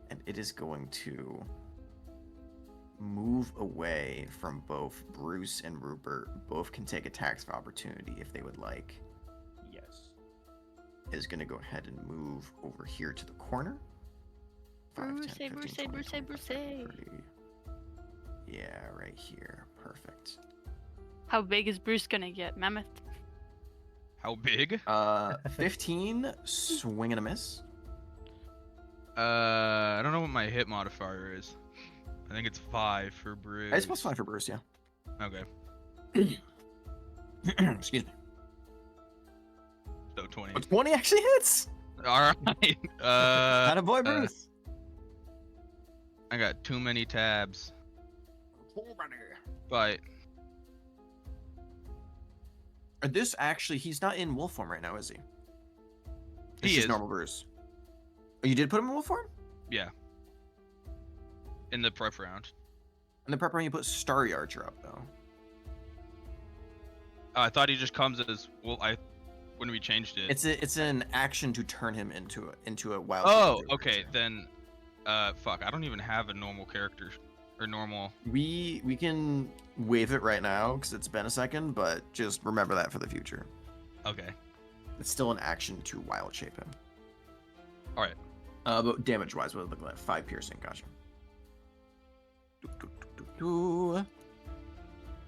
and it is going to move away from both Bruce and Rupert. Both can take attacks of opportunity if they would like. Yes. It is going to go ahead and move over here to the corner. 5, 10, 15, 20, 25, 30. Yeah, right here. Perfect. How big is Bruce gonna get, Mammoth? How big? 15, swing and a miss. I don't know what my hit modifier is. I think it's 5 for Bruce. It's +5 for Bruce, yeah. Okay. Excuse me. So 20. 20 actually hits. All right. Attaboy, Bruce. I got too many tabs. But This actually, he's not in wolf form right now, is he? It's He just is. normal Bruce. Oh, you did put him in wolf form? yeah. In the prep round. In the prep round, you put Starry Archer up, though. I thought he just comes as well. When we changed it. It's an action to turn him into a wild. Oh, shape okay. creature. Then, fuck. I don't even have a normal character or normal. We can waive it right now because it's been a second, but just remember that for the future. Okay. It's still an action to wild shape him. All right. But damage wise, we're looking at 5 piercing. Gotcha.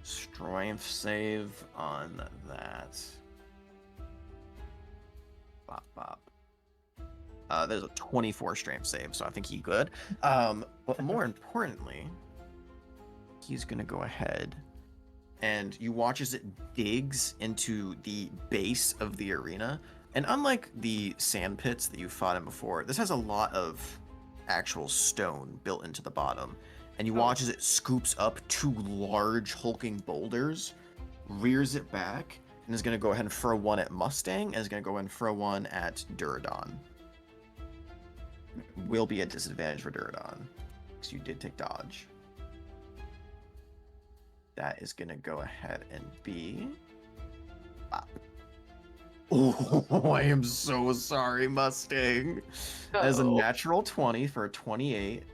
Strength save on that. Bop bop. There's a 24 strength save, so I think he good. But more importantly, he's gonna go ahead and you watch as it digs into the base of the arena. And unlike the sand pits that you fought in before, this has a lot of actual stone built into the bottom. And you watch as it scoops up 2 large hulking boulders, rears it back, and is going to go ahead and throw one at Mustang, and is going to go ahead and throw one at Duradon. Will be a disadvantage for Duradon, because you did take dodge. That is going to go ahead and be... Oh, I am so sorry, Mustang. That is a natural 20 for a 28.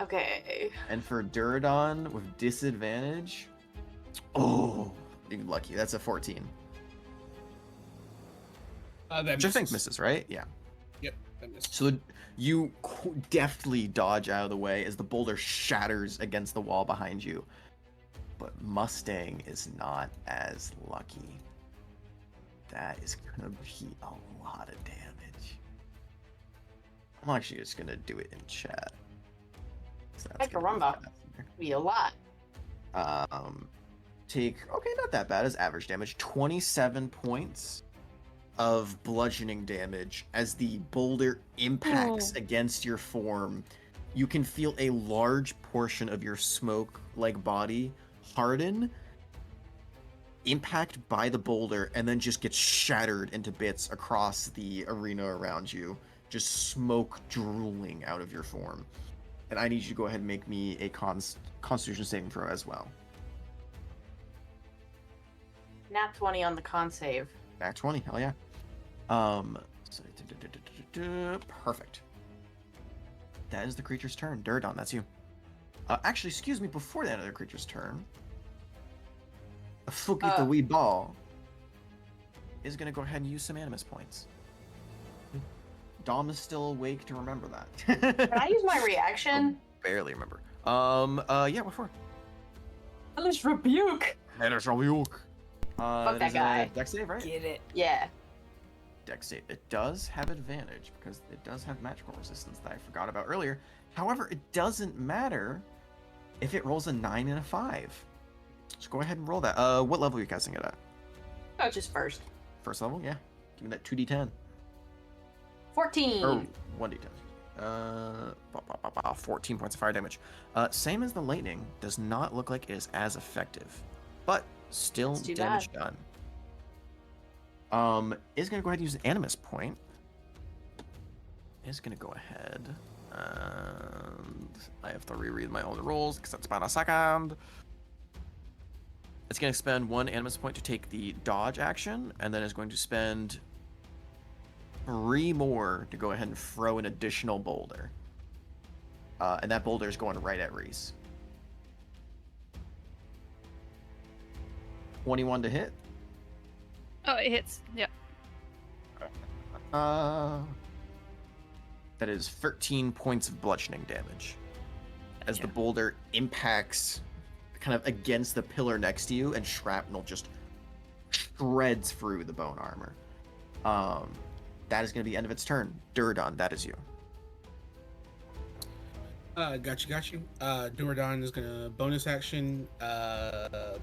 Okay. And for Duradon with disadvantage... Oh, you're lucky. That's a 14. That Which I think misses, right? Yeah. Yep, that misses. So you deftly dodge out of the way as the boulder shatters against the wall behind you. But Mustang is not as lucky. That is gonna be a lot of damage. I'm actually just gonna do it in chat. So that's Heck, a gonna be rumba. faster. Be a lot. Take, okay, not that bad as average damage. 27 points of bludgeoning damage as the boulder impacts against your form. You can feel a large portion of your smoke-like body harden, impact by the boulder, and then just get shattered into bits across the arena around you. Just smoke drooling out of your form. And I need you to go ahead and make me a Constitution saving throw as well. Nat 20 on the con save. Back 20, hell yeah. Perfect. That is the creature's turn. Duradon, that's you. Actually, excuse me, before the end of the creature's turn, a Fuki the wee ball is going to go ahead and use some animus points. Dom is still awake to remember that. Can I use my reaction? Barely remember. Yeah, what for? Hellish Rebuke! Hellish Rebuke. Fuck that guy. Dex save, right? Get it. Yeah. Dex save. It does have advantage because it does have magical resistance that I forgot about earlier. However, it doesn't matter if it rolls a 9 and a 5. Just go ahead and roll that. What level are you casting it at? Oh, just first. First level, yeah. Give me that 2d10. 14. Or 1d10. 14 points of fire damage. Same as the lightning, does not look like it is as effective, but still That's too damage done. Is gonna go ahead and use an animus point. Is gonna go ahead and I have to reread my own rules because that's about a second. It's gonna spend 1 animus point to take the dodge action, and then is going to spend 3 more to go ahead and throw an additional boulder. And that boulder is going right at Reese. 21 to hit. Oh, it hits. Yeah. That is 13 points of bludgeoning damage. As the boulder impacts kind of against the pillar next to you, and shrapnel just shreds through the bone armor. That is going to be the end of its turn. Duradon, that is you. Got you. Duradon is gonna bonus action,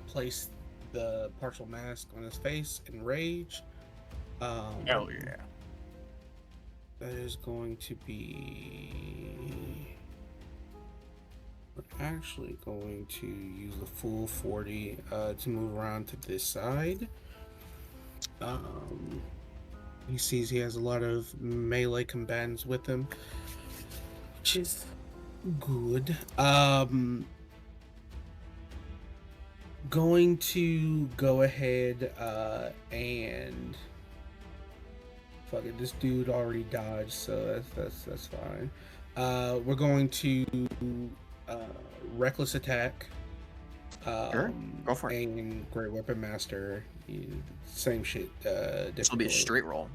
place the partial mask on his face in rage. Hell yeah. That is going to be... We're actually going to use the full 40 to move around to this side. He sees he has a lot of melee combatants with him, which is good. Going to go ahead and fuck it. This dude already dodged, so that's fine. We're going to reckless attack. Sure, go for it. And Great Weapon Master, same shit. This will be a straight roll.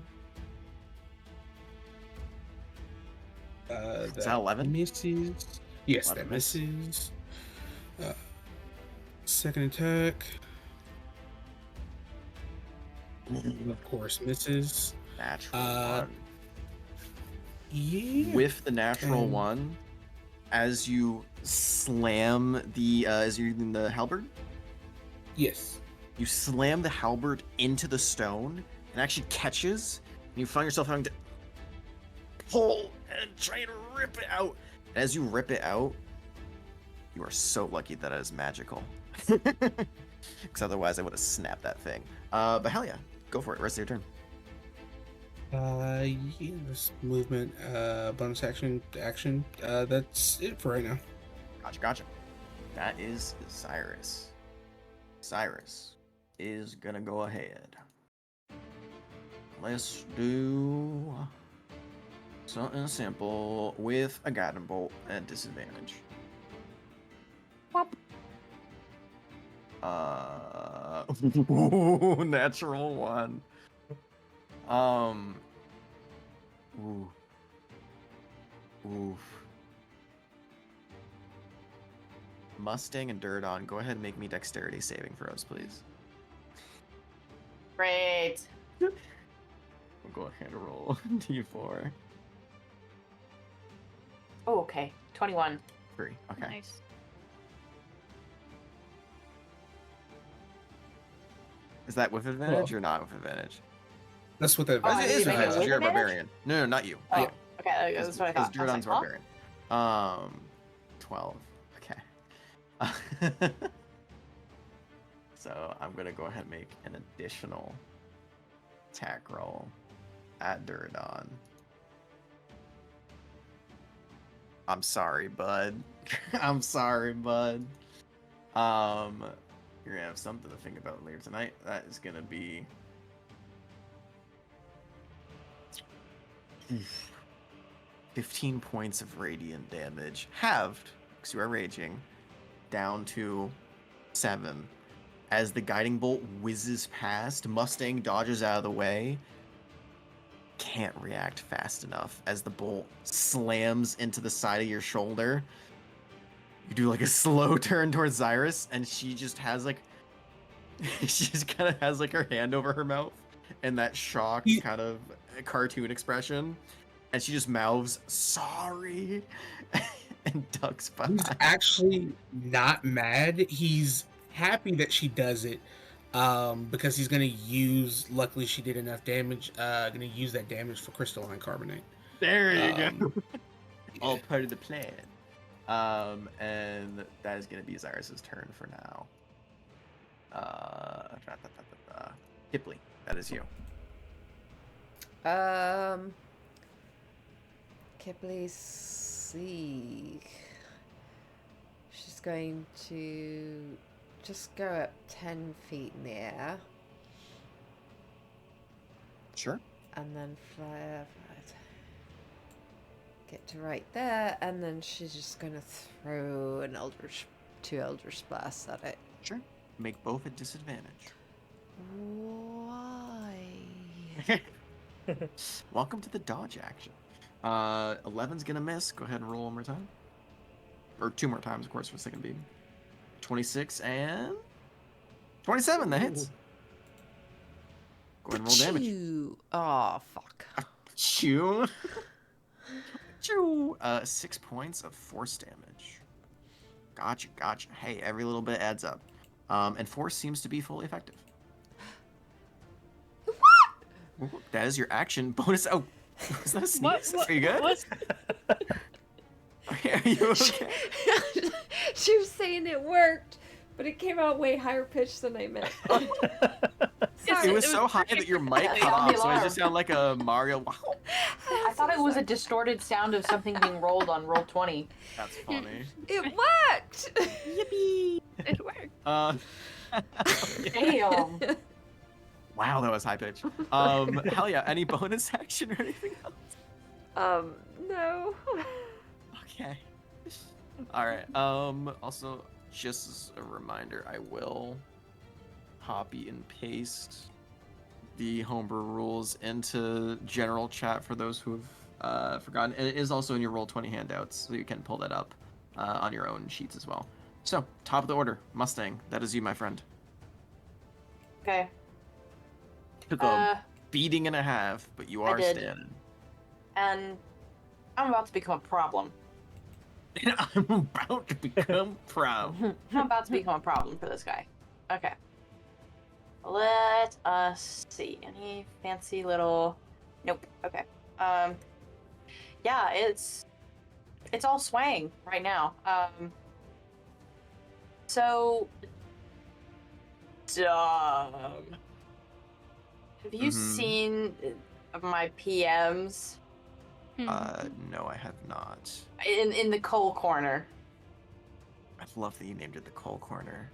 Is that 11? Misses. Yes, 11 that misses. Second attack. Of course, misses. Natural 1. Yeah. With the natural 1, as you slam the as you're using the halberd, Yes. you slam the halberd into the stone and actually catches, and you find yourself having to pull and try to rip it out. And as you rip it out, you are so lucky that it is magical. Because otherwise I would have snapped that thing. But hell yeah, go for it. Rest of your turn. Yeah, this movement, bonus action. That's it for right now. Gotcha. That is Cyrus. Cyrus is gonna go ahead. Let's do something simple with a guiding bolt at disadvantage. Whop. Natural one. Ooh. Oof. Mustang and Durdon, go ahead and make me dexterity saving throws, please. Great. We'll go ahead and roll D4. Oh, okay. 21. 3. Okay. Nice. Is that with advantage or not with advantage? That's what that. Oh, I it didn't is make it advantage. with You're a advantage? barbarian. No, not you. Oh, You. okay. That's what I thought. Because I was Durdon's like, huh? barbarian. 12. Okay. So I'm gonna go ahead and make an additional attack roll at Durdon. I'm sorry, bud. I'm sorry, bud. You're gonna have something to think about later tonight. That is gonna be 15 points of radiant damage, halved because you are raging, down to 7. As the guiding bolt whizzes past, Mustang dodges out of the way. Can't react fast enough as the bolt slams into the side of your shoulder. You do like a slow turn towards Xyrus, and she just has like, she just kind of has like her hand over her mouth and that shocked kind of cartoon expression, and she just mouths "sorry" and ducks He's behind. actually not mad. He's happy that she does it, because he's gonna use. Luckily, she did enough damage. Gonna use that damage for crystalline carbonate. There you go. Yeah. All part of the plan. And that is gonna be Xyrus's turn for now. Hipley, that is you. Kipley see. She's going to just go up 10 feet in the air Sure. and then fly over. Get to right there, and then she's just going to throw two Eldritch Blasts at it. Sure. Make both at disadvantage. Why? Welcome to the dodge action. 11's gonna miss. Go ahead and roll one more time. Or 2 more times, of course, for the second beam. 26 and 27. That hits. Go ahead and roll damage. Achoo. Oh, fuck. Achoo. Achoo. 6 points of force damage. Gotcha. Hey, every little bit adds up. And force seems to be fully effective. What? Ooh, that is your action. Bonus. Oh, was that a sneeze? Are you good? What? Are you okay? She was saying it worked, but it came out way higher pitched than I meant. Sorry. It was so high that your mic cut off, so it just sounded like a Mario. Wow. I thought it was a distorted sound of something being rolled on roll 20. That's funny. It worked! Yippee! It worked. Damn. Wow, that was high pitch. Hell yeah. Any bonus action or anything else? No. Okay. All right. Also, just as a reminder, I will copy and paste the homebrew rules into general chat for those who have forgotten. And it is also in your Roll20 handouts, so you can pull that up on your own sheets as well. So, top of the order, Mustang. That is you, my friend. Okay. Took a beating and a half, but you are did. standing. And I'm about to become a problem. I'm about to become proud. I'm about to become a problem for this guy. Okay. Let us see. Any fancy little... Nope. Okay. Yeah, it's all swaying right now. So dumb. Have you Mhm. seen my PMs No, I have not. in the coal corner? I love that you named it the coal corner.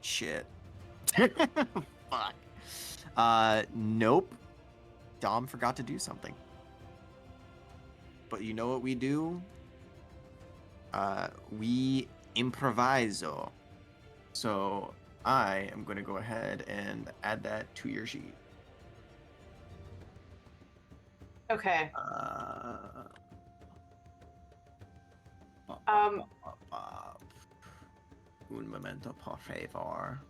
Shit. Fuck. Nope. Dom forgot to do something. But you know what we do? We improviso. So I am going to go ahead and add that to your sheet. Okay. Un momento, por favor.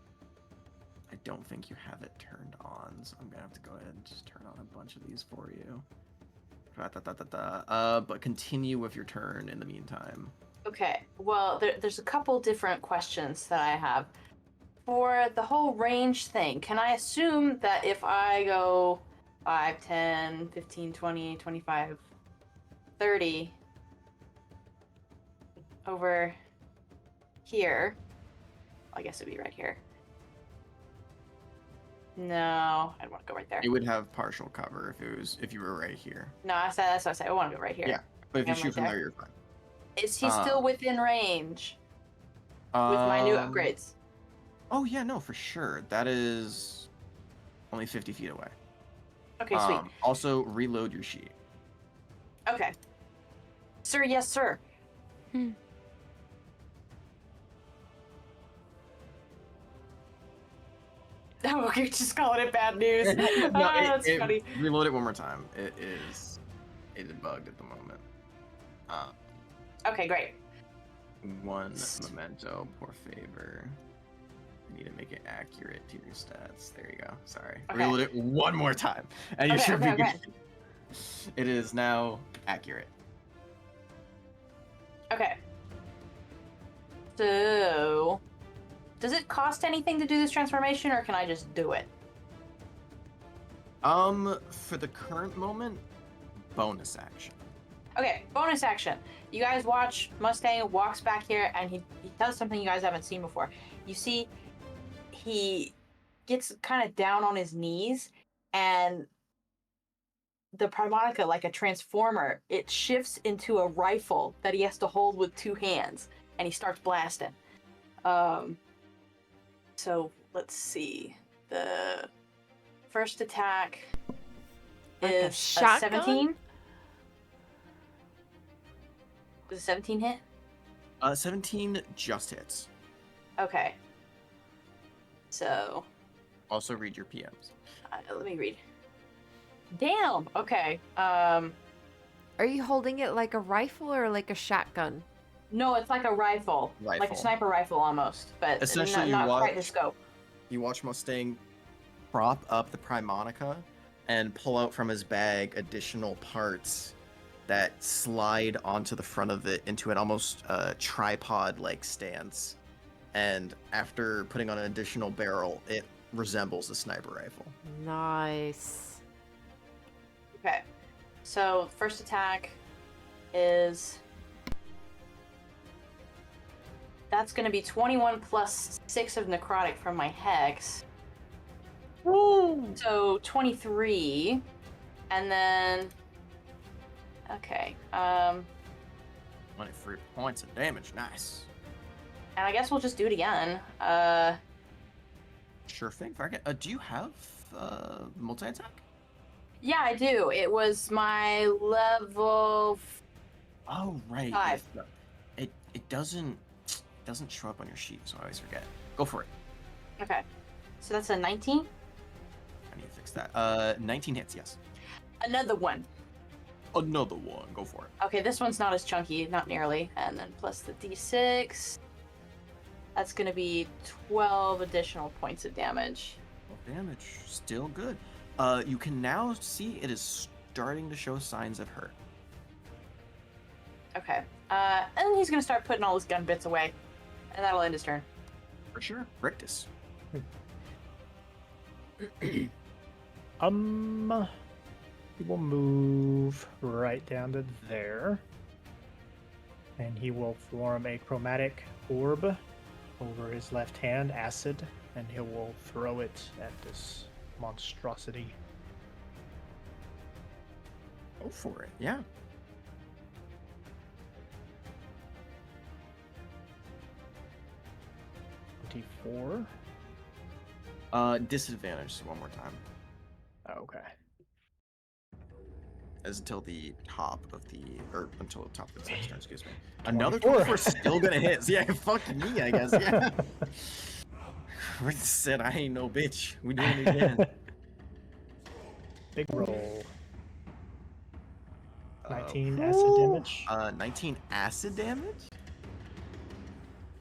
I don't think you have it turned on, so I'm gonna have to go ahead and just turn on a bunch of these for you. But continue with your turn in the meantime. Okay. Well, there's a couple different questions that I have. For the whole range thing, can I assume that if I go 5, 10, 15, 20, 25, 30 over here, I guess it'd be right here. No, I'd want to go right there. It would have partial cover if you were right here. No, that's what I said. I want to go right here. Yeah, but if you I'm shoot right from there. there, you're fine. Is he still within range with my new upgrades? Oh yeah, no, for sure. That is only 50 feet away. Okay, sweet. Also, reload your sheet. Okay. Sir, yes, sir. Oh, you're just calling it bad news. No, That's funny. Reload it one more time. It is bugged at the moment. Okay, great. One memento, por favor. I need to make it accurate to your stats. There you go. Sorry. Okay. Reload it one more time, and you Okay, should be okay, good. It is now accurate. Okay. So, does it cost anything to do this transformation, or can I just do it? For the current moment, bonus action. Okay, bonus action. You guys watch Mustang walks back here, and he does something you guys haven't seen before. You see, he gets kind of down on his knees, and the harmonica, like a transformer, it shifts into a rifle that he has to hold with two hands, and he starts blasting. So let's see. The first attack Like a is a shotgun? 17. Does a 17 hit? 17 just hits. Okay. So, Also read your PMs. let me read. Damn. Okay. Are you holding it like a rifle or like a shotgun? No, it's like a rifle. Like a Rifle. sniper rifle almost, but Essentially, not you quite the watch- scope. You watch Mustang prop up the Primonica and pull out from his bag additional parts that slide onto the front of it into an almost tripod-like stance. And after putting on an additional barrel, it resembles a sniper rifle. Nice. Okay. So, first attack is... That's going to be 21 plus 6 of necrotic from my hex. Woo! So, 23. And then... Okay. 23 points of damage. Nice. And I guess we'll just do it again. Sure thing. Do you have multi-attack? Yeah, I do. It was my level... Oh, right. 5. It doesn't show up on your sheet, so I always forget. Go for it. Okay. So that's a 19? I need to fix that. 19 hits, yes. Another one. Another one. Go for it. Okay, this one's not as chunky, not nearly. And then plus the d6. That's going to be 12 additional points of damage. Well, damage. Still good. You can now see it is starting to show signs of hurt. Okay. And he's going to start putting all his gun bits away. And that'll end his turn. For sure. Rictus. He will move right down to there. And he will form a chromatic orb over his left hand, acid, and he will throw it at this monstrosity. Go for it. Yeah. D4. Disadvantage one more time. Okay. As until the top of the, or until the top of the next turn, excuse me. Another 24. 24 still gonna hit. Yeah, fuck me, I guess. Yeah. Rick said I ain't no bitch. We doing it again. Big roll. 19 Uh, acid damage. 19 acid damage?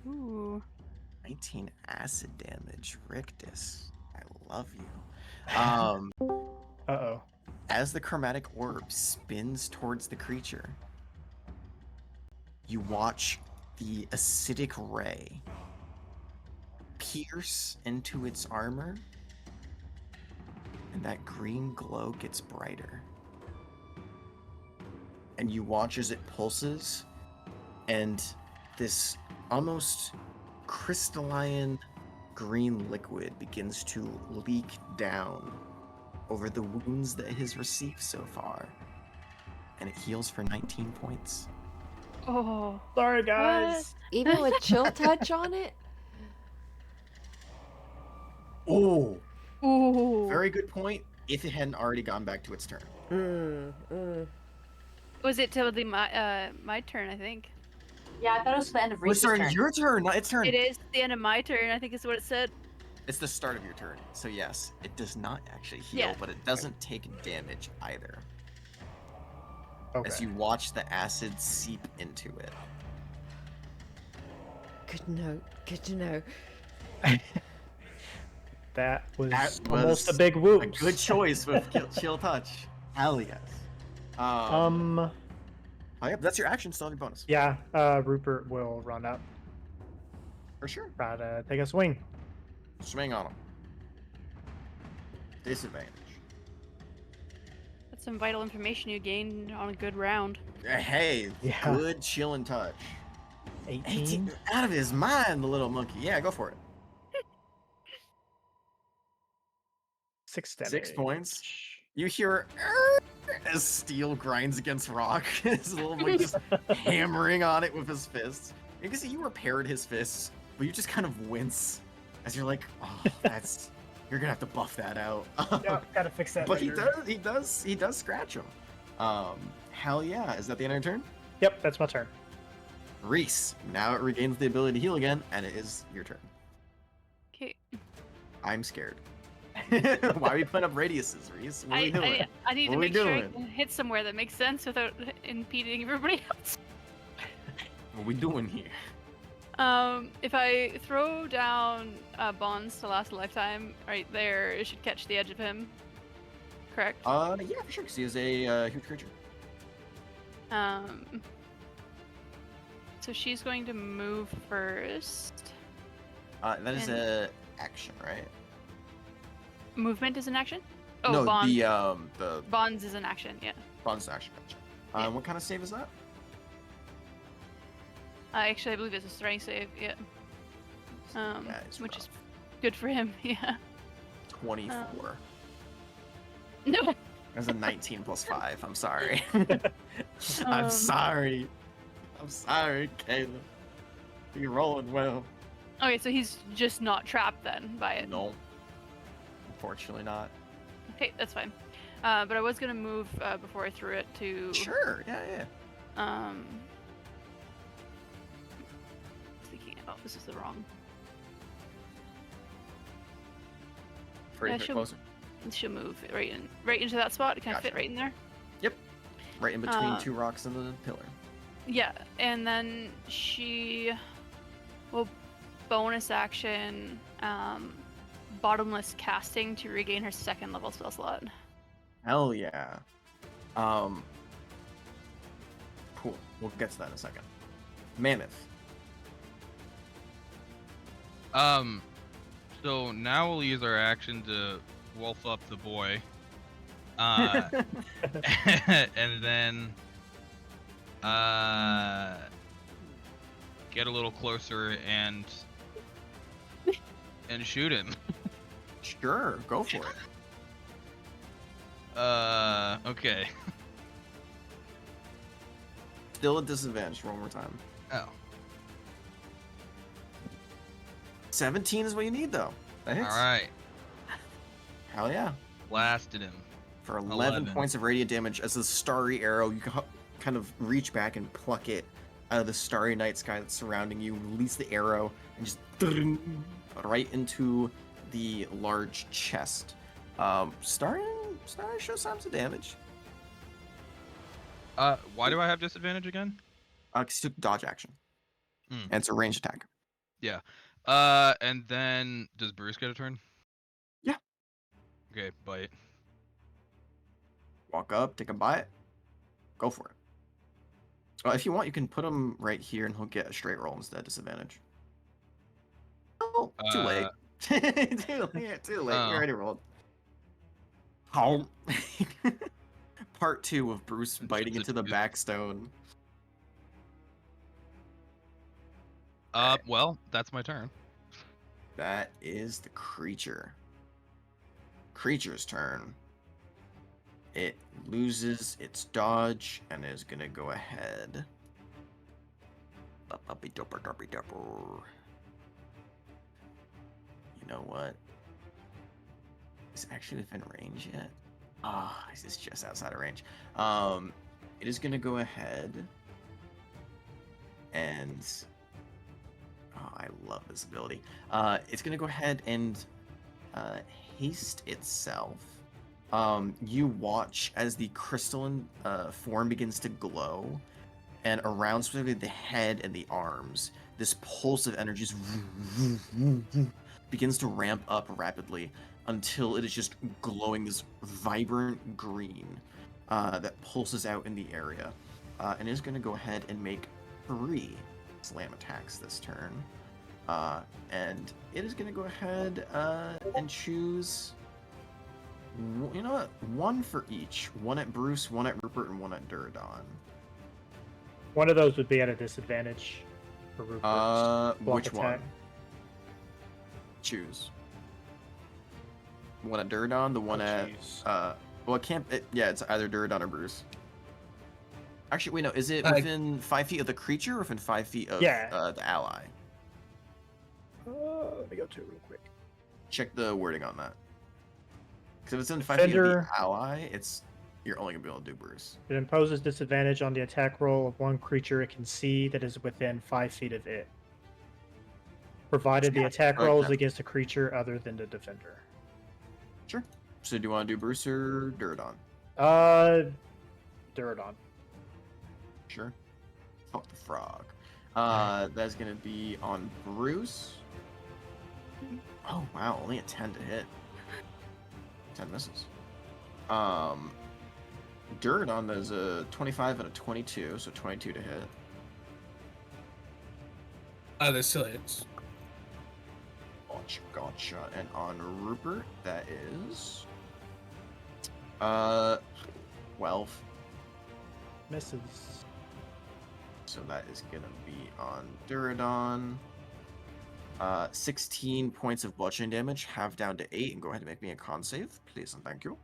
Ooh. 19 acid damage, Rictus. I love you. Uh-oh. As the chromatic orb spins towards the creature, you watch the acidic ray pierce into its armor, and that green glow gets brighter. And you watch as it pulses, and this almost crystalline green liquid begins to leak down over the wounds that it has received so far. And it heals for 19 points. Oh. Sorry, guys. Even with chill touch on it? Oh, Ooh. very good point. If it hadn't already gone back to its turn. Was it till the my turn? I think Yeah, I thought it was the end of Well, Reese's sorry, turn. your turn, not its turn. it is the end of my turn. I think is what it said. It's the start of your turn. So yes, it does not actually heal, Yeah. but it doesn't take damage either. Okay. As you watch the acid seep into it. Good note. Good to know. That was That almost was a big whoop. A good choice with chill touch. Hell yes. Oh, yep, that's your action. Still have your bonus. Yeah, Rupert will run up, For sure. try to take a swing. Swing on him. Disadvantage. That's some vital information you gained on a good round. Hey, Yeah. good chill and touch. 18. Out of his mind, the little monkey. Yeah, go for it. 6 damage. 6 points. You hear as steel grinds against rock. His little monkey just hammering on it with his fists. You can see you repaired his fists, but you just kind of wince as you're like, oh, that's you're gonna have to buff that out. Yeah, gotta fix that But later. he does scratch him. Hell yeah. Is that the end of your turn? Yep, that's my turn. Reese, now it regains the ability to heal again, and it is your turn. Okay. I'm scared. Why are we putting up radiuses, Reese? What are we doing? I need What to are we make sure I doing? can hit somewhere that makes sense without impeding everybody else. What are we doing here? If I throw down bonds to last a lifetime right there, it should catch the edge of him. Correct. Yeah, for sure, because he is a huge creature. So she's going to move first. That is And- a action, right? Movement is an action? Oh, no, bonds. the Bonds is an action, yeah. bonus action. Gotcha. Yeah. What kind of save is that? Actually, I believe it's a strength save, yeah. Yeah, it's Which rough. is good for him, yeah. 24. No. That's a 19 plus 5. I'm sorry. Um, I'm sorry. I'm sorry, Caleb. You're rolling well. Okay, so he's just not trapped then by it. No. Unfortunately not. Okay, that's fine. But I was gonna move before I threw it to Sure, yeah. thinking, oh, this is the wrong. Pretty Yeah, bit she'll- closer. She'll move right into that spot. Can I fit Gotcha. right in there? Right in between Uh, two rocks and the pillar. Yeah, and then she will bonus action bottomless casting to regain her second level spell slot. Hell yeah. Cool. We'll get to that in a second. Mammoth. So now we'll use our action to wolf up the boy. And then get a little closer and and shoot him. Sure, go for it. Okay. Still a disadvantage. Roll one more time. Oh. 17 is what you need, though. That hits. All right. Hell yeah. Blasted him. For 11 11. points of radiant damage as a starry arrow, you kind of reach back and pluck it out of the starry night sky that's surrounding you, release the arrow, and just right into the large chest. Starry shows signs of damage. Why do I have disadvantage again? 'Cause you took dodge action. Hmm. And it's a ranged attack. Yeah. And then does Bruce get a turn? Yeah. Okay, bite. Walk up, take a bite, go for it. If you want, you can put him right here, and he'll get a straight roll instead, disadvantage. Oh, too late. Too late. You already rolled. Oh. Part 2 of Bruce biting into the back stone. Well, that's my turn. That is the creature. Creature's turn. It loses its dodge and is gonna go ahead. You know what? Is it actually within range yet? Ah, it's just outside of range. It is gonna go ahead and I love this ability. It's gonna go ahead and haste itself. You watch as the crystalline form begins to glow, and around specifically the head and the arms, this pulse of energy just begins to ramp up rapidly until it is just glowing this vibrant green that pulses out in the area, and is going to go ahead and make 3 slam attacks this turn. And it is going to go ahead and choose, you know what, 1 for each. 1 at Bruce, 1 at Rupert, and 1 at Duradon. One of those would be at a disadvantage for Rupert's block Which attack. one? Choose. 1 at Duradon, the one at jeez. well, it can't. Yeah, it's either Duradon or Bruce. Actually, wait, no. Is it within 5 feet of the creature or within 5 feet of the ally? Let me go to it real quick. Check the wording on that. Because if it's in 5 feet of the ally, you're only gonna be able to do Bruce. It imposes disadvantage on the attack roll of one creature it can see that is within 5 feet of it, provided the attack rolls against a creature other than the defender. Sure. So do you want to do Bruce or Duradon? Duradon. Sure. Fuck the frog. That's gonna be on Bruce. Oh wow, only a 10 to hit. 10 misses. Duradon, there's a 25 and a 22, so 22 to hit. That still hits. Gotcha. And on Rupert, that is 12. Misses. So that is gonna be on Duradon. 16 points of bludgeoning damage, half down to 8, and go ahead and make me a con save, please and thank you.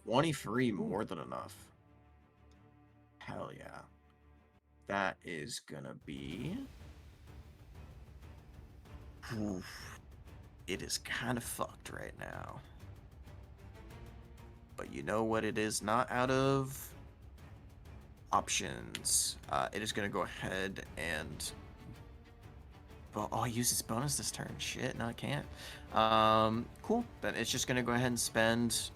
$23, more than enough. Hell yeah. That is gonna be... Oof. It is kind of fucked right now. But you know what it is not out of? Options. It is gonna go ahead and... Well, oh, I used its bonus this turn. Shit, no, I can't. Cool. Then it's just gonna go ahead and spend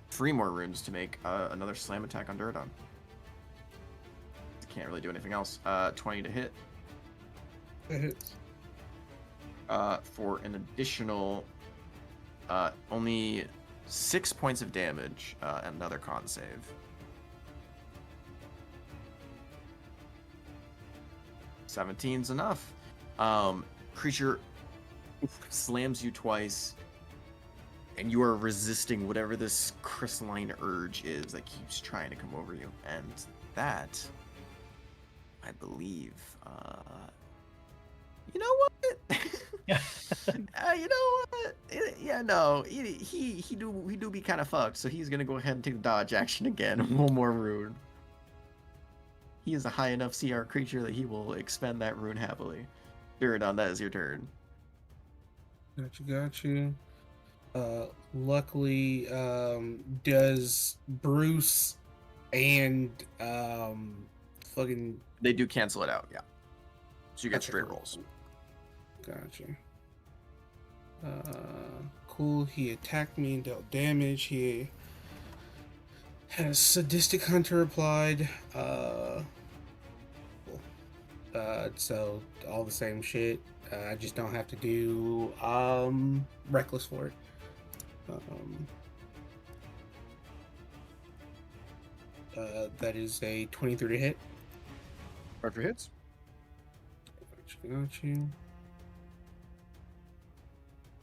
3 more runes to make another slam attack on Duradon. Can't really do anything else. 20 to hit. It hits. For an additional only 6 points of damage and another con save. $17's enough. Creature slams you twice, and you are resisting whatever this crystalline urge is that keeps trying to come over you. And that, I believe, you know what? You know what? Yeah, no, he do be kind of fucked, so he's gonna go ahead and take the dodge action again. One more rune. He is a high enough CR creature that he will expend that rune happily. Spiridon, that is your turn. Got you. Luckily, does Bruce and fucking They do cancel it out, yeah. So you get Okay, straight cool. rolls. Gotcha. Cool. He attacked me and dealt damage. He has Sadistic Hunter applied. Cool. So all the same shit. I just don't have to do Reckless for it. That is a 23 to hit. Archer hits. Got you.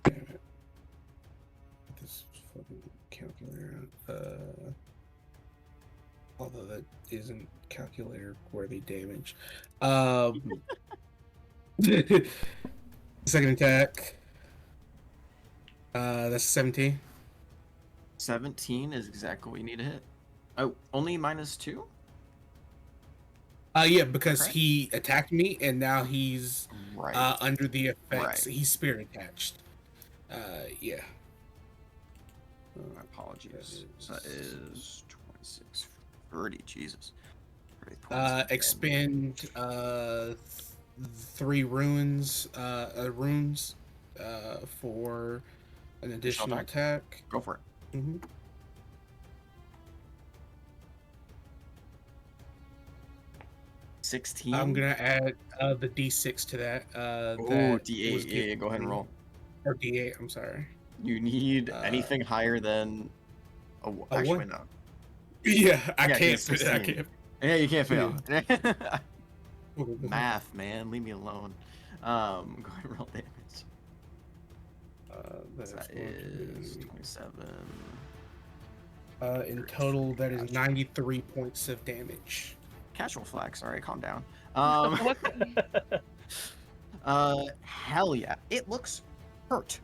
Damn it. This fucking calculator. Although that isn't calculator worthy damage. Second attack. That's 17. 17 is exactly what you need to hit. Oh, only -2? Yeah, because Right. he attacked me and now he's Right. under the effects. Right. He's spirit attached. Yeah. My apologies. So that is 26, 30, Jesus. 30 points of damage. Expend 3 runes for an additional attack. Go for it. Mm-hmm. 16. I'm gonna add the D6 to that. Oh, that D8. was Yeah, go ahead and roll. Or D8. I'm sorry. You need anything higher than. Oh, actually, one? no. Yeah, I Yeah, can't. it's I 16. can't. Yeah, you can't fail. Math, man. Leave me alone. Go ahead and roll damage. That is 27. In total, that is 93 points of damage. Casual flex. All right, calm down. Hell yeah. It looks hurt.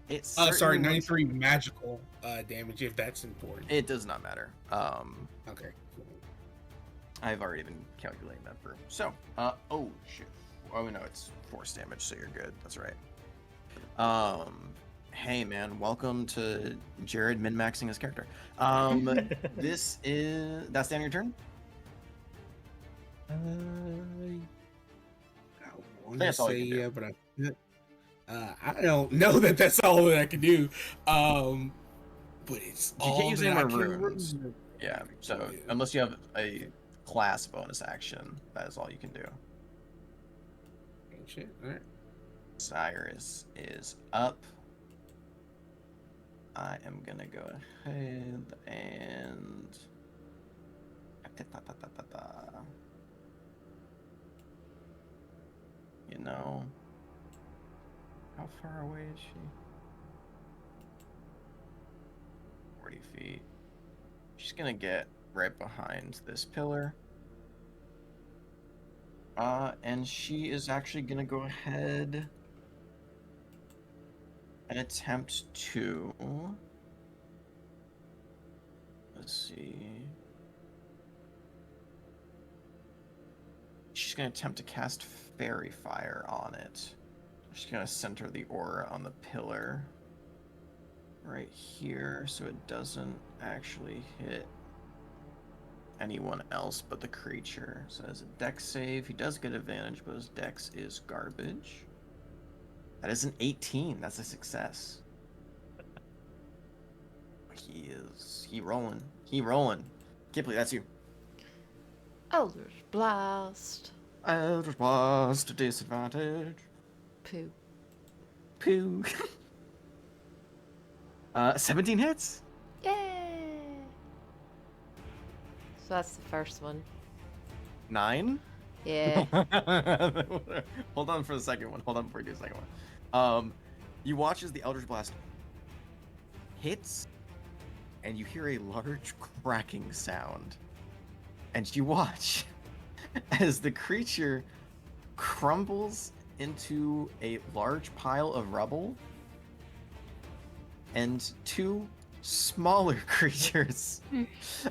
It's Sorry, 93 magical damage, if that's important. It does not matter. Okay, cool. I've already been calculating that for. So, oh shit. Oh no, it's force damage, so you're good. That's right. Hey man, welcome to Jared min-maxing his character. This is that's the end of your turn. I want That's to all say you can do. yeah, but I don't know that that's all that I can do. But it's You all can't use that any I more can runes. remember. Yeah. So unless you have a class bonus action, that is all you can do. Shit. All right. Cyrus is up. I am gonna go ahead and you know, how far away is she? 40 feet. She's gonna get right behind this pillar. And she is actually gonna go ahead and attempt to. Let's see. She's gonna attempt to cast Fairy Fire on it. She's gonna center the aura on the pillar right here, so it doesn't actually hit anyone else but the creature. So as a dex save, he does get advantage, but his dex is garbage. That is an 18. That's a success. He rolling. Kipley, that's you. Eldritch Blast. Eldritch Blast, disadvantage. Poo. Poo. 17 hits. Yay! So that's the first one. 9. Yeah. Hold on for the second one. Hold on before you do the second one. You watch as the Eldritch Blast hits, and you hear a large cracking sound and you watch as the creature crumbles into a large pile of rubble, and two smaller creatures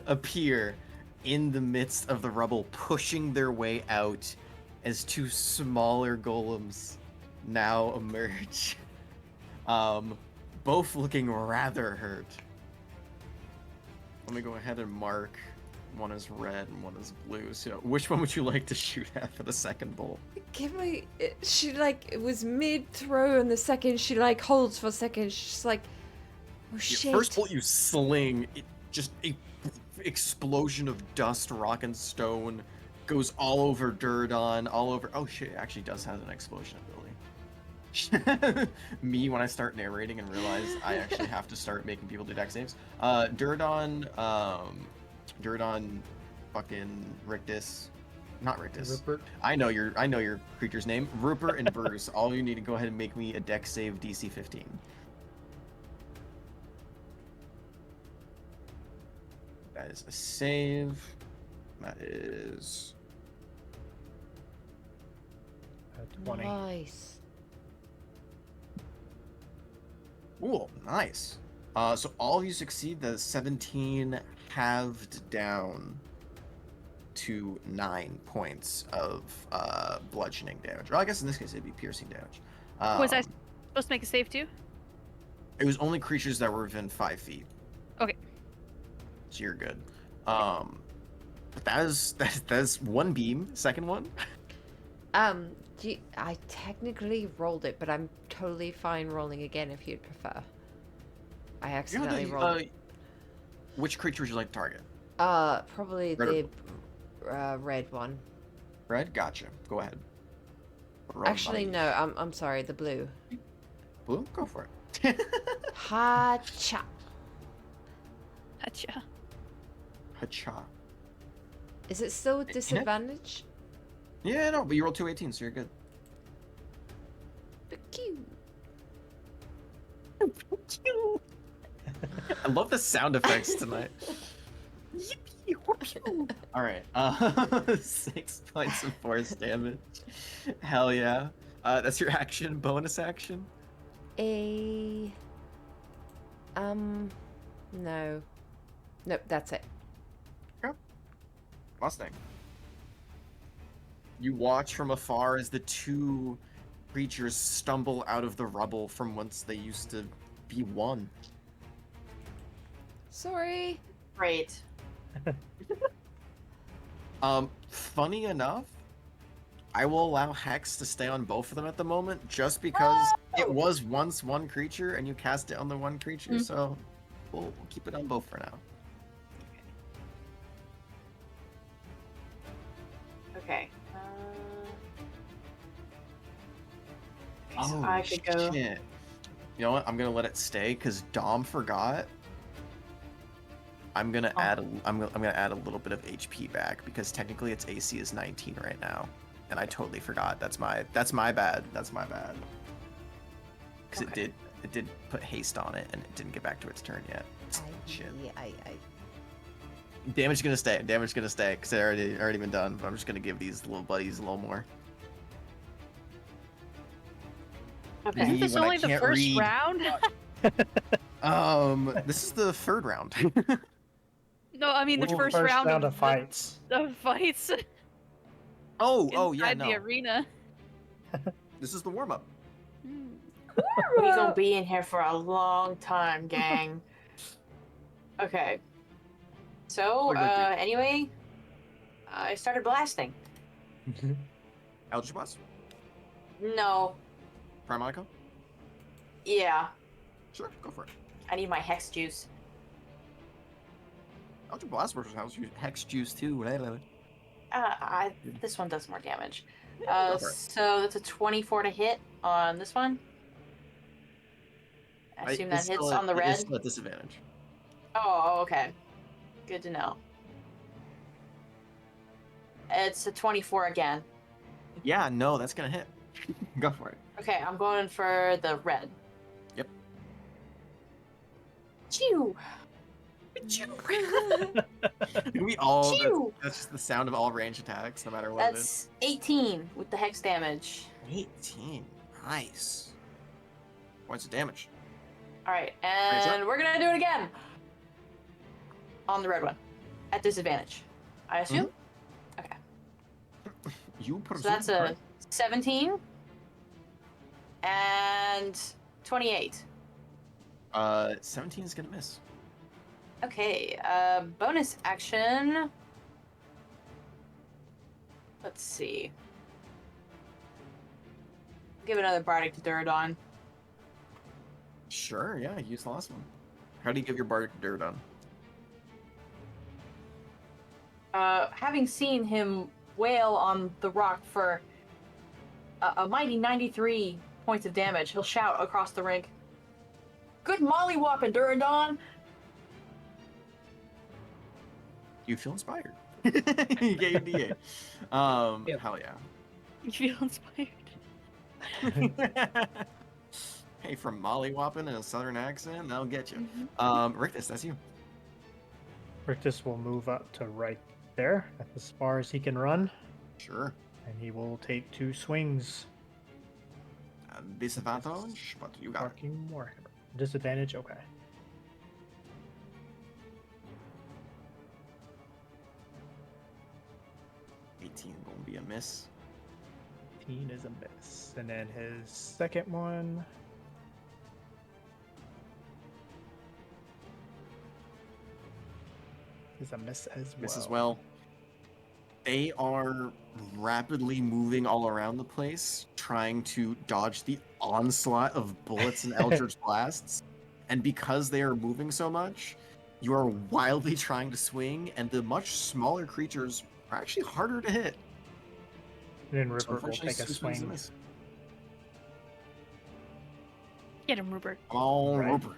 appear in the midst of the rubble, pushing their way out as two smaller golems now emerge. Both looking rather hurt. Let me go ahead and mark. One is red and one is blue. So, which one would you like to shoot at for the second bolt? Give me. She like it was mid throw, and the second she like holds for a second. She's like, oh shit. First bolt you sling, it just a explosion of dust, rock, and stone goes all over Durdon, all over. Oh shit! It actually does have an explosion ability. Me when I start narrating and realize I actually have to start making people do dex saves. Durdon, fucking Rictus, not Rictus. Rupert. I know your creature's name. Rupert and Bruce. All you need to go ahead and make me a dex save DC 15. That is a save. That is 20. Nice. Ooh, nice. So all of you succeed. The 17 halved down to 9 points of bludgeoning damage. Or I guess in this case it'd be piercing damage. Was I supposed to make a save too? It was only creatures that were within 5 feet. Okay. So you're good. But that is one beam. Second one. I technically rolled it, but I'm totally fine rolling again if you'd prefer. I accidentally rolled. Which creature would you like to target? Probably Red the red one. Red? Gotcha. Go ahead. Actually, no. I'm sorry. The blue. Blue? Go for it. Ha-cha. Gotcha. Hacha. Is it still with disadvantage? Yeah, no, but you rolled 218, so you're good. I love the sound effects tonight. All right, 6 points of force damage. Hell yeah. That's your action. Bonus action. No. Nope, that's it. Mustang. You watch from afar as the two creatures stumble out of the rubble from whence they used to be one. Sorry. Great. Funny enough, I will allow Hex to stay on both of them at the moment, just because it was once one creature and you cast it on the one creature, so we'll keep it on both for now. Okay. Oh, so I could go. shit. You know what? I'm gonna let it stay because Dom forgot. I'm gonna add a little bit of HP back because technically its AC is 19 right now, and I totally forgot. That's my bad. That's my bad. Because it did put haste on it and it didn't get back to its turn yet. Shit. Damage gonna stay. Damage gonna stay because it already been done. But I'm just gonna give these little buddies a little more. Okay. Isn't this when I only the can't first read. round? This is the third round. No, I mean the Well, first round of fights. The fights oh yeah, inside no. the arena. This is the warm up. We gonna be in here for a long time, gang. Okay. So, anyway, I started blasting. Eldritch Blast? No. Primonico? Yeah. Sure, go for it. I need my hex juice. Eldritch Blast versus Hex Juice too. This one does more damage. Go for it. So that's a 24 to hit on this one. I assume that It's hits still on the red. It's still at disadvantage. Oh, okay. Good to know. It's a 24 again. Yeah, no, that's gonna hit. Go for it. Okay, I'm going for the red. Yep. Chew. We all. Chew! That's just the sound of all range attacks, no matter what it is. That's 18 with the hex damage. 18. Nice. Points of damage. Alright, Raise up. and we're gonna do it again. On the red one. At disadvantage. I assume? Okay. You put So that's a 17 and 28. 17 is gonna miss. Okay, bonus action. Let's see. Give another bardic to Duradon. Sure, yeah, use the last one. How do you give your bardic dirt on? Having seen him wail on the rock for a mighty 93 points of damage, he'll shout across the rink, "Good mollywhopping, Duradon!" You feel inspired. You get your D8. Hell yeah. You feel inspired. Hey, from mollywhopping in a southern accent, that'll get you. Rictus, that's you. Rictus will move up to right there, as far as he can run, Sure. and he will take 2 swings. Disadvantage, but you got it. Fucking Warhammer. Disadvantage, okay. $18 gonna be a miss. 18 is a miss. And then his second one. Is a miss as well. Miss as well. They are rapidly moving all around the place, trying to dodge the onslaught of bullets and Eldritch Blasts. And because they are moving so much, you are wildly trying to swing, and the much smaller creatures are actually harder to hit. And then So Rupert will unfortunately, take a 2 swings swing. miss. Get him, Rupert. Come on, Right. Rupert.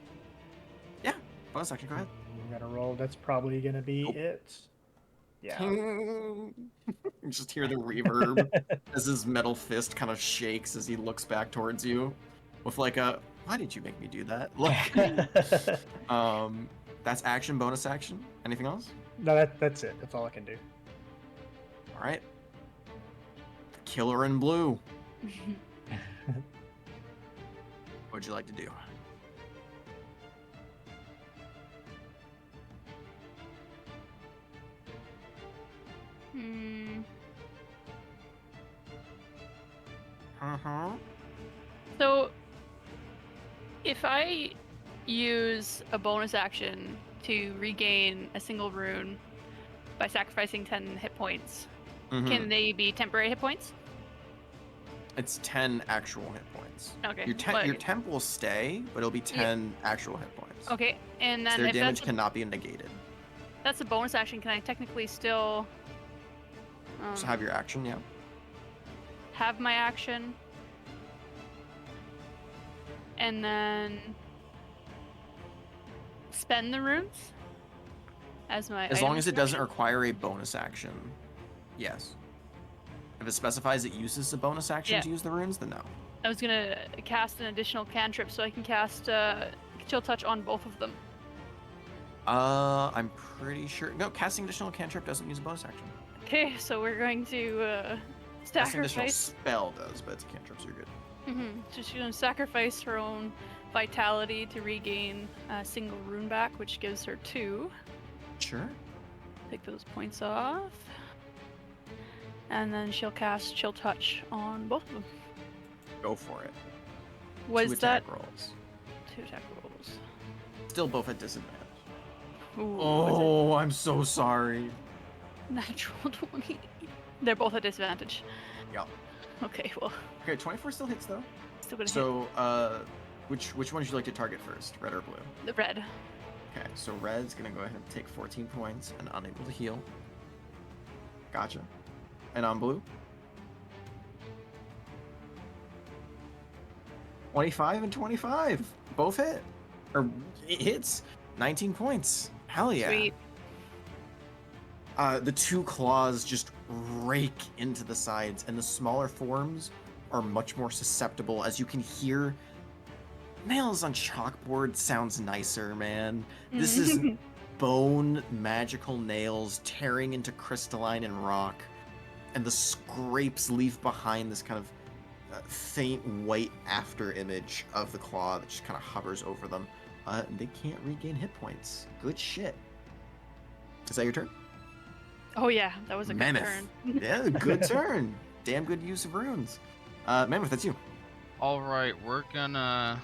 Yeah, bonus action, go ahead. I'm gonna roll. That's probably gonna be Nope. it. Yeah. You just hear the reverb as his metal fist kind of shakes as he looks back towards you with like a, why did you make me do that? Look. That's action, bonus action. Anything else? No, that's it. That's all I can do. All right. Killer in blue. What'd you like to do? Hmm. Uh-huh. So, if I use a bonus action to regain a single rune by sacrificing 10 hit points, can they be temporary hit points? It's 10 actual hit points. Okay. Your temp will stay, but it'll be 10 actual hit points. Okay, and So then their if damage that's cannot be negated. that's a bonus action, can I technically still So have your action, yeah. have my action and then spend the runes as my As long item as it doesn't selection? require a bonus action, yes. If it specifies it uses a bonus action Yeah. to use the runes, then no. I was gonna cast an additional cantrip so I can cast chill touch on both of them. I'm pretty sure. No, casting additional cantrip doesn't use a bonus action. Okay, so we're going to Casting additional sacrifice. spell does, but it's a cantrip, so you're good. So she's gonna sacrifice her own vitality to regain a single rune back, which gives her 2. Sure. Take those points off. And then she'll cast Chill Touch on both of them. Go for it. Was 2 that attack rolls. 2 attack rolls? Still both at disadvantage. Ooh, Oh, I'm so sorry. natural 20. They're both at disadvantage. Yep. Okay, well, Okay, 24 still hits though. still gonna hit So, which one would you like to target first, red or blue? the red. Okay, so red's gonna go ahead and take 14 points and unable to heal. Gotcha. And on blue? 25 and 25. Both hit. Or it hits. 19 points. Hell yeah. Sweet. The 2 claws just rake into the sides, and the smaller forms are much more susceptible, as you can hear. Nails on chalkboard sounds nicer, man. This is bone magical nails tearing into crystalline and rock, and the scrapes leave behind this kind of faint white after image of the claw that just kind of hovers over them. They can't regain hit points. Good shit. Is that your turn? Oh yeah, that was a good Mammoth. turn. Yeah, good turn. Damn good use of runes. Mammoth, that's you. All right, we're gonna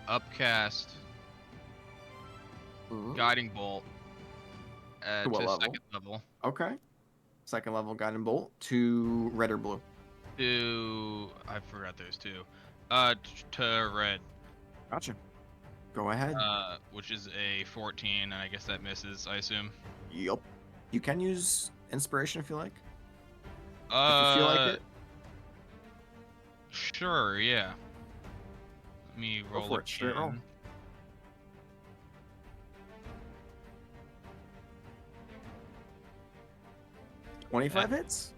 upcast guiding bolt To what to level? second level Okay. Second level guiding bolt to red or blue. to I forgot those two. To red. Gotcha. Go ahead. Which is a 14, and I guess that misses, I assume. Yup. You can use inspiration if you like. If you feel like it. Sure, yeah. Let me Go roll for it. Straight roll. again. Uh, 25 hits?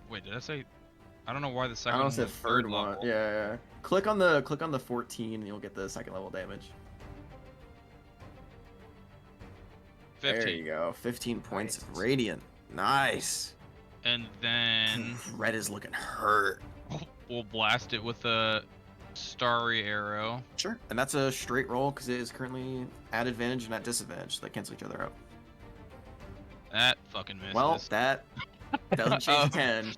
Wait, did I say? I don't know why the I second don't one say was third third one. level. Yeah. Click on the 14 and you'll get the second level damage. 15. There you go. 15 points of Nice. radiant. Nice. And then Red is looking hurt. we'll blast it with a starry arrow. Sure. And that's a straight roll because it is currently at advantage and at disadvantage. So they cancel each other out. That fucking misses. Well, that doesn't change 10.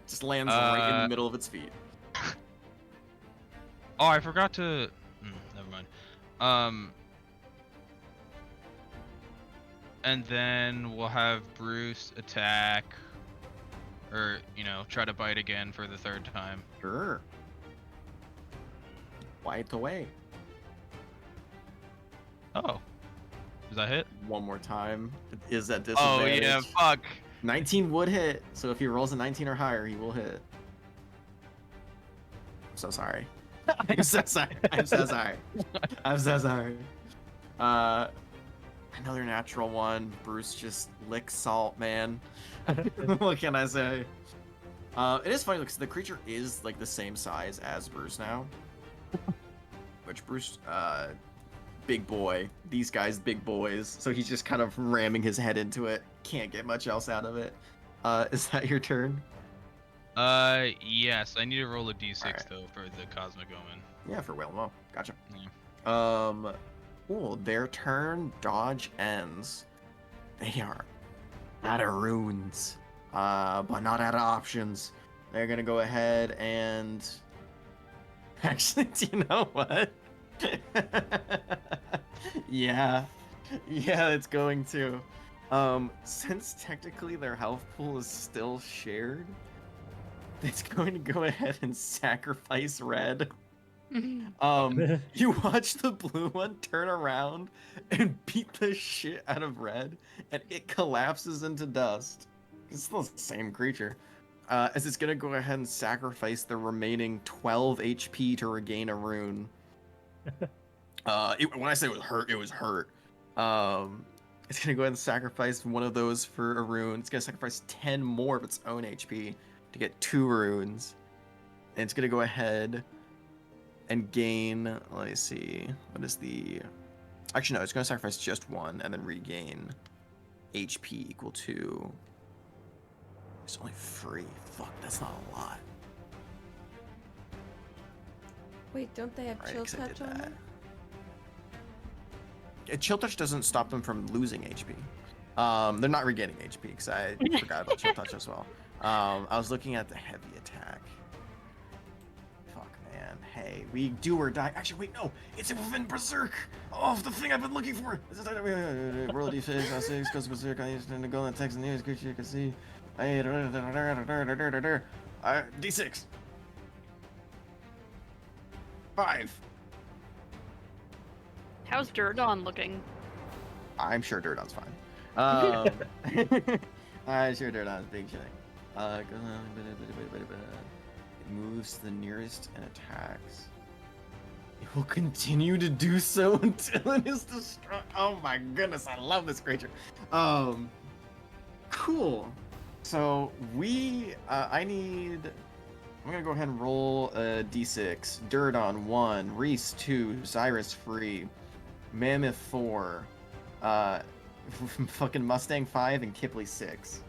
Just lands right in the middle of its feet. Oh, I forgot to. Never mind. And then we'll have Bruce attack, or try to bite again for the third time. Sure. Bite away. Oh, does that hit? One more time. Is that Oh disadvantage? yeah, fuck. 19 would hit, so if he rolls a 19 or higher, he will hit. I'm so sorry. I'm so sorry. I'm so sorry. I'm so sorry. Another natural one. Bruce just licks salt, man. What can I say? It is funny because the creature is like the same size as Bruce now. Which Bruce, big boy. These guys, big boys. So he's just kind of ramming his head into it. Can't get much else out of it. Is that your turn? Yes. I need to roll a d6 Alright. though for the cosmic omen. Yeah, for Wilmo. Gotcha. Yeah. Cool. Their turn dodge ends. They are out of runes, but not out of options. They're gonna go ahead and actually, do you know what? yeah, it's going to. Since technically their health pool is still shared, it's going to go ahead and sacrifice red. You watch the blue one turn around and beat the shit out of red, and it collapses into dust. It's still the same creature. As it's gonna go ahead and sacrifice the remaining 12 HP to regain a rune. When I say it was hurt, it was hurt. It's gonna go ahead and sacrifice one of those for a rune. It's gonna sacrifice 10 more of its own HP to get 2 runes. And it's gonna go ahead and gain, let me see, what is the, actually no, it's going to sacrifice just 1 and then regain HP equal to, it's only 3, fuck, that's not a lot. Wait, don't they have Right, chill 'cause I touch did on that. them? Chill touch doesn't stop them from losing HP. They're not regaining HP because I forgot about chill touch as well. I was looking at the heavy attack. Man, hey, we do or die. Actually, wait, no, it's within Berserk. Oh, the thing I've been looking for. This is roll d6, not 6, goes Berserk. I used to go in the text and the news creature you can see. D6. 5. How's Durdon looking? I'm sure Durdon's fine. I'm sure Durdon's big shitting. Goes on, it moves to the nearest and attacks. It will continue to do so until it is destroyed. Oh my goodness, I love this creature. Cool. So I need I'm gonna go ahead and roll a d6. Dirdon 1, Reese 2, Zyrus 3, Mammoth 4, fucking Mustang 5, and Kipley 6.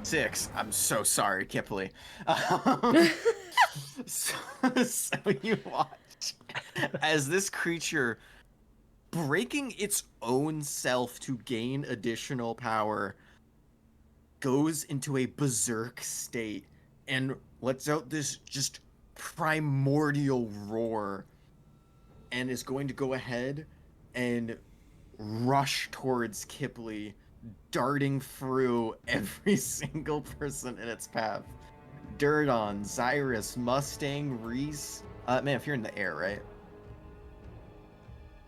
6. I'm so sorry, Kipley. So you watch as this creature, breaking its own self to gain additional power, goes into a berserk state and lets out this just primordial roar and is going to go ahead and rush towards Kipley, darting through every single person in its path. Dirdon, Zyrus, Mustang, Reese. Man, if you're in the air, right?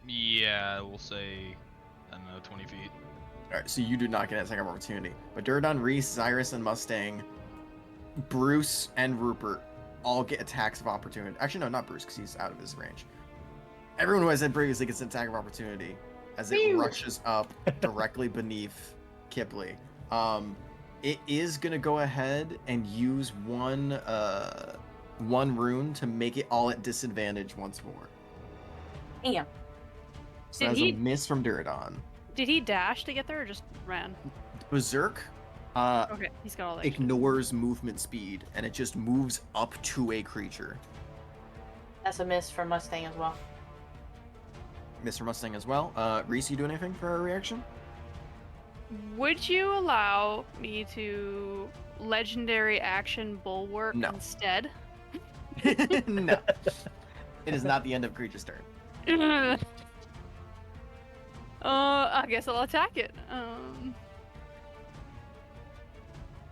Yeah, we'll say, I don't know, 20 feet. Alright, so you do not get an attack of opportunity. But Dirdon, Reese, Zyrus, and Mustang, Bruce, and Rupert all get attacks of opportunity. Actually, no, not Bruce, because he's out of his range. Everyone who I said previously gets an attack of opportunity as it rushes up directly beneath Kipley. It is gonna go ahead and use one rune to make it all at disadvantage once more. Damn. So that's a miss from Dirdon. Did he dash to get there or just ran? Berserk Okay, he's got all that. ignores movement speed and it just moves up to a creature. That's a miss for Mustang as well. Mr. Mustang as well. Reese, you do anything for a reaction? Would you allow me to legendary action bulwark No. instead? No. It is not the end of creature's turn. I guess I'll attack it.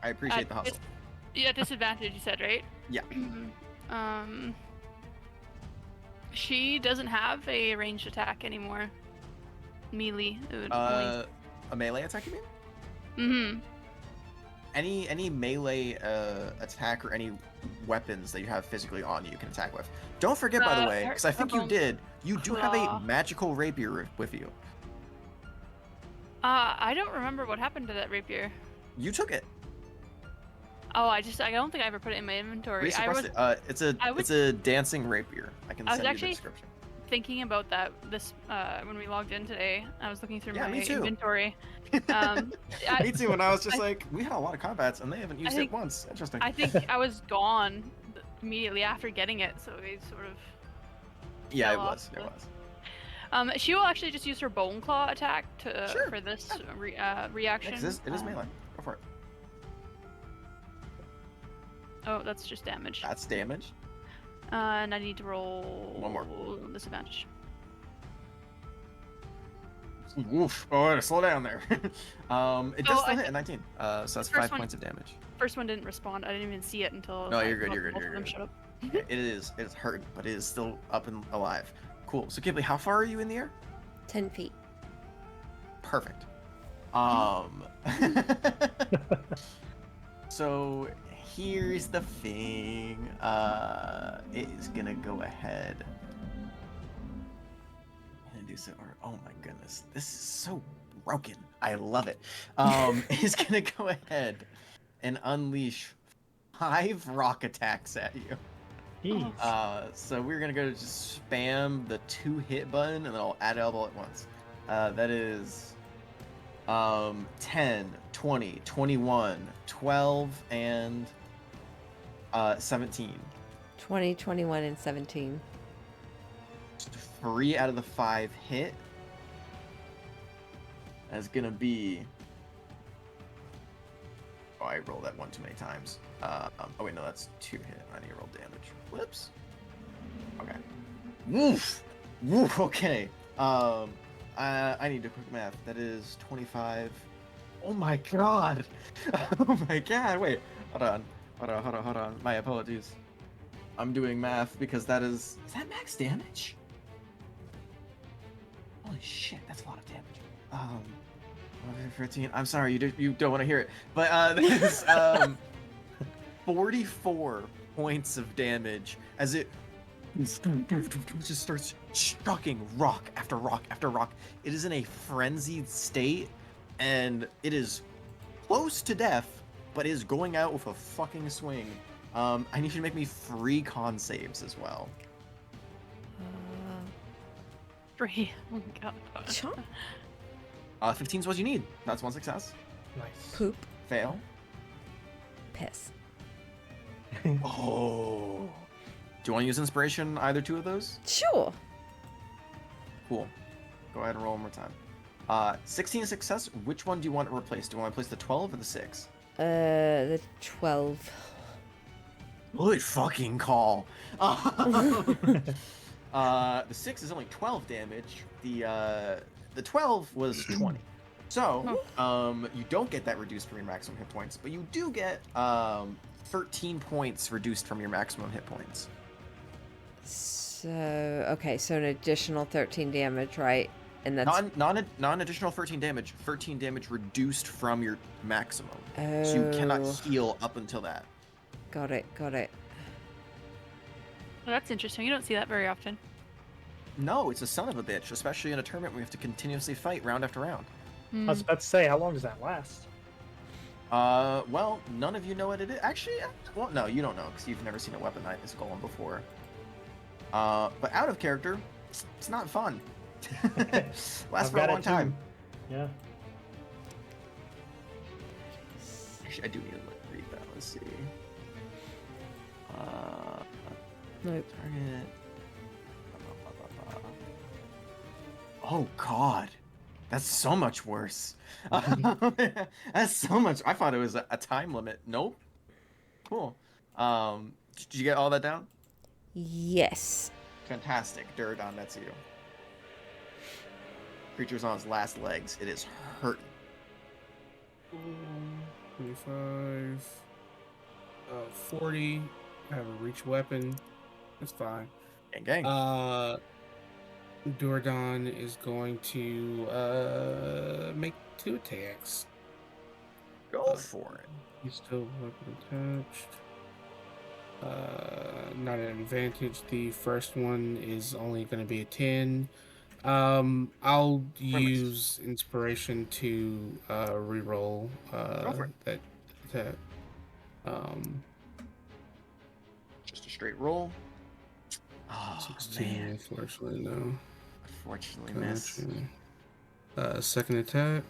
I appreciate the hustle. Yeah, disadvantage, you said, right? Yeah. She doesn't have a ranged attack anymore. Melee. It would A melee attack, you mean? Mm-hmm. Any melee attack or any weapons that you have physically on you can attack with. Don't forget, by the way, because I think you did, you do have a magical rapier with you. I don't remember what happened to that rapier. You took it. Oh, I don't think I ever put it in my inventory. Reese requested it. It's a dancing rapier. I can send you the description. Thinking about that when we logged in today. I was looking through my me too. inventory. Me too, and I was just like, we had a lot of combats and they haven't used it once. Interesting. I think I was gone immediately after getting it, so it sort of Yeah, it fell was. off It the- was. She will actually just use her bone claw attack for this reaction. It is melee. Go for it. Oh, that's just damage. That's damage. And I need to roll One more. disadvantage. Oof. Oh, slow down there. It does still hit at 19. So that's 5 points of damage. First one didn't respond. I didn't even see it until No, you're good. You're good. both You're of them good. showed up. It is hurt, but it is still up and alive. Cool. So, Kipley, how far are you in the air? 10 feet. Perfect. So here's the thing. It is gonna go ahead and do so. Oh my goodness, this is so broken. I love it. It's gonna go ahead and unleash 5 rock attacks at you. Jeez. So we're gonna go to just spam the 2 hit button, and then I'll add it all at once. That is 10, 20, 21, 12, and 17. 20, 21, and 17. 3 out of the 5 hit. That's gonna be. Oh, I rolled that one too many times. Oh wait, no, that's 2 hit. I need to roll damage. Whoops. Okay. Woof. Woof. Okay. I need to quick math. That is 25. Oh my god. Oh my god. Wait. Hold on. My apologies. I'm doing math because that is. Is that max damage? Holy shit, that's a lot of damage. 13. I'm sorry, you don't want to hear it, but that is 44 points of damage as it just starts striking rock after rock after rock. It is in a frenzied state, and it is close to death, but is going out with a fucking swing. I need you to make me 3 con saves as well. 3. Oh my god. Sure. 15 is what you need. That's 1 success. Nice. Poop. Fail. Piss. Oh. Do you want to use inspiration either 2 of those? Sure. Cool. Go ahead and roll one more time. 16 success. Which one do you want to replace? Do you want to replace the 12 or the 6? The 12. Good fucking call. The 6 is only 12 damage. The 12 was 20. So, you don't get that reduced from your maximum hit points, but you do get 13 points reduced from your maximum hit points. So, okay, so an additional 13 damage, right? And that's Not an additional 13 damage. 13 damage reduced from your maximum. So you cannot heal up until that. Got it. Well, that's interesting. You don't see that very often. No, it's a son of a bitch, especially in a tournament where we have to continuously fight round after round. I was about to say, how long does that last? Well, none of you know what it is. Actually, well, no, you don't know, because you've never seen a weaponized this golem before. But out of character, it's not fun. Lasts I've for got a it long time. too. Yeah. Actually, I do need to read that. Let's see. nope. Target. Oh God, that's so much worse. That's so much. I thought it was a time limit. Nope. Cool. Did you get all that down? Yes. Fantastic. Duradon, that's you. Creature's on its last legs. It is hurting. 25. 40. I have a reach weapon. That's fine. Gang. Duradon is going to make 2 attacks. Go for it. He's still weapon attached. Not an advantage. The first one is only going to be a 10. I'll use inspiration to reroll that attack. Just a straight roll. Oh, 16, man. unfortunately, no. Unfortunately, miss. Second attack.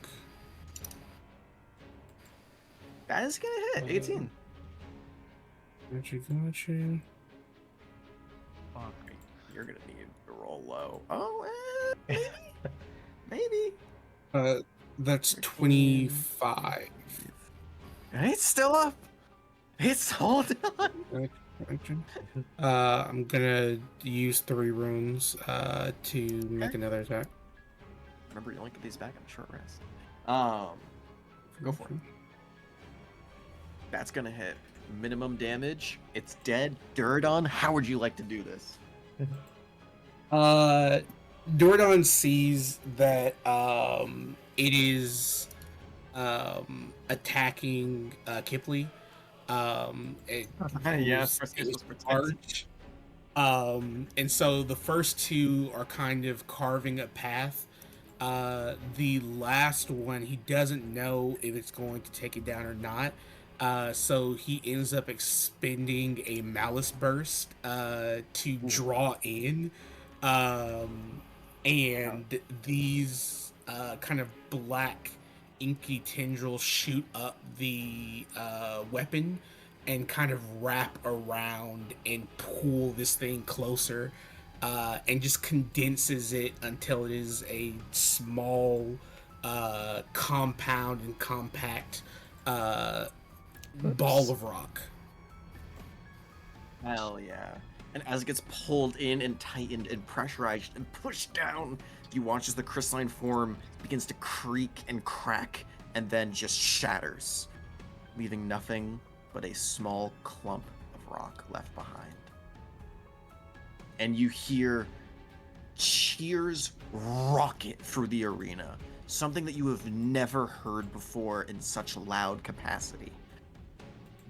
That is gonna hit. 18. Gotcha. Fuck. You're gonna need to roll low. Oh, maybe. Maybe. That's 25. It's still up. It's holding on. I'm gonna use 3 runes to make another attack. Remember, you only get these back on a short rest. Go for it. That's gonna hit. Minimum damage. It's dead. Duradon, how would you like to do this? Duradon sees that it is attacking Kipley. It Yes, moves large. And so the first 2 are kind of carving a path. The last one, he doesn't know if it's going to take it down or not. So he ends up expending a Malice Burst to draw in. And these kind of black inky tendrils shoot up the weapon and kind of wrap around and pull this thing closer and just condenses it until it is a small compound and compact ball of rock. Hell yeah. And as it gets pulled in and tightened and pressurized and pushed down, you watch as the crystalline form begins to creak and crack and then just shatters, leaving nothing but a small clump of rock left behind. And you hear cheers rocket through the arena, something that you have never heard before in such loud capacity.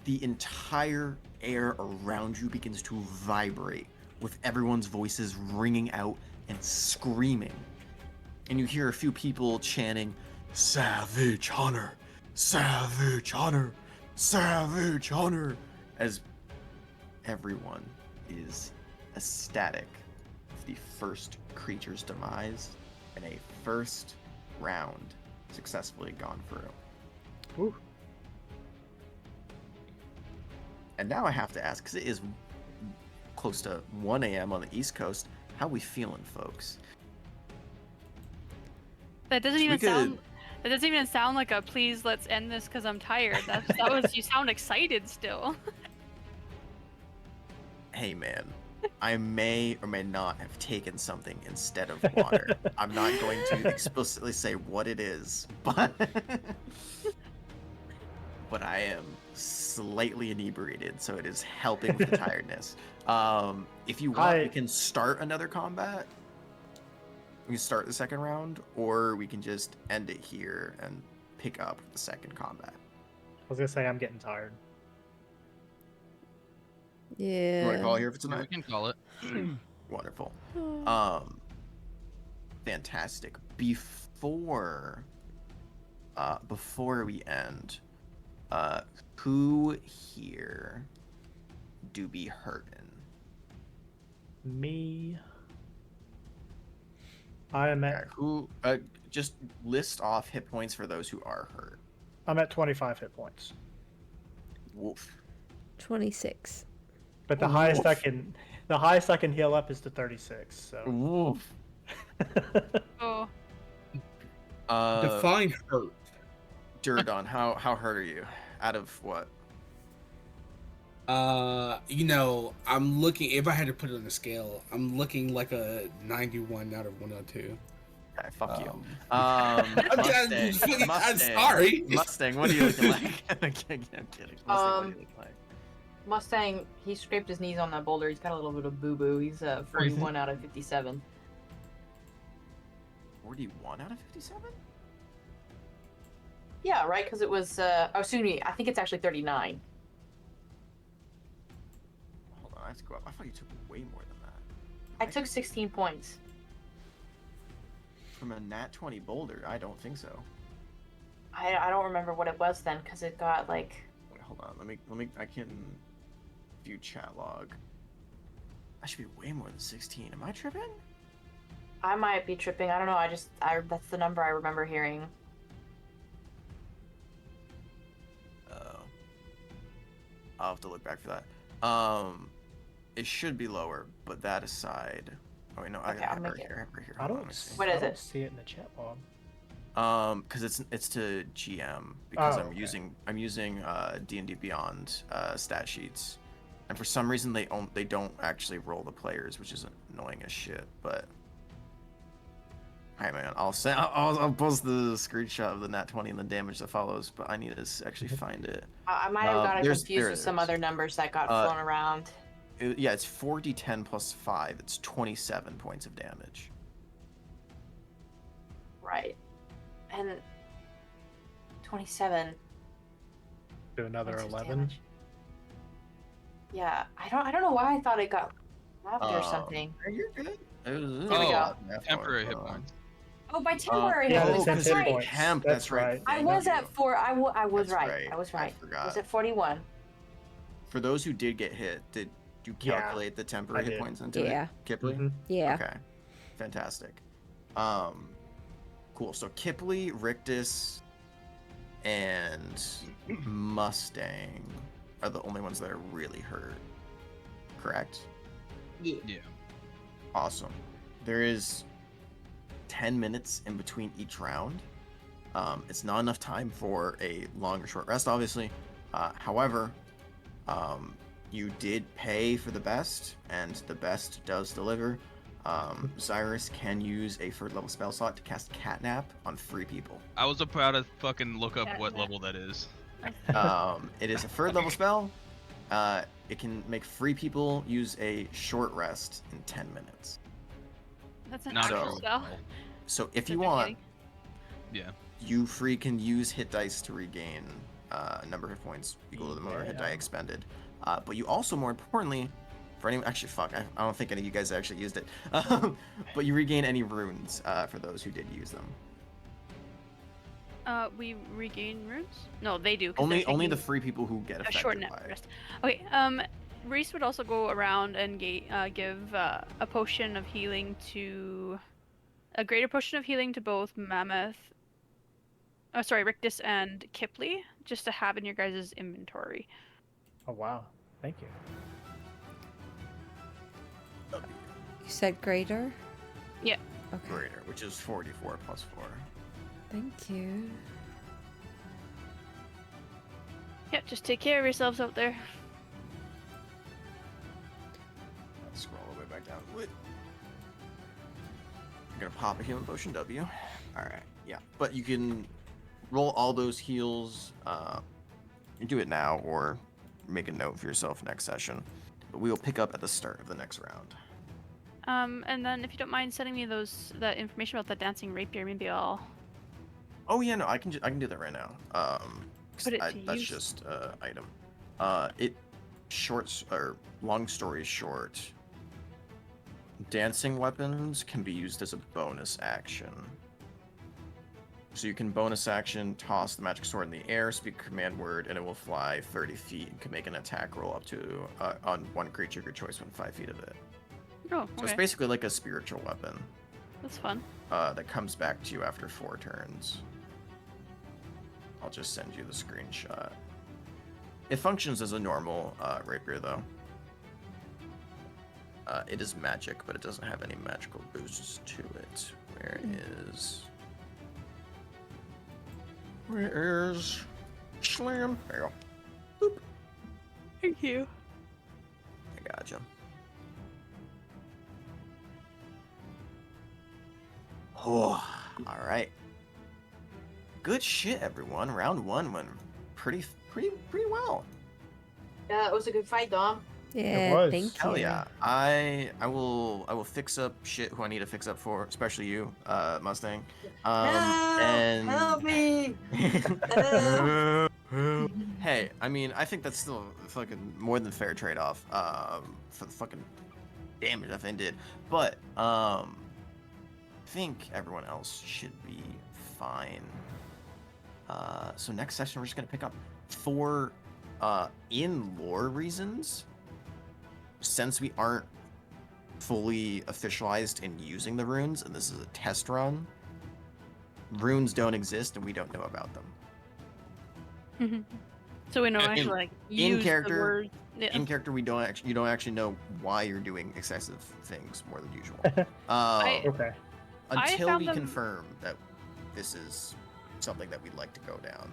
The entire air around you begins to vibrate with everyone's voices ringing out and screaming. And you hear a few people chanting, "Savage Hunter! Savage Hunter!" Savage Hunter, as everyone is ecstatic of the first creature's demise and a first round successfully gone through. Ooh. And now I have to ask, because it is close to 1 a.m. on the East Coast, how we feeling, folks? That doesn't So we even could- sound. That doesn't even sound like a please. Let's end this because I'm tired. That was. You sound excited still. Hey man, I may or may not have taken something instead of water. I'm not going to explicitly say what it is, but I am slightly inebriated, so it is helping with the tiredness. If you want, we can start another combat. We can start the second round, or we can just end it here and pick up the second combat. I was gonna say I'm getting tired. You want to call Yeah. here for We tonight? can call it. Wonderful. Fantastic. Before we end, who here do be hurting? Me. I am at Who? Just list off hit points for those who are hurt. I'm at 25 hit points. Woof. 26. But the highest I can heal up is to 36. So. Woof. Oh, Define hurt. Duradon, how hurt are you? Out of what? I'm looking. If I had to put it on a scale, I'm looking like a 91 out of 102. Okay, fuck you. I'm sorry. Mustang, what are you looking like? I'm kidding. Mustang, what are you looking like? Mustang, he scraped his knees on that boulder. He's got a little bit of boo-boo. He's 41 out of 57. 41 out of 57? Yeah, right? Because it was, excuse me, I think it's actually 39. Hold on, I have to go up. I thought you took way more than that. I took 16 points. From a nat 20 boulder? I don't think so. I don't remember what it was then, because it got, like... Wait, hold on. Let me, I can view chat log. I should be way more than 16. Am I tripping? I might be tripping. I don't know. That's the number I remember hearing. I'll have to look back for that. It should be lower, but that aside... Oh, wait, no, Okay, I I'll have it make right it. here. Right here. I Hold on, don't. let me see. What is I don't it? see it in the chat log. Because it's to GM because Oh, I'm okay. using D&D Beyond stat sheets, and for some reason they don't actually roll the players, which is annoying as shit. But hey man, I'll post the screenshot of the nat 20 and the damage that follows, but I need to actually find it. I might have got it there confused it with some is. other numbers that got thrown around. Yeah, it's 4d10 plus 5. It's 27 points of damage. Right. And 27. Do another points of 11. damage. Yeah, I don't know why I thought it got left or Um, something. You're good. Here we go. Temporary hit points. Oh, by temporary yeah, hit they points. said That's hit right. points. Temp, that's right. I Thank was you. at 4. I was That's right. right. I was I right. forgot. I was at 41. For those who did get hit, did you Yeah, calculate the temporary I hit did. points into Yeah. it, Kipley? Mhm. Yeah. Okay, fantastic. Cool. So Kipley, Rictus, and Mustang are the only ones that are really hurt. Correct? Yeah. Yeah. Awesome. There is 10 minutes in between each round. It's not enough time for a long or short rest, obviously. However, you did pay for the best, and the best does deliver. Cyrus can use a third level spell slot to cast Catnap on 3 people. I was about to fucking look up what level that is. It is a third level spell. It can make 3 people use a short rest in 10 minutes. that's an Not actual so- spell. So if So you they're want, getting- Yeah. you free can use hit dice to regain a number of hit points equal to the number of hit die Yeah. expended. But you also, more importantly, for any actually fuck, I don't think any of you guys actually used it. But you regain any runes for those who did use them. We regain runes? No, they do. 'Cause Only they're the free people who get a affected short by nap it. rest. Okay. Reese would also go around and give a potion of healing to a greater potion of healing to both Mammoth. Oh, sorry, Rictus and Kipley, just to have in your guys' inventory. Oh wow, thank you. You said greater? Yeah. Okay. Greater, which is 44 plus 4. Thank you. Yep, just take care of yourselves out there. Let's scroll all the way back down. What? I'm gonna pop a healing potion, W. Alright, yeah. But you can roll all those heals. You do it now or make a note for yourself next session. But we will pick up at the start of the next round. And then if you don't mind sending me that information about the dancing rapier, maybe I'll Oh yeah, no, I can do that right now. 'Cause put it to that's use. just item. Shorts or long story short, dancing weapons can be used as a bonus action. So you can bonus action toss the magic sword in the air, speak a command word, and it will fly 30 feet and can make an attack roll up to on one creature of your choice within 5 feet of it. Oh, So it's okay. basically like a spiritual weapon That's fun. that comes back to you after 4 turns. I'll just send you the screenshot. It functions as a normal rapier, though. It is magic, but it doesn't have any magical boosts to it. Where is Slam? There you go. Boop. Thank you. I gotcha. Oh, all right. Good shit, everyone. Round 1 went pretty well. Yeah, it was a good fight, Dom. Yeah, was. thank you. Hell yeah. I will fix up shit who I need to fix up for, especially you, Mustang. Help me! Help! Hey, I mean, I think that's still fucking more than fair trade-off for the fucking damage that thing did. But I think everyone else should be fine. So next session we're just gonna pick up for in lore reasons. Since we aren't fully officialized in using the runes, and this is a test run, runes don't exist and we don't know about them. So we know In- actually like in use character- the word. Yeah. In character, you don't actually know why you're doing excessive things more than usual. Okay. Until found we them- confirm that this is something that we'd like to go down.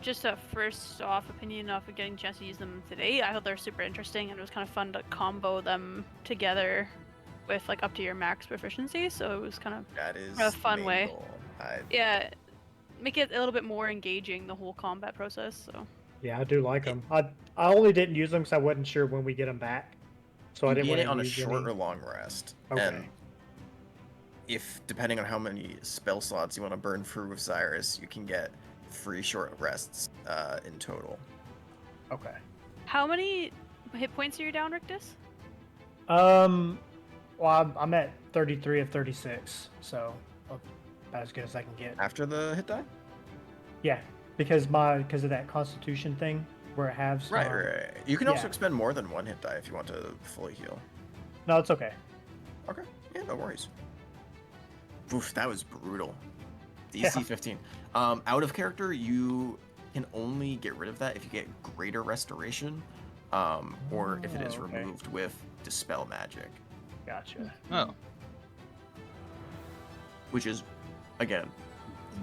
Just a first off opinion of getting a chance to use them today. I thought they were super interesting, and it was kind of fun to combo them together with like up to your max proficiency. So it was kind of That is A fun the main way. goal. yeah, make it a little bit more engaging the whole combat process. So Yeah, I do like them. I only didn't use them because I wasn't sure when we get them back, so I You didn't get want it to on a use short any. or long rest. Okay. And if depending on how many spell slots you want to burn through with Cyrus, you can get 3 short rests in total. Okay. how many hit points are you down, Rictus? Well, I'm at 33 of 36, so about as good as I can get. After the hit die? Yeah, because of that Constitution thing where it has. Right. You can also yeah. expend more than 1 hit die if you want to fully heal. No, it's okay. Okay. Yeah, no worries. Oof, that was brutal. DC Yeah. 15. Out of character, you can only get rid of that if you get greater restoration, or if it is Oh, okay. removed with dispel magic, Gotcha. Oh, which is again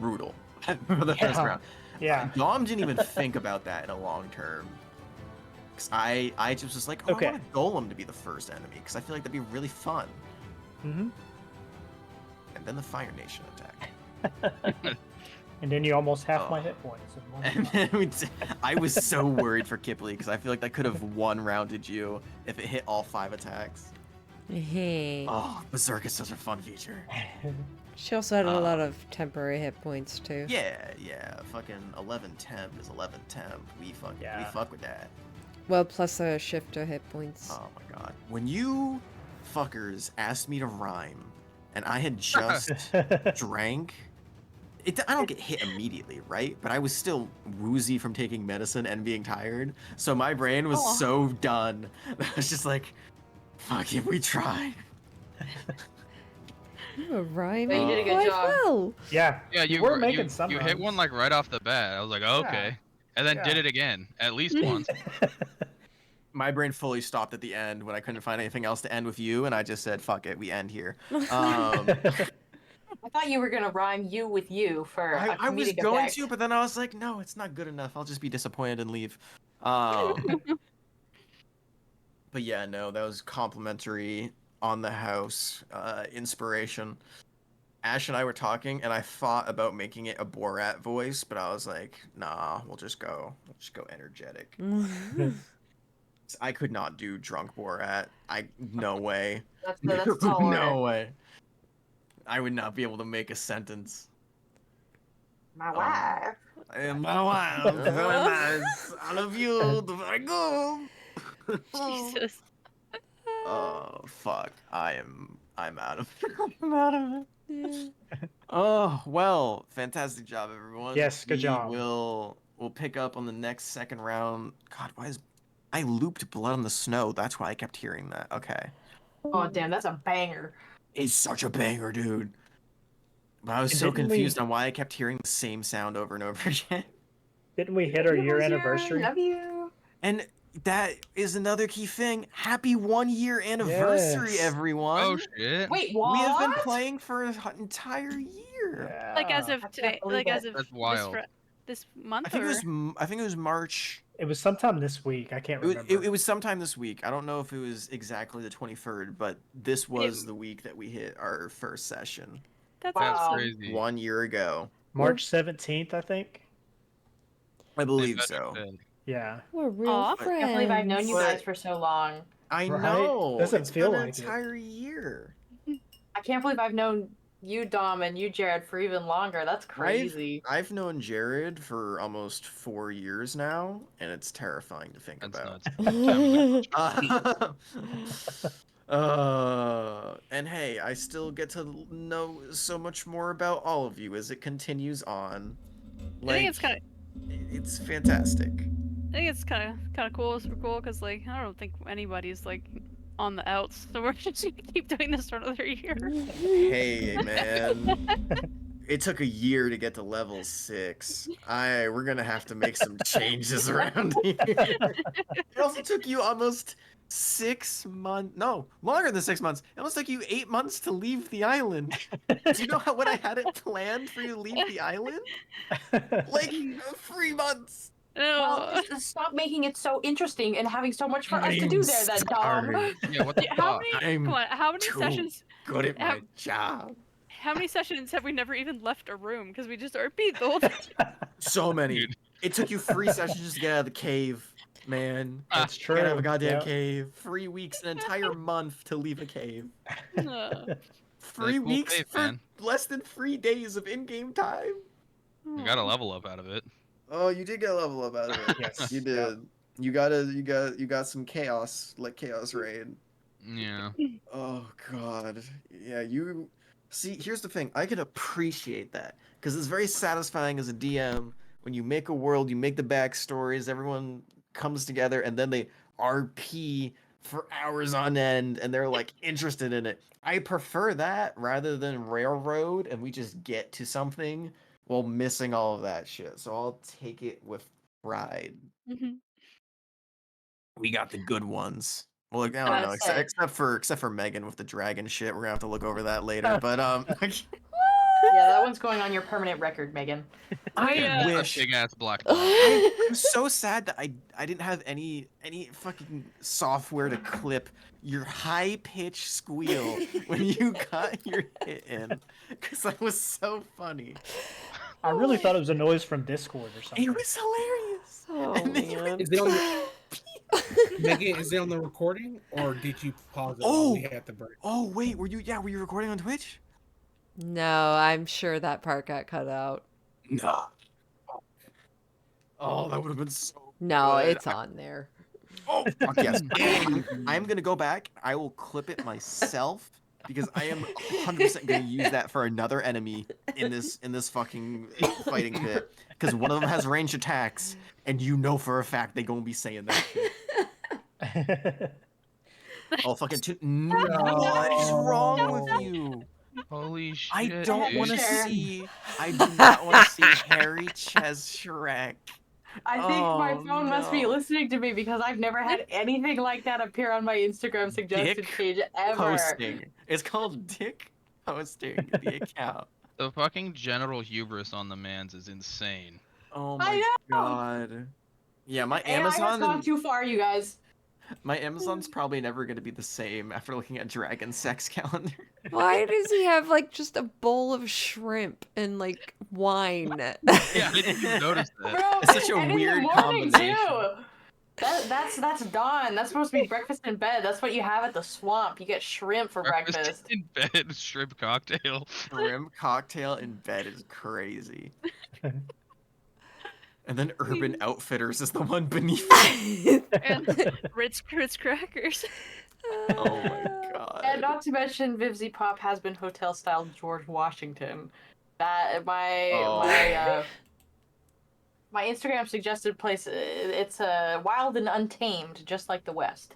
brutal for the first Yeah. round. Yeah. Dom didn't even think about that in a long term. 'Cause I just was like, oh, Okay. I want a golem to be the first enemy because I feel like that'd be really fun. Mm-hmm. And then the Fire Nation attack. And then you almost half my Oh. hit points. In one And shot. then I was so worried for Kipley because I feel like that could have one-rounded you if it hit all 5 attacks. Hey. Oh, Berserk is such a fun feature. She also had a lot of temporary hit points too. Yeah. Fucking 11 temp is 11 temp. We Yeah. fuck with that. Well, plus a shifter hit points. Oh my god. When you fuckers asked me to rhyme and I had just drank, I don't get hit immediately, right? But I was still woozy from taking medicine and being tired, so my brain was Oh. so done. I was just like, "Fuck it, we tried." You were rhyming But you did a good quite job. well. Yeah, Yeah, you were making some you hit one runs. like right off the bat. I was like, oh, Yeah. okay, and then did Yeah. it again at least once. My brain fully stopped at the end when I couldn't find anything else to end with you, and I just said, "Fuck it, we end here." I thought you were gonna rhyme you with you for a I was comedic going effect. to, but then I was like, "No, it's not good enough. I'll just be disappointed and leave." But yeah, no, that was complimentary on the house inspiration. Ash and I were talking, and I thought about making it a Borat voice, but I was like, "Nah, we'll just go energetic." I could not do drunk Borat. No way. That's tall order. No way. I would not be able to make a sentence. My wife. And my wife, very nice. I love you. Very good. Jesus. Oh fuck! I'm out of I'm out of it. Yeah. Oh well, fantastic job, everyone. Yes, good job. We'll pick up on the next second round. God, why is I looped Blood on the Snow? That's why I kept hearing that. Okay, Oh damn, that's a banger. it's such a banger, dude. But I was so Didn't we- confused on why I kept hearing the same sound over and over again. Didn't we hit our year anniversary? Love you. And that is another key thing. Happy 1 year anniversary, Yes. everyone. Oh shit! Wait, what? We have been playing for an entire year. Like as Yeah. of I can't today, believe like as it. of That's this wild. this month, I think or it was March. It was sometime this week. I can't remember. It was sometime this week. I don't know if it was exactly the 23rd, but this was the week that we hit our first session that's Wow. That's awesome. crazy. 1 year ago. March 17th, I think. I believe St. so. Patrick's Day. Yeah. We're real Aw. friends. I can't believe I've known you But- guys for so long. I Right? know. Doesn't It's feel been an like it. entire year. I can't believe I've known you, Dom, and you, Jared, for even longer. That's crazy. I've known Jared for almost 4 years now, and it's terrifying to think That's about. nuts. Time And hey, I still get to know so much more about all of you as it continues on. I think it's kind of. It's fantastic. I think it's kind of cool. Super cool because like I don't think anybody's like on the outs, so we're just gonna keep doing this for another year. Hey man, it took a year to get to level 6. We're gonna have to make some changes around here. It also took you almost 6 months. No, longer than 6 months. It almost took you 8 months to leave the island. Do you know when I had it planned for you to leave the island? Like 3 months. No. Well, stop making it so interesting and having so much for us to do there, then, Dom. Sorry. Yeah, what the How fuck? many? I'm Come on. How many too sessions? good at my Have- job. How many sessions have we never even left a room because we just RP'd the whole time? So many. Dude. It took you 3 sessions just to get out of the cave, man. That's true. Get out of a goddamn Yep. cave. 3 weeks, an entire month to leave a cave. No. 3 cool weeks cave, for man. less than 3 days of in-game time. You got a level up out of it. Oh, you did get a level up out of it. Yes. You Yep. did. You got some chaos, like chaos raid. Yeah. Oh god. Yeah, you see, here's the thing. I can appreciate that because it's very satisfying as a DM when you make a world, you make the backstories, everyone comes together and then they RP for hours on end and they're like interested in it. I prefer that rather than railroad and we just get to something while missing all of that shit. So I'll take it with pride. Mhm. We got the good ones. Well, like, I don't Gotta know, say. except for Megan with the dragon shit. We're gonna have to look over that later. But Yeah, that one's going on your permanent record, Megan. I Yeah. wish. Big ass black. I'm so sad that I didn't have any fucking software to clip your high pitched squeal when you got your hit in, because that was so funny. I really thought it was a noise from Discord or something. It was hilarious. Oh And then you man. Is it on the Megan, is it on the recording or did you pause it Oh! while we had the break? Oh wait, were you recording on Twitch? No, I'm sure that part got cut out. No. Oh, that would have been so. No, good. it's on there. Oh, fuck yes. I'm going to go back. I will clip it myself because I am 100% going to use that for another enemy in this fucking fighting pit because one of them has ranged attacks, and you know for a fact they gonna be saying that shit. Oh fucking what is wrong with you? Holy I shit! don't dude. want to Sure. see. I do not want to see Harry Ches Shrek. I think my Oh, phone must be no. listening to me because I've never had anything like that appear on my Instagram suggested Dick page ever. Posting. It's called Dick Posting the account. The fucking genital hubris on the man's is insane. Oh I my know. god. Yeah, my AI has gone Amazon. too far, you guys. My Amazon's probably never gonna be the same after looking at Dragon Sex Calendar. Why does he have like just a bowl of shrimp and like wine? Yeah, I didn't even notice that. Bro, It's such a and in the weird morning combination. too. That's dawn. That's supposed to be breakfast in bed. That's what you have at the swamp. You get shrimp for breakfast. In bed, shrimp cocktail. Shrimp cocktail in bed is crazy. And then Urban Outfitters is the one beneath it. And Ritz crackers. Oh my god. And not to mention, Vivzy Pop has been hotel style George Washington. That my Instagram suggested place. It's wild and untamed, just like the West.